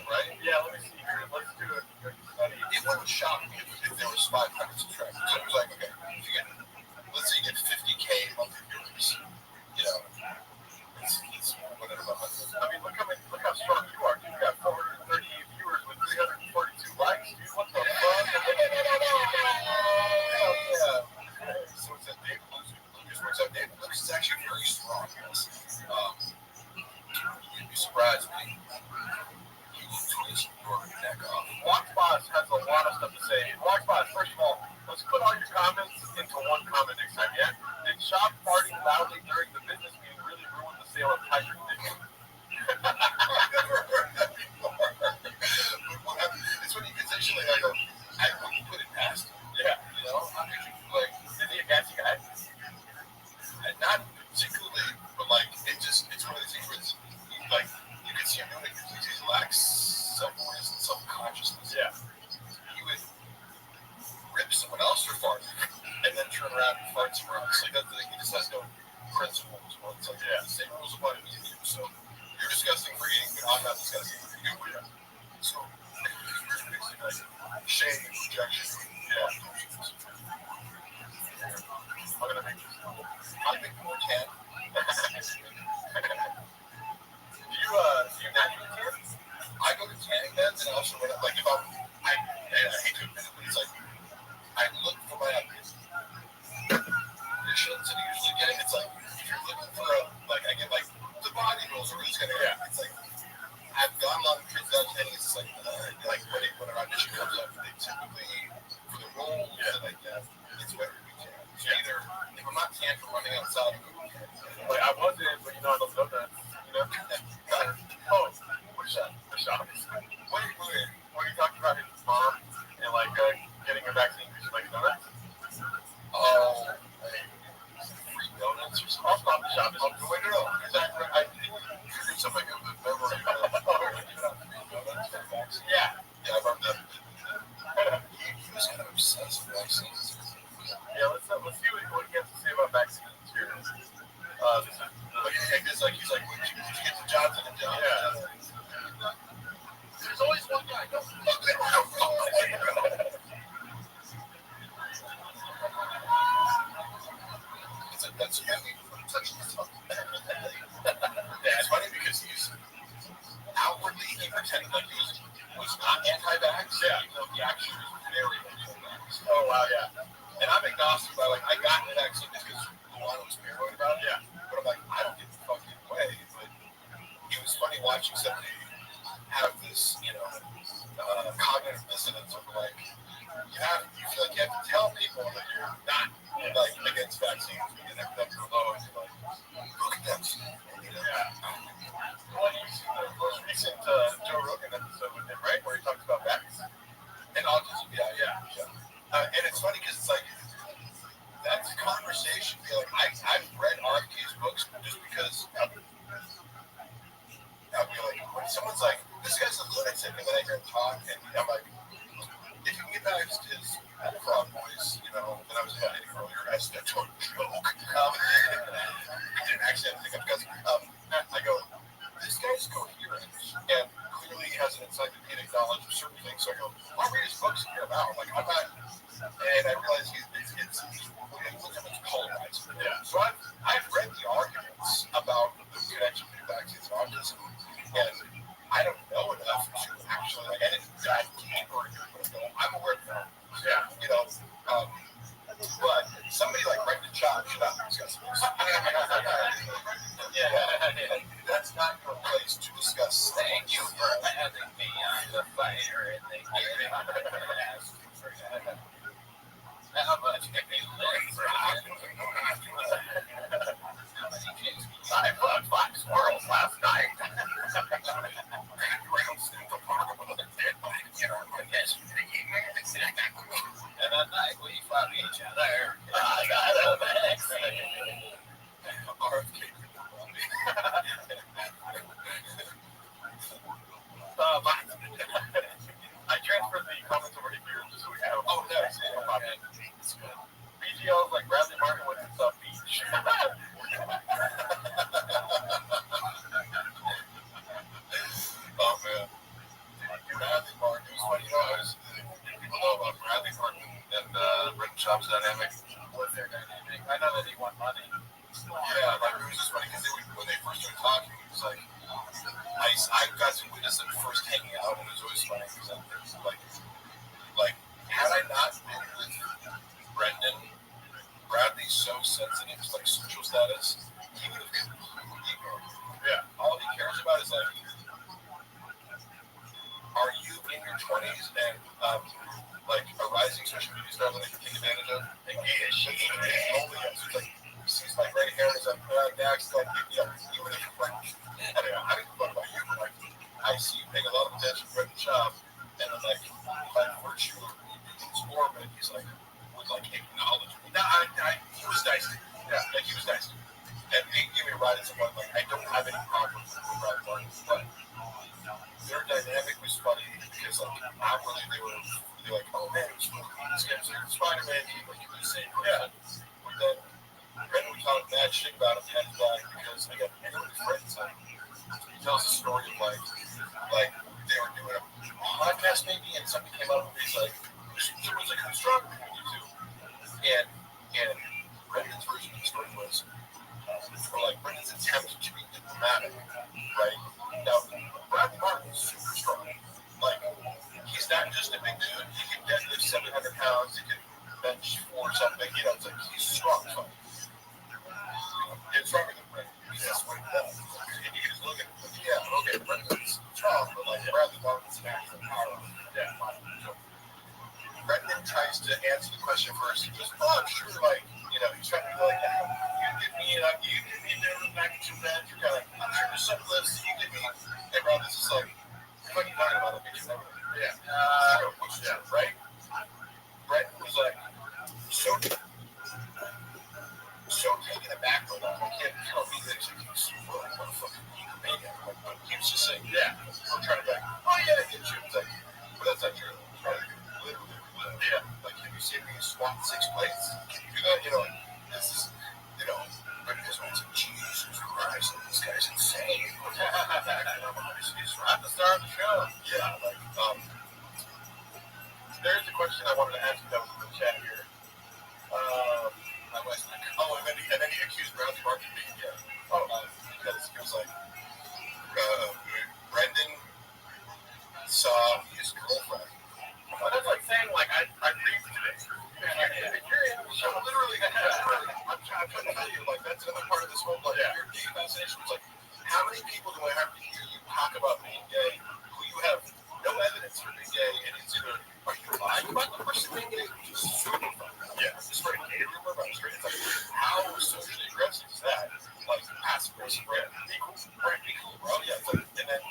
Right? Yeah, let me see here. Let's do a quick study. It wouldn't shock me if there was 500 subscribers. So it was like, okay, if you get, let's say you get 50K monthly viewers, you know, it's whatever. I mean, look how strong you are. You've got 438 viewers with 342 likes. Dude, what the fuck? Yeah. So it's that David Lucas works out. David Lucas is actually very strong. Yes. You'd be surprised when he will twist your neck off. Watchboss has a lot of stuff to say. Watchboss, first of all, let's put all your comments into one comment next time. Yeah? Did Shop farting loudly during the business meeting really ruin the sale of Tiger Dick? I've never heard that before. But what happened? It's when he gets actually, I go, I wouldn't put it past him. Yeah. You know, I'm like, Is he a gassy guy? not particularly, but like, it's one of those things where it's like, you can see him doing it because he lacks self-awareness and self-consciousness. Yeah. He would rip someone else for farting and then turn around and fart somewhere else. Like, that's the thing, he just has no principles. Well, it's like, yeah, the same rules apply to me and you. So, you're disgusting for eating, but I'm not disgusting for you. Yeah. So, like, shame and rejection. Yeah. I'm going to make this. I think more can. Do you naturally tan? I go to tanning beds and also when like if I hate to admit it, but it's like I look for my conditions and usually get it. It's like if you're looking for like I get like the body rolls are really kind of it's like I've gone on trips out tanning. It's like when an audition comes up, they typically for the roles and like that. It's better to be tan. So either if I'm not tan for running outside, Like, I wasn't, but you know, I love donuts. You know? Oh, what's that? The shop. What are you talking about his mom and like getting her vaccine because she likes donuts? oh, free donuts or something. I'll stop the shop. Oh, wait, no, because I triggered something of the memory of Yeah. Yeah, I remember that. He was kind of obsessed with vaccines. Yeah, let's see what he has to say about vaccines here. He's like, did you get the Johnson and Johnson? Yeah. There's always one guy. That's such it's funny because he's outwardly he pretended like he was not anti-vax. Yeah. Even though he actually was very anti-vax. Oh wow, yeah. And I'm agnostic by like I got the vaccine because Luana was paranoid about it. Yeah. But I'm like, I don't get the fucking way. But it was funny watching somebody have this, cognitive dissonance of like, you feel like you have to tell people that you're not like against vaccines. You have to go and you're like, look at that. Well, you see the most recent Joe Rogan episode with him, right? Where he talks about vaccines. And autism, and it's funny because it's like, that's a conversation. Like, I've read RFK's books just because I'll be like, when someone's like, this guy's a lunatic, and then I hear him talk, and I'm like, if you can get past his frog voice, then I was saying earlier, as a total joke. I didn't actually have to think of because I go, this guy's coherent and clearly has an encyclopedic knowledge of certain things. So I go, I'll read his books and hear him out. Like, I'm not, and I realize he's polarized. Yeah. So I've read the arguments about the connection between vaccines and autism, and I don't know enough to actually, like, I didn't dive deeper into it, but I'm aware of that. Yeah. But somebody like Brendan Chop should not be discussing this. That's not your place to discuss. Thank you for standing beyond the fire and they get it asked for that. How much can we live for? I fought 5 squirrels last night. And at night we fought each other. I got a vaccine. I transferred the comments over to here just so we have. Oh, no, it's BGL's like Bradley Martin went to South Beach. Oh, man. Bradley Martin. It was funny, people know about Bradley Martin and Brendan Schaub's dynamic. What's their dynamic? I know that he won money. Yeah, like it was just funny because when they first started talking, it was like I got to witness them first hanging out, and it was always funny because like had I not been with Brendan, Bradley's so sensitive to like social status, he would have completely ignored me. Yeah, all he cares about is like, are you in your 20s and like a rising social media star that they can take advantage of? Like, yeah, she only like. Sees my gray hair is like next, like even if like I don't know about you, but like I see you paying a lot of attention to Brendan Schaub, and then like by virtue of his orbit, he's like would like acknowledge me. Now he was nice to me. Yeah, like he was nice to me. And he gave me a ride at some point. Like I don't have any problems with Brad Martin, but their dynamic was funny because like outwardly they were like, oh man, this guy's like Spider-Man, like he was the same person. But then Brendan would talk mad shit about him and because I got one of his friends he tells a story of like they were doing a podcast maybe and something came up and he's like someone's like, who's stronger than you two? And Brendan's version of the story was for like Brendan's attempt to be diplomatic, right? Now Bradley Martin is super strong. Like he's not just a big dude, he can deadlift 700 pounds, he can bench or something, you know, it's like he's strong. It's stronger than Brendan. That's what he does. And you can just look at him like, yeah, okay, Brendan's strong, but like Bradley Martin's natural power. Yeah. So, Brendan tries to answer the question first. He goes, oh, I'm sure, like, you know, he's trying to be like, you give me a magnitude bench, you're kind of, I'm sure there's some lifts you give me. And Bradley's just like, what are you talking about? Yeah. Right? Brendan was like, so taken aback by that. I can't tell me that he's like, motherfucker, you can make it. But he was just saying, yeah, we're trying to be like, oh yeah, I get you. It's like, but that's not true. Right? Literally. Yeah. Like, have you seen me squat 6 plates? Can you do that? You know, this is, you know, Brendan just went to Jesus Christ, this guy's insane. He's right the star of the show. Yeah, like, there's the question I wanted to ask you that was in the chat here. And then he accused Bradley Martin of being gay. Because he was like, Brendan saw his girlfriend. That's like saying, like, I read today. So literally, I'm trying to tell you, like, that's another part of this whole, like, your gay fascination. It's like, how many people do I have to hear you talk about being gay who you have no evidence for being gay, and it's either, are you lying about the person being gay, or just super fun? Yeah, just for a gay rumor about straight. It's like, how socially aggressive is that? Like, passive aggressive, right? Equal, bro. Yeah, it's like, and then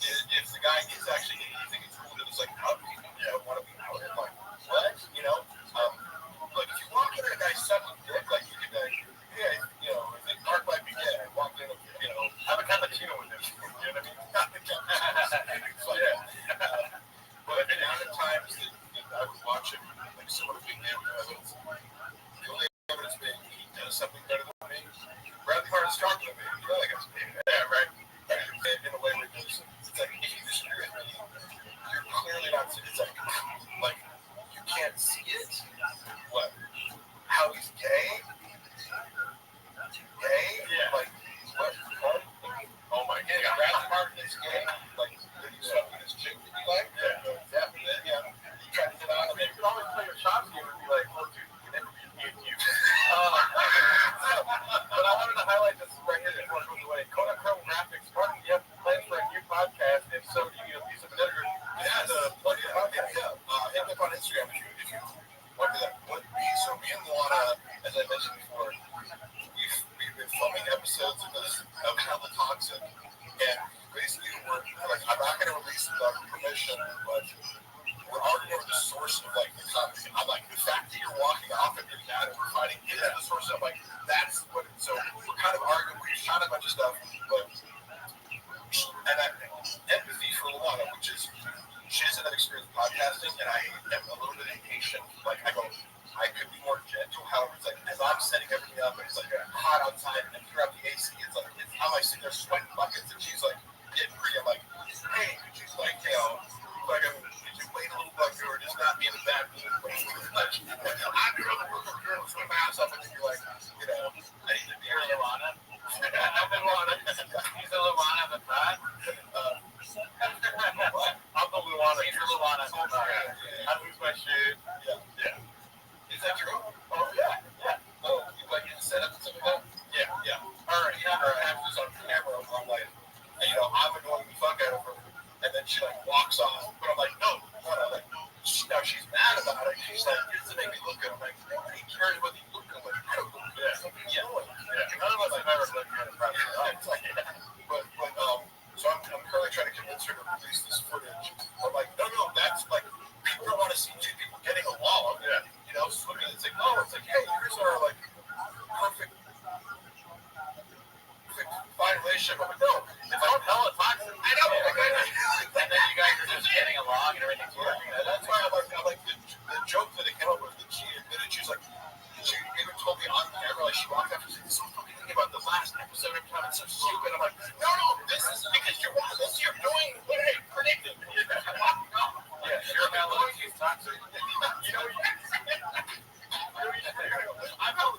if the guy is actually gay, you think it's cool, then it's like, how do you want to be out and like, what? You know? Like, if you walk in and a guy's sucking dick, like, you can, yeah, you know, if they Mark might be gay, I walked in, you know, have a cappuccino with him. You know what I mean? So, yeah. But the amount of times that I would watch him, like, someone being gay with evidence, the only evidence being he does something better than me. Bradley Martin's stronger than me. You know that guy's big. Yeah, right. In a way where it's like, if you disagree with me, you're clearly not, it's like, you can't see it. What? How he's gay? Gay? Yeah. Like, what? Oh my God. Bradley Martin is gay? Like, did he suck with his chick that you like? Yeah. Yeah. You try to get on him. You can always play your shots here and be like, oh, dude, you can never be you. But I wanted to highlight this right here before it goes away. Kodak Chrome Graphics. Martin, you have plans for a new podcast? If so, do you without permission, but we're arguing over the source of like the comedy. I'm like, the fact that you're walking off and your dad and we're fighting is the source of like that's what. So we're kind of arguing. We shot a bunch of stuff, but and I empathy for Luana, which is she doesn't have experience podcasting, and I am a little bit impatient. Like I go, I could be more gentle. However, it's like as I'm setting everything up, and it's like hot outside, and throughout the AC, it's like it's how I sit there sweating buckets, and she's like getting pretty. I'm like, hey, could you like like did you wait a little bit, or just not be in a bad mood? Like, I'm your other worker, girl, swim my ass up, and then you're like, I need to be here, Luana. I'm Luana. He's a Luana of the pod. I'm the Luana. He's the Luana. Oh, yeah. I lose my shit. Yeah. Is that true? Oh, yeah. Oh, you like get set up and stuff like that? Yeah. All right, I have this on camera. I'm like, I'm annoying the fuck out of her. And then she like walks off. But I'm like, no. Like, now she's mad about it. She's like, it doesn't make me look good. I'm like, nobody cares whether you look good. Like, I don't look good. Yeah. None of us have ever looked good in front of her. But so I'm currently trying to convince her to release this footage. I'm like, no, that's like, people don't want to see two people getting along. Yeah. So it's like, hey, here's our like perfect fine relationship. I'm like, no, it's all hella toxic. I know. And then you guys are just getting along and everything's working. And that's why I like the joke that it came up with that she admitted. She was like, she even told me on camera, like she walked up and said, so fucking thinking about the last episode every time. It's so stupid. I'm like, no, this is because you're doing what I predicted. Yeah, you're hella toxic. I'm not what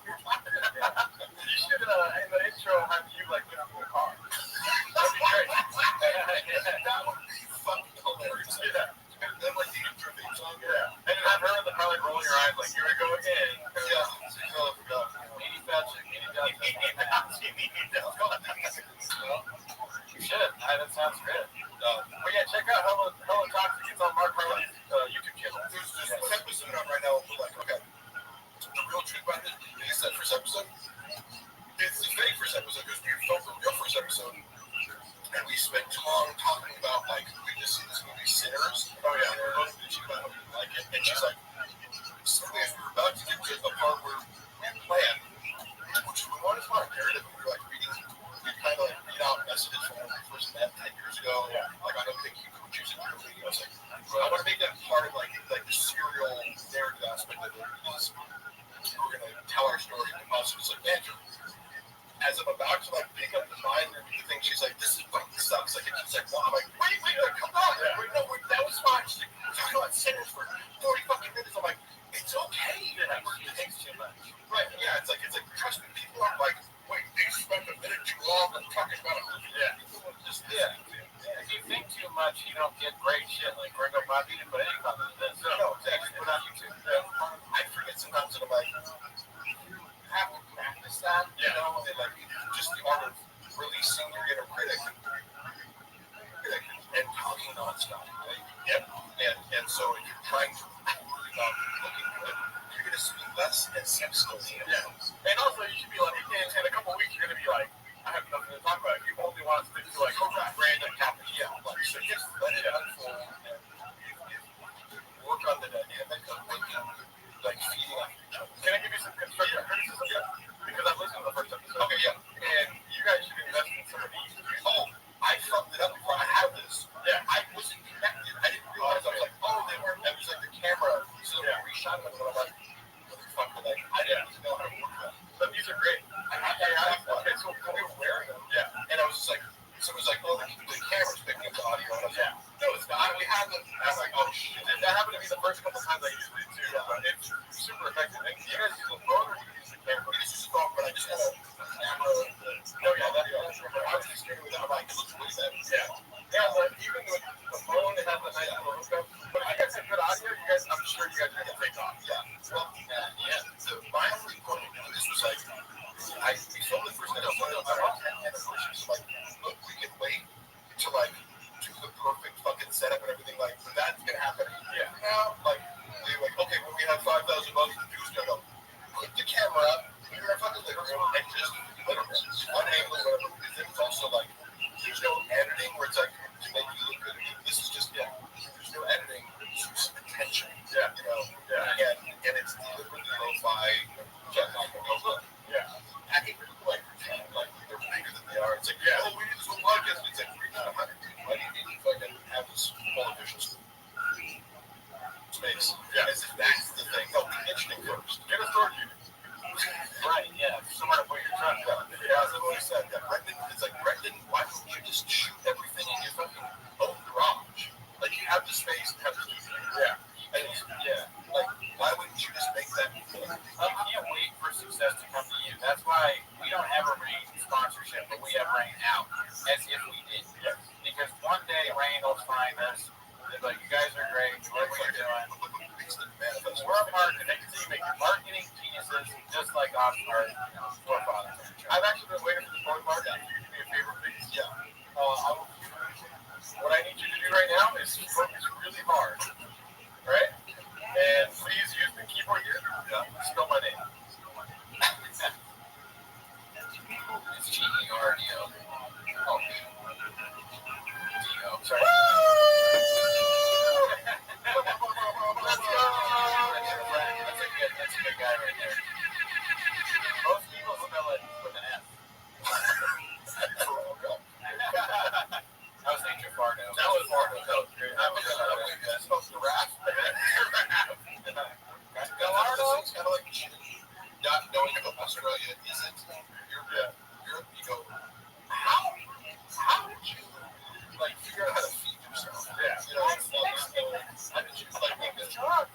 you're talking about. You should, in the intro, have you, like, get up in the car. That'd be great. That would be fucking hilarious. Yeah. Then, like, the intro theme song. Yeah. And then have her in the car, like, rolling her eyes, like, here we go again. Yeah. You should. That sounds good. But yeah, check out Hella Toxic. It's on Mark Harley's YouTube channel. There's one episode out right now. We're like, okay, the real truth about it is that first episode, it's the fake first episode because we filmed the real first episode, and we spent time talking about like we just seen this movie Sinners. Oh yeah, we're both bitching about it, like it, and she's like, suddenly as we were about to get to the part where we planned, which we wanted to talk narrative, we were like reading. We kind of like read out messages from when we first met 10 years ago. Yeah. Like I don't think you could choose it really. I was like, I want to make that part of like the serial narrative aspect of it. Because we're gonna tell our story in the positive. It's like, Andrew, as I'm about to like pick up the mind and the thing, she's like, this is fucking sucks. Like, and she's like, well, I'm like, wait, come on. Yeah. Wait, no, that was fine. She's like, we're talking about Sinners for 40 fucking minutes. I'm like, it's okay. It takes too much. Right? Yeah. It's like trust me. People aren't like, wait, they spent a minute too long and talking about it. Yeah. Just if you think too much, you don't get great shit. Like Gringo Bob, you didn't put any comment in this. No, exactly. Put on YouTube. I forget sometimes that I'm like, you have to practice that. You know, and like just the art of releasing your inner critic and talking nonstop. Right? Yep. And so if you're trying to not looking good, you're gonna see less and still. Yeah. And also you should be like, in a couple of weeks you're gonna be like, I have nothing to talk about. You only want to stick to like random topics. Yeah. Like so just let it unfold and work on the dynamic of making like feeding off each other. Can I give you some constructive criticism? Yeah. Because I've listened to the first episode. Okay, yeah. And you guys should invest in some of these. Oh, I fucked it up before I had this. Yeah. I wasn't connected. I didn't realize. I was like, it was like the camera. So we reshot it, and I'm like, motherfucker, like, I didn't even know how to work that. But these are great. Okay, so we were wearing them. Yeah. And I was just like, so it was like, the camera's picking up the audio. And I was like, no, it's not. We have them. And I was like, oh, shit. And that happened to be the first couple times I used it too. Yeah. But it's super effective. And you guys use the phone or you use the camera? We just use the phone, but I just had a camera. Oh, yeah, that's right. I was just kidding with that. I'm like, it looks really better. Yeah. Yeah, but even with the phone, it has a nice little hookup. But I got some good audio. You guys, I'm sure you guys are going to take off. Yeah. Well, so my only point of this was like, we filmed the first episode of our 10th anniversary. So, like, look, we can wait to, like, do the perfect fucking setup and everything. Like, that's going to happen. Yeah. Now, like, we're like, okay, when we have 5,000 bucks to do is go, put the camera up, put your fucking living room, and just let it one angle, whatever. Because then it's also like, there's no editing where it's like, to make you look good. This is just Daniel's finest. They're like, you guys are great. You like what you're doing. We're a marketing team, marketing geniuses, just like our forefathers. I've actually been waiting for the board market. Can you do me a favor, please? Yeah. What I need you to do right now is focus really hard, right? And please use the keyboard here. Spell my name. It's G-E-R-D-O. Oh, D-O. Sorry. Let's go. That's a good guy right there. Most people spell it with an F. I was thinking Fardo. That was Fardo. That was great. I was supposed to rap. Gallardo. It's kind of like not knowing about Australia isn't Europe. You go, how did you like figure out how to feed yourself? Yeah. You know, how did you like make this job?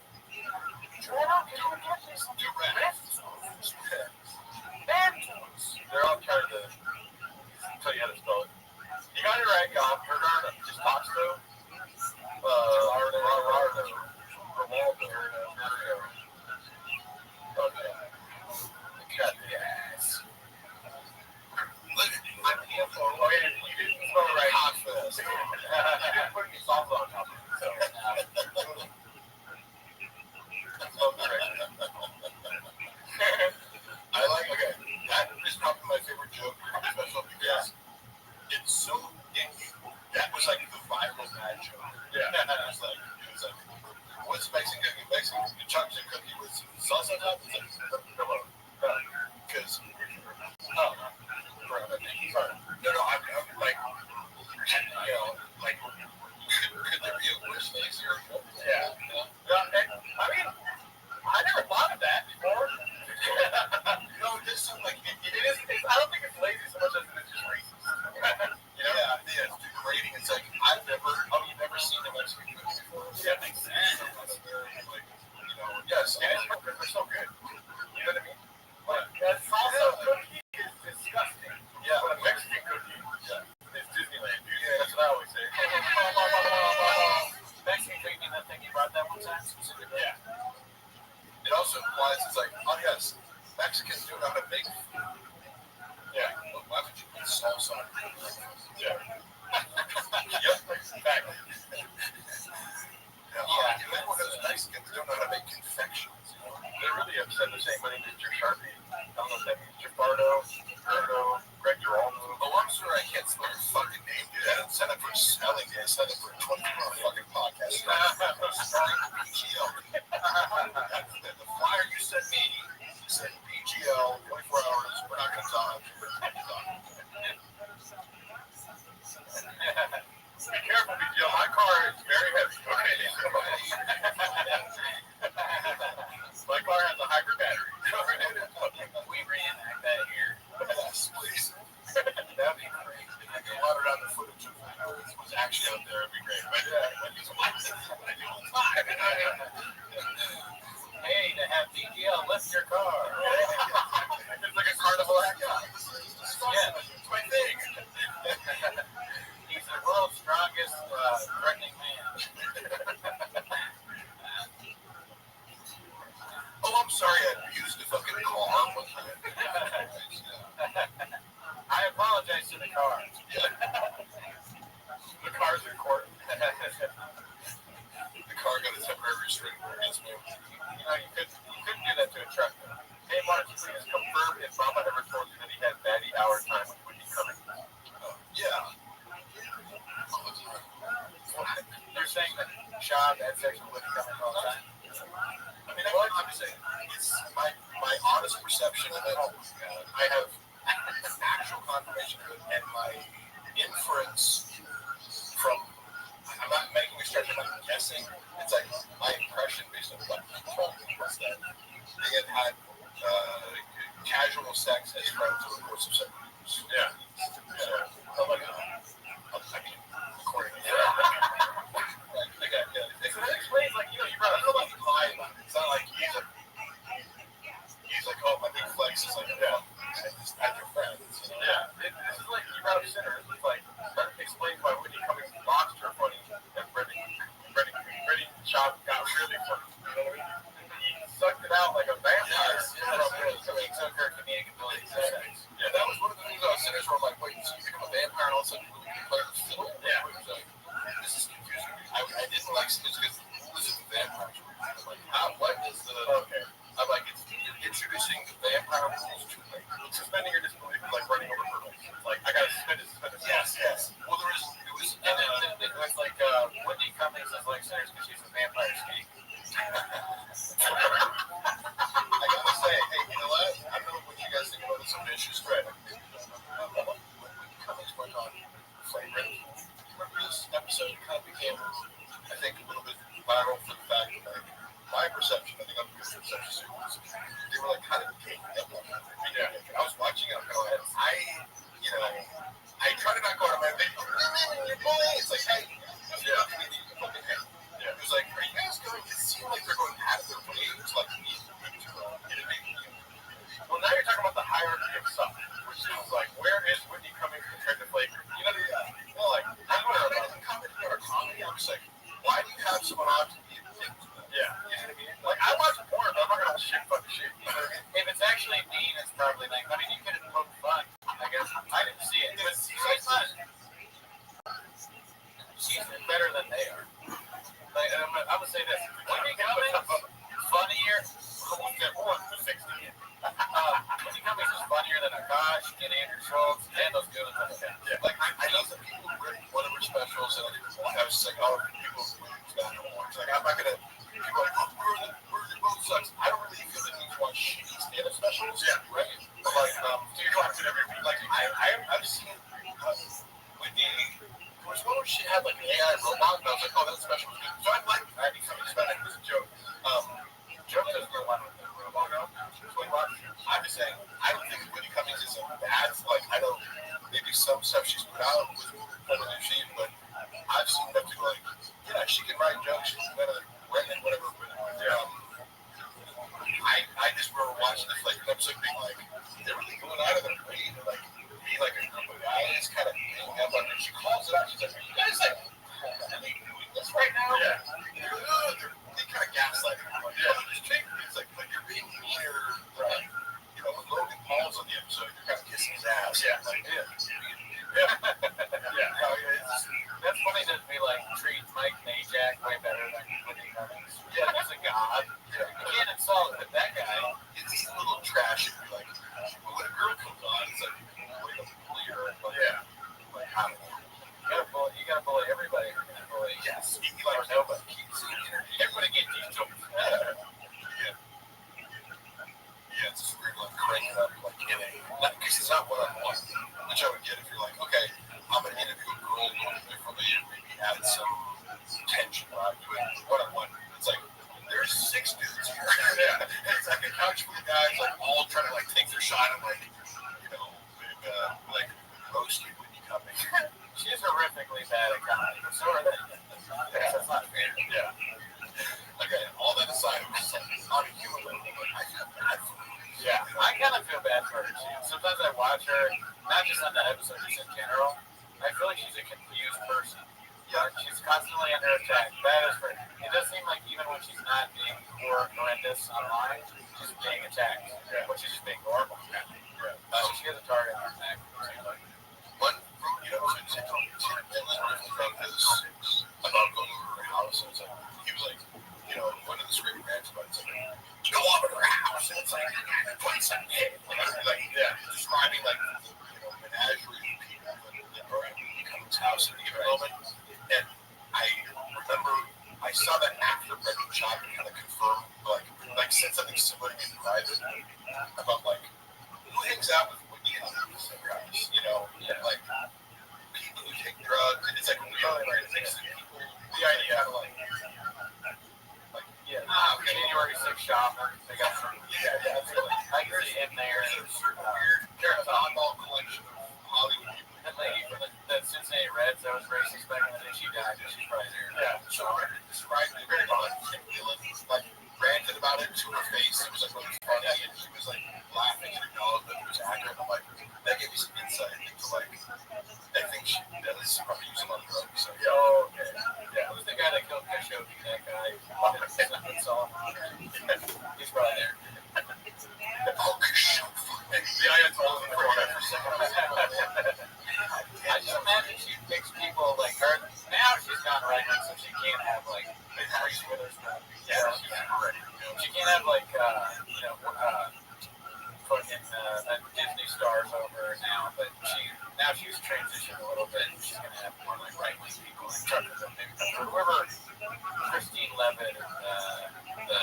They're all trying to tell you how to spell it. You got it right, y'all. Bernardo. Just Tosto. Okay. Got the ass. Oh, yeah, you didn't spell it right. Hot fest. You didn't put any salt on top of it. So. I like, okay, that is probably my favorite joke, special because it's so, that was like the viral bad joke. Yeah. It was like, what's Mexican cookie? Mexican chocolate cookie with sauce on top? It's like, because, sorry. No, I'm like, you know, like, could there be a worse lazier joke? Yeah. I mean, I never thought of that before. No, it does sound like it is. I don't think it's lazy so much as it is just racist. You know? Yeah, it's degrading. It's like you've never seen a Mexican cookie before. Yeah, that makes sense. Like, you know, yes, and they're so good. You know what I mean? But salsa cookie is disgusting. Yeah, but a Mexican cookie is Disneyland, dude. Yeah, that's what I always say. Mexican cookie, that thing you brought that one time specifically. Yeah. It also implies it's like, oh yes, Mexicans do know how to make food. Yeah. Well, why would you put sauce on it? Yeah. Yep, exactly. Yeah, because Mexicans don't know how to make confections. You know? They're really upset. They're saying, my name is your Sharpie. I don't know if that means Jafardo, Gerardo, Greg Giraldo. Oh, I'm sorry, I can't spell your fucking name, dude. I didn't sign up for spelling day. I signed up for a 24-hour fucking podcast. Spelling PGL. The flyer you sent me said PGL, 24 hours, we're not going to talk. Be careful, PGL. My car is very heavy. Okay. My car has a hybrid battery. We reenact that here. Yes, please. That'd be great. I can water down the footage of what's actually out there. It'd be great. But I do all the time. Hey, to have DGL lift your car. It's like a carnival act. Yeah, it's my thing. He's the world's strongest threatening man. Oh, I'm sorry, I abused the fucking car. I apologize to the car. The car's in court. The car got a temporary restraining order against me. You know, you couldn't do that to a truck. Hey, why don't you please confirm if Mama ever told you that he had daddy hour time when he would be coming? Yeah. You're saying that Sean had sex with Woody coming all the time? I mean, I'm just saying, it's my honest perception of it. I have actual confirmation of it, and my inference from, I'm not making a stretch, I'm not guessing. It's like my impression based on what he told me was that they had casual sex as friends over the course of 7 years. Yeah. So, I mean, according to so that explains, like, you know, you brought up about the lie about it. It's not like he's like, oh, my big flex is like, yeah, at your friends. Yeah. This is like, you brought up sinners. It's like, that explains why Whitney Cummings lost her funny. reason I like it is because this is the vampire. I'm like, what is the? Okay. I'm like, it's introducing the vampire rules to me. Suspending your disbelief, like running over hurdles. Like I gotta suspend it. Yes. Well, it was, and then it was like Whitney Cummings is like sinners because she's a vampire snake. I gotta say, hey, you know what? I don't know what you guys think about some issues, right? Whitney Cummings went on flagrant. Remember this episode kind of became, I think, a little bit viral for the fact that my perception, I think I'm good at perception, they were like kind of taking up on that. I was watching it, I try to not go out of my way. It's like, hey, fucking hey. It was like, are you guys going? It seemed like they're going out of their way to like me. Well, now you're talking about the hierarchy of stuff, which is like, where is Whitney Cummings compared to flagrant? I don't know about the comedy or comedy. I'm just like, why do you have someone on to be a dick to them? Yeah. You know what I mean? Like, I watch porn, but I'm not gonna fucking shit. You know what I mean? If it's actually mean, it's probably like, you could have poked fun. I guess I didn't see it. But she's fun. She's better than they are. Like, I would say this. Whitney Cummings funnier. Who's 60? Whitney Cummings is funnier than Akash and Andrew Schultz and those good ones. Yeah. Like, I know some people who one of her specials, and I was just like, oh, people like, I'm not gonna. People are like, where the boat sucks. I don't really feel the need to watch shitty stand-up specials. Yeah. Right? But like, so you watch it every week. Like, I've seen Whitney. There was one where she had like an AI robot, and I was like, oh, that special was good. So I like I think something about it. It was a joke. Joke doesn't go on with the robot. I'm just saying, I don't think Whitney Cummings is a bad. Like, I know maybe some stuff she's put out was kind of machine, but I've seen them do like, yeah, she can write jokes. She's better than Brendan, whatever. But, I just remember watching this like episode being like, they're really going out of their way to like be like a group of guys kind of being up on it. She calls it out. She's like, are you guys like doing this right now? Yeah. They kind of gaslight her. Like, it's like, but you're being meaner. Right. When Logan Paul's on the episode, you're kind of kissing his ass. Yeah. Like, yeah. That's funny to be like treat Mike Najak way better than Whitney Cummings. Yeah, he's a god. Yeah. You can't insult it, but that guy is a little trashy. Like, when a girl comes on, it's like, what are you gonna bully her? Like, like how? You gotta bully everybody. Yes. Like nobody keeps energy. Everybody gets these jokes. Yeah, it's just weird, like cranking up, like kidding. Because it's not one-on-one, which I would get if you're like, okay, I'm gonna interview a girl a little differently and maybe add some tension while I'm doing one-on-one. It's like, there's 6 dudes here. Yeah. It's like a couch full of guys, like all trying to like take their shot and like, like roast you when you come in. She's horrifically bad at comedy, but so are they. That's not fair. Yeah. Okay, all that aside, I'm just like, on a human level, like, I feel bad for her. Yeah, I kind of feel bad for her too. Sometimes I watch her, not just on that episode, just in general. I feel like she's a confused person. Yeah, she's constantly under attack. That is for. It does seem like even when she's not being horrendous online, she's being attacked. Yeah. When she's just being normal. Yeah. So she has a target on her neck. One, about going over her house, and it's like, he was like, one of the screaming rants about it's like, go over to her house, and it's like, put some hit. Like, describing like, menagerie of people that are at Cummings' house at a given moment. And I remember I saw that after Brendan shot and kind of confirmed, like said something similar in private about like who hangs out with Whitney Cummings guys, like people who take drugs, and it's like really right. It makes people the idea of like January 6th shopper. They got some that's really I can see in there. There's a certain weird oddball collection of Hollywood people. That lady from the Cincinnati Reds that was racist back in the day, she died. She's probably there. Yeah. So I described it very well. Kim Dillon like ranted about it to her face. It was like really funny, and she was like laughing at her dog, but it was accurate. I'm like, that gave me some insight into like, I think she does probably use a lot of drugs. So okay. Yeah. Who's the guy that killed Khashoggi? That guy. He's probably there. Oh, Khashoggi. The Ayatollah in the corner for a second. I just imagine she picks people like her. Now she's gone right. so she can't have like Reese Witherspoon. Yeah, she can't have like fucking Disney stars over now, but she's transitioned a little bit. And she's gonna have more like right wing people, like truckers, maybe whoever Christine Levitt and the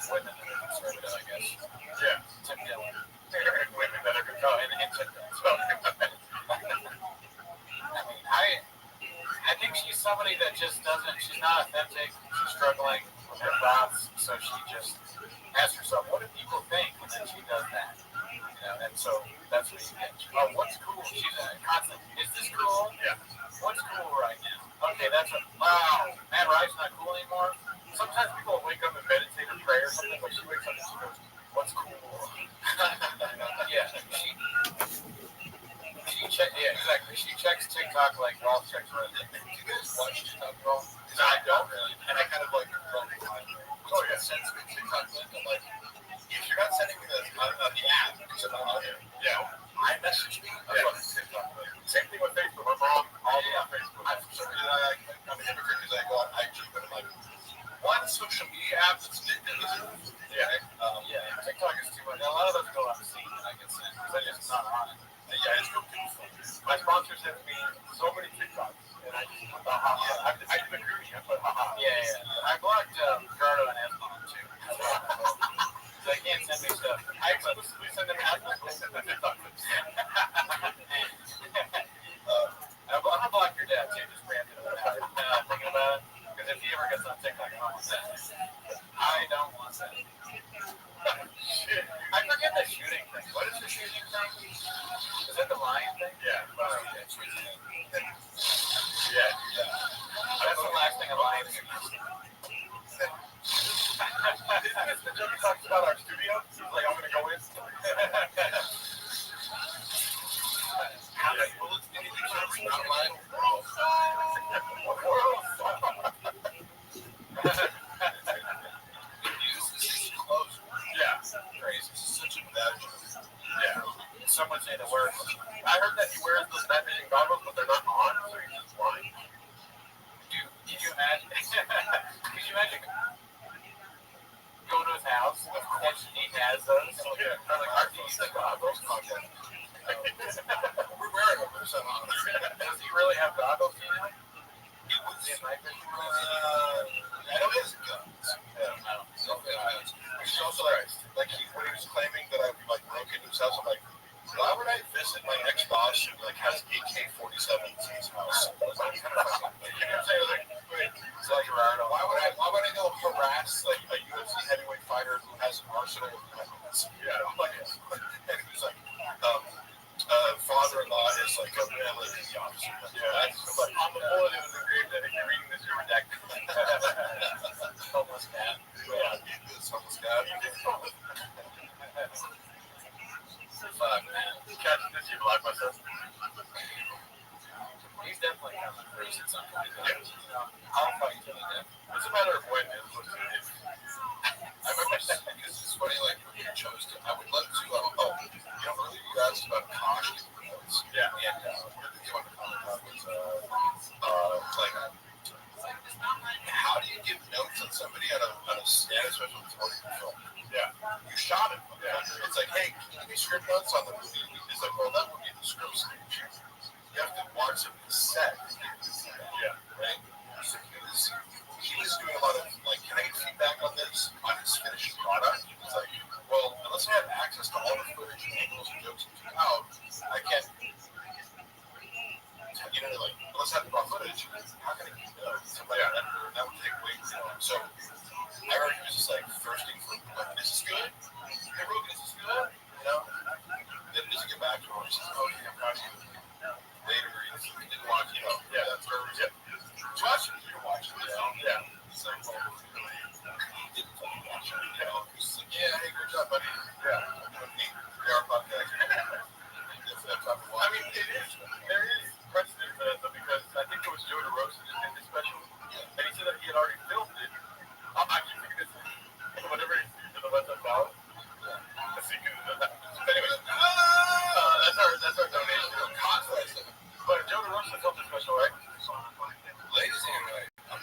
women that are conservative, I guess. Yeah, Tim Dillon. Women that are good. Oh, and Tim Dillon. So, I think she's somebody that just doesn't. She's not authentic. She's struggling with her thoughts, so she just asks herself, "What do people think?" And then she does that. And so that's what you get. Oh, what's cool? She's a constant. Is this cool? Yeah. What's cool right now? Okay, that's wow. Matt Rice's not cool anymore. Sometimes people wake up and meditate or pray or something, but she wakes up and she goes, "What's cool?" Yeah, yeah, exactly. She checks TikTok like Roth checks Reddit. Do you guys watch TikTok at all? Because I don't really, and I kind of like don't mind. Oh yeah, sense of TikTok link. I'm like, if you're not sending me the app because I'm not on here, I message me. I'm on TikTok. Same thing with Facebook. My mom, all on Facebook. I'm a hypocrite because I go on IG, but I'm like, one social media app that's addictive. TikTok is too much. A lot of those go unseen, and I get sent because I just not on it. Yeah, it's real beautiful. My sponsor sent me so many TikToks, and I just put I did agree with you. I put Yeah. I blocked Gardo and Esmond too. So they can't send me stuff. I explicitly send them Esmond. We'll send them TikTok clips. I'm gonna block your dad too. Just ranted about it. Thinking about it, because if he ever gets on TikTok, I don't want that. I don't want that. I forget the shooting thing. What is the shooting thing? Is that the lion thing? Yeah. That's the last thing a lion can do. It's the joke he talks about our studio. He's like, I'm going to go in. How many bullets did he do? Not lion. Crazy. Such a bad joke. Yeah. Someone say the words. I heard that he wears those night vision goggles, but they're not on, so he's just blind. Can you imagine? Could you imagine going to his house and he has those? Yeah. Like, are these the goggles? We're wearing them. Does he really have goggles? Do you know? He would see night vision. I know he has guns. He's also like when he was claiming that I like broke into his house, I'm like, why would I visit my ex-boss who like has AK-47s in his house? Like, kind of fucking, you know what I'm saying? Like, wait, it's like, why would I go harass like a UFC heavyweight fighter who has an arsenal of weapons? Yeah, I'm like, and he's like, father-in-law is like a military officer. Yeah, that's like on the bullet. It was engraved that if you're reading this, you're redacted. Homeless cat. Yeah, this homeless cat. Fuck, man. Catch this, you block myself. He's definitely coming for us at some point. I'll fight till the death. It's a matter of when it was. I remember because it's funny, like when you chose to. I would love to. Earlier you asked about caution notes. Yeah. And what did you want to comment on was like, how do you give notes on somebody on a stand, especially with a film? Yeah. You shot it. Yeah. It's like, hey, can you give me script notes on the movie? It's like, well, that would be the script stage. You have to watch it set. Yeah. Right? So he was doing a lot of, like, can I get feedback on this, on his finished product? It's like, well, unless I have access to all the footage and angles and jokes you took out, I can't, like, unless I have the raw footage, how can I keep notes? Somebody that would take way too long. So I heard he was just, like, thirsting for, like, this is good? Hey, Rogan, is this good? Then he doesn't get back to him. He says, oh, yeah, I'm proud of you. Later, he didn't watch, that's where it was. Watch it, you watch it, Yeah. He's like, well, he didn't fucking watch it, He's like, yeah, hey, good job, buddy. Yeah. I'm doing 8 3-hour podcast. I mean, there is precedent for that, though, because I think it was Joe DeRosa that did this special, and he said that he had already filmed it. I keep thinking this, whenever he's in the Let's Up Ballot. Anyway, that's our donation. But Joe DeRosa filmed the special, right? Ladies and gentlemen, I'm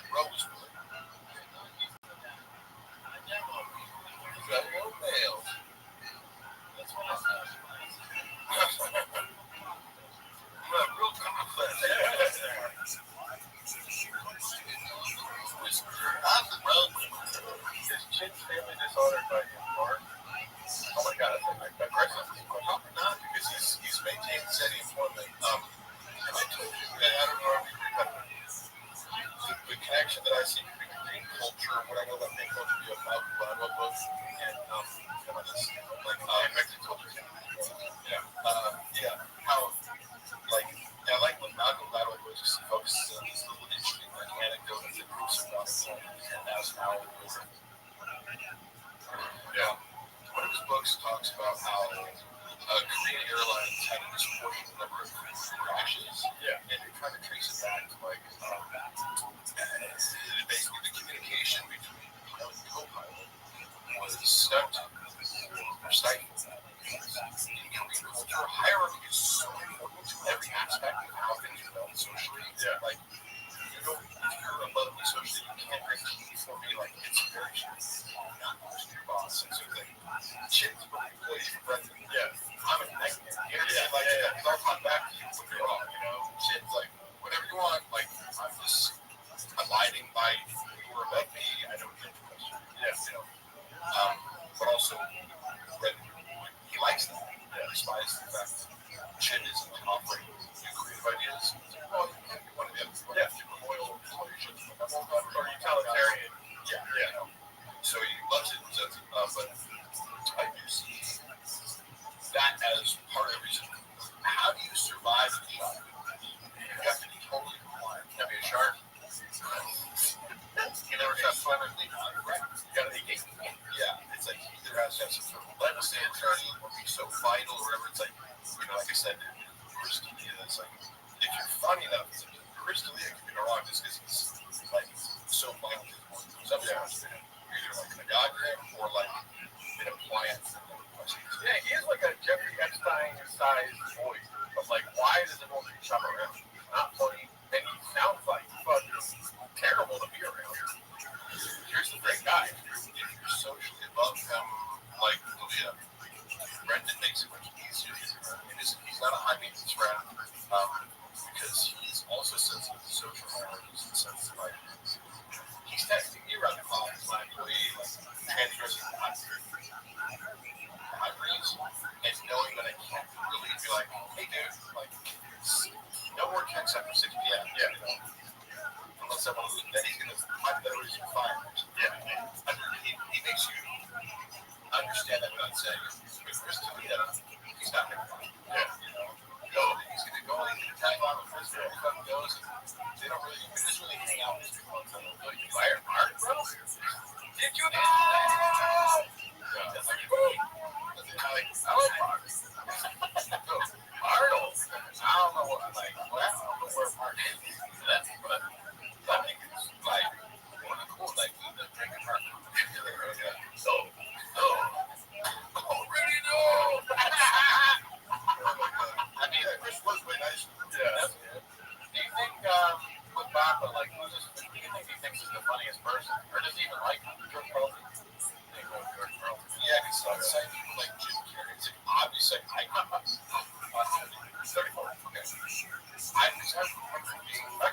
family disordered by his bar? Oh my god, that's like aggressive. Probably not, because he's maintained steady employment. And I told you, and I don't know if you remember, the connection that I see between Korean culture, what I know about Korean culture, you have Malcolm Gladwell books, and Mexican culture. Yeah, how, like, I like what Malcolm Gladwell was, just focuses on these little interesting, like, anecdotes and groups about it, and nationalities. Yeah. One of his books talks about how Korean Airlines had a disproportionate number of crashes. Yeah. And they try to trace it back to like basically the communication between pilot and co-pilot was stunted or stifled. In Korean culture, hierarchy is so important to every aspect of how things are done socially. Yeah. Like, you don't, if you're above me socially, you can't drink tea for me. Like, it's very not close to your boss. And so it's like, shit's for employees for president. Yeah. I'm a negative. You understand? Like, because I'll talk back to you when you're wrong, you know? Shit's like, whatever you want, like, I'm just abiding by who are above me. I don't get the question. Yeah. You know? But also, he likes that. Yeah. Despite the fact that shit isn't offering new creative ideas. Well, you can't be one of them. Yeah. Loyal solutions. Or utilitarian. Yeah. So he loves it, but I do see that as part of the reason. How do you survive in the job? You have to be totally compliant. You have to be a shark. You never stop swimming. Right. You gotta be gay. Yeah. It's like he either has to have some sort of legacy attorney or be so vital or whatever. It's like, like I said, Chris D'Elia, it's like, if you're funny enough, Chris D'Elia can be wrong just because he's like so vital. Sometimes you're either like an diagram or like an appliance. Yeah, he is like a Jeffrey Epstein-sized voice. But like, why does everyone keep shop around? He's not funny, and he sounds like fucking terrible to be around. Here's the great guy. If you're socially above him, like D'Elia, Brendan makes it much easier. He's not a high maintenance friend because he's also sensitive to social norms and sensitive ideas. He's texting me around the clock as my employee, like transgressing boundaries, and knowing that I can't really be like, hey dude, like, no more texts after 6 p.m. Yeah, unless I want to, then he's gonna find better reason to fire. Yeah, he makes you understand that without saying it. But Chris D'Elia, he's not gonna fire. Yeah, he's gonna go, he's gonna tag on with Chris, he fucking goes, and they don't really, they just really hang out with people. You fired Mark, bro? Did you know? Yeah, that's like, I like Mark. Arnold. I don't know what, like, well, I don't know where Mark is. But I think it's like one of the cool, like, the drinking Mark. So, already know. I mean, Chris was way nice. Yeah. Do you think, with Bob, but like, who do you think he thinks is the funniest person? Or does he even like George Carlton? Yeah, because outside people like Jim Carrey, it's like obvious, like, I 34. Okay. I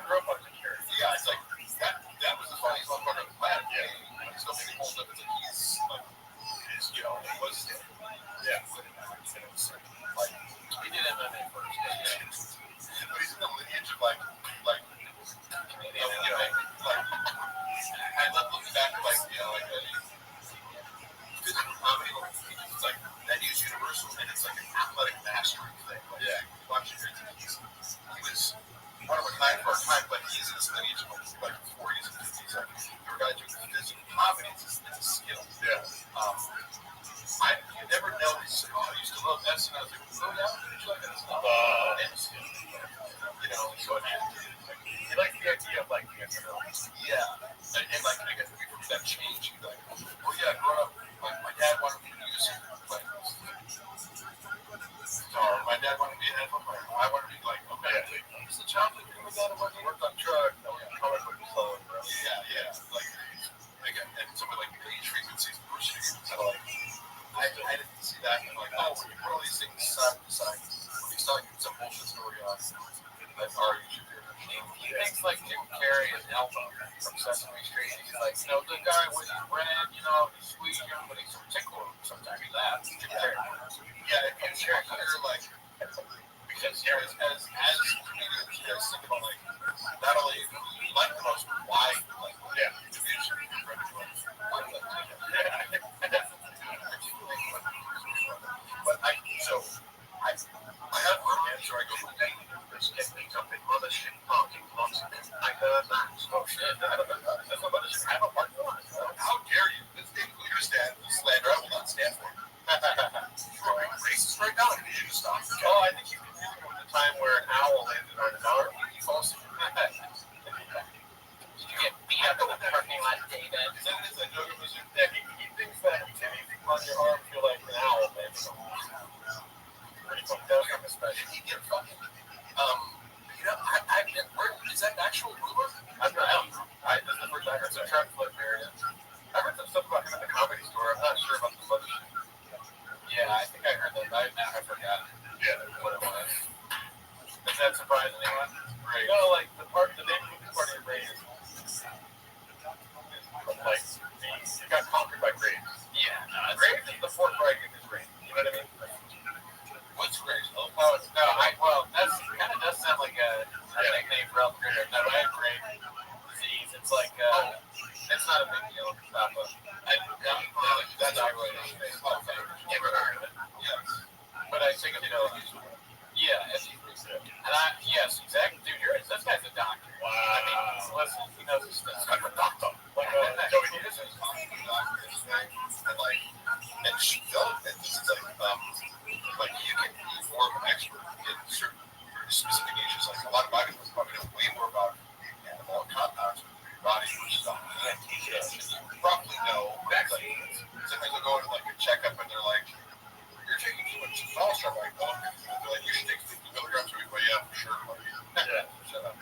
grew up on Jim Carrey. Yeah, it's like, that was the funniest motherfucker on the planet. Yeah. He's still making holds up. It's like, he's, like, he was, yeah. Like, He did MMA first. But he's in the lineage of, like, I love looking back at, like, physical comedy, it's like, that is universal, and it's like an athletic mastery thing. Like, yeah. Watching him, he was one of a kind for a time, but he's in this lineage of, like, 40s and 50s. Like, your guy doing physical comedy, it's a skill. Yeah. I never noticed, I used to love that, and I was like, oh, yeah, did you like that stuff? So he likes the idea of like being yeah, and like I guess we that change. Like, oh yeah, growing up, like my dad wanted me to be a music, like, my dad wanted to be an NFL player. I wanted to be like, okay, it's the chocolate cream with that. I worked on truck. Color slow. Yeah, like again, and somebody like the age frequencies, pushing. So like, I didn't see that. And like, oh, when you put all these things side by side, he's telling some bullshit story on. That's already. He thinks like Jim Carrey is Alpha from Sesame Street. He's like, the guy with his bread, he's squeezing him, but he's tickle. Sometimes he laughs. Yeah, it comes here, like, because as comedians, you guys think about, like, not only you like the most, but why, like, distribution, but I have romance, or I go to a date, there's getting something on the shit parking lots of it. I heard that. Oh shit, I don't know. That's what I have a parking lot. How dare you? This thing you stand slander, I will not stand for it. You're being racist right now. I need you to stop. Oh, I think you can do it with the time where an owl landed on his arm. He falls to your head. Did you get beat up in the parking lot, David? Is that a joke? Yeah, he thinks that Timmy on your arm feel like an owl landed on his arm. Pretty fun. That was kind of special. He get fucking. Is that actual rumor? I don't know. This is the first I heard some truck flip area. I heard some stuff about him at the Comedy Store. I'm not sure about the other shit. Yeah, I think I heard that. I forgot. Yeah, what it was. Does that surprise anyone? Right. Like the neighborhood party of Ray is like he got conquered by Graves. Yeah, Graves is the fourth Reich in his reign. You know what I mean? What's Graves? That's kind of does sound like a nickname for Elton John. No, I have Graves disease. It's like it's not a big deal. That's ironic. Never heard of it. Yes, but I think yeah, yes, exactly, dude. This guy's a doctor. Wow. I mean, listen, he knows his stuff. I'm a doctor. Like Joey Diaz is a doctor, and she felt that this is like you can be more of an expert in certain specific issues. Like a lot of body was probably know way more about animal compounds with your body, which is you probably know vaccines. Sometimes they'll go into like a checkup and they're like, you're taking too much cholesterol. I'm like, oh, they're like, you should take 50 milligrams a week. Well, yeah, for sure. Like, yeah, shut up.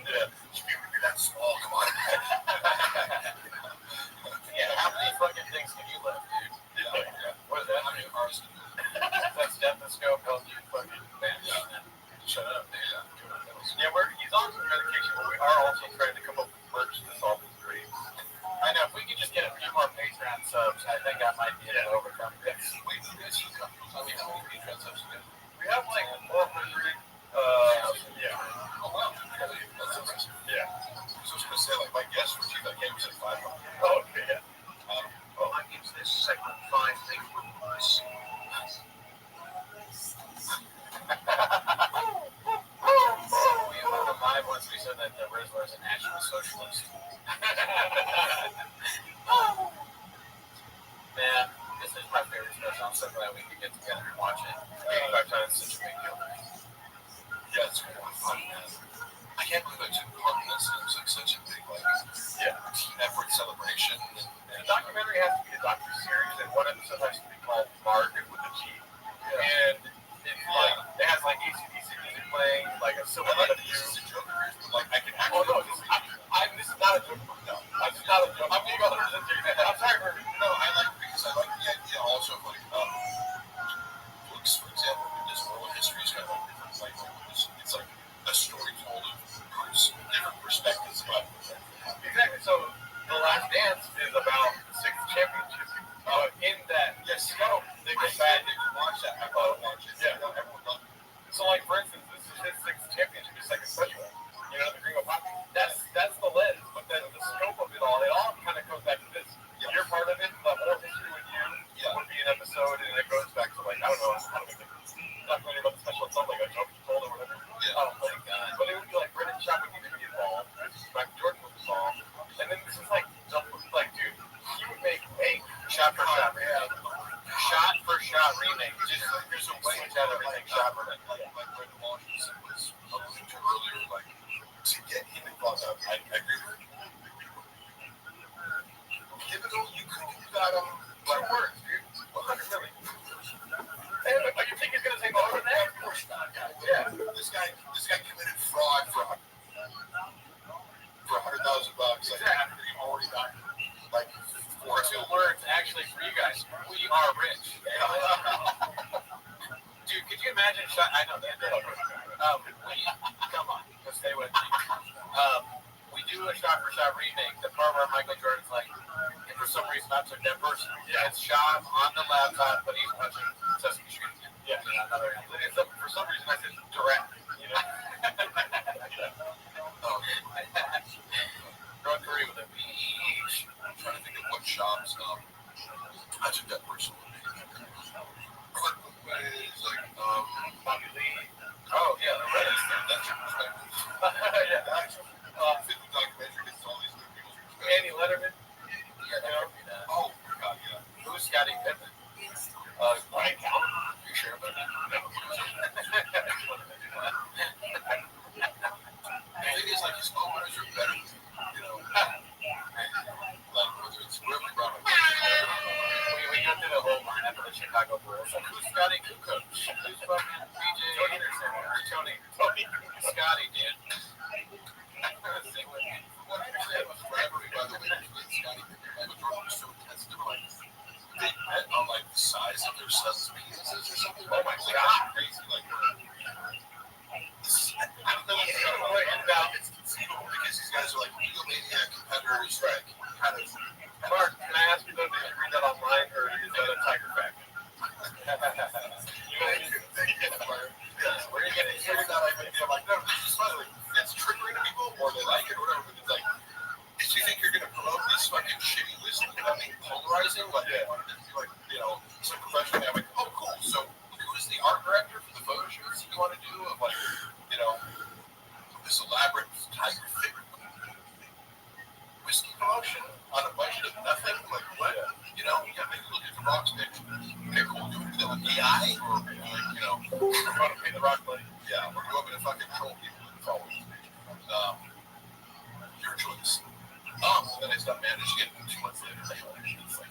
Yeah, should be able to be that small. Come on. Yeah, how many fucking things can you lift, dude? Yeah. What is that? How many cars can you lift? That stethoscope helps you fucking man. Shut up, dude. Yeah, he's on some medication, but we are also trying to come up with merch to solve his dreams. I know, if we could just get a few more Patreon subs, I think I might be able to overcome this. Wait, you guys should come. I mean, how many Patreon subs you got? We have like 400. Yeah. Oh, wow. That's interesting. Yeah. So I was going to say, like, my guess for you, like, was at 500. Oh, okay, yeah. I give this segment 5 things with us. We went on live once, we said that the Rizzler is a national socialist. Man, this is my favorite special. I'm so glad we could get together and watch it. 85 times such a big deal. Yeah, it's really fun, man. I can't believe I took part in this. It was like such a big, team effort celebration. And the documentary has to be a docu-series, and one episode has to be called Margaret with a G. Yeah. And it's it has like AC/DC music playing, like a silhouette of you. Like I can actually. Oh no, this is not a joke. No, this is not a joke. I'm being 100% serious. I'm sorry for I like it because I like the idea also of like books, for example, this oral history is kind of like it's like a story told of different perspectives about it. Exactly. So The Last Dance is about the 6th championship. In that scope, they go back and watch that. I thought watch it. Yeah, everyone loved it. So, like for instance, this is his 6th championship, his second special. The Gringo Pop. That's the lens, but then the scope of it all kind of goes back to this. Yeah. You're part of it. The whole history with you would be an episode, and it goes back to like I don't know how to make it. Not really about the special. It's not like a joke you told or whatever. Yeah. Oh my god. But it would be like Brendan Schaub would be involved. Mike Jordan was involved, and then this is like dude, he would make a shot for shot remake. Shot for shot remake. Just there's a way to have everything shot for shot. Like Brendan Washington was alluding to earlier, like to get him involved. I agree with you. Pivotal, you got 2 words, dude. 100 million. You think he's gonna take more than that? Of course not, guys. Yeah. This guy committed fraud for $100,000 like after he already got like 4 words actually for you guys. We are rich. Dude, could you imagine I know that. Come on, just stay with me. a shot-for-shot remake. The part where Michael Jordan's like, if for some reason I took that person, it's shot on the laptop, but he's punching Sesame Street. Yeah, another. For some reason I said direct. You know. North Korea with a beach. I'm trying to think of what shops. I took that person. It's like Bobby Lee. Oh yeah, the Reddit. that's your perspective. Yeah, actually. 50 documentary gets all these new people's perspective. Andy Letterman. Yeah. Oh God, yeah. Who's Scotty Pippen? Brian Callen. You sure about that? No. The thing is, like, his openers are better, you know. Like, whether it's whoever brought him. We go through the whole lineup of the Chicago Bulls. Like, who's Scotty Kukoc? Who's fucking BJ Anderson? Tony. Scotty, dude. What I understand was rivalry, by the way, between Scotty Pippen and Michael Jordan was so intense. They were like, they bet on like the size of their son's penises or something. Oh my God. Crazy. Like, this is, I don't know it's conceivable because these guys are like egomaniac competitors, right? Kind of. Mark, can I ask you though, did you read that online or is that a Tiger fact? Where are you getting that idea? I'm like, no, this is funny. It's triggering to people, or they like it, or whatever. But it's like, if you think you're going to promote this fucking shitty list without being polarizing, like they wanted to be like, you know, some professional, I'm like, oh, cool. So who is the art director for the photo shoots you want to do of like, you know, this elaborate Tiger fit whiskey promotion on a budget of nothing? Like, what? You know, yeah, maybe look at the Rock's picture. Okay, cool. Do we do that with AI, or like, you know, We're going to pay the Rock money. yeah, we're going to fucking troll people with followers. Your choice. Then I stopped managing it 2 months later. It's like,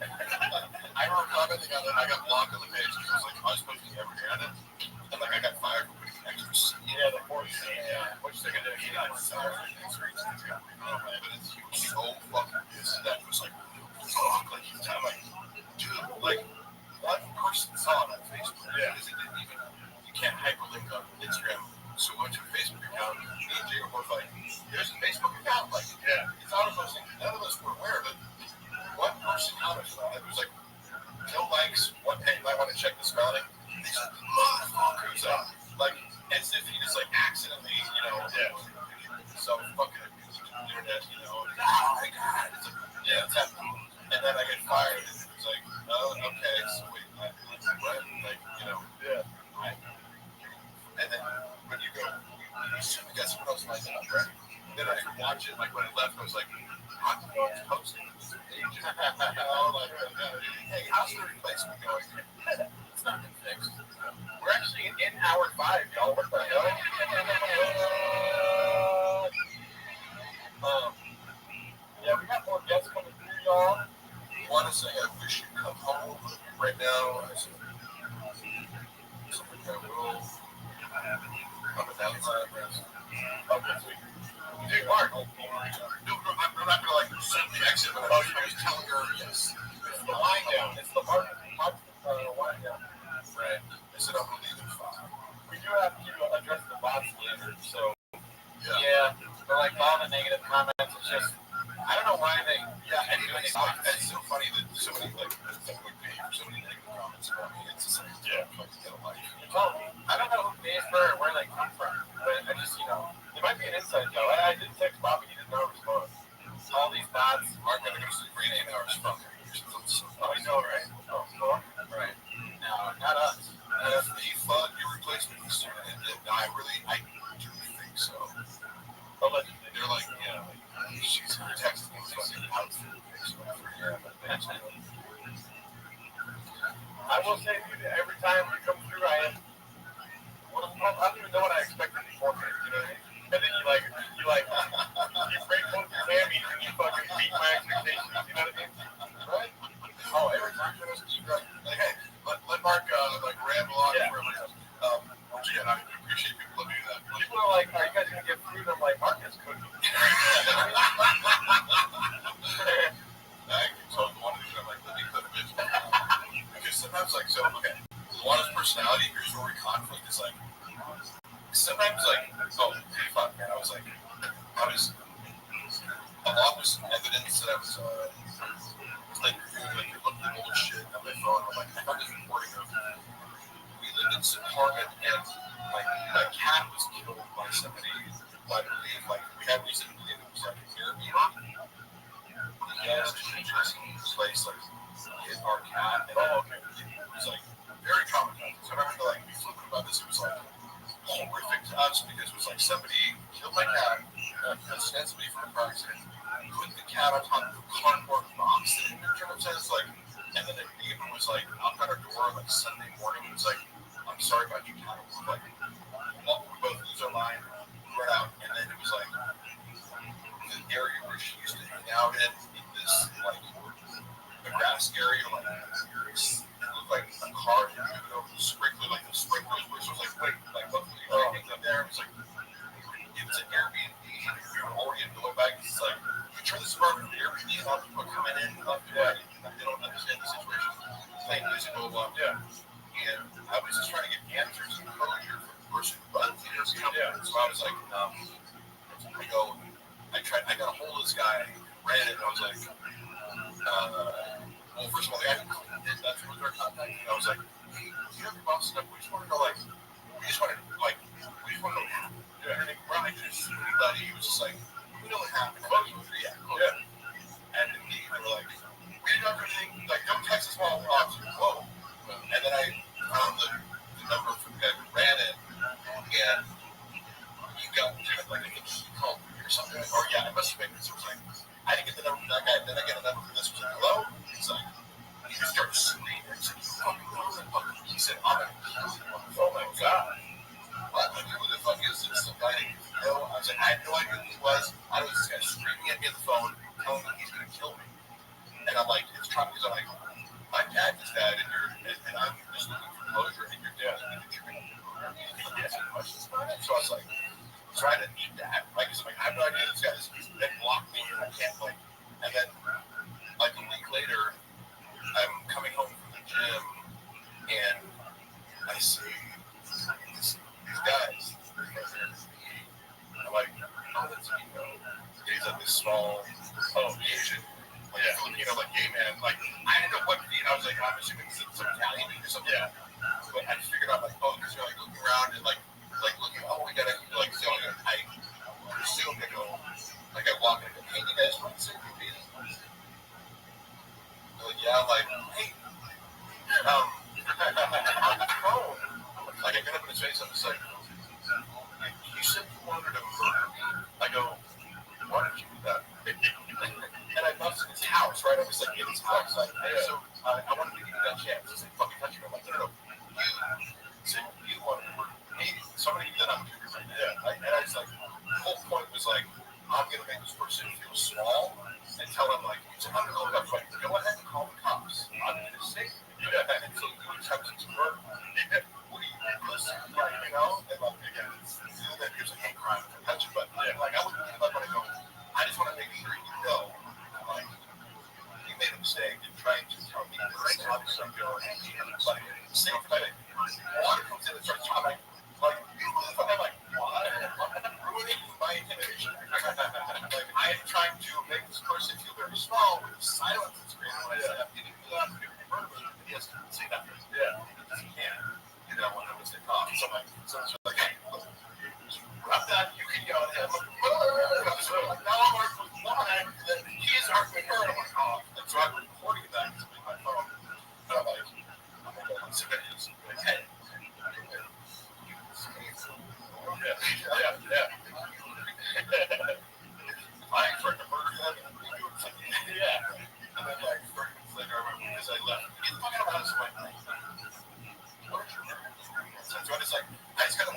I remember commenting on it. I got blocked on the page because I was like, I was posting every day on it, and like I got fired for putting extra C. Yeah, the 4C. Yeah. Which they're going to do. But it's so fucking pissed. That was like, fuck, like you kind of like, dude, like one person saw it on Facebook. Yeah. Because it didn't even, you can't hyperlink on Instagram. So we went to a Facebook account, me and Jay were both like, there's a Facebook account, like, Yeah. it's auto-posting. None of us were aware of it. One person commented on it. It was like, no likes, one page, I want to check the spelling. These motherfuckers, like, as if he just, like, accidentally, you know, some fucking abuse of the internet, you know, and, oh my God, it's like, yeah, it's happening. And then I get fired, and it's like, oh, okay, so wait, what? Like, you know, right? And then when you go, you assume you got someone else lined up, right? Then I watch it, like when I left, I was like, Rothschild's posting this page. You know, like, hey, how's the replacement going? It's not been fixed. We're actually in hour 5, y'all. What the hell? Yeah, we got more guests coming through, y'all. I want to say I wish you'd come home right now. I said, something I will come outside. Okay, sweet. Dude, Mark. No, I'm not gonna like suddenly exit, but I was telling her yes. It's the wind down. It's the wind down. Right. I said I'm gonna leave at 5. We do have to address the bots later, so Yeah. yeah. But like all the negative comments, it's just I don't know why they. Yeah, and it's so funny that so many like people would pay for so many negative comments about me. It's just like, yeah, fucking get a life. Well, I don't know who pays for it, where they come from, but I just it might be an inside joke. I did text Bobby, he did not respond. All these bots Mark got to go to sleep for 8 hours from there. Oh, I know, right? Oh, cool. Right. No, not us. And if they thought your replacement was soon, and I do think so. Allegedly. They're like, yeah, she's texting me fucking outfit. I will say, dude, every time we come through, I don't even know what I expected beforehand, you know what I mean? And then you like, along with some evidence that I was like looking at old shit on my phone. I'm like, I found this recording of we lived in some apartment and my cat was killed by somebody. I believe like we had reason to believe it was like an Airbnb. Yes, this place like hit our cat and all. It was like very traumatizing. So I remember like we flipping about this. It was like horrific to us because it was like somebody killed my cat, ostensibly for a car accident, put the cat on top of a cardboard box that it says like, and then the neighbor was like knocked on our door like Sunday morning. It was like, I'm sorry about your cat. It was like, well, we both lose our mind, run out, and then it was like the area where she used to hang out in this like the grass area, like it looked like a car that moved over the sprinkler, like the sprinklers, which was like wait, like luckily everything's up there. It was like it was an Airbnb. We were already going back. It's like you turn this apartment into Airbnb, and all people are coming in, like they don't understand the situation. Playing music, blah blah. Yeah. And I was just trying to get answers and closure from the person who runs it. Yeah. So I was like, I got a hold of this guy, ran it, and I was like, well, first of all, the guy who cleaned it, that's where they're contacting. I was like, hey, you have your boss stuff? We just want to know, like, we just want to know what happened. Yeah. And Ryan just really glad he was just like, we know what happened. Yeah. And they were like, we didn't know everything. Like, don't text us while we're off. Whoa. And then I found the number from the guy who ran it, and he got like I think he called me or something. Or yeah, I must have been because it was like I didn't get the number from that guy. Then I get a number from this person. Hello? He's like, he just started screaming. He said, he said, I'm gonna kill you. Oh my god. What? Like, who the fuck is this? Some guy named Phil. I was like, I had no idea who he was. I was this guy screaming at me on the phone, telling me he's gonna kill me. And I'm like, it's trying because I'm like, my dad just died, and I'm just looking for closure, and your dad is questions about it. So I was like, trying to eat that, like, I'm like, I have no idea this guy is then blocked me, and I can't like, and then like a week later, I'm coming home from the gym, and I see these guys. I'm like, oh, that's Nico. He's like this small, Asian. Like Filipino, like gay man. Like I didn't know what to be. I was like, I'm assuming it's some Italian or something. Yeah. But I just figured out like, oh, because you're like looking around and like looking. Oh, we gotta like. So I presume they go. Like I walk in and go, hey, you guys want to see me? Like yeah, I'm like, hey, on the phone. Like I get up in his face. I'm just like, you said you wanted to murder me. I go, why did you do that? And I busted his house, right? I was like in his house. Like, so I wanted to give you that chance. He's like, fucking touch me. I'm like, no. You said you wanted to murder me. Somebody that I'm doing right now. Yeah. And I was like, the whole point was like, I'm going to make this person feel small and tell them, like, it's a $100 fight. Go ahead and call the cops. I'm going to say, and so you attempted to murder me. What do you listen? You know? And like, again, there's a hate crime for touching, but like, I wouldn't give up when I go, I just want to make sure you know, like, you made a mistake in trying to tell me this. Obviously, I'm going to like, same thing. Water comes in and starts talking, like, I'm like, what? I'm ruining my intimidation. Like, I am trying to make this person feel very small with silence and screaming. When I say, I'm getting you out, I'm going to murder him. He has to say that. Yeah. Because he can't. You know, when I was in college. So I'm like, hey, look, I'm not, you can yell at him. Like, now I'm arguing with mine, and then he is arguing with her, and I'm like, oh. And so I'm recording that because I'm in my phone. And I'm like, so then he's like, hey. Yeah. I tried to murder him, and we do it something. Yeah. And then, like, 30 minutes later, I remember because I left. Get the fuck out of the house. I'm like, what are you doing? So I just, like, I just got to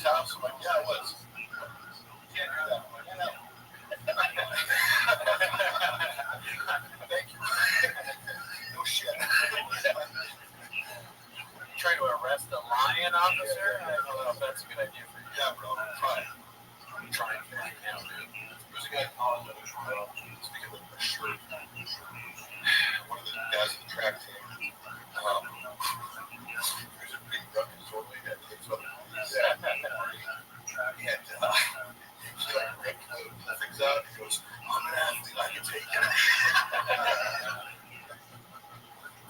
his house? I'm like, yeah, it was. You can't do that. I'm like, yeah, no. Thank you. No shit. Trying to arrest a lion officer? I don't know if that's a good idea for you. Yeah, bro. Try. I'm trying right now, dude. There's a guy in college that was speaking of a shirt. One of the guys in the track team. There's a big rugged disorderly that takes up the police. And he like ripped the things out. He goes, I'm an athlete. I can take it.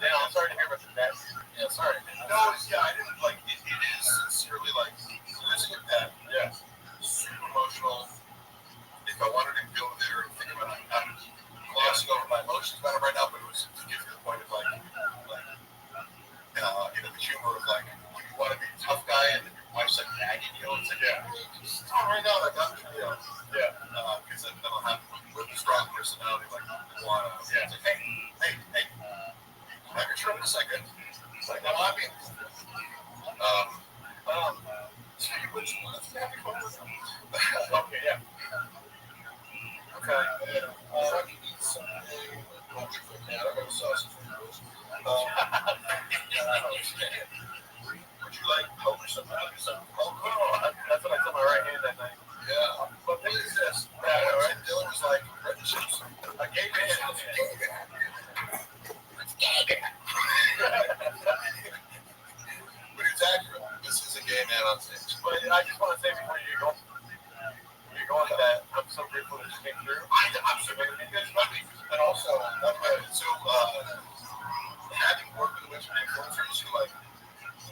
Yeah, I'm sorry to hear about that. Yeah, sorry. No, yeah, I didn't like it. It is sincerely like losing a pet. Yeah. Super emotional. If I wanted to go there and think about it, I'm glossing over my emotions about it right now, but it was to get to the point of like the humor of like when you want to be a tough guy and your wife's like nagging you, it's like, yeah, just tell her right now, like I'm, yeah, because then I'll have with a strong personality, like want to, yeah, it's like, hey, have your shirt in a second. It's like, no, I mean, which one? Okay, yeah. Okay. I can eat something. I don't have a sausage for those. Would you like Coke or something? Oh, that's what I told my right hand that night. Yeah. But what is this? Right. Dylan was like, red chips. A gay man. It's gay man. But it's accurate. This is a gay man on stage. But I just want to say before you go to that, I'm so grateful that you came through. I'm so grateful you guys love me. And also, having worked with a bunch of influencers who like,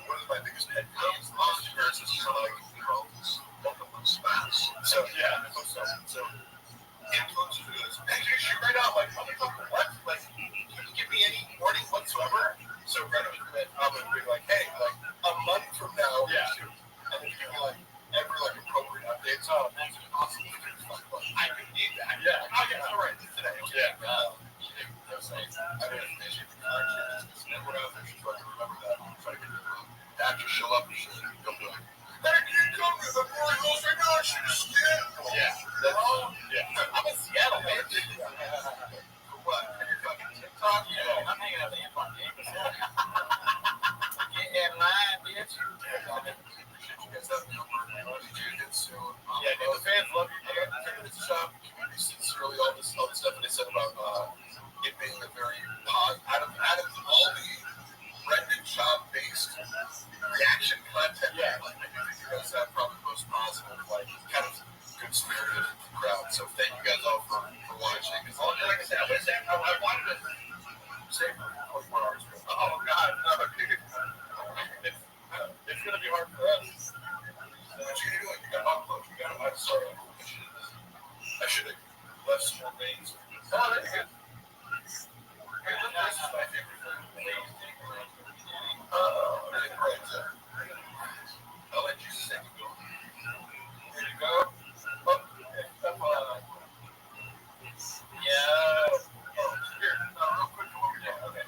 one of my biggest pet peeves last year is like, both of them spouse. So yeah, so influencers who goes, hey, you shoot right now. Like, what? Like, you didn't give me any warning whatsoever. So Brenda would probably be like, hey, like a month from now, yeah. And then you give me like every like appropriate updates. Oh, that's awesome. I could need that. Yeah. Oh yeah, all right. Today. Yeah. I mean, if never out there, she's trying to remember that. Try to get the actors show up and she's like, come do it. Hey, can you come to the boy goes right now? She's scared. Yeah. Yeah. I'm in Seattle, man. For what? You're fucking TikTok? Yeah. I'm hanging out the Empire Campus. Get in line, bitch. Yeah, the fans love you. I got 10 minutes to shop. Sincerely, all this stuff that they said about it being a very out of all the Brendan Schaub-based reaction content. Yeah, like I think you guys have probably the most positive, like kind of good-spirited crowd. So thank you guys all for watching. Because like I said, I wanted to say for 24 hours. Oh God, no, dude. It's gonna be hard for us. What you gonna do? You got upload. You got. I'm sorry. I should have left some more veins. Oh, that's good. This is my favorite thing. I'll let you say it. Here you go. Yeah. Oh, here. No, real quick. Yeah. Okay.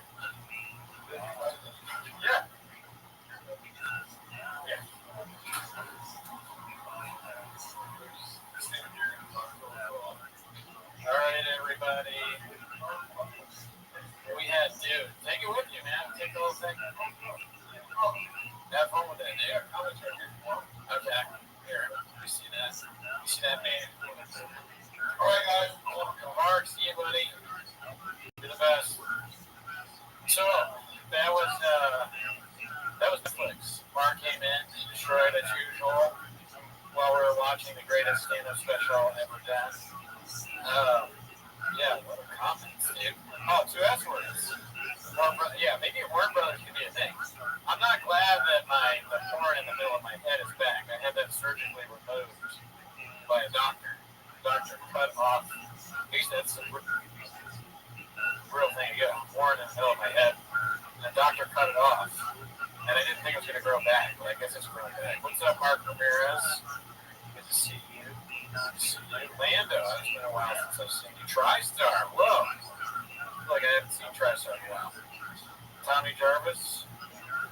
Yeah. All right, everybody. We had, dude, take it with you, man. Take the whole thing. Have fun with that, dude. Okay. Here, you see that? You see that, man? All right, guys. Mark, see you, buddy. You're the best. So, that was Netflix. Mark came in, destroyed as usual while we were watching the greatest stand-up special ever done. Yeah, what a comments, dude. Oh, 2 S words. Yeah, maybe Warner Brothers could be a thing. I'm not glad that the horn in the middle of my head is back. I had that surgically removed by a doctor. The doctor cut off. At least that's the real thing. You got a horn in the middle of my head. And the doctor cut it off. And I didn't think it was going to grow back, but I guess it's growing back. What's up, Mark Ramirez? Good to see you. Lando, it's been a while since I've seen you. TriStar, whoa. I feel like I haven't seen TriStar in a while. Tommy Jarvis,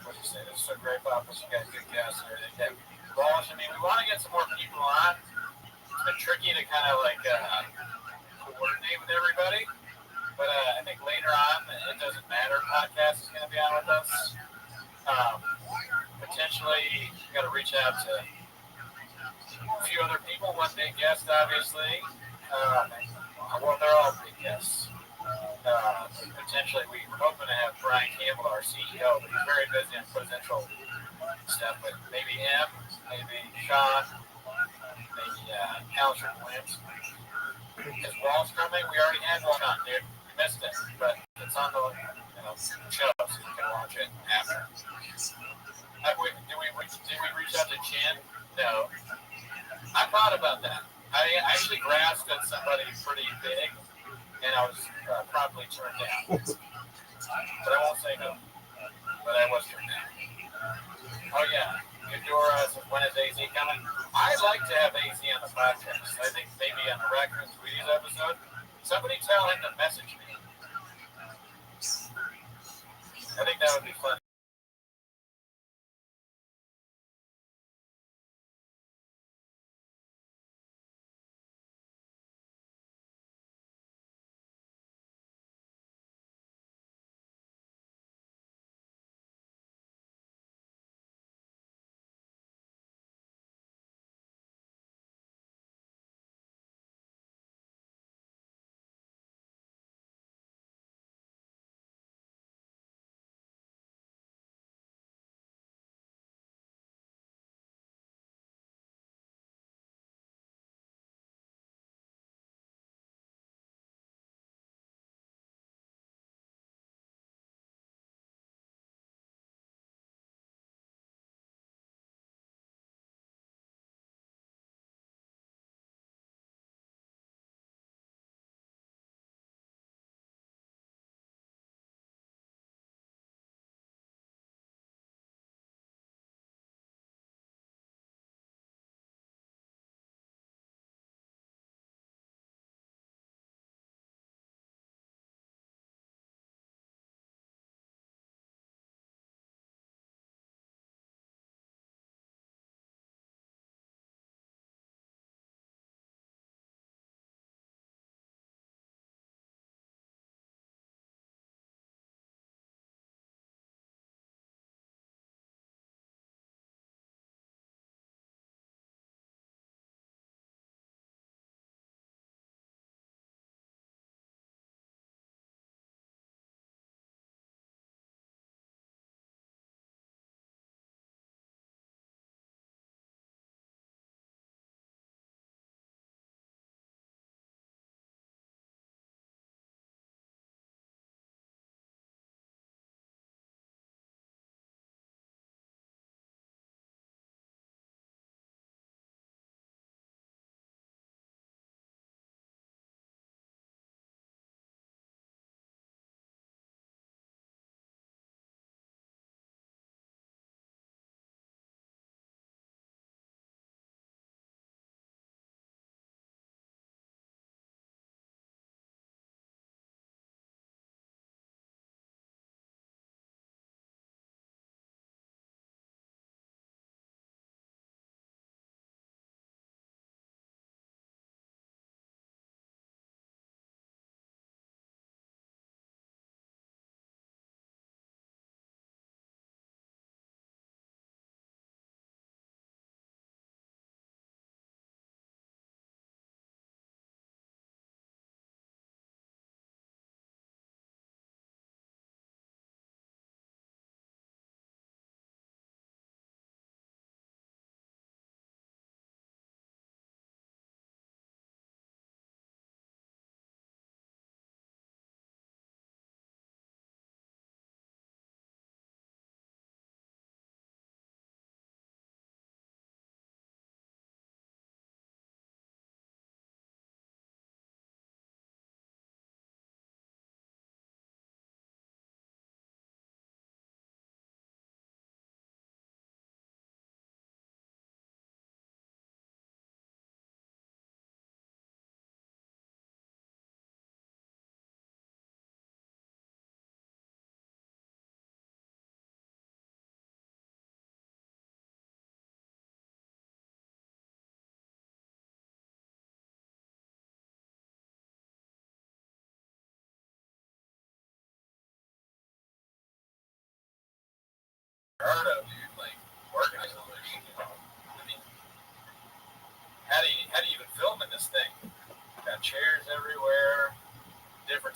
what do you say? This is so great, Papa. You guys good guests and everything. Yeah. Walsh. I mean, we want to get some more people on. It's been tricky to kind of like coordinate with everybody. But I think later on, it doesn't matter. Podcast is going to be on with us. Potentially, we got to reach out to a few other people. One big guest, obviously. Well, they're all big guests. Potentially, we were hoping to have Brian Campbell, our CEO, but he's very busy on presidential stuff. But maybe him, maybe Sean, maybe Alistair Williams. Is Walsh coming? We already had one on, dude. We missed it, but it's on the show, so you can watch it after. Did we reach out to Chin? No. I thought about that. I actually grasped at somebody pretty big, and I was promptly turned down. But I won't say no. But I was turned down. Oh yeah, Eudora says, when is AZ coming? I'd like to have AZ on the podcast. I think maybe on the Raccoon Sweeties episode. Somebody tell him to message me. I think that would be fun.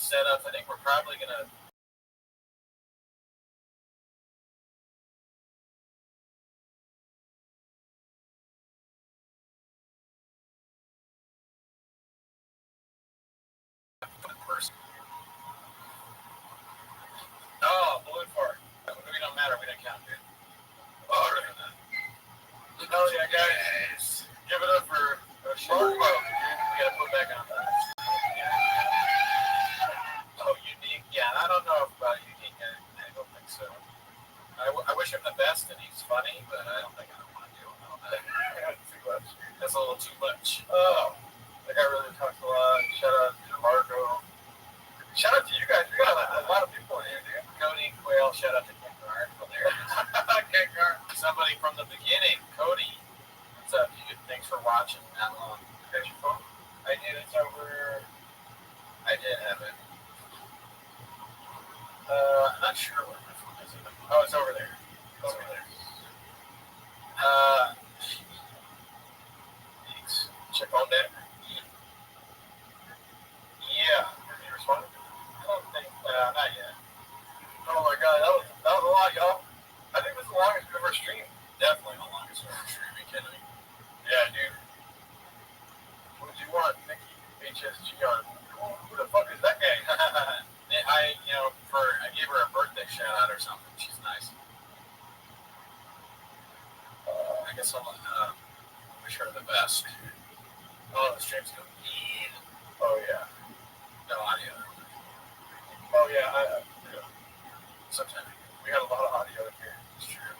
setups. I think we're probably gonna. Person. Oh, balloon fart. We don't matter. We don't count, dude. Oh, hell yeah, guys. Give it up for a short quote. We gotta put back on that. Oh, unique. Yeah, I don't know about unique. I don't think so. I wish him the best, and he's funny, but I don't think I want to do all that. Too much. That's a little too much. Oh, that guy really talks a lot. Shout out to Marco. Shout out to you guys. We got a lot of people in here, dude. Cody, Quail, shout out to Kinkar. Kinkar. Somebody from the beginning, Cody. What's up, dude? Thanks for watching that long. Got your phone? I did. It's over. I did have it. I'm not sure where my phone is. Oh, it's over there. It's over there. Check on that. Yeah. Did you respond? I don't think. Not yet. Oh my god, that was a lot, y'all. I think this is the longest we've ever streamed. Definitely the longest we've ever streamed. Are you kidding me? Yeah, dude. What did you want, Nikki? HSG on. Who the fuck is that guy? I gave her a birthday shout out or something. She's nice. I guess I'll wish her the best. Oh, the stream's going. Oh yeah. No audio. Oh yeah. Sometimes we got a lot of audio in here. It's true.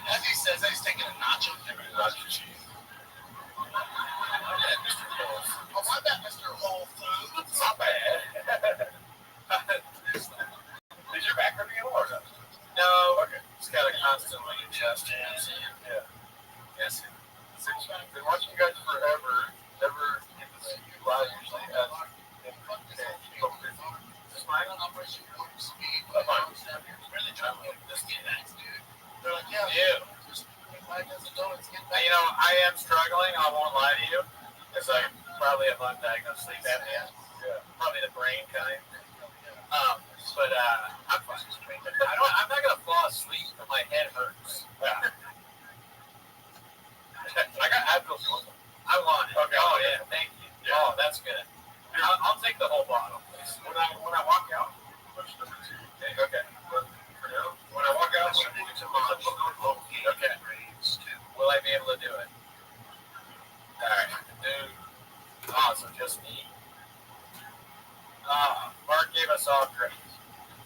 As he says, he's taking a nacho. Nacho cheese. Yeah, Mr. Whole Foods. Oh, my bad, Mr. Whole Foods. Not bad. Is your back hurting at all or no? No. Okay. Just gotta constantly adjust. Yeah. Yes. Been watching you guys forever. Never get to see you live usually as just fine. Really trying to this dude. They're like, yeah. I am struggling. I won't lie to you, because I probably have undiagnosed sleep apnea. Yeah. Probably the brain kind. But I'm fine. I'm not gonna fall asleep, but my head hurts. Yeah. I got Advil. I want it. Okay. Oh yeah, thank you. Yeah. Oh, that's good. I'll take the whole bottle, please. When I walk out, push number 2. Okay. When I walk out, okay. Will I be able to do it? All right, dude. Awesome, just me. Mark gave us all Graves.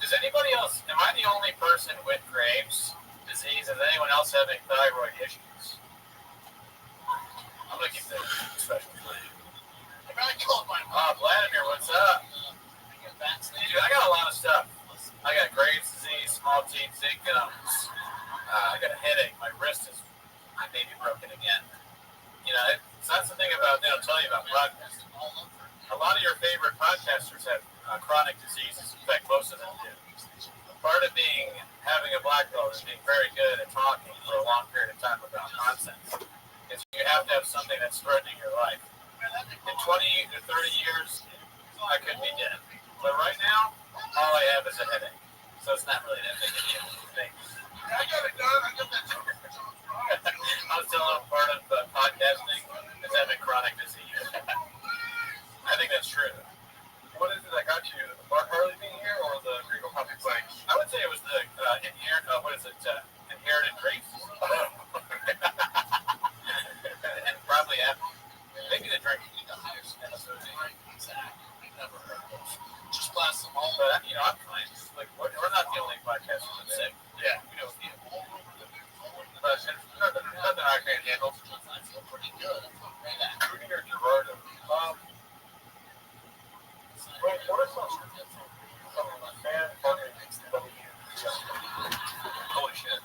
Does anybody else? Am I the only person with Graves' disease? Does anyone else have any thyroid issues? I'm gonna keep the special plan. Vladimir, what's up? Dude, I got a lot of stuff. I got Graves' disease, small teeth, zinc gums. I got a headache. My wrist is maybe broken again. So that's the thing about, I'll tell you about podcasting. A lot of your favorite podcasters have chronic diseases. In fact, most of them do. Part of having a black belt is being very good at talking for a long period of time about nonsense. Is you have to have something that's threatening your life. In 20 to 30 years, I could be dead. But right now, all I have is a headache. So it's not really that big a deal. Thanks. I got it done. I got that done. I was telling them part of podcasting is having chronic disease. I think that's true. What is it that got you? The Mark Harley being here or the Regal Public Bank? I would say it was the inherited traits. And probably maybe the drink. Just blast them all. But I'm fine. Like we're not the only podcast that's sick. Yeah, we know the but it's nothing I can't handle. I feel pretty good. Rudy or Gerardo? Wait, what are some? Holy shit.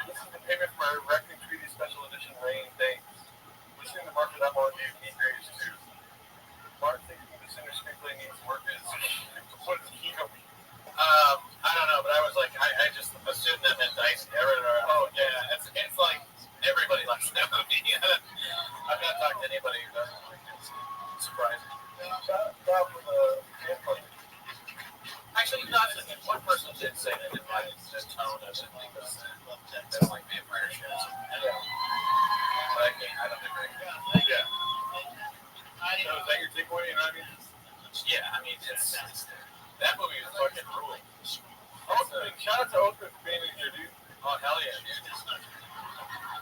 This is the payment for our Reckoning Treaty Special Edition Rain. Thanks. Listening to Mark it up on you. Need Graves too. Mark thinks the singer strictly needs work. What is he going to be? I don't know, but I was like, I just assumed that meant Dicey. Oh, yeah. It's like everybody likes that movie. I've not talked to anybody who doesn't like it. It's surprising. Shout out for the fan did say they didn't like the tone of it because they don't like vampire shows. Yeah. But I don't agree. Yeah. So is that your takeaway? You know what I mean? Yeah, I mean, it's that movie is fucking ruling. Also, shout out to Oprah for being in here, dude. Oh, hell yeah, dude.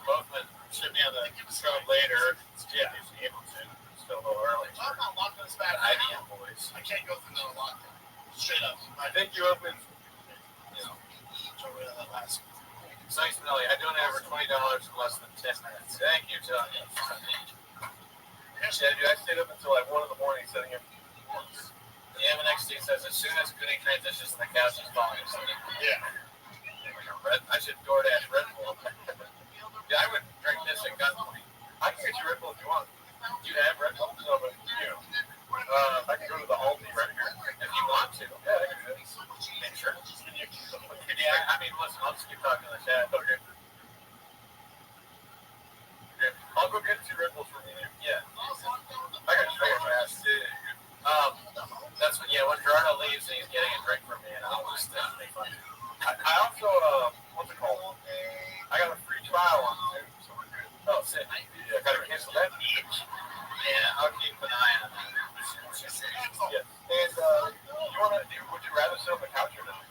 Both men should be on the show later. Yeah, he's able to. Still a little early. I'm not locking this back. IBM boys. I can't go through another lockdown. Straight up. I think you opened, you know, over that last. Nice to know you. I donated over $20 in less than 10 minutes. Thank you, Tony. Yeah, dude, I stayed up until like 1 in the morning setting up. The MNXT says as soon as Goody transitions to the couch, he's falling asleep. Yeah. I should DoorDash Red Bull. Yeah, I would drink this at gunpoint. I can get you Red Bull if you want. Do you have Red Bull? No, but you know. I can go to the Aldi right here if you want to. Yeah, I can do it. Yeah, sure. Yeah, I mean, listen, I'll just keep talking to the chat. Okay. Okay. I'll go get 2 Red Bulls from you. Yeah. I got fast too. That's when, yeah, when Gerardo leaves and he's getting a drink from me, and I'll just make fun. I also, what's it called? I got a free trial on it too, so we're good. Oh, sick. I gotta cancel that. Yeah, I'll keep an eye on that. Yeah. And, you wanna, would you rather sit on the couch or not?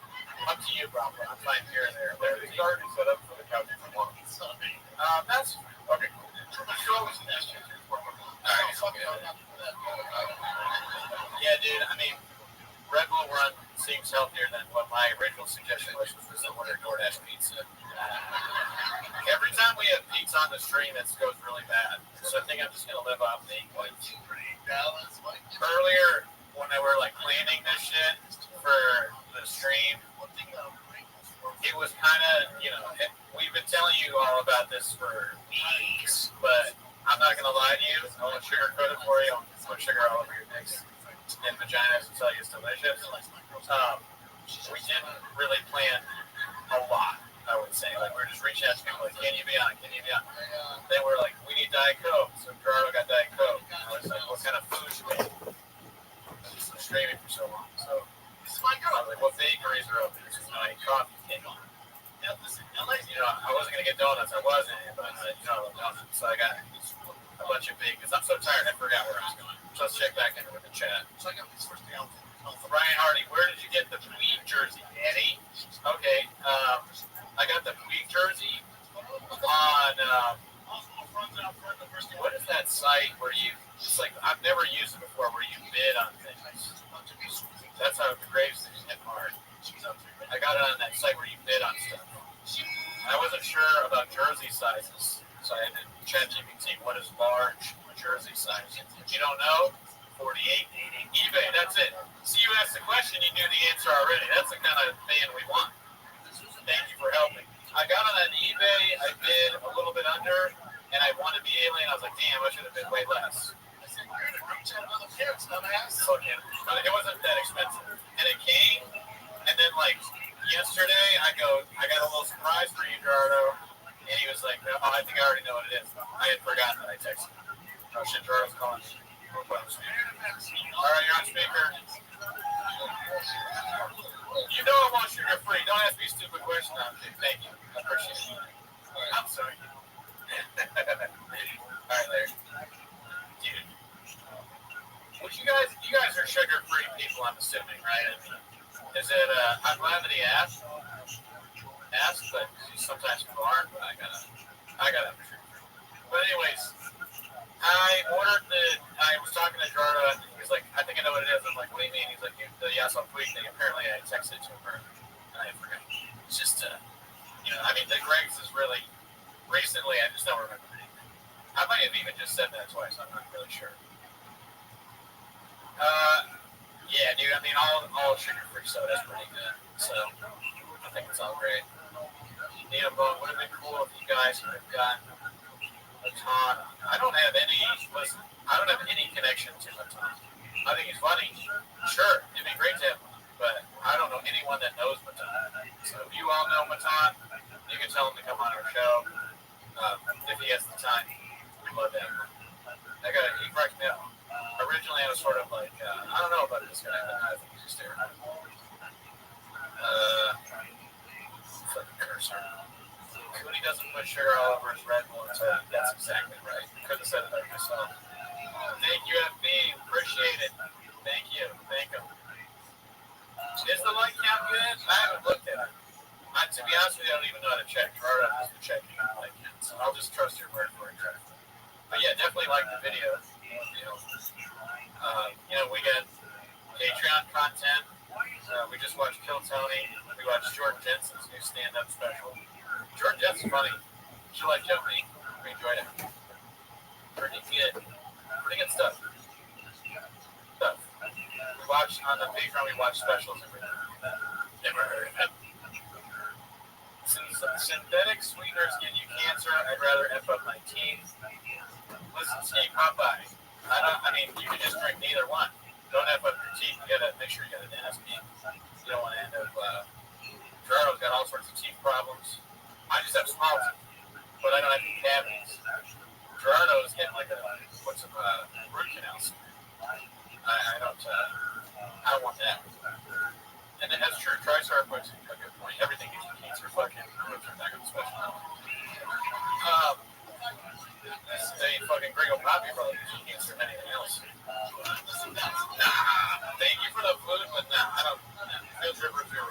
Up to you, bro. I'm fine here and there. Everything's already set up for the couch if you want. That's, okay, cool. You always suggest you. Alright, yeah, dude, I mean, Red Bull Run seems healthier than what my original suggestion was, which was the order DoorDash pizza. Every time we have pizza on the stream, it goes really bad. So I think I'm just going to live off the equals. Earlier, when they were like planning this shit for the stream, it was kind of, you know, we've been telling you all about this for weeks, but I'm not going to lie to you. I want to sugarcoat it for you. I want sugar all over your dicks and vaginas and tell you it's delicious. We didn't really plan a lot, I would say. Like, we were just reaching out to people like, can you be on? Can you be on? They were like, we need Diet Coke. So Gerardo got Diet Coke. And I was like, what kind of food should we eat? I've just been streaming for so long. So I was like, what bakeries are open? This is my coffee came on. You know, I wasn't going to get donuts. I wasn't, but you know, I love donuts. So I got a bunch of because I'm so tired, I forgot where I was going. So let's check back in with the chat. So I got this first thing. Brian Hardy, where did you get the Puig jersey, Eddie? Okay, I got the Puig jersey on, what is that site where you, it's like, I've never used it before, where you bid on things. That's how the Graves thing hit hard. I got it on that site where you bid on stuff. I wasn't sure about jersey sizes, so I had to ChatGPT what is large jersey size. If you don't know, 48, 80, eBay, that's it. See, you asked the question, you knew the answer already. That's the kind of fan we want. Thank you for helping. I got on an eBay, I bid a little bit under, and I wanted to be alien. I was like, damn, I should have bid way less. I said, you're in a group chat with other parents, dumbass. But it wasn't that expensive. And it came, and then like yesterday, I got a little surprise for you, Gerardo. And he was like, oh, I think I already know what it is. I had forgotten that I texted him. Oh shit, Gerardo's calling me. All right, you're on speaker. You know I want sugar free. Don't ask me a stupid question. Thank you. I appreciate it. I'm sorry. All right, Larry. Dude. Would you guys are sugar free people, I'm assuming, right? I mean, is it, I'm glad that he asked, but sometimes people aren't, but I gotta. But anyways, I was talking to Gerardo, and he was like, I think I know what it is. I'm like, what do you mean? He's like, the Yasal Puig thing. Apparently I texted to him, and I forgot. It's just, you know, I mean, the Greg's is really, recently, I just don't remember anything. I might have even just said that twice, I'm not really sure. Yeah, dude, I mean, all sugar-free soda is pretty good, so I think it's all great. Nina Bone, would have been cool if you guys would have gotten Matan. I don't have any connection to Matan. I think he's funny. Sure, it'd be great to have him, but I don't know anyone that knows Matan. So if you all know Matan, you can tell him to come on our show. If he has the time, we'd love to have him. He cracks me up. Originally, I was sort of like, I don't know about this guy, but I think he's just terrible. doesn't put sugar all over his Red Bull. So that's exactly right. Couldn't have said it better myself. Thank you, FB. Appreciate it. Thank you. Thank him. Is the light count good? I haven't looked at it. To be honest with you, I don't even know how to check. Or I have to check the light count. So I'll just trust your word for it. But yeah, definitely like the video. We get Patreon content. We just watched Kill Tony. We watched Jordan Jensen's new stand-up special. Jordan Jensen's funny. She liked Jeffrey. We enjoyed it. Pretty good stuff. We watched on the Patreon. We watch specials every day. Never heard of it. Synthetic sweeteners give you cancer. I'd rather F up my teeth. Listen, Steve Popeye. You can just drink neither one. Don't F up your teeth. You gotta make sure you got an NSP. You don't want to end up. Gerardo's got all sorts of teeth problems. I just have small teeth, but I don't have any cavities. Gerardo's getting like root canals. I don't want that. And then that's true. Tristar puts a good point. Everything gives you cancer. Fucking roots are back on the special. They fucking Gringo Poppy probably gives you cancer and anything else. Thank you for the food, but I don't. Field Tripper 0.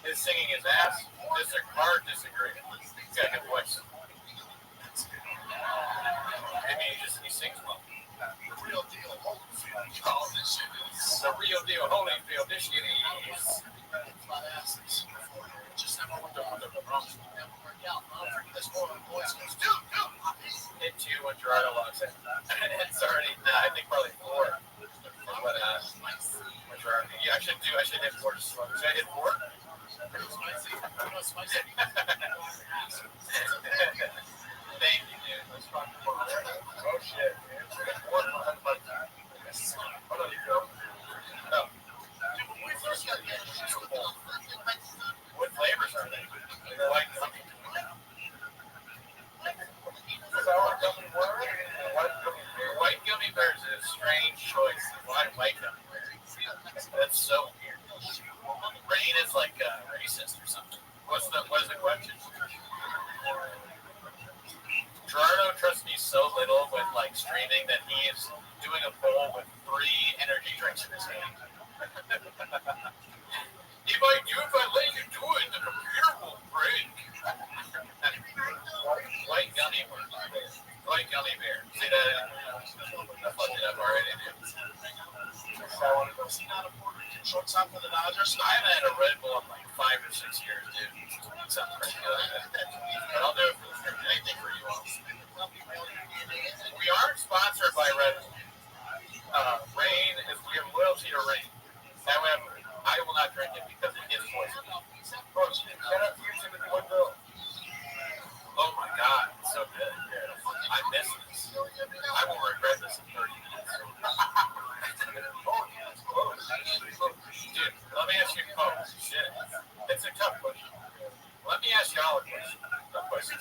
His singing his ass. Disagree. He's got a good voice. He sings well. The real deal. The real deal. Holyfield. This shit is. Just never went to the wrong. Never worked out. This morning, boys goes, dude. Hit 2 when Gerardo logs in. It's already, I think probably 4. But, Gerardo, yeah, I should hit 4 just slow. Should I hit 4? Thank you, dude. Oh, shit, dude. Hold on, you go. Oh. What flavors are they? White gummy. White gummy bears is a strange choice. Why white gummy bears? That's so weird. Rain is like racist or something. What is the question? Gerardo trusts me so little with streaming that he is doing a poll with 3 energy drinks in his hand. He might do if I let you do it. The computer will break. White gummy bear. White gummy bear. See that? I fucked it up already, dude. Shortstop for the Dodgers. I haven't had a Red Bull in 5 or 6 years, dude. Sounds pretty good. But I'll do it for anything for you all. We aren't sponsored by Red Bull. We have loyalty to Rain. However, I will not drink it because it is poison. Shout out to you, Timothy Woodville. Oh my God, it's so good. I miss this. I will regret this in 30 minutes. Dude, let me ask you a question. It's a tough question. Let me ask y'all a question.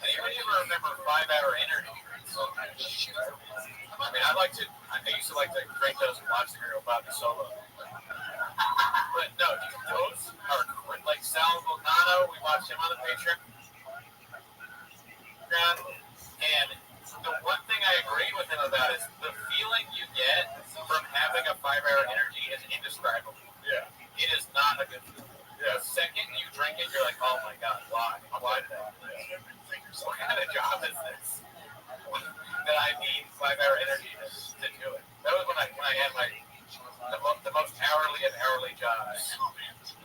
Anybody ever remember 5-hour energy drinks? I used to like to drink those and watch the girl Bobby Solo. But no, those are like Sal Volcano. We watched him on the Patreon. And the one thing I agree with him about is the feeling you get from having a 5-hour energy is indescribable. Yeah. It is not a good feeling. Yeah. The second you drink it, you're like, oh my God, why? Why did I do this? What kind of job is this? That I need 5-hour energy to do it. That was when I had the most hourly of hourly jobs.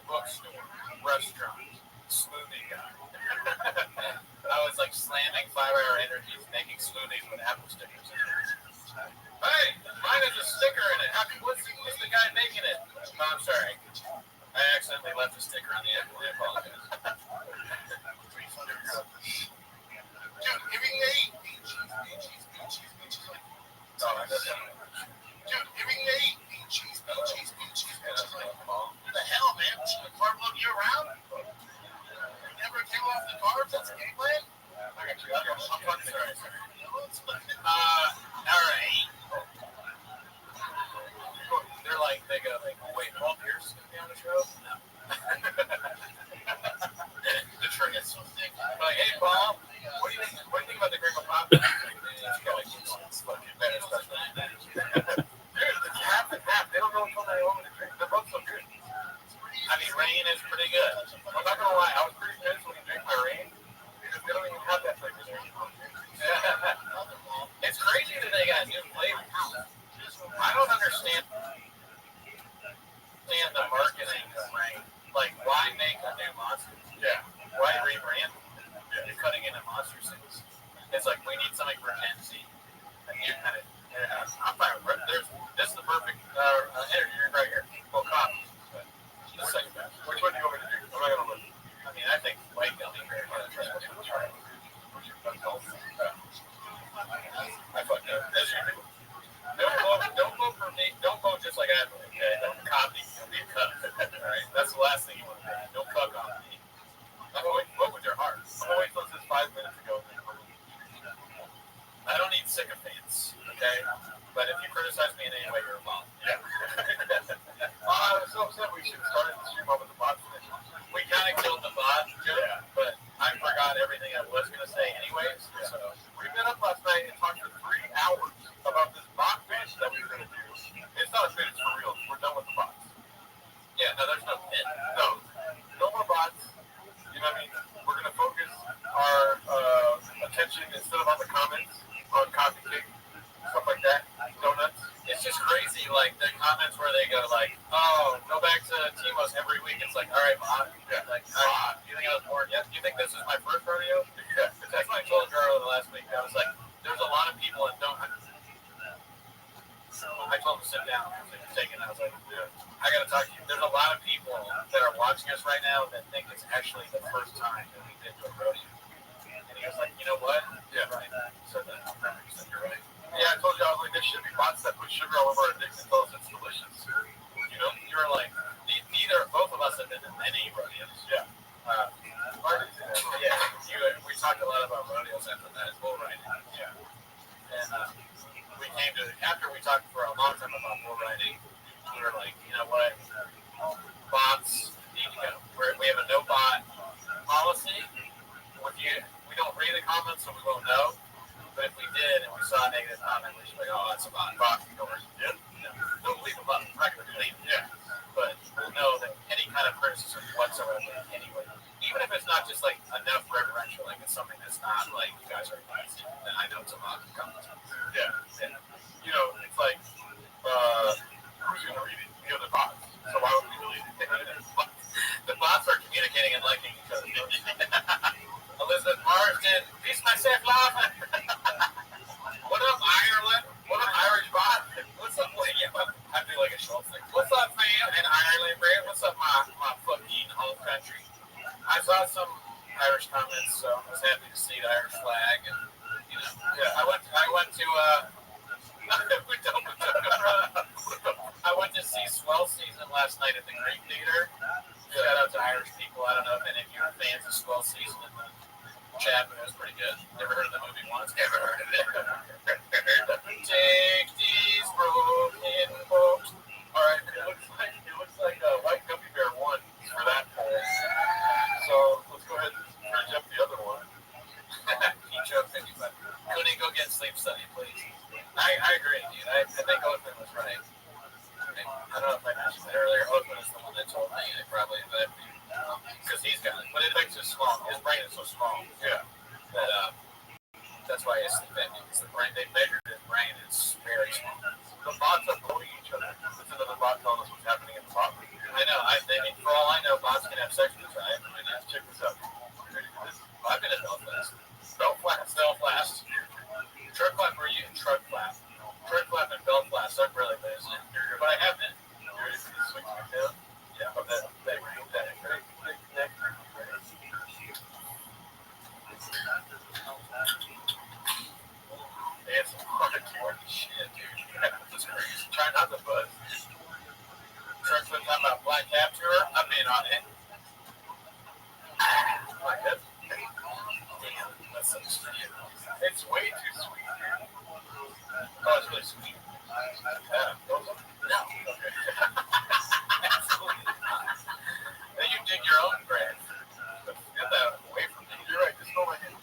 Bookstore, restaurant, smoothie guy. I was slamming 5-hour energies, making smoothies with apple stickers. Hey, mine has a sticker in it. What's the guy making it? Oh, I'm sorry. I accidentally left a sticker on the apple. I apologize. Dude, giving me cheese. What the hell, man? Carb load year round? Never came off the carbs? That's the game plan? I got you. I'm sorry. All right. They're they go, wait, Paul Pierce is going to be on the show? No. coming for Gen Z. And you kind of, I'm fine with it. This is the perfect energy drink right here. Well, coffee. But the second best. Which one do you want me to do? What am I going to look? I mean, I think white gummy bear. What's your best call? I fucked up. As you do. Don't vote for me. Don't vote just like I do. Okay? Don't copy. Don't be a cuck. All right? That's the last thing you want to do. Don't cuck on me. Vote with your heart. I'm going to wait till this 5 minutes ago. I don't need sycophants, okay? But if you criticize me in any way, you're a bum. Yeah. I was so upset we should have started the stream up with the bot finish. We kind of killed the bot joke, but I forgot everything I was going to say anyways. So We met up last night and talked for 3 hours about this bot finish that we were going to do. It's not a finish for real. We're done with the bots. yeah, no, there's no fit. No more bots. You know what I mean? We're going to focus our attention instead of on the comments, on coffee cake, stuff like that, donuts. It's just crazy, like the comments where they go like, "Oh, go back to Timo's every week." It's like, all right, bot. Yeah. Like, you think I was born? Yeah. You think this is my first rodeo? Yeah. That's what I told Jarlo the last week. I was like, there's a lot of people that don't. I told him to sit down. I was like, take it. I was like, I got to talk to you. There's a lot of people that are watching us right now that think it's actually the first time that we've been to a rodeo. And he was like, you know what? Yeah. Right. So then, you're right. Yeah, I told you I was like, there should be bots that put sugar all over our dicks and tell us it's delicious. You know, you're like, both of us have been to many rodeos. Yeah. We talked a lot about rodeos after that, bull riding. Yeah. And we came to, after we talked for a long time about bull riding, we were like, you know what? Bots need to go. We have a no bot policy. We don't read the comments, so we won't know. But if we did and we saw a negative comment, we'd be like, oh, that's a bot. Bot, yeah. Don't leave them up. I'm not going to delete them. Yeah. But we'll know that any kind of criticism whatsoever, anyway, even if it's not just like enough reverential, like it's something that's not like you guys are advising, then I know it's a bot comment. Yeah. And, You know, it's like, who's going to read it? The other bots. So why would we delete it? the bots are communicating and liking each other. Elizabeth Marsden, peace myself laughing. What up, Ireland? What up, Irish bot? What's up? I do like a Schultz thing. What's up, fam? In Ireland, Brad? What's up, my fucking home country? I saw some Irish comments, so I was happy to see the Irish flag. And, you know, yeah, I went to I went to see Swell Season last night at the Greek Theater. Shout out to Irish people. I don't know if any of you are fans of Swell Season in the chat, but it was pretty good. Never heard of the movie once. Never heard of it. Take these broken boats. All right, it looks like White Gummy Bear won for that poll. So let's go ahead and bridge up the other one. Each of 55. Could he go get sleep study, please? I agree, dude. I think Othman was right. I don't know if I mentioned that earlier. Othman is the one that told me I probably that because he's got it, but it makes it small. His brain is so small. Yeah. That that's why his sleep apnea. Because the brain, they measured his brain is very small. The bots are voting each other. It's another bot telling us what's happening in the bot room. I know. I mean, for all I know, bots can have sex with each other. I have no idea. Check this out. I've been at Belfast. Belfast. Truck flap, were you in truck flap? Truck flap and Belfast, I'm really busy. But I have been. Here is the swing down. Yeah, but that very neck. It's hardcore shit, dude. That's crazy. Try not to buzz. Truck flip talking about Black Cap Tour. I've been on it. Black Cap. That's so sweet. It's way too sweet. Oh, it's really sweet. No. Okay. Absolutely not. Then you dig your own grave. Get that away from me. You're right. Just go my hand.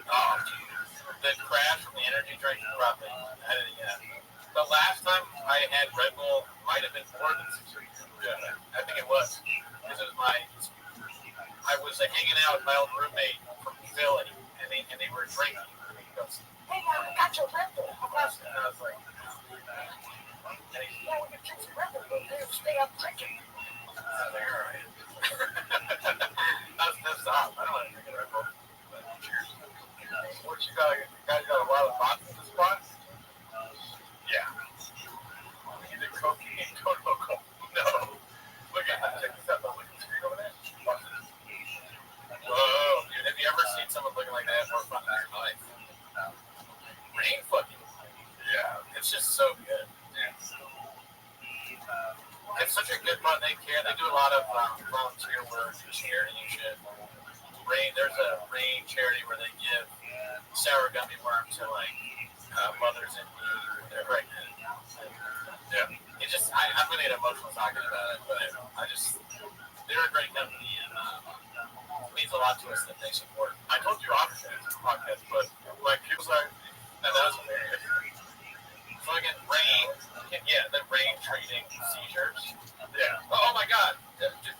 Oh, Jesus. The crash from the energy drink probably. The last time I had Red Bull might have been more than 6 weeks. Yeah, I think it was. Because it was I was hanging out with my old roommate from Philly, and they were drinking. And he goes, "Hey, man, I got your Red Bull." And I was like, and he's, "Yeah, we can drink some Red Bull, but stay up drinking." I was like, all right. That's off. I don't want to drink a Red Bull. But cheers. a lot of volunteer work, charity shit. There's a rain charity where they give sour gummy worms to like mothers in need. They're pregnant. Yeah, I'm gonna get emotional talking about it, but they're a great company and it means a lot to us that they support. I told you off the podcast, but like people like, and that was hilarious. Fucking rain, the rain treating seizures. Yeah. Oh my God,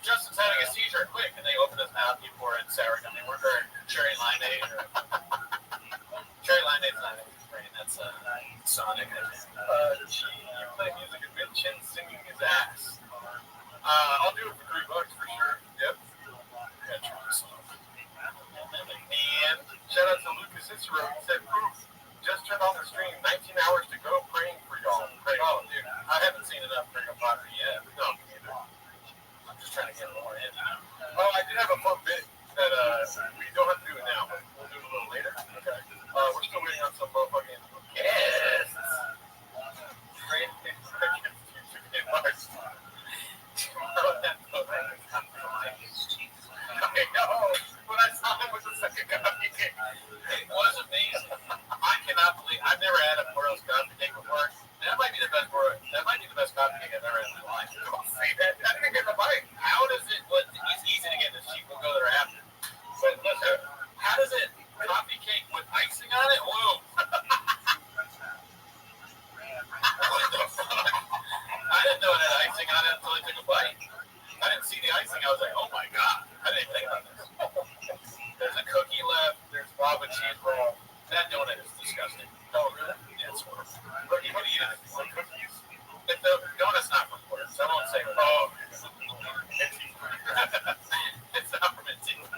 Justin's having a seizure. Quick, and they open his mouth. You pour in sour gummy worm or cherry limeade. Cherry limeade's not rain. That's Sonic. You play music and Bill Chin singing his ass. I'll do it for $3 for sure. Yep. And shout out to Lucas Cicero. He said, just turned on the stream. 19 hours to go. Praying for y'all. Oh, dude, I haven't seen enough Bring Up Pottery yet. No, either. I'm just trying to get more in. Oh, I did have a fun bit that we don't have to do it now, but we'll do it a little later. Okay. We're still waiting on some motherfucking guests. Great. Okay, no. When I saw him with the second coffee cake, it was amazing. I cannot believe I've never had a Boros coffee cake before. That might be the best coffee cake I've ever had in my life. Don't say that. I didn't get the bite. How does it? It's easy to get this cheap. We'll go there after. But listen, how does it? Coffee cake with icing on it? Whoa. What the fuck? I didn't know it had icing on it until I took a bite. I didn't see the icing. I was like, oh my God. I didn't think about this. There's a cookie left. There's lava cheese roll. That donut is disgusting. Oh, really? Yeah, it's horrible. What do you eat? Like cookies? If the donut's not from Florida, so I won't say, oh, it's not from Antigua.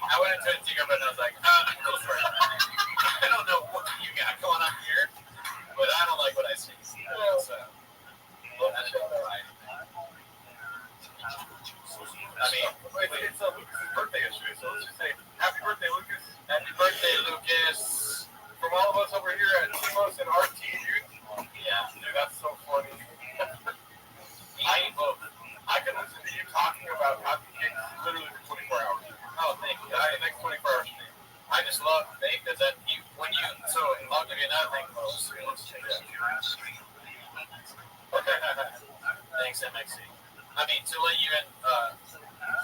I went into Antigua and I was like, go for it. I don't know what you got going on here, but I don't like what I see. So, that's right. I mean, it's Lucas's birthday yesterday, so let's just say, happy birthday, Lucas. Happy birthday, Lucas. From all of us over here at Timos and RT, dude. Yeah, dude, that's so funny. I could listen to you talking about coffee cakes literally for 24 hours. Oh, thank you. The next 24 hours. I just love Dave because I'll give you another thing, folks. Thanks, MXC. I mean, to let you in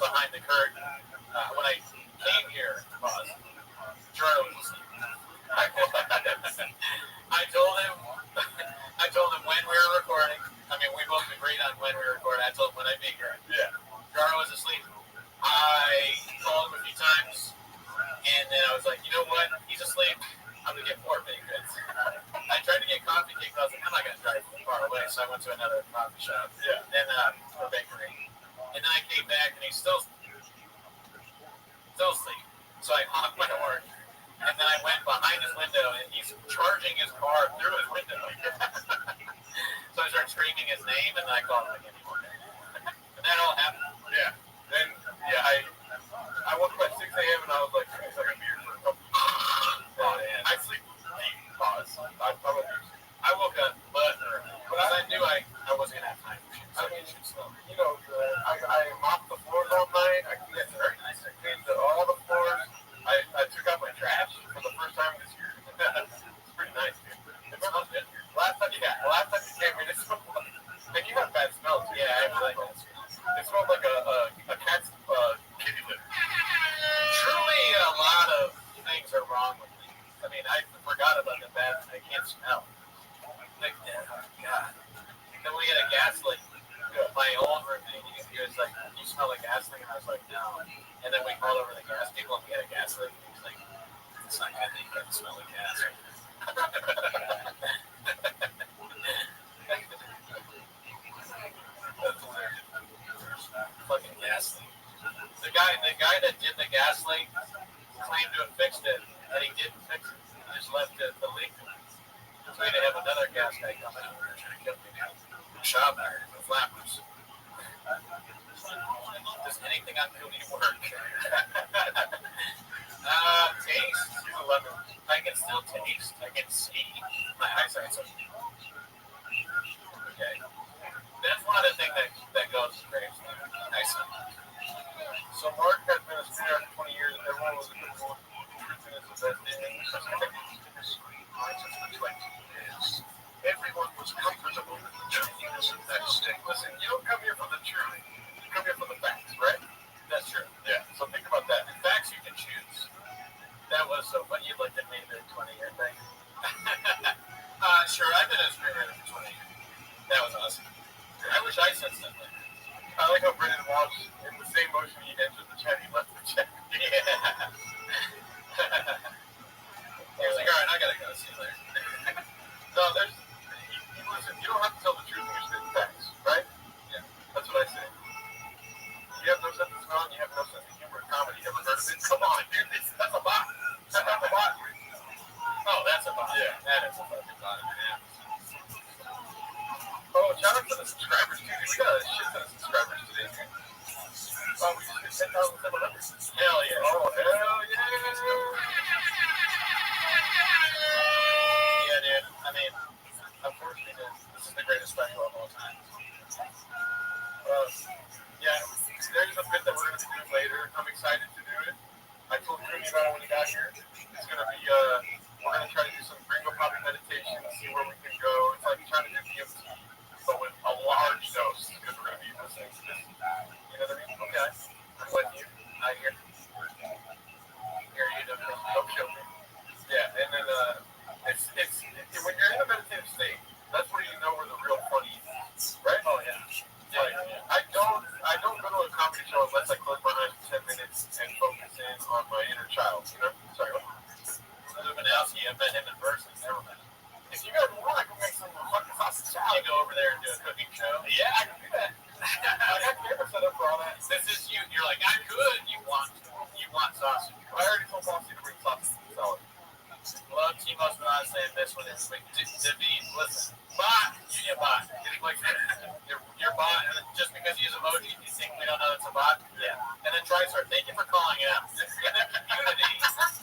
behind the curtain, when I came here, Gerald was I told him when we were recording. I mean, we both agreed on when we were recording. I told him when I'd be here. Yeah. Jaro was asleep. I called him a few times, and then I was like, you know what? He's asleep. I'm going to get more baked goods. I tried to get coffee cake, but I was like, I'm not going to drive far away, so I went to another coffee shop. Yeah. And a bakery. And then I came back, and he's still asleep. So I honked my horn. And then I went behind his window, and he's charging his car through his window. So I started screaming his name, and then I called him again. And that all happened. Yeah. Then, I woke up at 6 a.m., and I was like, it's like a beer for a couple. I sleep deep. Pause. I woke up, but I knew I wasn't going to have time. So I mean, I mopped the floors all night. It's very nice. I cleaned all the floors. I took out my trash for the first time this year. It's pretty nice, dude. It smells good. Last time you came here, it smelled like, and you have bad smell too. Yeah, I have like bad smell. It smelled like a cat's kitty litter. Truly, a lot of things are wrong with me. I mean, I forgot about the bad. I can't smell. Like, oh God. Then we had a gas leak. My old roommate, he was like, "You smell like gas leak," and I was like, "No." And then we called over the gas people, and we had a gas leak. And he was like, "It's not good that you can't smell the gas." Fucking gas leak. The guy that did the gas leak claimed to have fixed it, and he didn't fix it. He just left the leak. So we had to have another gas guy come out and try to get me out. Shop there with flappers. Does anything I'm doing work? Taste. 11. I can still taste. I can see. My eyesight's okay. That's one of the things that goes crazy. Nice. So Mark has been a singer for 20 years. Everyone was a good one. Truth is the best thing. Everyone was comfortable with the truth. Listen, you don't come here for the truth. You come here for the facts, right? That's true. Yeah. So think about that. In facts, you can choose. That was so funny. You looked at me the 20-year thing. Sure. I've been a screenwriter for 20 years. That was awesome. I wish I said something. I like how Brendan Walsh, in the same motion he entered the chat, he left the chat. Yeah. He was like, all right, I gotta go. See you later. No, listen, you don't have to tell the truth when you're spitting facts, right? Yeah. That's what I say. You have no sense of smell, you have no sense of humor or comedy. You ever heard of it? Come on, dude. That's a bot. That's not a bot. Oh, that's a bot. Yeah. That is a fucking bot. Yeah. Oh, shout out to the subscribers, dude. We got a shit ton of subscribers today, dude. Oh, we just hit 10,700. Hell yeah. Oh, hell yeah. Yeah, dude. I mean, unfortunately, this is the greatest special of all time. Yeah, there's a bit that we're going to be doing later. I'm excited to do it. I told Cooney about it when he got here. It's going to be, we're going to try to do some gringo poppy meditation, see where we can go. It's like trying to do DMT, but with a large dose, because we're going to be listening to this. You know what I mean? Okay. I'm with you. I hear you. Don't show me. Yeah, and then it's when you're in a meditative state, that's where you know where the real funny is, right? Oh yeah. Yeah. I don't go to a comedy show unless I close my eyes for 10 minutes and focus in on my inner child. You know? Sorry. Illuminati, I met him in person. Never met him. If you guys want, I can make some fucking sausage salad. You go over there and do a cooking show. Yeah, I can do that. I got camera set up for all that. This is you. You're like, I could. You want sausage? I already told Bossy to bring sausage salad. Love Timo's not saying this one is like, David, listen, bot, yeah, bot. Like, your bot, just because you use emoji, you think we don't know it's a bot? Yeah. And then try to start, thank you for calling it out. In the community,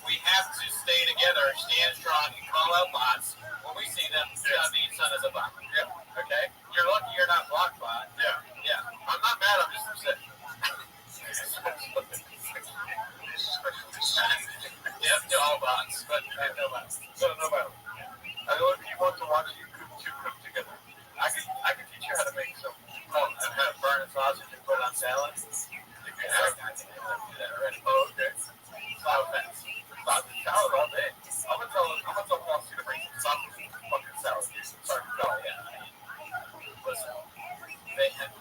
we have to stay together, stand strong, and call out bots. When we see them, David's son is a bot. Yeah. Okay? You're lucky you're not blocked bot. Yeah. Yeah. I'm not mad, I'm just upset. Yep, to all bots, but no bots. No bots. I know if you want to watch you cook together, I can teach you how to make some and how to burn a sausage and put it on salad. You can have I think you do that already. Oh, okay. Sausage salad all day. I'm gonna tell Bossy to bring some sausage and fucking salad. Sorry, yeah. Listen, they have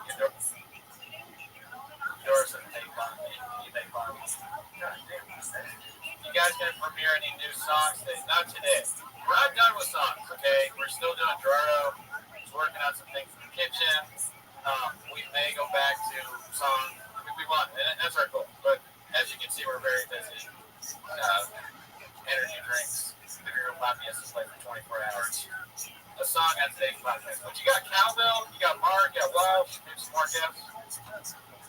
yours and they find me. You guys gonna premiere any new songs today? Not today. We're not done with songs, okay? We're still doing Gerardo. He's working on some things in the kitchen. We may go back to songs. I mean, we want, and that's our goal. But as you can see, we're very busy. Energy drinks. The Gringo Poppy has to play for 24 hours. A song on today's podcast. But you got Cowbell, you got Mark, you got Welsh, maybe some more guests.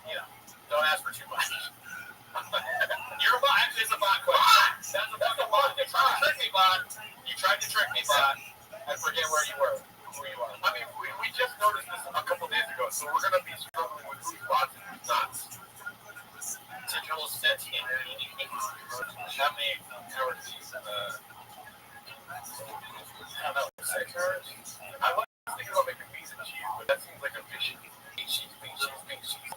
You know, don't ask for too much. You're a bot. Actually, it's a bot question. That's a bot. You tried to trick me, bot. You tried to trick me, bot. I forget where you were. Who you are. I mean, we just noticed this a couple days ago, so we're going to be struggling with who's bots and who's not. Digital set in. How many hours do you I don't know, 6 hours? I was thinking about making beans and cheese, but that seems like a fish. Beans cheese.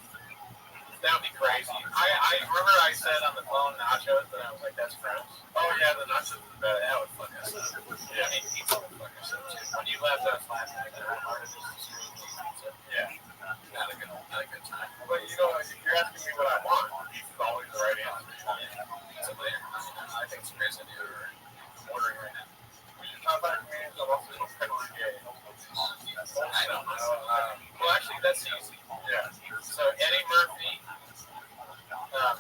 That would be crazy. I remember I said on the phone nachos, but I was like, that's French. Oh yeah, the nachos is better. That would fuck us up. Yeah, I mean, pizza would fuck us up too. When you left us last night, I wanted to just pizza. Yeah, not a good time. But you know, if you're asking me what I want, pizza's always the right answer. Pizza later. I think some guys are ordering right now. We should talk about comedians. I'm also incredibly gay. I don't know. Well, actually, that's easy. Yeah. So Eddie Murphy,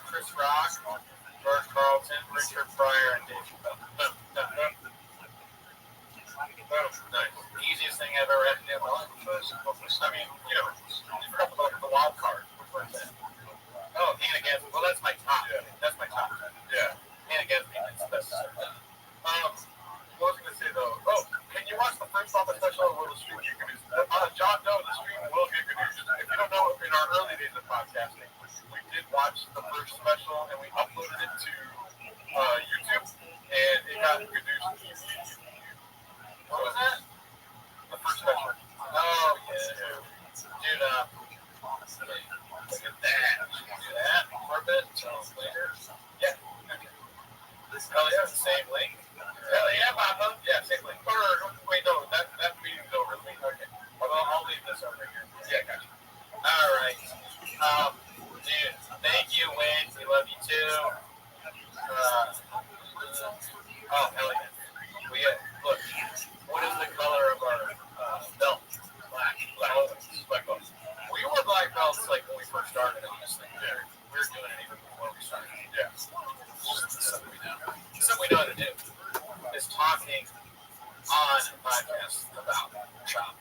Chris Rock, George Carlton, Richard Pryor, and Dave Chappelle. Nice. Easiest thing I've ever had to do in my life. I mean, you know, you forgot about the wild card. Which one's that? Oh, Hannah Gadsby. Well, that's my top. Yeah. That's my top. Yeah. Hannah Gadsby. That's what was I going to say, though? Oh, can you watch the first Papa special on the stream? You can do John Doe, the stream will get good. What was that? The first picture. Oh, yeah. Dude, look at that. Do that for a bit until later. Yeah. Okay. Hell yeah, same link. Hell yeah, Papa. Yeah, same link. Wait, no, that meeting's over. Okay. I'll leave this over here. Yeah, gotcha. All right. Dude, thank you, Wayne. We love you too. Oh, hell yeah. Look, what is the color of our belt? Black. Black belts. We wore black belts like when we first started, honestly. Yeah. We were doing it even before we started. Yeah. Something we know. Something we know how to do is talking on a podcast about chop.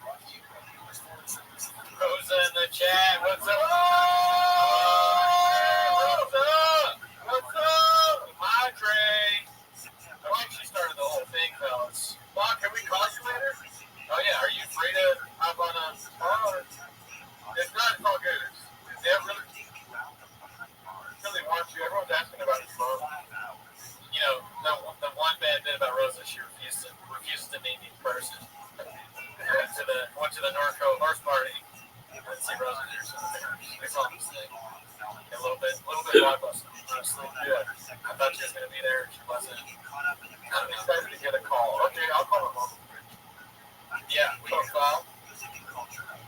Rosa in the chat. What's up? What's up? Madre. I think she started the whole thing, fellas. Mom, can we call you later? Oh, yeah. Are you free to hop on a phone? If not, it's all good. They really want you. Everyone's asking about his phone. You know, the one bad bit about Rosa, she refuses to meet me in person. Went to the Norco horse party. Didn't see Rosa there, so they saw this thing. A little bit blockbuster, honestly. Yeah. I thought she was going to be there. She wasn't. I'm excited to get a call. Okay, I'll call her mom. Yeah, profile.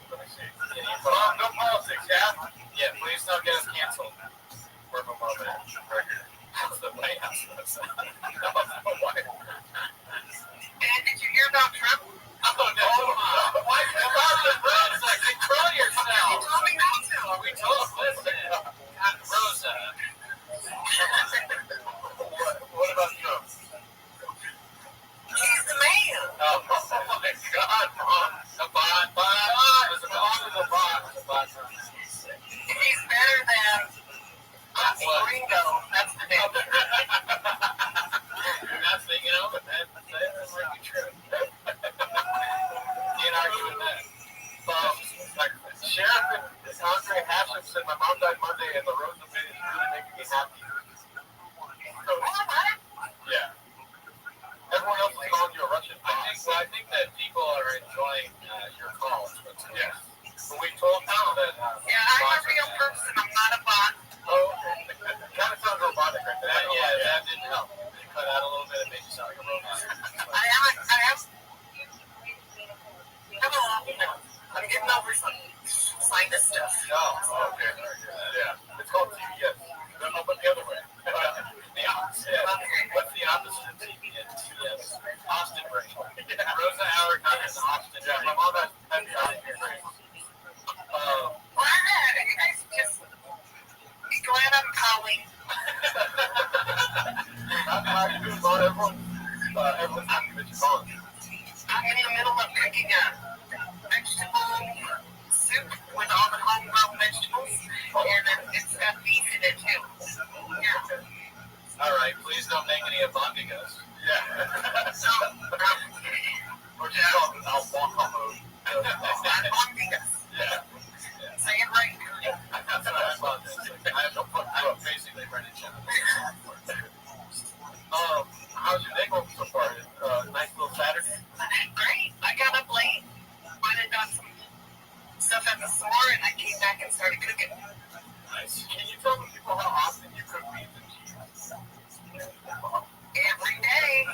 Let me see. Mom, no politics, yeah? Yeah, please don't get us canceled. Where my mom at? Right here. That's the White House website. And did you hear about Trump? Oh, no. Why are you talking about Rosa? Control yourself. You told me not to. We told listen. Rosa. What about Trump? He's the man. Oh, my God, Mom. The bot. It's a bot. He's better than Ringo. That's the name. You're not thinking of it, man. That might be true. Can't argue with that. Sheriff and Andre Hashem said my mom died Monday and the Rosa bit is really making me happy. So, yeah. Everyone else is calling you a Russian boss. I think that people are enjoying your calls. But, yeah. But we told them that. Yeah, I'm a real person. I'm not a bot. Oh, it kind of sounds robotic right there. That didn't help. You cut out a little bit and made you sound like a robot. I am. Hello. I'm getting over some sinus stuff. Oh, okay. Yeah. It's called TBS. But the other way. The opposite. Yeah. What's the opposite of TBS? Austin brain. Rosa Allerton has Austin. Yeah, my mom has the Austin brain. You guys just be glad I'm calling. I'm doing well. Everyone's happy that you're calling. I'm in the middle of cooking a vegetable soup with all the homegrown vegetables, and then it's got beef in it too. Yeah. All right, please don't make any abondigas. Yeah. So, or just call it albondigas. Yeah. Say it right. That's what I thought. I have no fucking clue. Basically, right in chat. How's your day going so far? Nice little Saturday? Great. I got up late, went and got some stuff at the store, and I came back and started cooking. Nice. Can you tell the people how often you cook beef and cheese? Every day.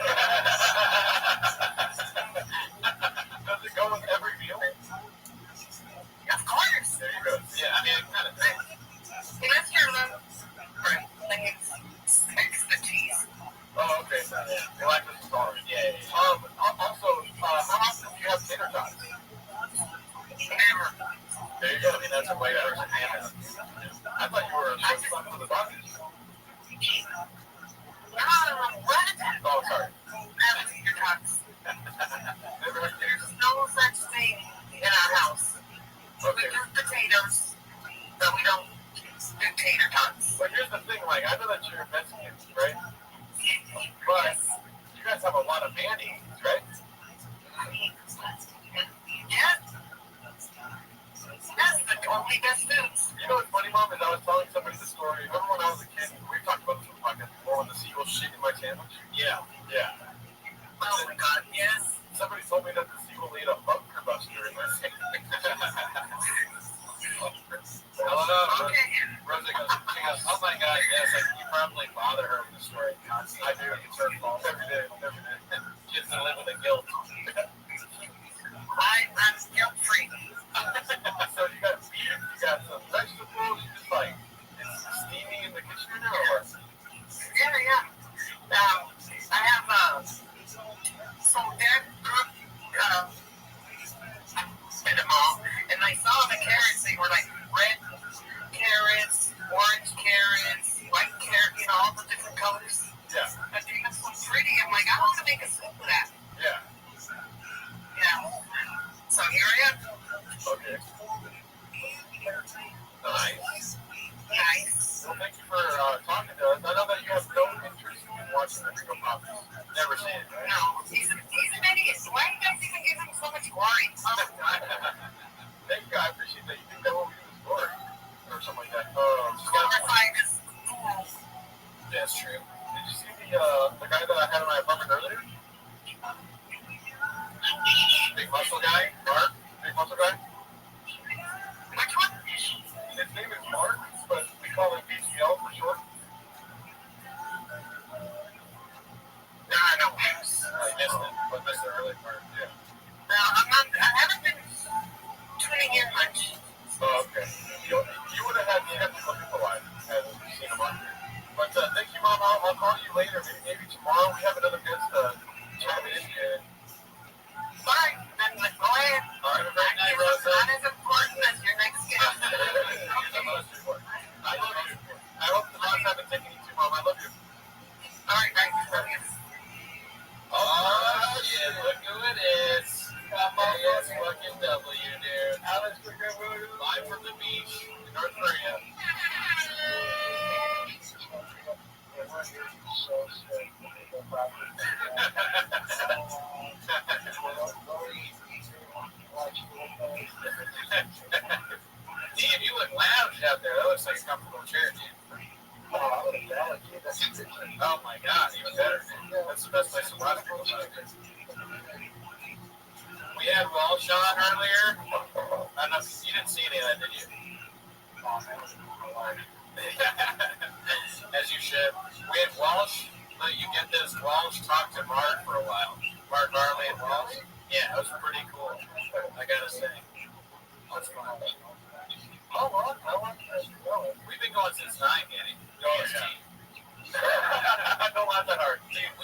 Does it go with every meal? Of course. There you go. Yeah, I mean, it kind of thing. Unless you're like expertise. Oh, okay. You like the story? Yeah. Also, how often do you have tater tots? Never. There you go. I mean, that's a way to understand it. I thought you were a son of the bodies. What? Oh, sorry. Never tater tots. There's no such thing in our house. Okay. We do potatoes, but we don't do tater tots. But here's the thing, like, I know that you're Mexican, right? But you guys have a lot of mayonnaise, right? Yeah. That's the totally best foods. You know what's funny, Mom, is I was telling somebody the story. Remember when I was a kid, we talked about this on the podcast before, when the seagull shit in my sandwich? Yeah. want to make a soup of that. Yeah. Yeah. So here I am. Okay. Nice. Nice. Well, thank you for talking to us. I know that you have no interest in watching the Ringo Pop. Never seen it, right? No, he's an idiot. Why do you guys even give him so much glory? Thank you. I appreciate that. You think that won't be the story or something like that. Glorifying his. That's true. Did you see the guy that I had in my apartment earlier? Big muscle guy, Mark. Big muscle guy. Which one? His name is Mark, but we call him BCL for short. No, I don't. I missed it, but missed the early part. Yeah. No, I haven't been tuning in much. Oh, okay. You would have had me have to look at the line and seen him on here. But thank you, Mom. I'll call you later. Maybe tomorrow. We have another guest chime in here. Fine. Then go ahead. All right. Have a great night, Rosa. Not as important as your next guest. You're the most important. I love you. I hope the moms haven't taken you too, Mom. I love you. All right, thank you. Oh, shit. Look who it is. Come on, yes, fucking W, dude. Alex, live from the beach in North Korea. Damn, you look lounged out there. That looks like a comfortable chair, dude. Oh my god, even better. That's the best place to watch people. We had Walsh on earlier. I don't know if you didn't see any of that, did you? As you should. We had Walsh. You get this. Walsh talked to Mark for a while. Mark Barley and Walsh. Yeah, it was pretty cool. I gotta say. That's fun. Oh, well, how long have you been going? We've been going since 9, Danny. Don't laugh that hard. Dude,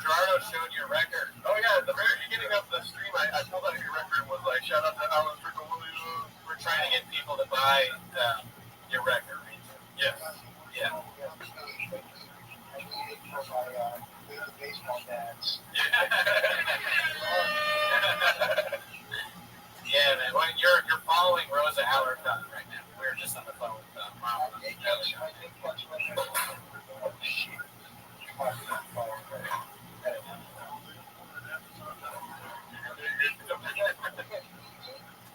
Gerardo showed your record. Oh, yeah, at the very beginning of the stream, I told that your record was like, shout out to Alex for we're trying to get people to buy your record. Yes. Yeah. Yeah, man. Well, you're following Rosa Allerton right now. We're just on the phone with Mom.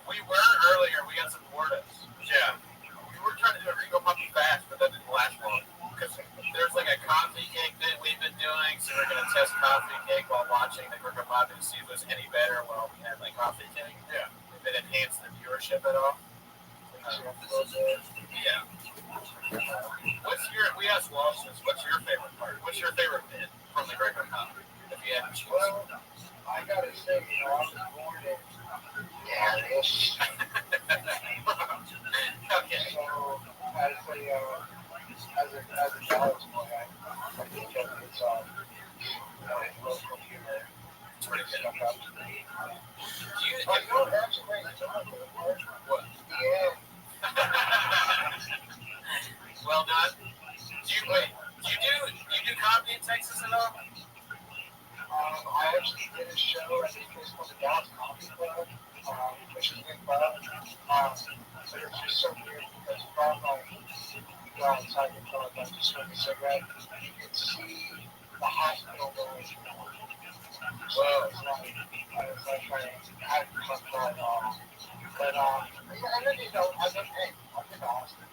We were earlier. We got some quarters. Yeah. We were trying to do a Ringo Puppy fast, but that didn't last long. Because there's like a coffee cake that we've been doing, so we're going to test coffee cake while watching the Ringo Puppy to see if it was any better while we had like coffee cake. Yeah. If it enhanced the viewership at all. Yeah. We asked Walsh this, what's your favorite part? What's your favorite bit from the Greco comedy? If you had to choose. Well, I gotta say, I was born in Dallas. Okay. So, as a Dallas boy, I think that it's local humor. It's pretty good. Stuff out to me. What? Well done. Do you do comedy in Texas at all? I actually did a show, I think it was called the Dallas Comedy Club, which is big fun. But it's just so weird because from you go outside the club, like to smoke a cigarette, you can see the hospital building. So it's like, I had to come far off. But, and then, I've been to Austin.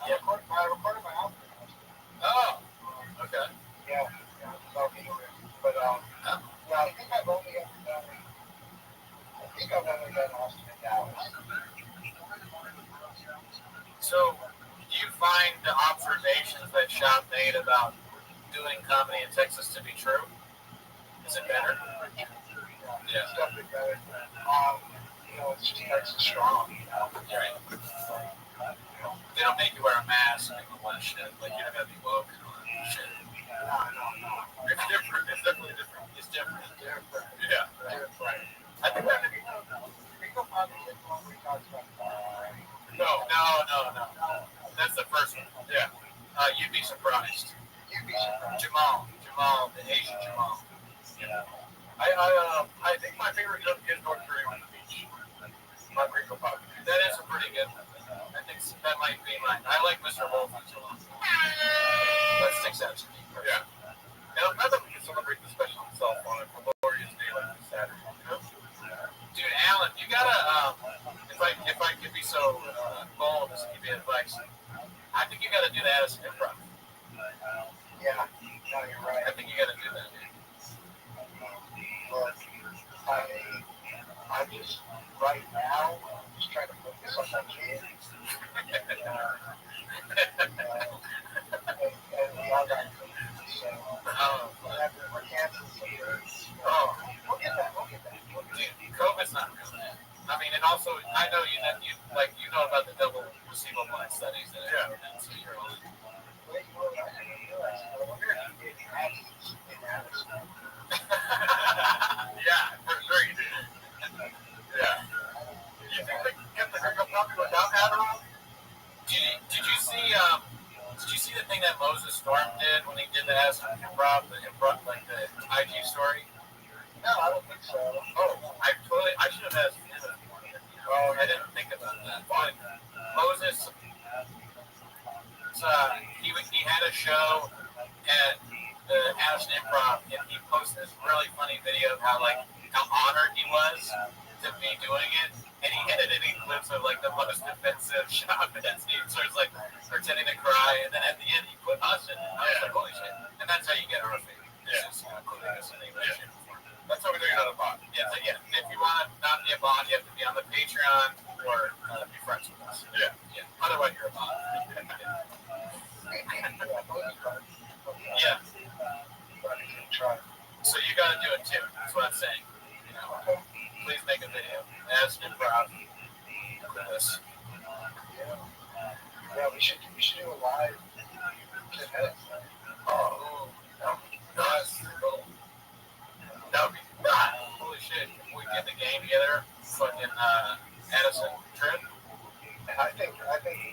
I recorded my album in Austin. Oh, okay. Yeah, but yeah, I think I've only ever done Austin and Dallas. So, do you find the observations that Sean made about doing comedy in Texas to be true? Is it better? Yeah, it's definitely better. It's just Texas strong, Right. They don't make you wear a mask and all that shit. Like, you're not gonna be woke and all that shit. No. It's different. It's definitely different. It's different. Yeah. Different. I think that Rico probably is one we talked about. No. That's the first one. Yeah. You'd be surprised. You'd be surprised. Jamal the Asian Jamal. I think my favorite joke is North Korea on the beach. My Rico Pop. That is a pretty good one. I think that might be mine. I like Mr. Wolfman's a lot. That sticks out to me. Yeah. Now that we can celebrate the special himself on a glorious day like this Saturday, you know? Dude, Alan, you gotta, if I could be so bold as to give you advice, I think you gotta do the Addison Improv. Yeah, no, you're right. I think you gotta do that, dude. Look, I just, right now, just trying to focus on my kids. And we all got cookies, so whenever we're canceling some years, we'll get that. Dude, COVID's not real, man. I mean, and also, I know you know about the double placebo blind studies that happened, so you're on. Wait, I didn't realize, I wonder if you get absence in Addison. Yeah, for sure you do. Yeah. You think they can get the Rico Pop without Adderall? Did you see the thing that Moses Storm did when he did the Addison Improv, like the IG story? No, I don't think so. Oh, I should have asked him. Oh, I didn't think about that. But Moses, he had a show at the Addison Improv, and he posted this really funny video of how honored he was to be doing it, and he edited in clips of the most offensive shot that scene. So he's pretending to cry, and then at the end he put us in. I was like, holy shit! And that's how you get our favorite. It's just including us in English. That's how we do it on a bot. Yeah, so yeah. If you want to not be a bot, you have to be on the Patreon or be friends with us. Yeah. Otherwise, you're a bot. Yeah. So you got to do it too. That's what I'm saying. Please make a video. As Improv. Look at this. Yeah, we should do a live 10 minutes. Oh, that's cool. That would be holy shit. If we get the game together, fucking Addison trip. I think we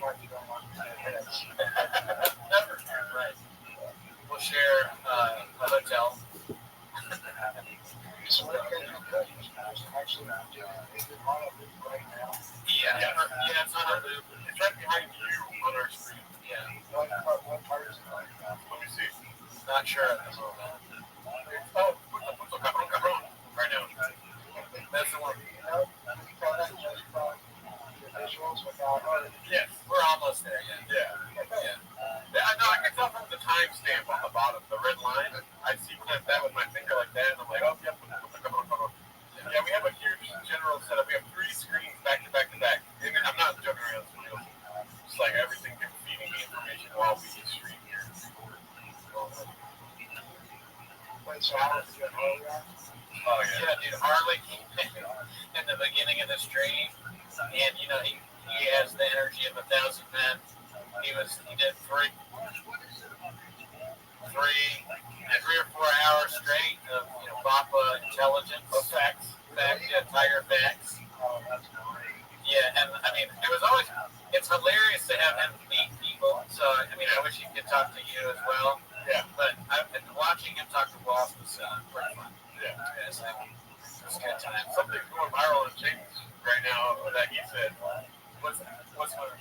might be going on 10 minutes. Never. Right. We'll share a hotel. So what are you going to do? Actually, is it on a loop right now? Yeah, it's on a loop. It's right behind you on our screen. Yeah. What part is it like? Let me see. Not sure at the moment. Oh, Punto Cabron. Right now. That's the one. You know, you call that just from the visuals without art. Yes. We're almost there, yeah. Yeah, no, I can tell from the timestamp on the bottom, the red line. I sequence that with my finger like that, and I'm like, oh, yep. Yeah, we have a huge general setup. We have 3 screens back to back to back. And I'm not joking around. It's like everything feeding me information while we stream here. Wait, so how is it going to go? Oh, yeah. Yeah, dude, Harley in the beginning of the stream, and he has the energy of 1,000 men. He did three or 4 hours straight of Bapa intelligence. Facts, Tiger facts. Oh, that's great. Yeah, and I mean, it's hilarious to have him meet people. So I wish he could talk to you as well. Yeah. But watching him talk to Boss was pretty fun. Yeah. It's a good time. Something's going viral on James right now that he said. What's one?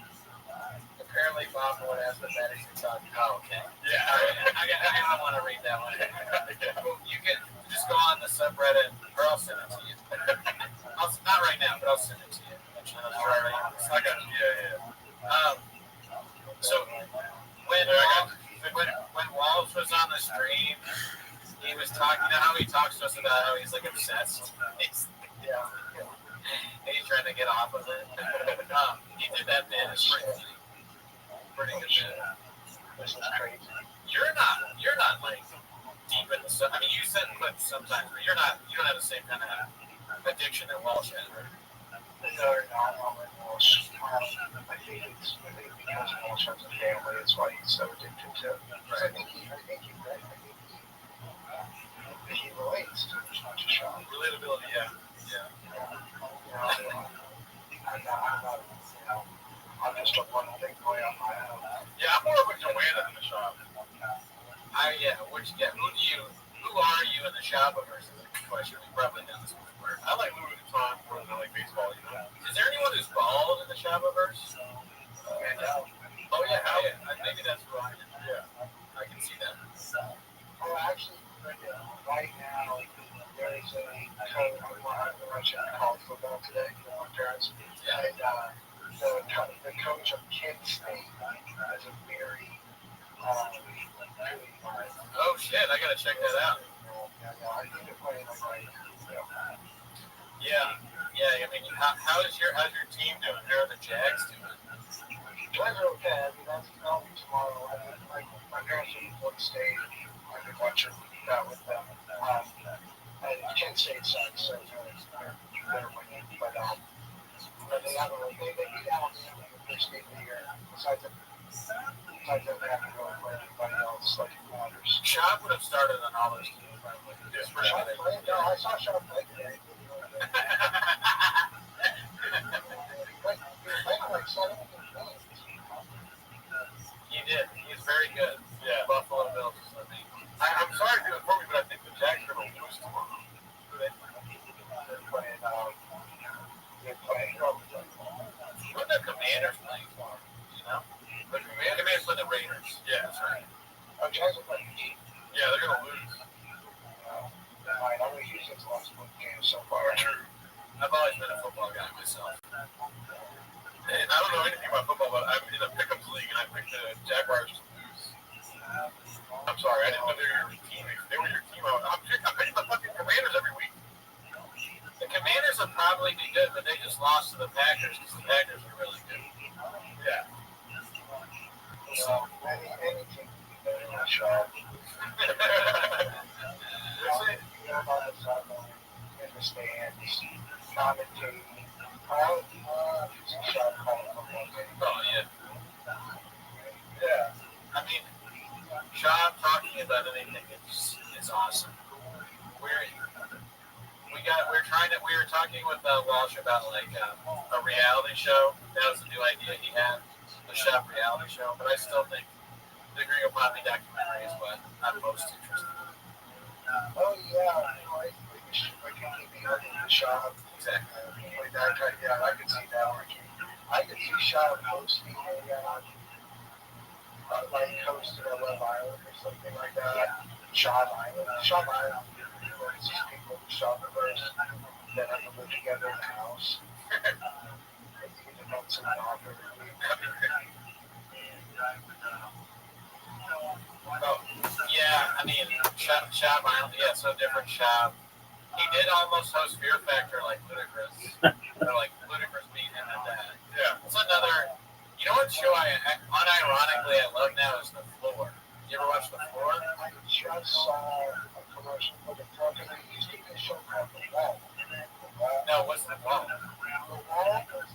Apparently, Bob would ask the Betty to talk. Oh, okay. Yeah. I want to read that one. Well, you can just go on the subreddit, or I'll send it to you. Not right now, but I'll send it to you. I got you. Yeah. So when Walsh was on the stream, he was talking. How he talks to us about how he's obsessed. He's trying to get off of it. He did that bit. It's pretty good bit. This is crazy. You're not deep in the stuff. You send clips sometimes, but you don't have the same kind of addiction that Walsh had, right? No, I'm with Walsh. I think because Walsh has a family, that's why he's so addicted to it. I think he relates to as much as Sean. Relatability, yeah. I'm just a one thing boy on my own. Yeah, I'm more of a Joanna than a shop. Where'd you get? Who do you Shabba versus a good question. We've probably done this before. I like Louis Vuitton more than I like baseball. You know? Is there anyone who's bald in the Shabba verse? Oh yeah, maybe that's right. Yeah. I can see that. Oh, actually, right now, there's a coach. I'm watching college football today for my parents. Yeah. And the coach of Kent State has a very Oh shit, I gotta check that out. I think they're playing Yeah. I mean, how's your team doing? How are the Jags doing? Jags are okay. I mean, that's tomorrow. My parents are in Florida State. I've been watching that with them. And Kent State sucks, so they're winning. But they haven't really they beat Alabama in the first game of the year. Besides that, they haven't really played anybody else like it matters. Shab would have started on all those teams, probably. Yeah. No, I saw Sean play today. He did. He's very good. Yeah. Buffalo Bills is the name. I'm sorry to inform you, but I think the Jags are going to lose tomorrow. They're playing. What the Commanders playing for? You know? The Commanders play the Raiders. Yeah, that's right. Oh, Jags are playing. Yeah, they're going to lose. I'm going to use this last one game so far. I've always been a football guy myself. And I don't know anything about football, but I'm in a pick'ems league, and I picked the Jaguars to lose. I'm sorry, I didn't know they were your team. If they were your team, I'm picking the fucking Commanders every week. The Commanders will probably be good, but they just lost to the Packers because the Packers are really good. Yeah. So, anything can be better than Sean. In the stands, commentating. Oh, yeah. Yeah. I mean, Sean talking about anything is awesome. We were talking with Walsh about like a reality show. That was a new idea he had, the Chef reality show. But I still think the Gringo Poppy documentary is what I'm most interested in. Oh, yeah. I can be in the shop. Exactly. I could see that. I could see Sean hosting like hosting a Love Island or something like that. Sean Island. It's just people who shop first that have to live together in a house. Yeah, I mean, Shab Island, yeah, so different Shab. He did almost host Fear Factor like Ludacris. Or like Ludacris beat him at that. Yeah. It's another, you know what show I unironically I love now is The Floor. You ever watch The Floor? I just saw a commercial for the program. There used to be a show called The Wall. No, what's The Wall? The Wall was,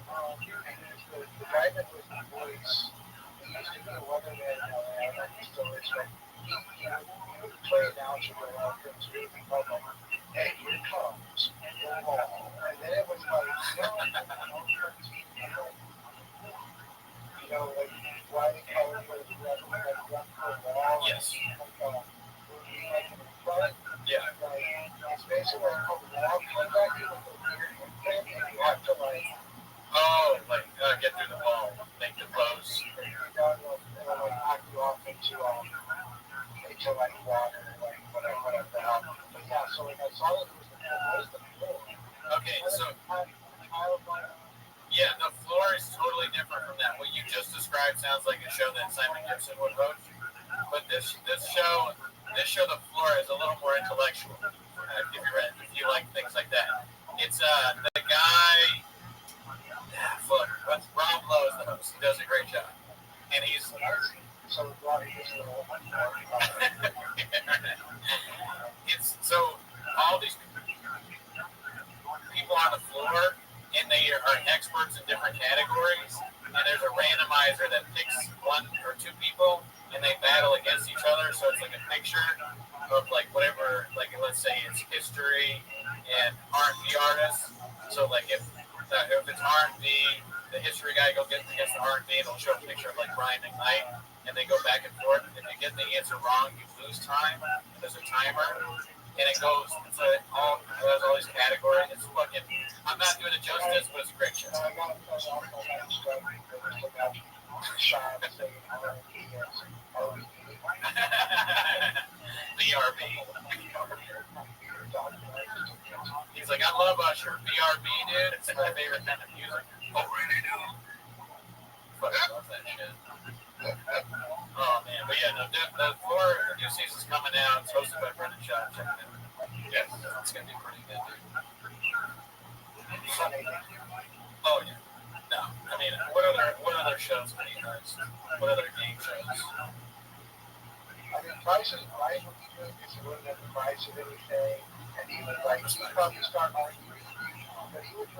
the guy that was the voice, he used to be a weatherman in LA, and he still is, but he would play announcer for a lot of things, really be public. Hey, here comes The Wall. And then it was like, like, why they call it for the wall. Yes. Yeah. It's basically like a wall comes back to the weird thing, and you have to Get through the wall, make the close. It'll knock you off into like water, like whatever. But yeah, so like I saw it was the floor. Okay, so yeah, The Floor is totally different from that. What you just described sounds like a show that Simon Gibson would host. But this show, The Floor, is a little more intellectual. If you like things like that, it's the guy. Rob Lowe is the host. He does a great job, and he's. So It's so all these people on the floor, and they are experts in different categories. And there's a randomizer that picks one or two people, and they battle against each other. So it's like a picture of like whatever, like let's say it's history and R&B artists. So like if it's R&B, the history guy goes against the R&B, and it'll show a picture of like Brian McKnight, and they go back and forth. If you get the answer wrong, you lose time. There's a timer, and it goes. It's like it has all these categories. It's fucking. I'm not doing it justice, but it's a great show. BRB. He's like, I love Usher. BRB, dude. It's my favorite kind of music. Oh, really, dude? Fucking love that shit. Oh, man. But yeah, no, the new season's coming out. It's hosted by Brendan Shaw. Check it out. Yes, it's going to be pretty good, dude. Oh, yeah. No, I mean, what other shows are you guys? What other game shows? I mean, Price is Right would be good because he wouldn't have the price of anything, and he would probably start arguing. But he would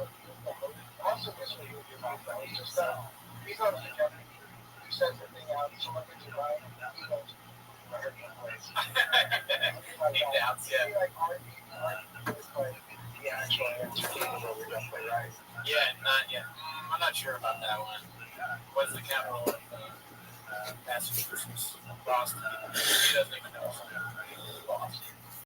also this way he would be my friend. It's just that he goes together. He sends the thing out, someone gets it right, he goes, I heard your place. He doubts, yeah. He like argues with the actual answer games where we don't play right. Yeah, not yet. I'm not sure about that one. What's the capital of Massachusetts? Boston. He doesn't even know. Boston.